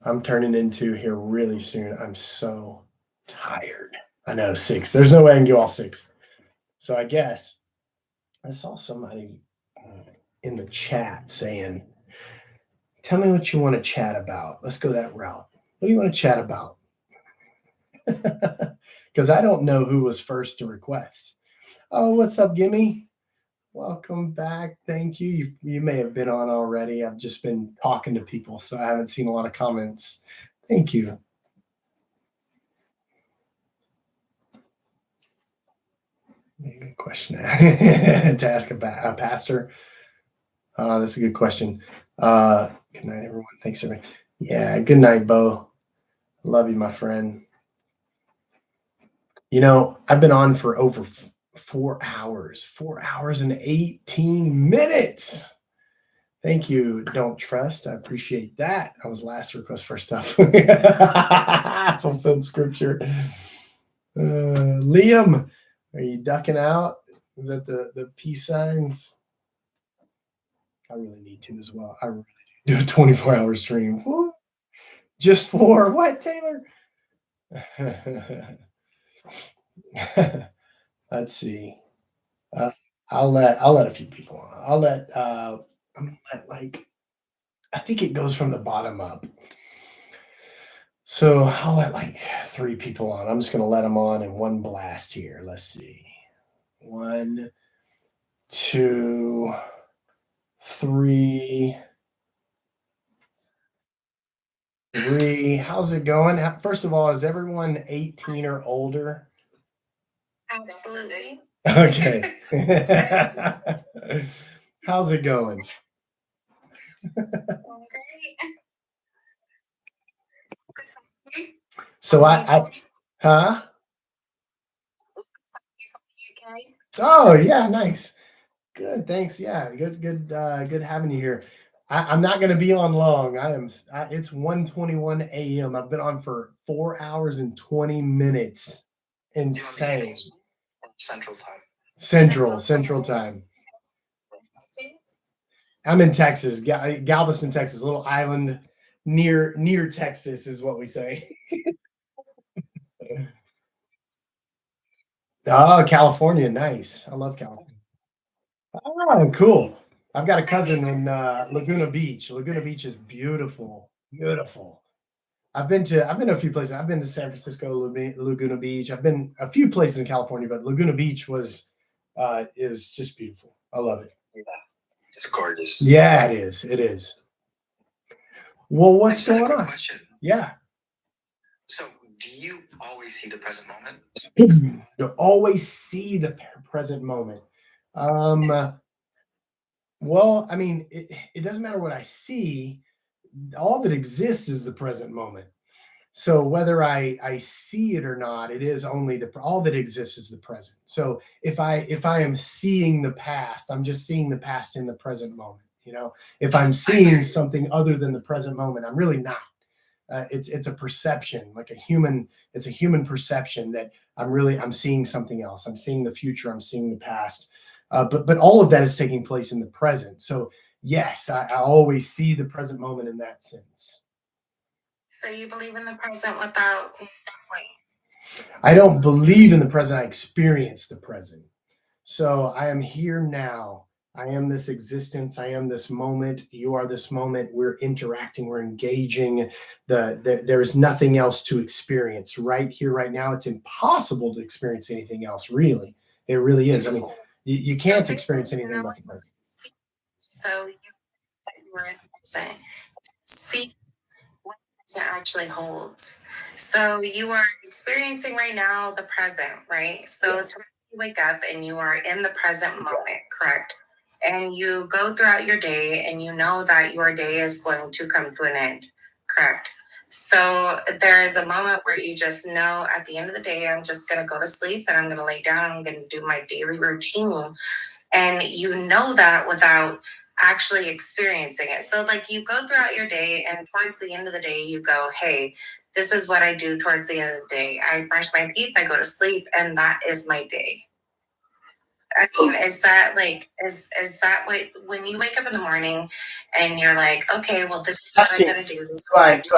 S1: I'm turning into here really soon. I'm so tired. I know, 6. There's no way I can do all 6. So I guess I saw somebody in the chat saying, tell me what you want to chat about. Let's go that route. What do you want to chat about? Because I don't know who was first to request. Oh, what's up, Gimme? Welcome back. Thank you. You may have been on already. I've just been talking to people, so I haven't seen a lot of comments. Thank you. Good question to ask a pastor. That's a good question. Good night, everyone. Thanks, everyone. Yeah, good night, Bo. Love you, my friend. You know, I've been on for over 4 hours. 4 hours and 18 minutes. Thank you, Don't Trust. I appreciate that. I was last request first up. Fulfilled scripture. Liam, are you ducking out? Is that the peace signs? I really need to as well. I really do a 24-hour stream. Woo. Just for what, Taylor? Let's see. I'll let a few people on. I'm gonna let like, I think it goes from the bottom up. So I'll let like 3 people on. I'm just gonna let them on in one blast here. Let's see. 1, 2, 3. How's it going? First of all, is everyone 18 or older?
S5: Absolutely.
S1: Okay. How's it going? So huh? Oh yeah, nice. Good, thanks. Yeah, good having you here. I'm not going to be on long. It's 1:21 a.m. I've been on for 4 hours and 20 minutes. Insane.
S6: Central Time.
S1: Central Time. I'm in Texas, Galveston, Texas, a little island near Texas is what we say. Oh, California, nice. I love California. Oh, cool. I've got a cousin in Laguna Beach. Laguna Beach is beautiful, beautiful. I've been to a few places. I've been to San Francisco, Laguna Beach. I've been a few places in California, but Laguna Beach is just beautiful. I love it.
S6: Yeah, it's gorgeous.
S1: Yeah, it is. It is. Well, what's going on?
S6: Question.
S1: Yeah.
S6: So, do you always see the present moment?
S1: You always see the present moment. Well, I mean, it doesn't matter what I see. All that exists is the present moment. So whether I see it or not, it is only all that exists is the present. So if I am seeing the past, I'm just seeing the past in the present moment. If I'm seeing something other than the present moment, I'm really not. It's a perception, like it's a human perception that I'm seeing something else. I'm seeing the future. I'm seeing the past. But all of that is taking place in the present. So yes, I always see the present moment in that sense.
S5: So you believe in the present without knowing.
S1: I don't believe in the present. I experience the present. So I am here now. I am this existence. I am this moment. You are this moment. We're interacting. We're engaging. There is nothing else to experience right here, right now. It's impossible to experience anything else. Really, it really is. I mean, you can't experience anything but the present.
S5: So you were in the present. See what the present actually holds. So you are experiencing right now the present, right? So
S1: Yes.
S5: you wake up and you are in the present moment, correct? And you go throughout your day and you know that your day is going to come to an end, correct? So there is a moment where you just know at the end of the day, I'm just going to go to sleep and I'm going to lay down. I'm going to do my daily routine. And you know that without actually experiencing it. So like you go throughout your day and towards the end of the day, you go, hey, this is what I do towards the end of the day. I brush my teeth, I go to sleep, and that is my day. I mean, is that what when you wake up in the morning and you're like, okay, well, this is what I'm gonna do. This is what I do.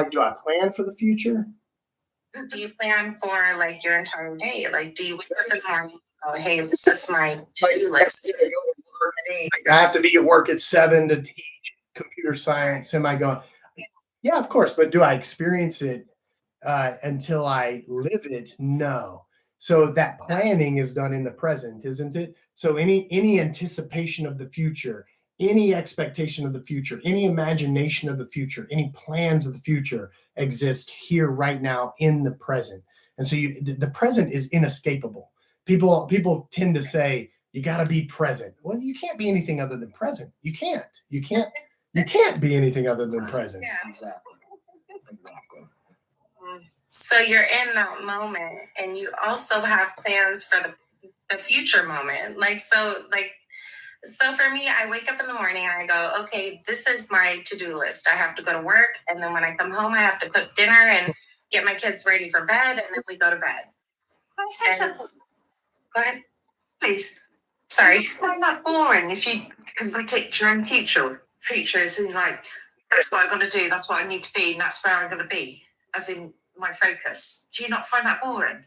S1: Do I plan for the future?
S5: Do you plan for like your entire day? Like, do you wake up in the morning and go, hey, this is my to-do list?
S1: I have to be at work at 7 to teach computer science. Am I going? Yeah, of course. But do I experience it until I live it? No. So that planning is done in the present, isn't it? So any anticipation of the future, any expectation of the future, any imagination of the future, any plans of the future exist here right now in the present. And so the present is inescapable. People tend to say you got to be present. Well, you can't be anything other than present. You can't be anything other than present.
S5: Yeah.
S10: Exactly.
S5: So you're in that moment and you also have plans for the future moment. So for me, I wake up in the morning and I go, okay, this is my to-do list. I have to go to work. And then when I come home, I have to cook dinner and get my kids ready for bed. And then we go to bed.
S12: Can I say something?
S5: Go ahead.
S12: Please.
S5: Sorry.
S12: I find that boring if you can predict your own future. Future is in like, that's what I'm going to do, that's what I need to be, and that's where I'm going to be, as in my focus. Do you not find that boring?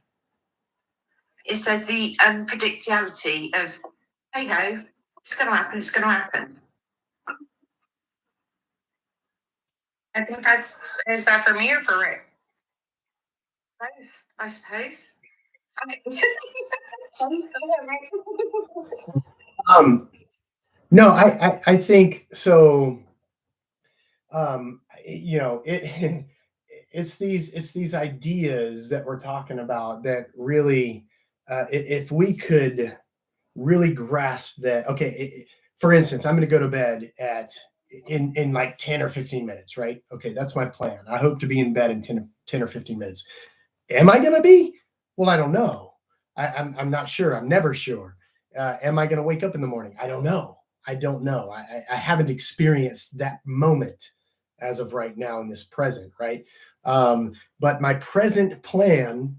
S12: Instead, the unpredictability of, hey ho, it's going to happen, it's going to happen.
S5: I think is that for me or for Rick?
S12: Both, I suppose.
S5: Okay.
S1: No, I think so. It's these ideas that we're talking about that really, if we could really grasp that. Okay, for instance, I'm going to go to bed in like 10 or 15 minutes, right? Okay, that's my plan. I hope to be in bed in 10 or 15 minutes. Am I going to be? Well, I don't know. I'm not sure. I'm never sure. Am I going to wake up in the morning? I don't know. I haven't experienced that moment as of right now in this present, right? But my present plan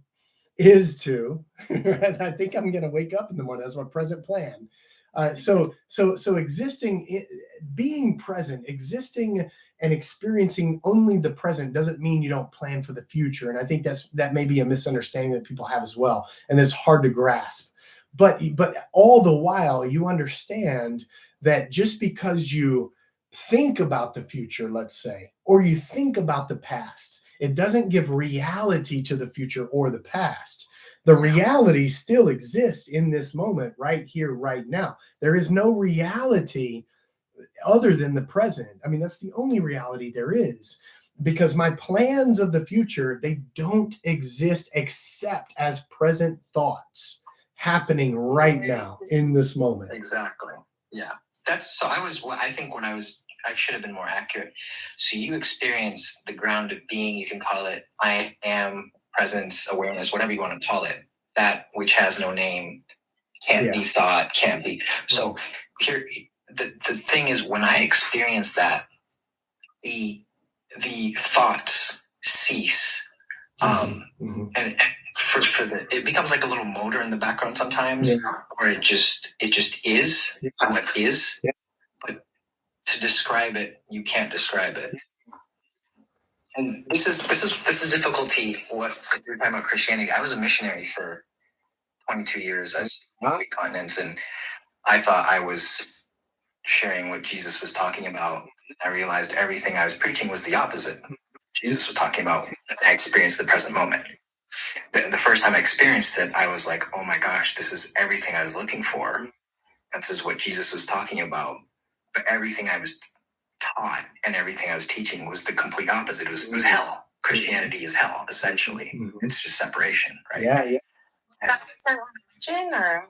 S1: is to, I think I'm going to wake up in the morning. That's my present plan. So existing, being present, existing and experiencing only the present doesn't mean you don't plan for the future. And I think that may be a misunderstanding that people have as well. And it's hard to grasp. But all the while you understand that just because you think about the future, let's say, or you think about the past, it doesn't give reality to the future or the past. The reality still exists in this moment, right here, right now. There is no reality other than the present. I mean, that's the only reality there is, because my plans of the future, they don't exist except as present thoughts happening right now in this moment.
S11: Exactly. Yeah. I think when I was
S13: I should have been more accurate. So you experience the ground of being, you can call it I am, presence, awareness, whatever you want to call it, that which has no name, can't be thought, can't be. So here, the thing is, when I experience that, the thoughts cease. And for the, it becomes like a little motor in the background sometimes, or it just is what is. But to describe it, you can't describe it. And this is difficulty. What you're talking about Christianity. I was a missionary for 22 years. I was on 3 continents, and I thought I was sharing what Jesus was talking about. I realized everything I was preaching was the opposite. Jesus was talking about, I experienced the present moment. The first time I experienced it, I was like, oh my gosh, this is everything I was looking for. This is what Jesus was talking about. But everything I was taught and everything I was teaching was the complete opposite. It was hell. Christianity is hell, essentially. It's just separation, right?
S5: Was that a certain religion, or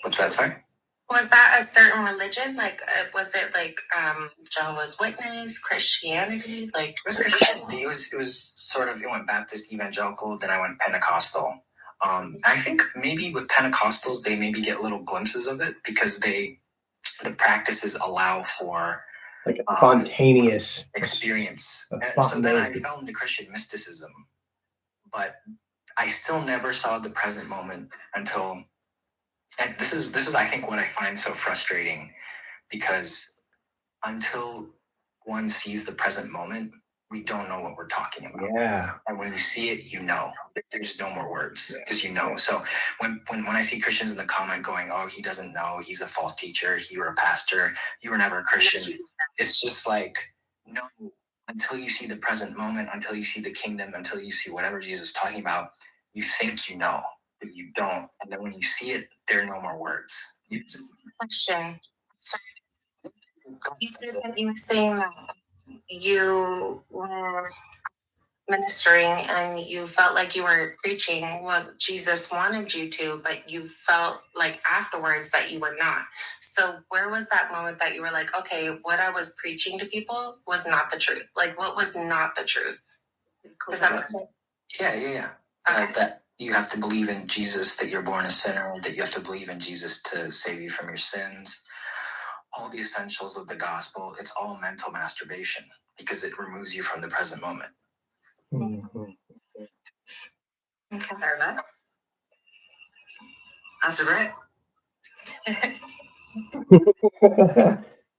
S13: What's that, sorry?
S5: was that a certain religion? Like, was it like Jehovah's Witness, Christianity? Like,
S13: It was Christianity. It was sort of, it went Baptist, evangelical, then I went Pentecostal. I think maybe with Pentecostals, they maybe get little glimpses of it because the practices allow for
S1: like a spontaneous
S13: experience. So then I fell into Christian mysticism, but I still never saw the present moment until, and this is I think what I find so frustrating, because until one sees the present moment, we don't know what we're talking about.
S1: Yeah.
S13: And when you see it, you know. There's no more words because you know. So when I see Christians in the comment going, oh, he doesn't know, he's a false teacher, you were a pastor, you were never a Christian. It's just like, no, until you see the present moment, until you see the kingdom, until you see whatever Jesus is talking about, you think you know, but you don't. And then when you see it, there are no more words.
S5: question. So you said that you were saying that you were ministering and you felt like you were preaching what Jesus wanted you to, but you felt like afterwards that you were not. So where was that moment that you were like, okay, what I was preaching to people was not the truth? Like, what was not the truth? Does that make sense?
S13: Yeah. That you have to believe in Jesus, that you're born a sinner, that you have to believe in Jesus to save you from your sins. All the essentials of the gospel, it's all mental masturbation because it removes you from the present moment.
S12: Okay, fair enough. That's great.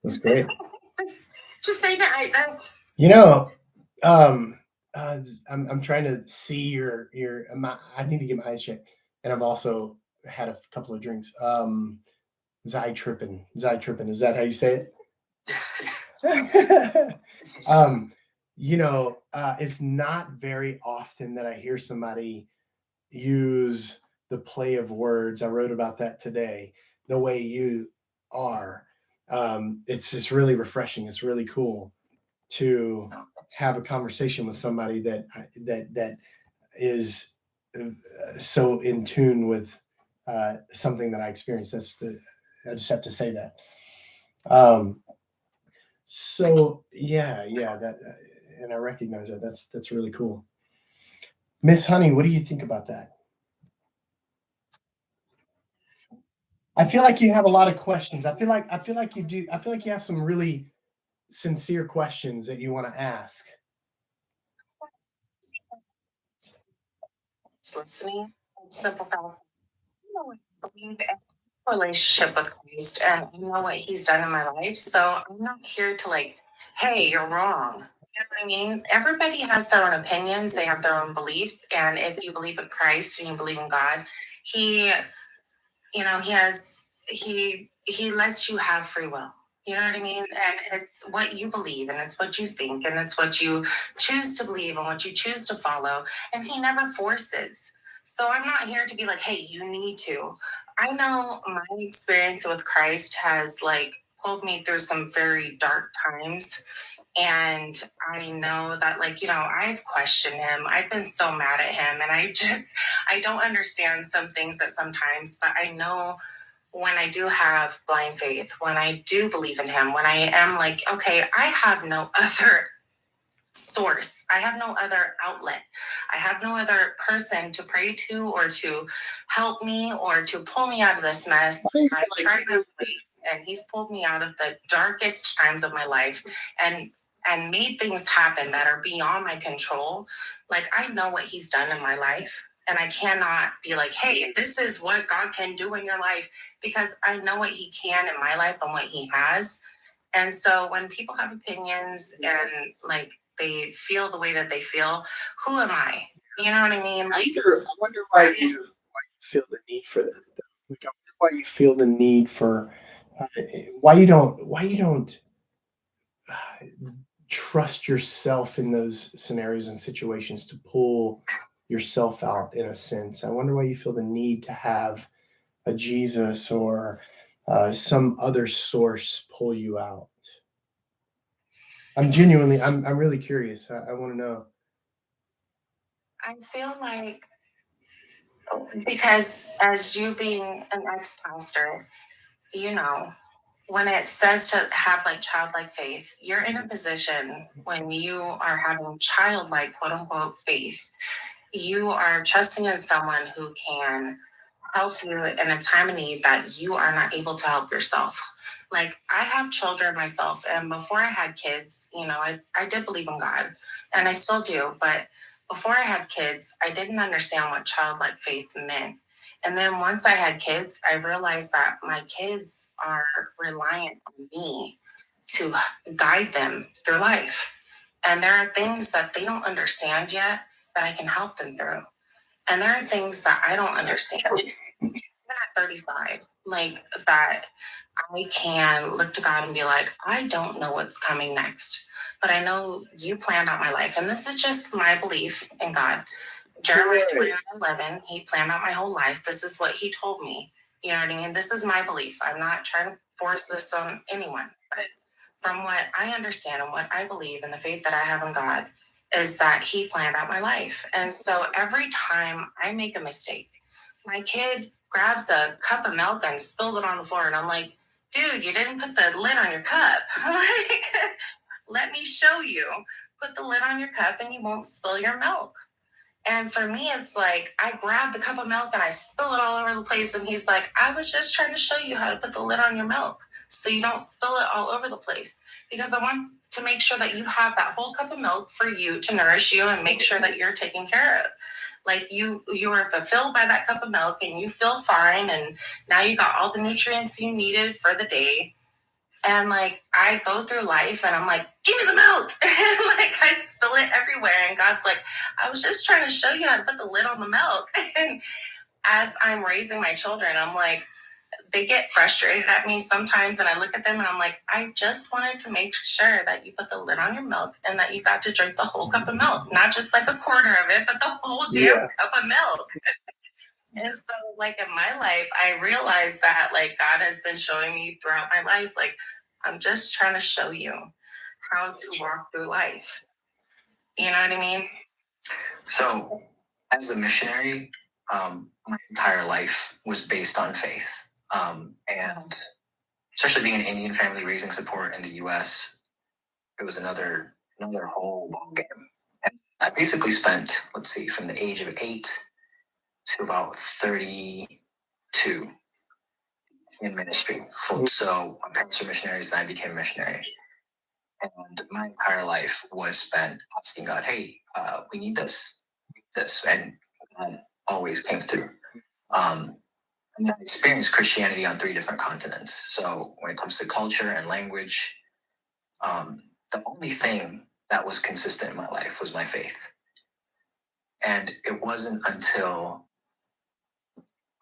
S1: That's great.
S12: Just saying it out there.
S1: You know, I'm trying to see your I need to get my eyes checked, and I've also had a couple of drinks. Zytrippin. Is that how you say it? You know, it's not very often that I hear somebody use the play of words. I wrote about that today, the way you are. It's just really refreshing. It's really cool to have a conversation with somebody that is so in tune with something that I experienced. I just have to say that. So yeah, that, and I recognize that. That's really cool. Miss Honey, what do you think about that? I feel like you have a lot of questions. I feel like you do. I feel like you have some really sincere questions that you want to ask.
S5: Just listening, simple fact. I believe in relationship with Christ, and I know what He's done in my life. So I'm not here to like, hey, you're wrong. You know what I mean? Everybody has their own opinions. They have their own beliefs, and if you believe in Christ and you believe in God, He lets you have free will. You know what I mean? And it's what you believe, and it's what you think, and it's what you choose to believe and what you choose to follow. And He never forces. So I'm not here to be like, hey, you need to. I know my experience with Christ has like pulled me through some very dark times. And I know that, like, you know, I've questioned Him. I've been so mad at Him. And I don't understand some things that sometimes, but I know
S12: when I do have blind faith, when I do believe in him, when I am like, okay, I have no other source, I have no other outlet, I have no other person to pray to or to help me or to pull me out of this mess. I've tried my ways, and he's pulled me out of the darkest times of my life and made things happen that are beyond my control. Like, I know what he's done in my life, and I cannot be like, hey, this is what God can do in your life, because I know what he can in my life and what he has. And so when people have opinions and like they feel the way that they feel, who am I? You know what I mean? Like,
S1: I wonder why you feel the need for that. Like, I wonder why you feel the need for why you don't trust yourself in those scenarios and situations to pull yourself out, in a sense. I wonder why you feel the need to have a Jesus or some other source pull you out. I'm really curious. I want to know.
S12: I feel like, because as you being an ex-pastor, you know, when it says to have like childlike faith, you're in a position when you are having childlike, quote unquote, faith. You are trusting in someone who can help you in a time of need that you are not able to help yourself. Like, I have children myself, and before I had kids, you know, I did believe in God, and I still do, but before I had kids, I didn't understand what childlike faith meant. And then once I had kids, I realized that my kids are reliant on me to guide them through life. And there are things that they don't understand yet that I can help them through. And there are things that I don't understand. Even at 35, like, that I can look to God and be like, I don't know what's coming next, but I know you planned out my life. And this is just my belief in God. Jeremiah 29:11, he planned out my whole life. This is what he told me. You know what I mean? This is my belief. I'm not trying to force this on anyone, but from what I understand and what I believe and the faith that I have in God is that he planned out my life. And so every time I make a mistake, my kid grabs a cup of milk and spills it on the floor, and I'm like, dude, you didn't put the lid on your cup. Like, let me show you. Put the lid on your cup and you won't spill your milk. And for me, it's like, I grab the cup of milk and I spill it all over the place. And he's like, I was just trying to show you how to put the lid on your milk so you don't spill it all over the place. Because I want to make sure that you have that whole cup of milk for you to nourish you and make sure that you're taken care of. Like, you are fulfilled by that cup of milk and you feel fine. And now you got all the nutrients you needed for the day. And like, I go through life and I'm like, give me the milk. And like, I spill it everywhere. And God's like, I was just trying to show you how to put the lid on the milk. And as I'm raising my children, I'm like, they get frustrated at me sometimes. And I look at them and I'm like, I just wanted to make sure that you put the lid on your milk and that you got to drink the whole cup of milk, not just like a quarter of it, but the whole damn cup of milk. And so, like, in my life, I realized that, like, God has been showing me throughout my life, like, I'm just trying to show you how to walk through life. You know what I mean?
S13: So, as a missionary, my entire life was based on faith. And especially being an Indian family raising support in the US, it was another whole long game. And I basically spent, from the age of 8 to about 32 in ministry. So my parents were missionaries, and I became a missionary. And my entire life was spent asking God, hey, we need this. And God always came through. And I experienced Christianity on 3 different continents. So when it comes to culture and language, the only thing that was consistent in my life was my faith. And it wasn't until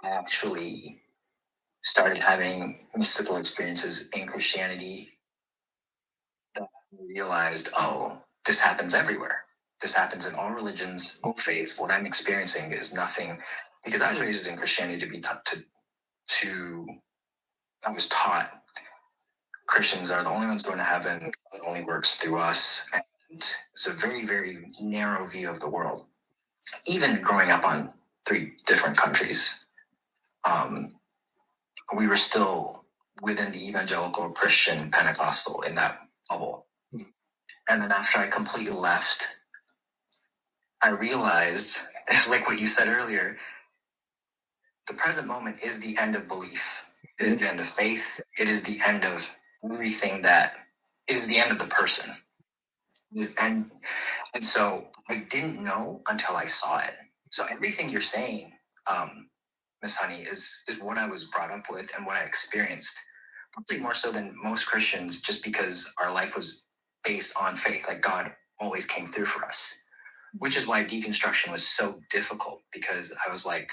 S13: I actually started having mystical experiences in Christianity that I realized, oh, this happens everywhere. This happens in all religions, all faiths. What I'm experiencing is nothing, because I was raised in Christianity to be taught I was taught Christians are the only ones going to heaven. It only works through us. And it's a very, very narrow view of the world. Even growing up on 3 different countries, we were still within the evangelical Christian Pentecostal in that bubble. And then after I completely left, I realized, it's like what you said earlier, the present moment is the end of belief. It is the end of faith. It is the end of everything it is the end of the person. And so I didn't know until I saw it. So everything you're saying, Miss Honey, is what I was brought up with and what I experienced. Probably more so than most Christians, just because our life was based on faith. Like God always came through for us, which is why deconstruction was so difficult, because I was like,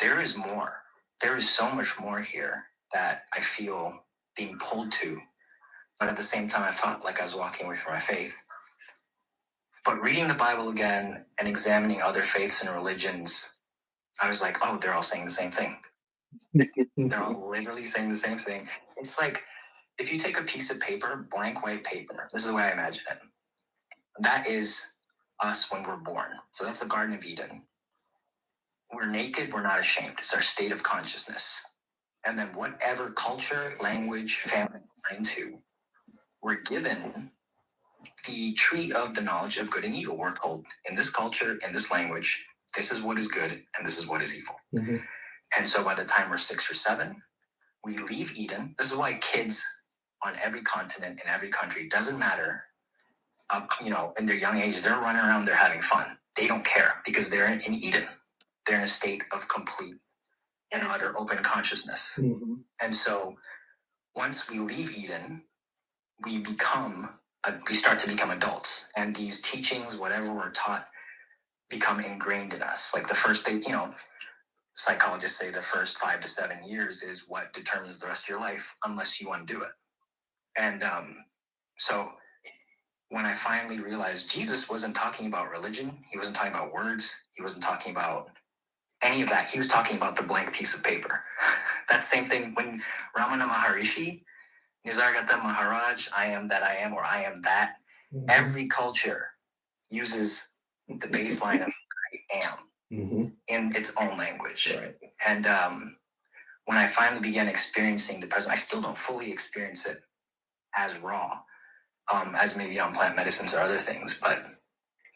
S13: there is more. There is so much more here that I feel being pulled to. But at the same time, I felt like I was walking away from my faith. But reading the Bible again and examining other faiths and religions, I was like, oh, they're all saying the same thing. They're all literally saying the same thing. It's like, if you take a piece of paper, blank white paper, this is the way I imagine it. That is us when we're born. So that's the Garden of Eden. We're naked, we're not ashamed. It's our state of consciousness. And then whatever culture, language, family we're into, we're given the tree of the knowledge of good and evil. We're told in this culture, in this language, this is what is good and this is what is evil. Mm-hmm. And so by the time we're 6 or 7, we leave Eden. This is why kids on every continent, in every country, doesn't matter, in their young ages, they're running around, they're having fun. They don't care because they're in Eden. They're in a state of complete and utter open consciousness. Mm-hmm. And so once we leave Eden, we start to become adults. And these teachings, whatever we're taught, become ingrained in us. Like the first thing, psychologists say the first 5 to 7 years is what determines the rest of your life, unless you undo it. And so when I finally realized Jesus wasn't talking about religion, he wasn't talking about words, he wasn't talking about any of that. He was talking about the blank piece of paper. That same thing when Ramana Maharishi, Nisargadatta Maharaj, I am that I am, or I am that. Mm-hmm. Every culture uses the baseline of I am in its own language. Right. And when I finally began experiencing the present, I still don't fully experience it as raw, as maybe on plant medicines or other things, but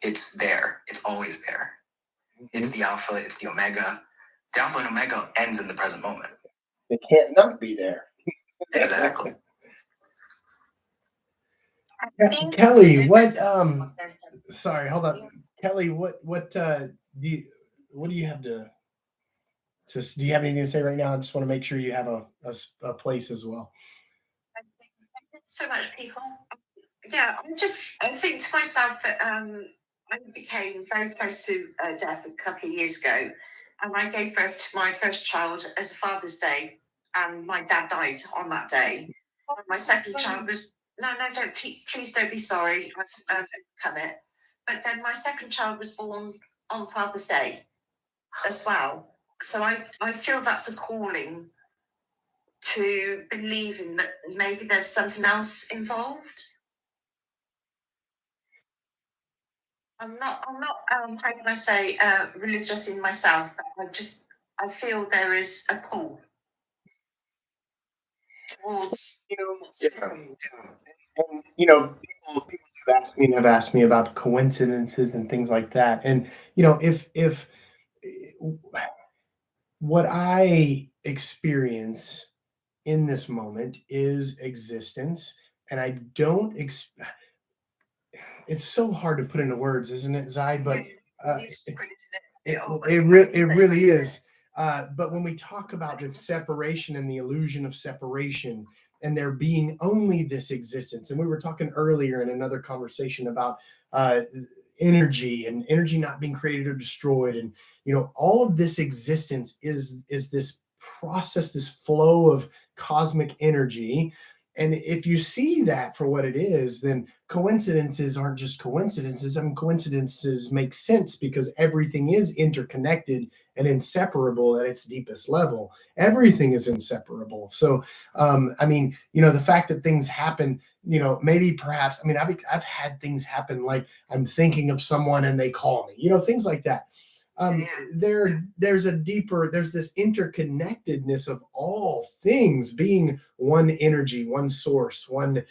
S13: it's there. It's always there. Mm-hmm. It's the alpha, it's the omega. The alpha and omega ends in the present moment.
S1: It can't not be there.
S13: Exactly.
S1: Kelly, what sorry, hold on. Kelly, what do you have to do you have anything to say right now? I just want to make sure you have a place as well.
S12: So much people. Yeah, I think to myself that I became very close to death a couple of years ago, and I gave birth to my first child as a Father's Day, and my dad died on that day. My second child was please don't be sorry. I've overcome it. But then my second child was born on Father's Day as well. So I feel that's a calling to believe in that maybe there's something else involved. I'm not how can I say religious in myself, but I feel there is a pull towards
S1: And people have asked me about coincidences and things like that. And if what I experience in this moment is existence, and I don't it's so hard to put into words, isn't it, Zai? But it really is. But when we talk about this separation and the illusion of separation, and there being only this existence, and we were talking earlier in another conversation about energy and energy not being created or destroyed, and all of this existence is this process, this flow of cosmic energy. And if you see that for what it is, then coincidences aren't just coincidences. I mean, coincidences make sense because everything is interconnected and inseparable at its deepest level. Everything is inseparable. So, the fact that things happen, I've had things happen, like I'm thinking of someone and they call me, things like that. there's this interconnectedness of all things being one energy, one source, one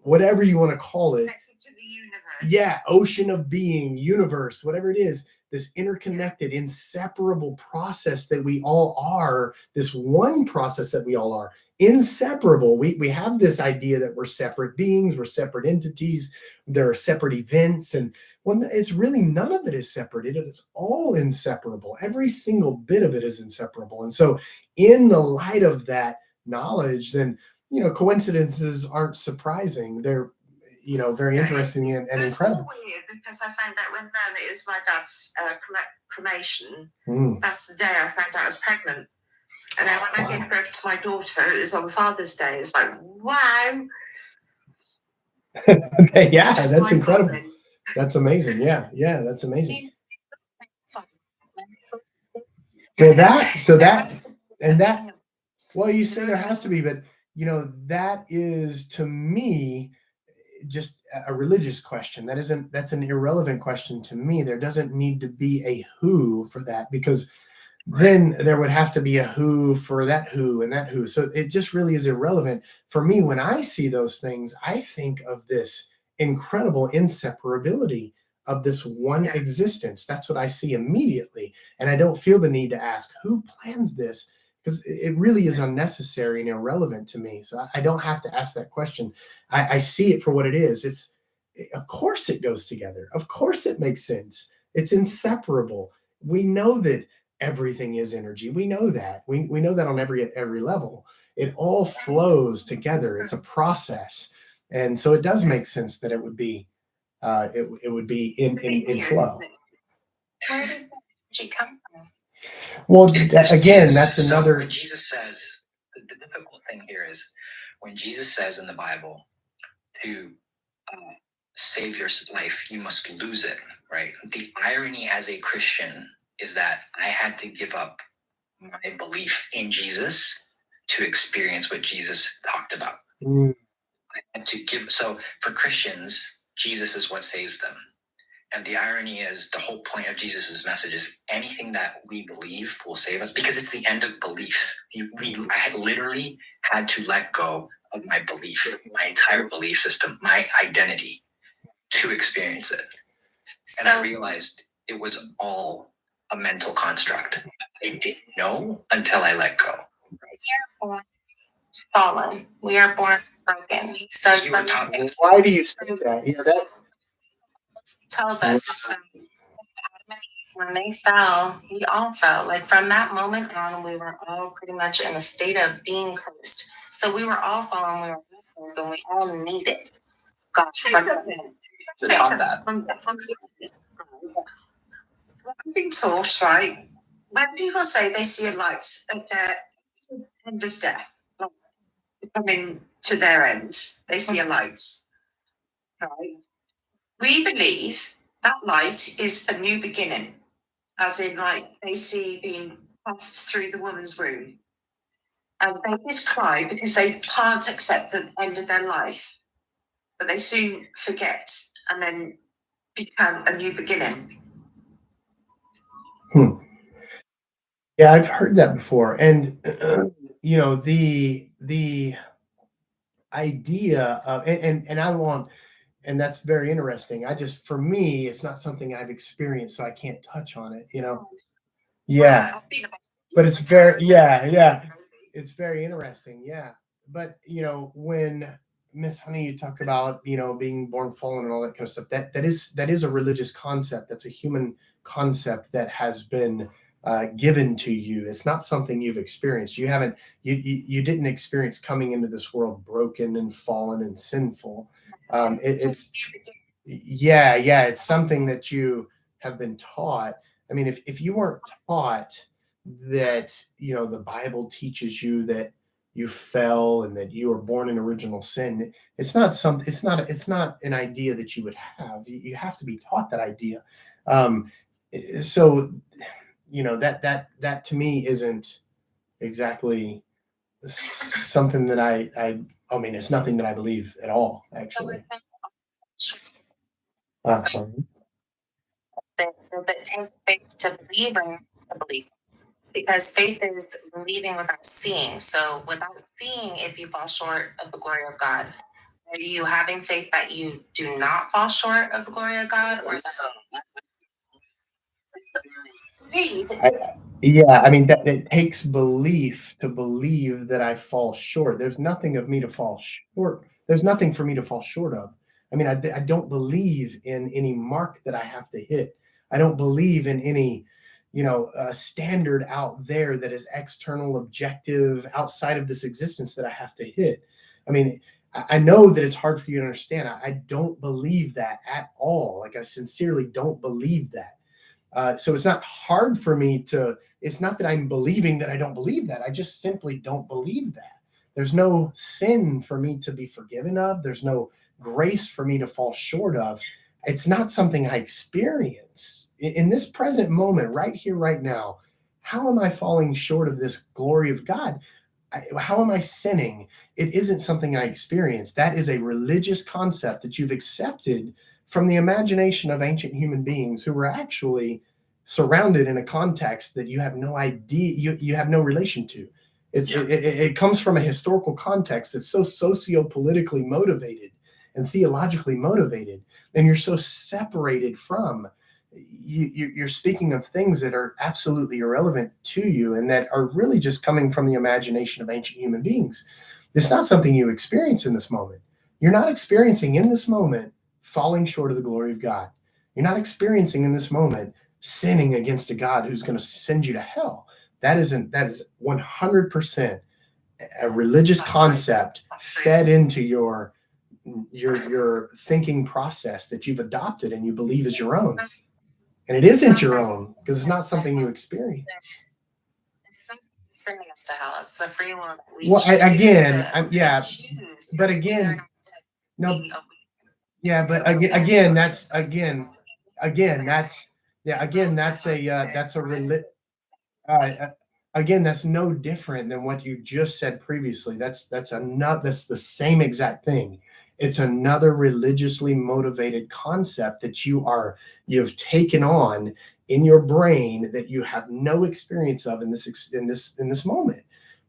S1: whatever you want to call it.
S12: Connected to the universe.
S1: Yeah, ocean of being, universe, whatever it is, this interconnected, inseparable process that we all are, this one process that we all are, inseparable. We have this idea that we're separate beings, we're separate entities, there are separate events, and when it's really none of it is separate. It is all inseparable. Every single bit of it is inseparable. And so in the light of that knowledge, then, coincidences aren't surprising. They're, very interesting and
S12: It's
S1: incredible.
S12: weird because I found out when it was my dad's cremation.
S1: Mm.
S12: That's the day I found out I was pregnant. And then when I gave birth to my daughter, it was on Father's Day. It was like, wow.
S1: Okay, yeah,
S12: Just
S1: that's incredible.
S12: mind-boggling.
S1: That's amazing. Yeah, that's amazing. Well, you say there has to be, but that is, to me, just a religious question. That's an irrelevant question to me. There doesn't need to be a who for that, because then there would have to be a who for that who and that who. So it just really is irrelevant. For me, when I see those things, I think of this incredible inseparability of this one existence. That's what I see immediately. And I don't feel the need to ask who plans this, because it really is unnecessary and irrelevant to me. So I don't have to ask that question. I see it for what it is. Of course it goes together. Of course it makes sense. It's inseparable. We know that everything is energy. We know that. We know that on every level. It all flows together. It's a process. And so it does make sense that it would be it would be in flow.
S5: Where did she come from?
S1: Well, again, that's another.
S13: When Jesus says, the difficult thing here is when Jesus says in the Bible to save your life, you must lose it, right? The irony as a Christian is that I had to give up my belief in Jesus to experience what Jesus talked about.
S1: Mm.
S13: I had to give. So for Christians, Jesus is what saves them. And the irony is the whole point of Jesus's message is anything that we believe will save us, because it's the end of belief. I had literally had to let go of my belief, my entire belief system, my identity to experience it. And I realized it was all a mental construct. I didn't know until I let go.
S5: We are born fallen. We are born broken. He says that.
S1: Why do you say that? That
S5: tells us that when they fell, we all fell. Like from that moment on, we were all pretty much in a state of being cursed. So we were all fallen. We were all broken. We all needed God.
S12: I've been taught, right? When people say they see a light at the end of death, like coming to their end, they see a light. Right? We believe that light is a new beginning, as in, like, they see being passed through the woman's womb. And they just cry because they can't accept the end of their life. But they soon forget and then become a new beginning.
S1: Yeah, I've heard that before. And, the idea of, and I want, and that's very interesting. For me, it's not something I've experienced, so I can't touch on it, Yeah. But it's very, it's very interesting. Yeah. But, when Miss Honey, you talk about, being born fallen and all that kind of stuff, that is a religious concept. That's a human concept that has been given to you. It's not something you've experienced. You didn't experience coming into this world broken and fallen and sinful. It's something that you have been taught. I mean, if you weren't taught that, the Bible teaches you that you fell and that you were born in original sin, it's not an idea that you would have. You have to be taught that idea. So, that to me isn't exactly something that I mean, it's nothing that I believe at all, actually.
S12: Does it take faith to believe or not to believe? Because faith is believing without seeing. So without seeing, if you fall short of the glory of God, are you having faith that you do not fall short of the glory of God, or is
S1: Yeah, I mean that it takes belief to believe that I fall short. There's nothing of me to fall short. There's nothing for me to fall short of. I mean, I don't believe in any mark that I have to hit. I don't believe in any, standard out there that is external, objective, outside of this existence that I have to hit. I mean, I know that it's hard for you to understand. I don't believe that at all. Like I sincerely don't believe that. So it's not hard for me to, it's not that I'm believing that I don't believe that. I just simply don't believe that. There's no sin for me to be forgiven of. There's no grace for me to fall short of. It's not something I experience. In this present moment, right here, right now, how am I falling short of this glory of God? How am I sinning? It isn't something I experience. That is a religious concept that you've accepted from the imagination of ancient human beings who were actually surrounded in a context that you have no idea, you have no relation to. It comes from a historical context that's so socio-politically motivated and theologically motivated, and you're so separated from. You're speaking of things that are absolutely irrelevant to you and that are really just coming from the imagination of ancient human beings. It's not something you experience in this moment. You're not experiencing in this moment falling short of the glory of God. You're not experiencing in this moment sinning against a God who's going to send you to hell. That is 100% a religious concept fed into your thinking process that you've adopted and you believe is your own. And it isn't your own because it's not something you experience.
S12: it's sending us to hell? It's the free will that we
S1: Well,
S12: choose
S1: choose, but again, no, yeah, but again, that's a again, that's no different than what you just said previously. That's the same exact thing. It's another religiously motivated concept that you've taken on in your brain that you have no experience of in this moment.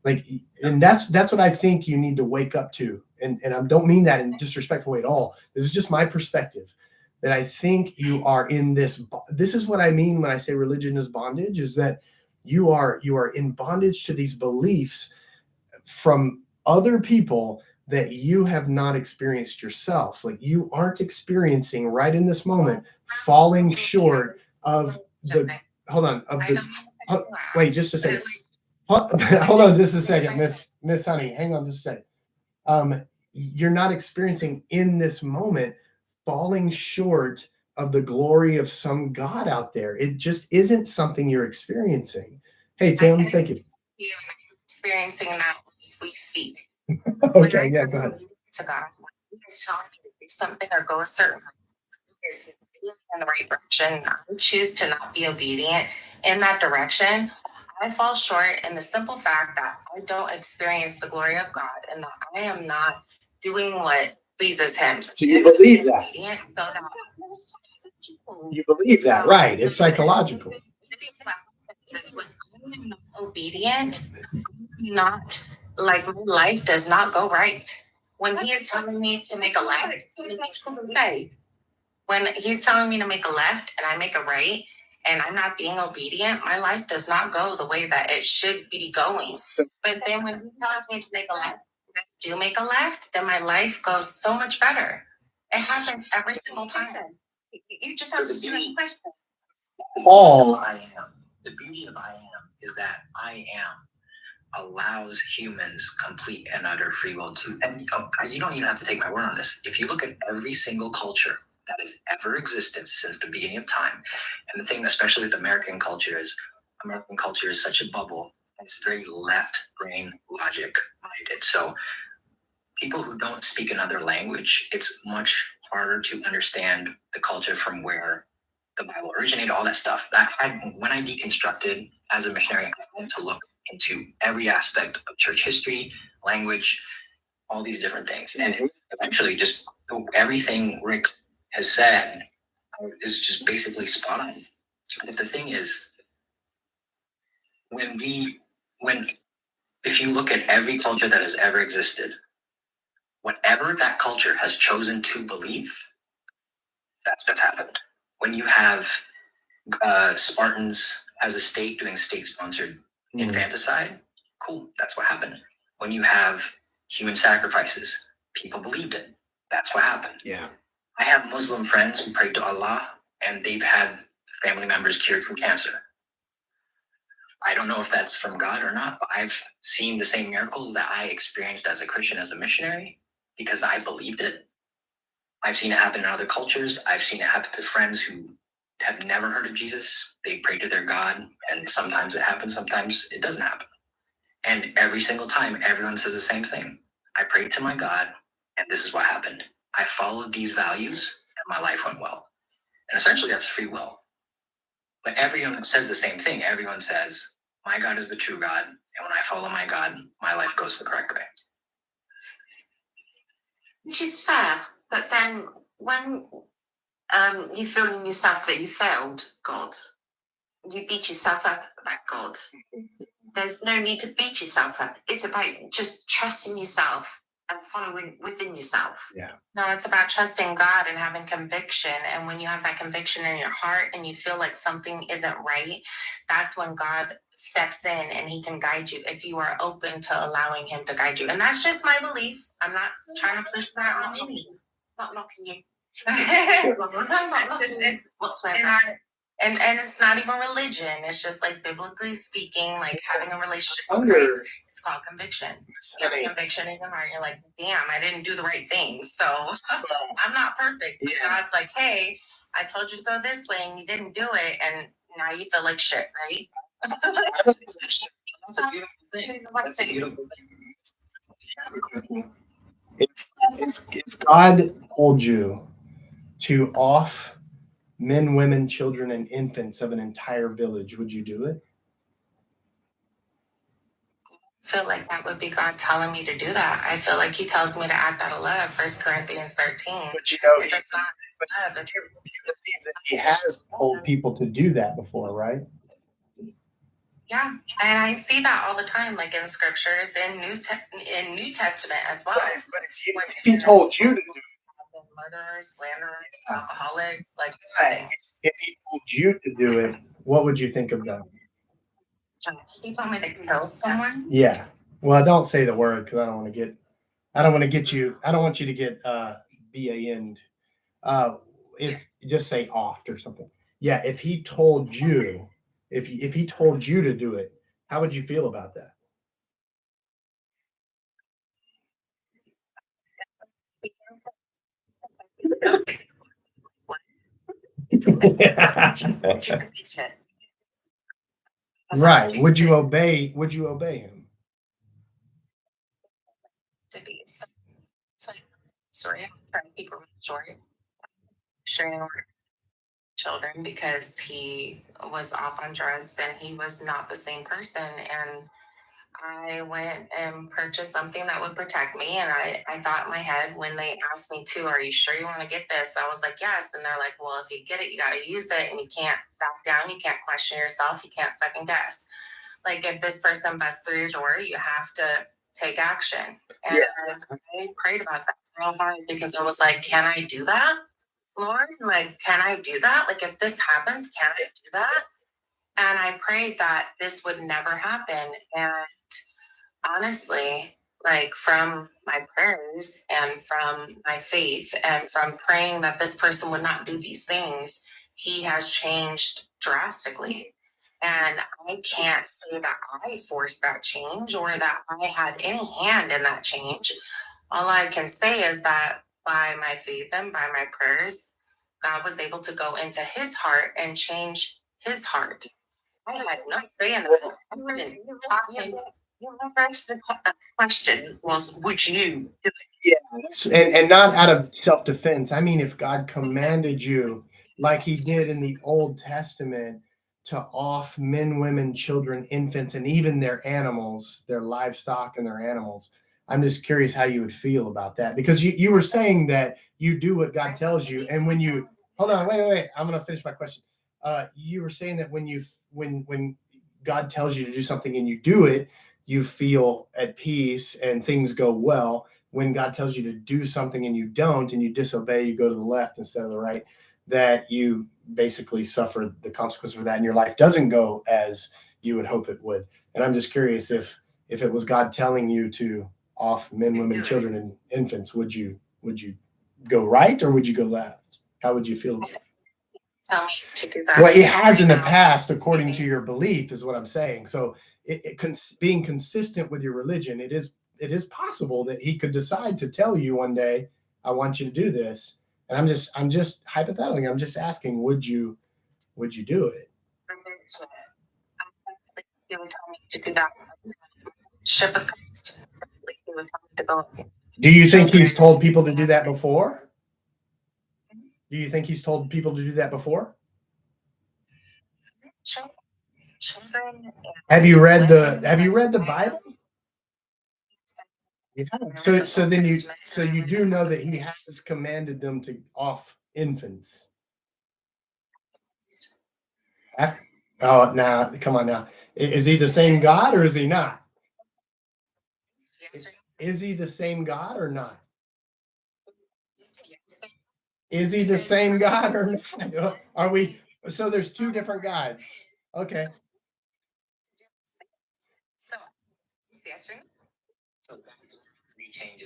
S1: Like, and that's what I think you need to wake up to. And I don't mean that in a disrespectful way at all. This is just my perspective. That I think you are in this. This is what I mean when I say religion is bondage. Is that you are in bondage to these beliefs from other people that you have not experienced yourself. Like you aren't experiencing right in this moment, falling short of the. Hold on. Wait, just a second. Hold on, just a second, Miss Honey. Hang on, just a second. You're not experiencing in this moment falling short of the glory of some God out there. It just isn't something you're experiencing. Hey, Tim, thank you.
S12: You're experiencing that as we speak.
S1: Okay, yeah, go ahead.
S12: To God, when He's telling me to do something or go a certain way, is in the right direction. I choose to not be obedient in that direction. I fall short in the simple fact that I don't experience the glory of God and that I am not doing what pleases Him.
S1: So you believe that?
S12: So
S1: You believe that, right? It's psychological.
S12: This is what's obedient, not like my life does not go right. When He is telling me to make a left, when He's telling me to make a left and I make a right, and I'm not being obedient, my life does not go the way that it should be going. But then when He tells me to make a left, and I do make a left, then my life goes so much better. It happens every single time. You just have to do a question.
S13: The beauty of I am is that I am allows humans complete and utter free will to, and you don't even have to take my word on this. If you look at every single culture that has ever existed since the beginning of time, and the thing, especially with American culture is such a bubble. It's very left brain logic minded. So people who don't speak another language, it's much harder to understand the culture from where the Bible originated, all that stuff. When I deconstructed as a missionary, I wanted to look into every aspect of church history, language, all these different things. And eventually just everything Rick has said, is just basically spot on. But the thing is, if you look at every culture that has ever existed, whatever that culture has chosen to believe, that's what's happened. When you have Spartans as a state doing state-sponsored infanticide, cool, that's what happened. When you have human sacrifices, people believed it. That's what happened.
S1: Yeah.
S13: I have Muslim friends who pray to Allah, and they've had family members cured from cancer. I don't know if that's from God or not, but I've seen the same miracles that I experienced as a Christian, as a missionary, because I believed it. I've seen it happen in other cultures. I've seen it happen to friends who have never heard of Jesus. They pray to their God, and sometimes it happens, sometimes it doesn't happen. And every single time, everyone says the same thing. I prayed to my God, and this is what happened. I followed these values, and my life went well. And essentially, that's free will. But everyone says the same thing. Everyone says, my God is the true God, and when I follow my God, my life goes the correct way.
S12: Which is fair, but then when you feel in yourself that you failed God, you beat yourself up about God. There's no need to beat yourself up. It's about just trusting yourself and following within yourself.
S1: Yeah.
S5: No, it's about trusting God and having conviction. And when you have that conviction in your heart and you feel like something isn't right, that's when God steps in and he can guide you if you are open to allowing him to guide you. And that's just my belief. I'm not trying to push that on anyone.
S12: Not knocking you.
S5: It's whatsoever. And it's not even religion. It's just like biblically speaking, like having a relationship with Christ. It's called conviction. You have conviction in your heart. You're like, damn, I didn't do the right thing. So I'm not perfect. But God's like, hey, I told you to go this way and you didn't do it. And now you feel like shit, right?
S13: That's a beautiful thing. That's a beautiful thing.
S1: If God told you to off men, women, children, and infants of an entire village, would you do it?
S5: I feel like that would be God telling me to do that. I feel like he tells me to act out of love, 1 Corinthians 13.
S1: But you know,
S5: if it's not love, it's
S1: he has told people to do that before, right?
S5: yeah, and I see that all the time, like in scriptures, in New Testament as well.
S1: But if he told you to do it,
S5: murderers, slanderers, alcoholics, like
S1: if he told you to do it, what would you think of that?
S5: he told me to kill someone.
S1: Yeah. Well, don't say the word because I don't want you to get BAN'd. If just say offed or something. Yeah, if he told you, if he told you to do it, how would you feel about that? Right. Would you obey him?
S5: To be story, trying to keep a story. Sharing children because he was off on drugs and he was not the same person. And I went and purchased something that would protect me. And I thought in my head when they asked me to, are you sure you want to get this? I was like, yes. And they're like, well, if you get it, you got to use it and you can't back down. You can't question yourself. You can't second guess. Like if this person busts through your door, you have to take action. And I prayed about that real hard because I was like, can I do that, Lord? Like, can I do that? Like if this happens, can I do that? And I prayed that this would never happen. And honestly, like from my prayers and from my faith and from praying that this person would not do these things, he has changed drastically. And I can't say that I forced that change or that I had any hand in that change. All I can say is that by my faith and by my prayers, God was able to go into his heart and change his heart. I had no say in that. I wouldn't talk him.
S12: Your first question was, would you do it?
S1: Yeah. And not out of self-defense. I mean, if God commanded you, like he did in the Old Testament, to off men, women, children, infants, and even their animals, their livestock and their animals. I'm just curious how you would feel about that. Because you were saying that you do what God tells you. And when you hold on, wait. I'm gonna finish my question. You were saying that when God tells you to do something and you do it, you feel at peace and things go well. When God tells you to do something and you don't, and you disobey, you go to the left instead of the right, that you basically suffer the consequence for that, and your life doesn't go as you would hope it would. And I'm just curious if it was God telling you to off men, women, children, and infants, would you go right or would you go left? How would you feel about it?
S12: Tell me to do that.
S1: Well, it has in the past, according to your belief, is what I'm saying. So, being consistent with your religion, it is possible that he could decide to tell you one day, "I want you to do this." And I'm just hypothetically, I'm just asking, would you do it?
S12: He would tell me to do that. Ship of Christ. He would tell me to go.
S1: Do you think he's told people to do that before? Do you think he's told people to do that before?
S12: Children.
S1: Have you read the Bible? Yeah. So then you do know that he has commanded them to off infants. Oh, now come on now. Is he the same God or is he not? Is he the same God or not? Is he the same God or not? Are we? So there's two different gods. Okay.
S12: So,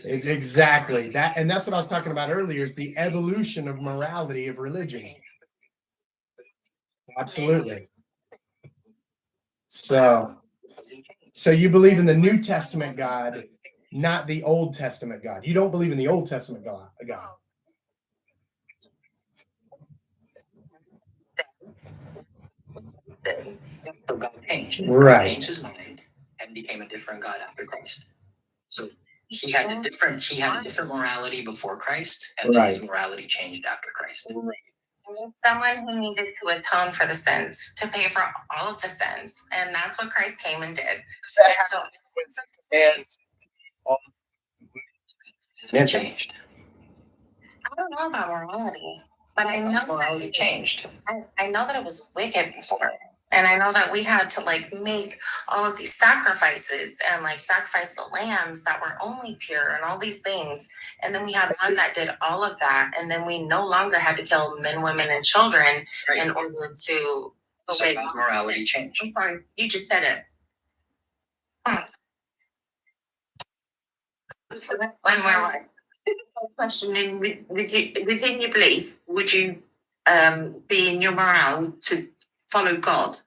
S1: It's exactly that, and that's what I was talking about earlier. Is the evolution of morality of religion. Absolutely. So you believe in the New Testament God, not the Old Testament God. You don't believe in the Old Testament God.
S13: So God changed.
S1: Right.
S13: He changed his mind and became a different God after Christ. So he had a different morality before Christ, and then his morality changed after Christ.
S12: Someone who needed to atone for the sins, to pay for all of the sins, and that's what Christ came and did. So,
S1: And changed.
S12: I don't know about morality, but I know morality changed. I know that it was wicked before. And I know that we had to make all of these sacrifices and sacrifice the lambs that were only pure and all these things. And then we had one that did all of that. And then we no longer had to kill men, women, and children in order to obey.
S13: So morality changed.
S12: I'm sorry, you just said it. One more question. Within your belief, would you be in your morale to follow God?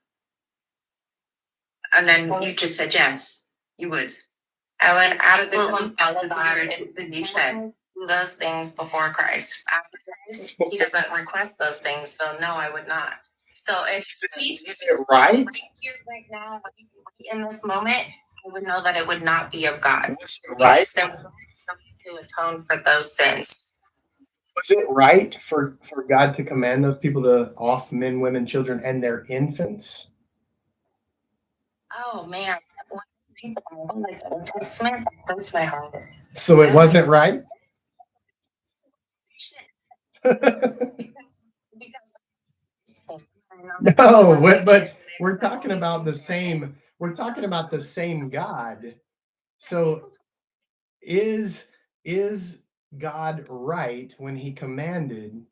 S12: And then you just said yes, you would. I would absolutely follow God. You said those things before Christ. After Christ, he doesn't request those things, so no, I would not. So if he
S1: is it right?
S12: Here right now, in this moment, I would know that it would not be of God.
S1: Right.
S12: There was something to atone for those sins.
S1: Was it right for God to command those people to off men, women, children, and their infants?
S12: Oh man, when I read the Bible, the Old Testament, that hurts my heart.
S1: So it wasn't right? No, but we're talking about the same. We're talking about the same God. So is God right when he commanded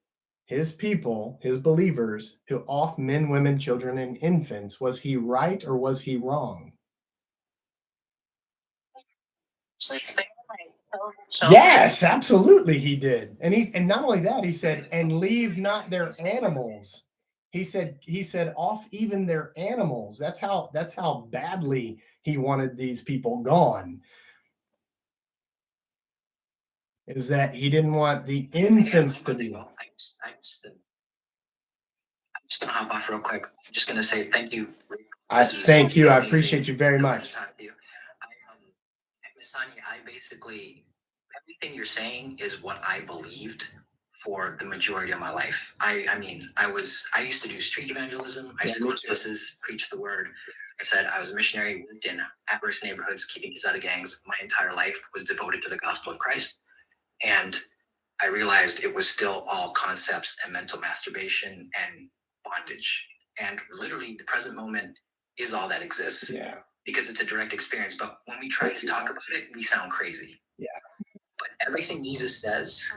S1: his people, his believers, to off men, women, children, and infants? Was he right or was he wrong? Yes, absolutely he did. And not only that, he said, and leave not their animals. He said off even their animals. That's how badly he wanted these people gone. Is that he didn't want the infants to be.
S13: I'm just gonna hop off real quick. I'm just gonna say thank you.
S1: Thank you. I appreciate you very much.
S13: Miss Sonia, I basically everything you're saying is what I believed for the majority of my life. I used to do street evangelism. I used to go to places, preach the word. I said I was a missionary, lived in at-risk neighborhoods, keeping kids out of gangs. My entire life was devoted to the gospel of Christ. And I realized it was still all concepts and mental masturbation and bondage. And literally the present moment is all that exists.
S1: Yeah.
S13: Because it's a direct experience. But when we try to talk about it, we sound crazy.
S1: Yeah.
S13: But everything Jesus says,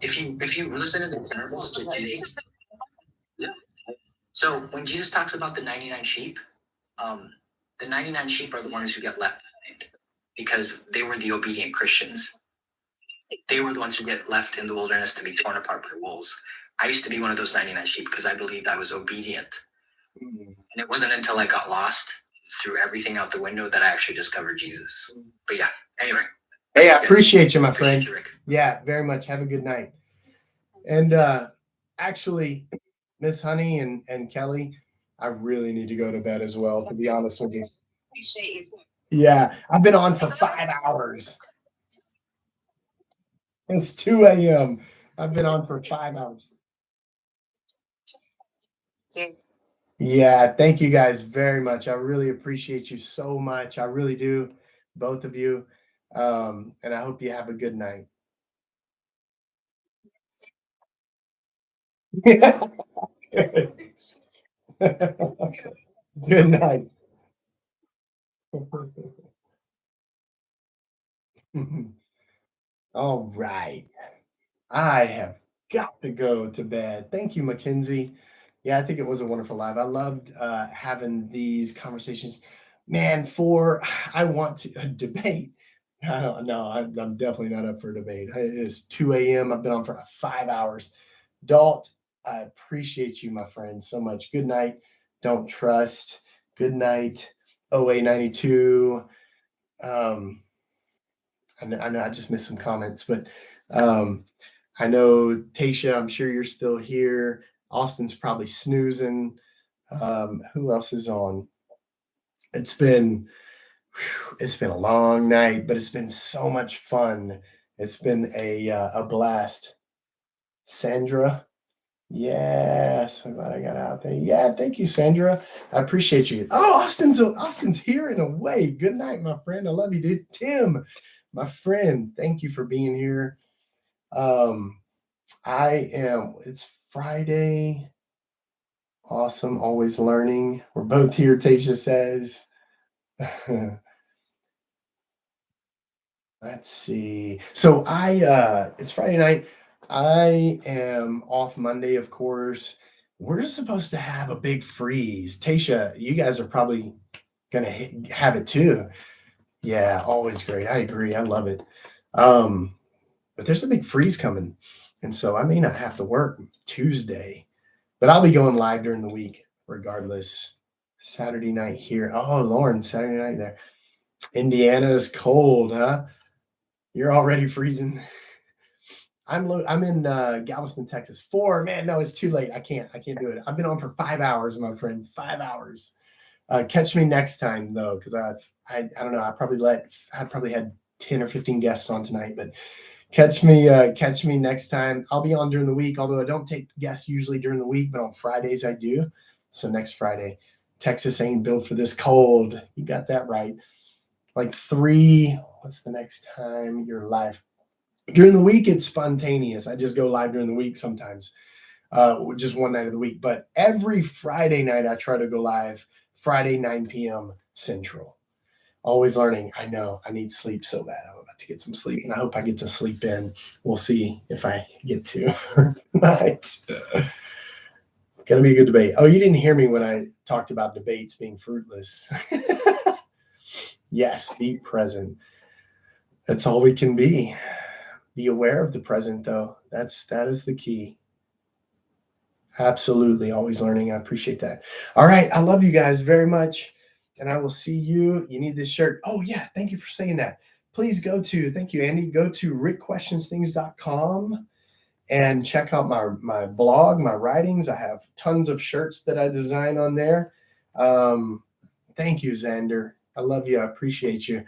S13: if you listen to the parables that Jesus, so when Jesus talks about the 99 sheep, the 99 sheep are the ones who get left behind because they were the obedient Christians. They were the ones who get left in the wilderness to be torn apart by wolves. I used to be one of those 99 sheep because I believed I was obedient. And it wasn't until I got lost, threw everything out the window, that I actually discovered Jesus. But yeah, anyway.
S1: Hey,
S13: Thanks,
S1: I
S13: guys.
S1: appreciate you, my friend.
S13: Appreciate you, Rick.
S1: Yeah, very much. Have a good night. And actually, Miss Honey and Kelly, I really need to go to bed as well, to be honest with you.
S12: Appreciate you.
S1: Yeah, I've been on for 5 hours. It's 2 a.m. I've been on for 5 hours. Yeah, thank you guys very much. I really appreciate you so much. I really do, both of you. And I hope you have a good night. Good night. All right. I have got to go to bed. Thank you, Mackenzie. Yeah, I think it was a wonderful live. I loved having these conversations. Man, I want to debate. I don't know. I'm definitely not up for a debate. It is 2 a.m. I've been on for 5 hours. Dalt, I appreciate you, my friend, so much. Good night. Don't trust. Good night. OA92. I know I just missed some comments, but I know Tasha, I'm sure you're still here. Austin's probably snoozing. Who else is on? It's been a long night, but it's been so much fun. It's been a blast. Sandra, yes, I'm glad I got out there. Yeah, thank you, Sandra. I appreciate you. Oh, Austin's here in a way. Good night, my friend. I love you, dude. Tim, my friend, thank you for being here. It's Friday. Awesome. Always learning. We're both here, Tasha says. Let's see. So it's Friday night. I am off Monday, of course. We're supposed to have a big freeze. Tasha, you guys are probably going to have it too. Yeah, always great. I agree. I love it. But there's a big freeze coming. And so I may not have to work Tuesday, but I'll be going live during the week regardless. Saturday night here. Oh, Lauren, Saturday night there. Indiana's cold, huh? You're already freezing. I'm in Galveston, Texas. 4, man, no, it's too late. I can't do it. I've been on for 5 hours, my friend. 5 hours. Catch me next time though, because I don't know. I probably had 10 or 15 guests on tonight, but catch me next time. I'll be on during the week, although I don't take guests usually during the week, but on Fridays I do. So next Friday, Texas ain't built for this cold. You got that right. Like 3, what's the next time you're live? During the week, it's spontaneous. I just go live during the week sometimes, just one night of the week. But every Friday night, I try to go live, Friday, 9 p.m. Central. Always learning. I know I need sleep so bad. I'm about to get some sleep, and I hope I get to sleep in. We'll see if I get to tonight. Gonna be a good debate. Oh, you didn't hear me when I talked about debates being fruitless. Yes, be present. That's all we can be. Be aware of the present, though. That is the key. Absolutely. Always learning. I appreciate that. All right. I love you guys very much. And I will see you. You need this shirt. Oh, yeah. Thank you for saying that. Please thank you, Andy. Go to rickquestionsthings.com and check out my blog, my writings. I have tons of shirts that I design on there. Thank you, Xander. I love you. I appreciate you.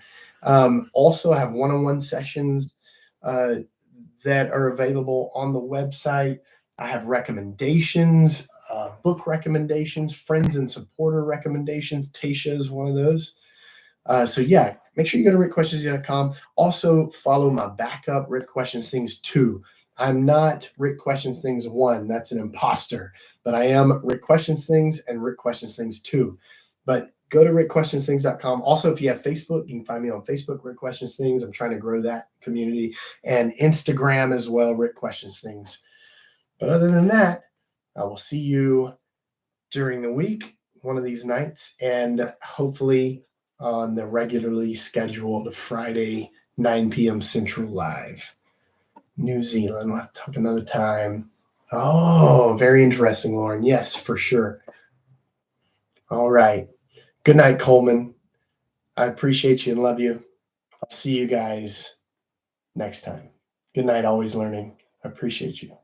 S1: Also, I have one-on-one sessions that are available on the website. I have recommendations, book recommendations, friends and supporter recommendations. Tasha is one of those. So yeah, make sure you go to rickquestions.com. Also follow my backup, Rick Questions Things 2. I'm not Rick Questions Things 1. That's an imposter. But I am Rick Questions Things and Rick Questions Things 2. But go to rickquestionsthings.com. Also, if you have Facebook, you can find me on Facebook, Rick Questions Things. I'm trying to grow that community. And Instagram as well, Rick Questions Things. But other than that, I will see you during the week, one of these nights, and hopefully on the regularly scheduled Friday, 9 p.m. Central Live. New Zealand, we'll have to talk another time. Oh, very interesting, Lauren. Yes, for sure. All right. Good night, Coleman. I appreciate you and love you. I'll see you guys next time. Good night, always learning. I appreciate you.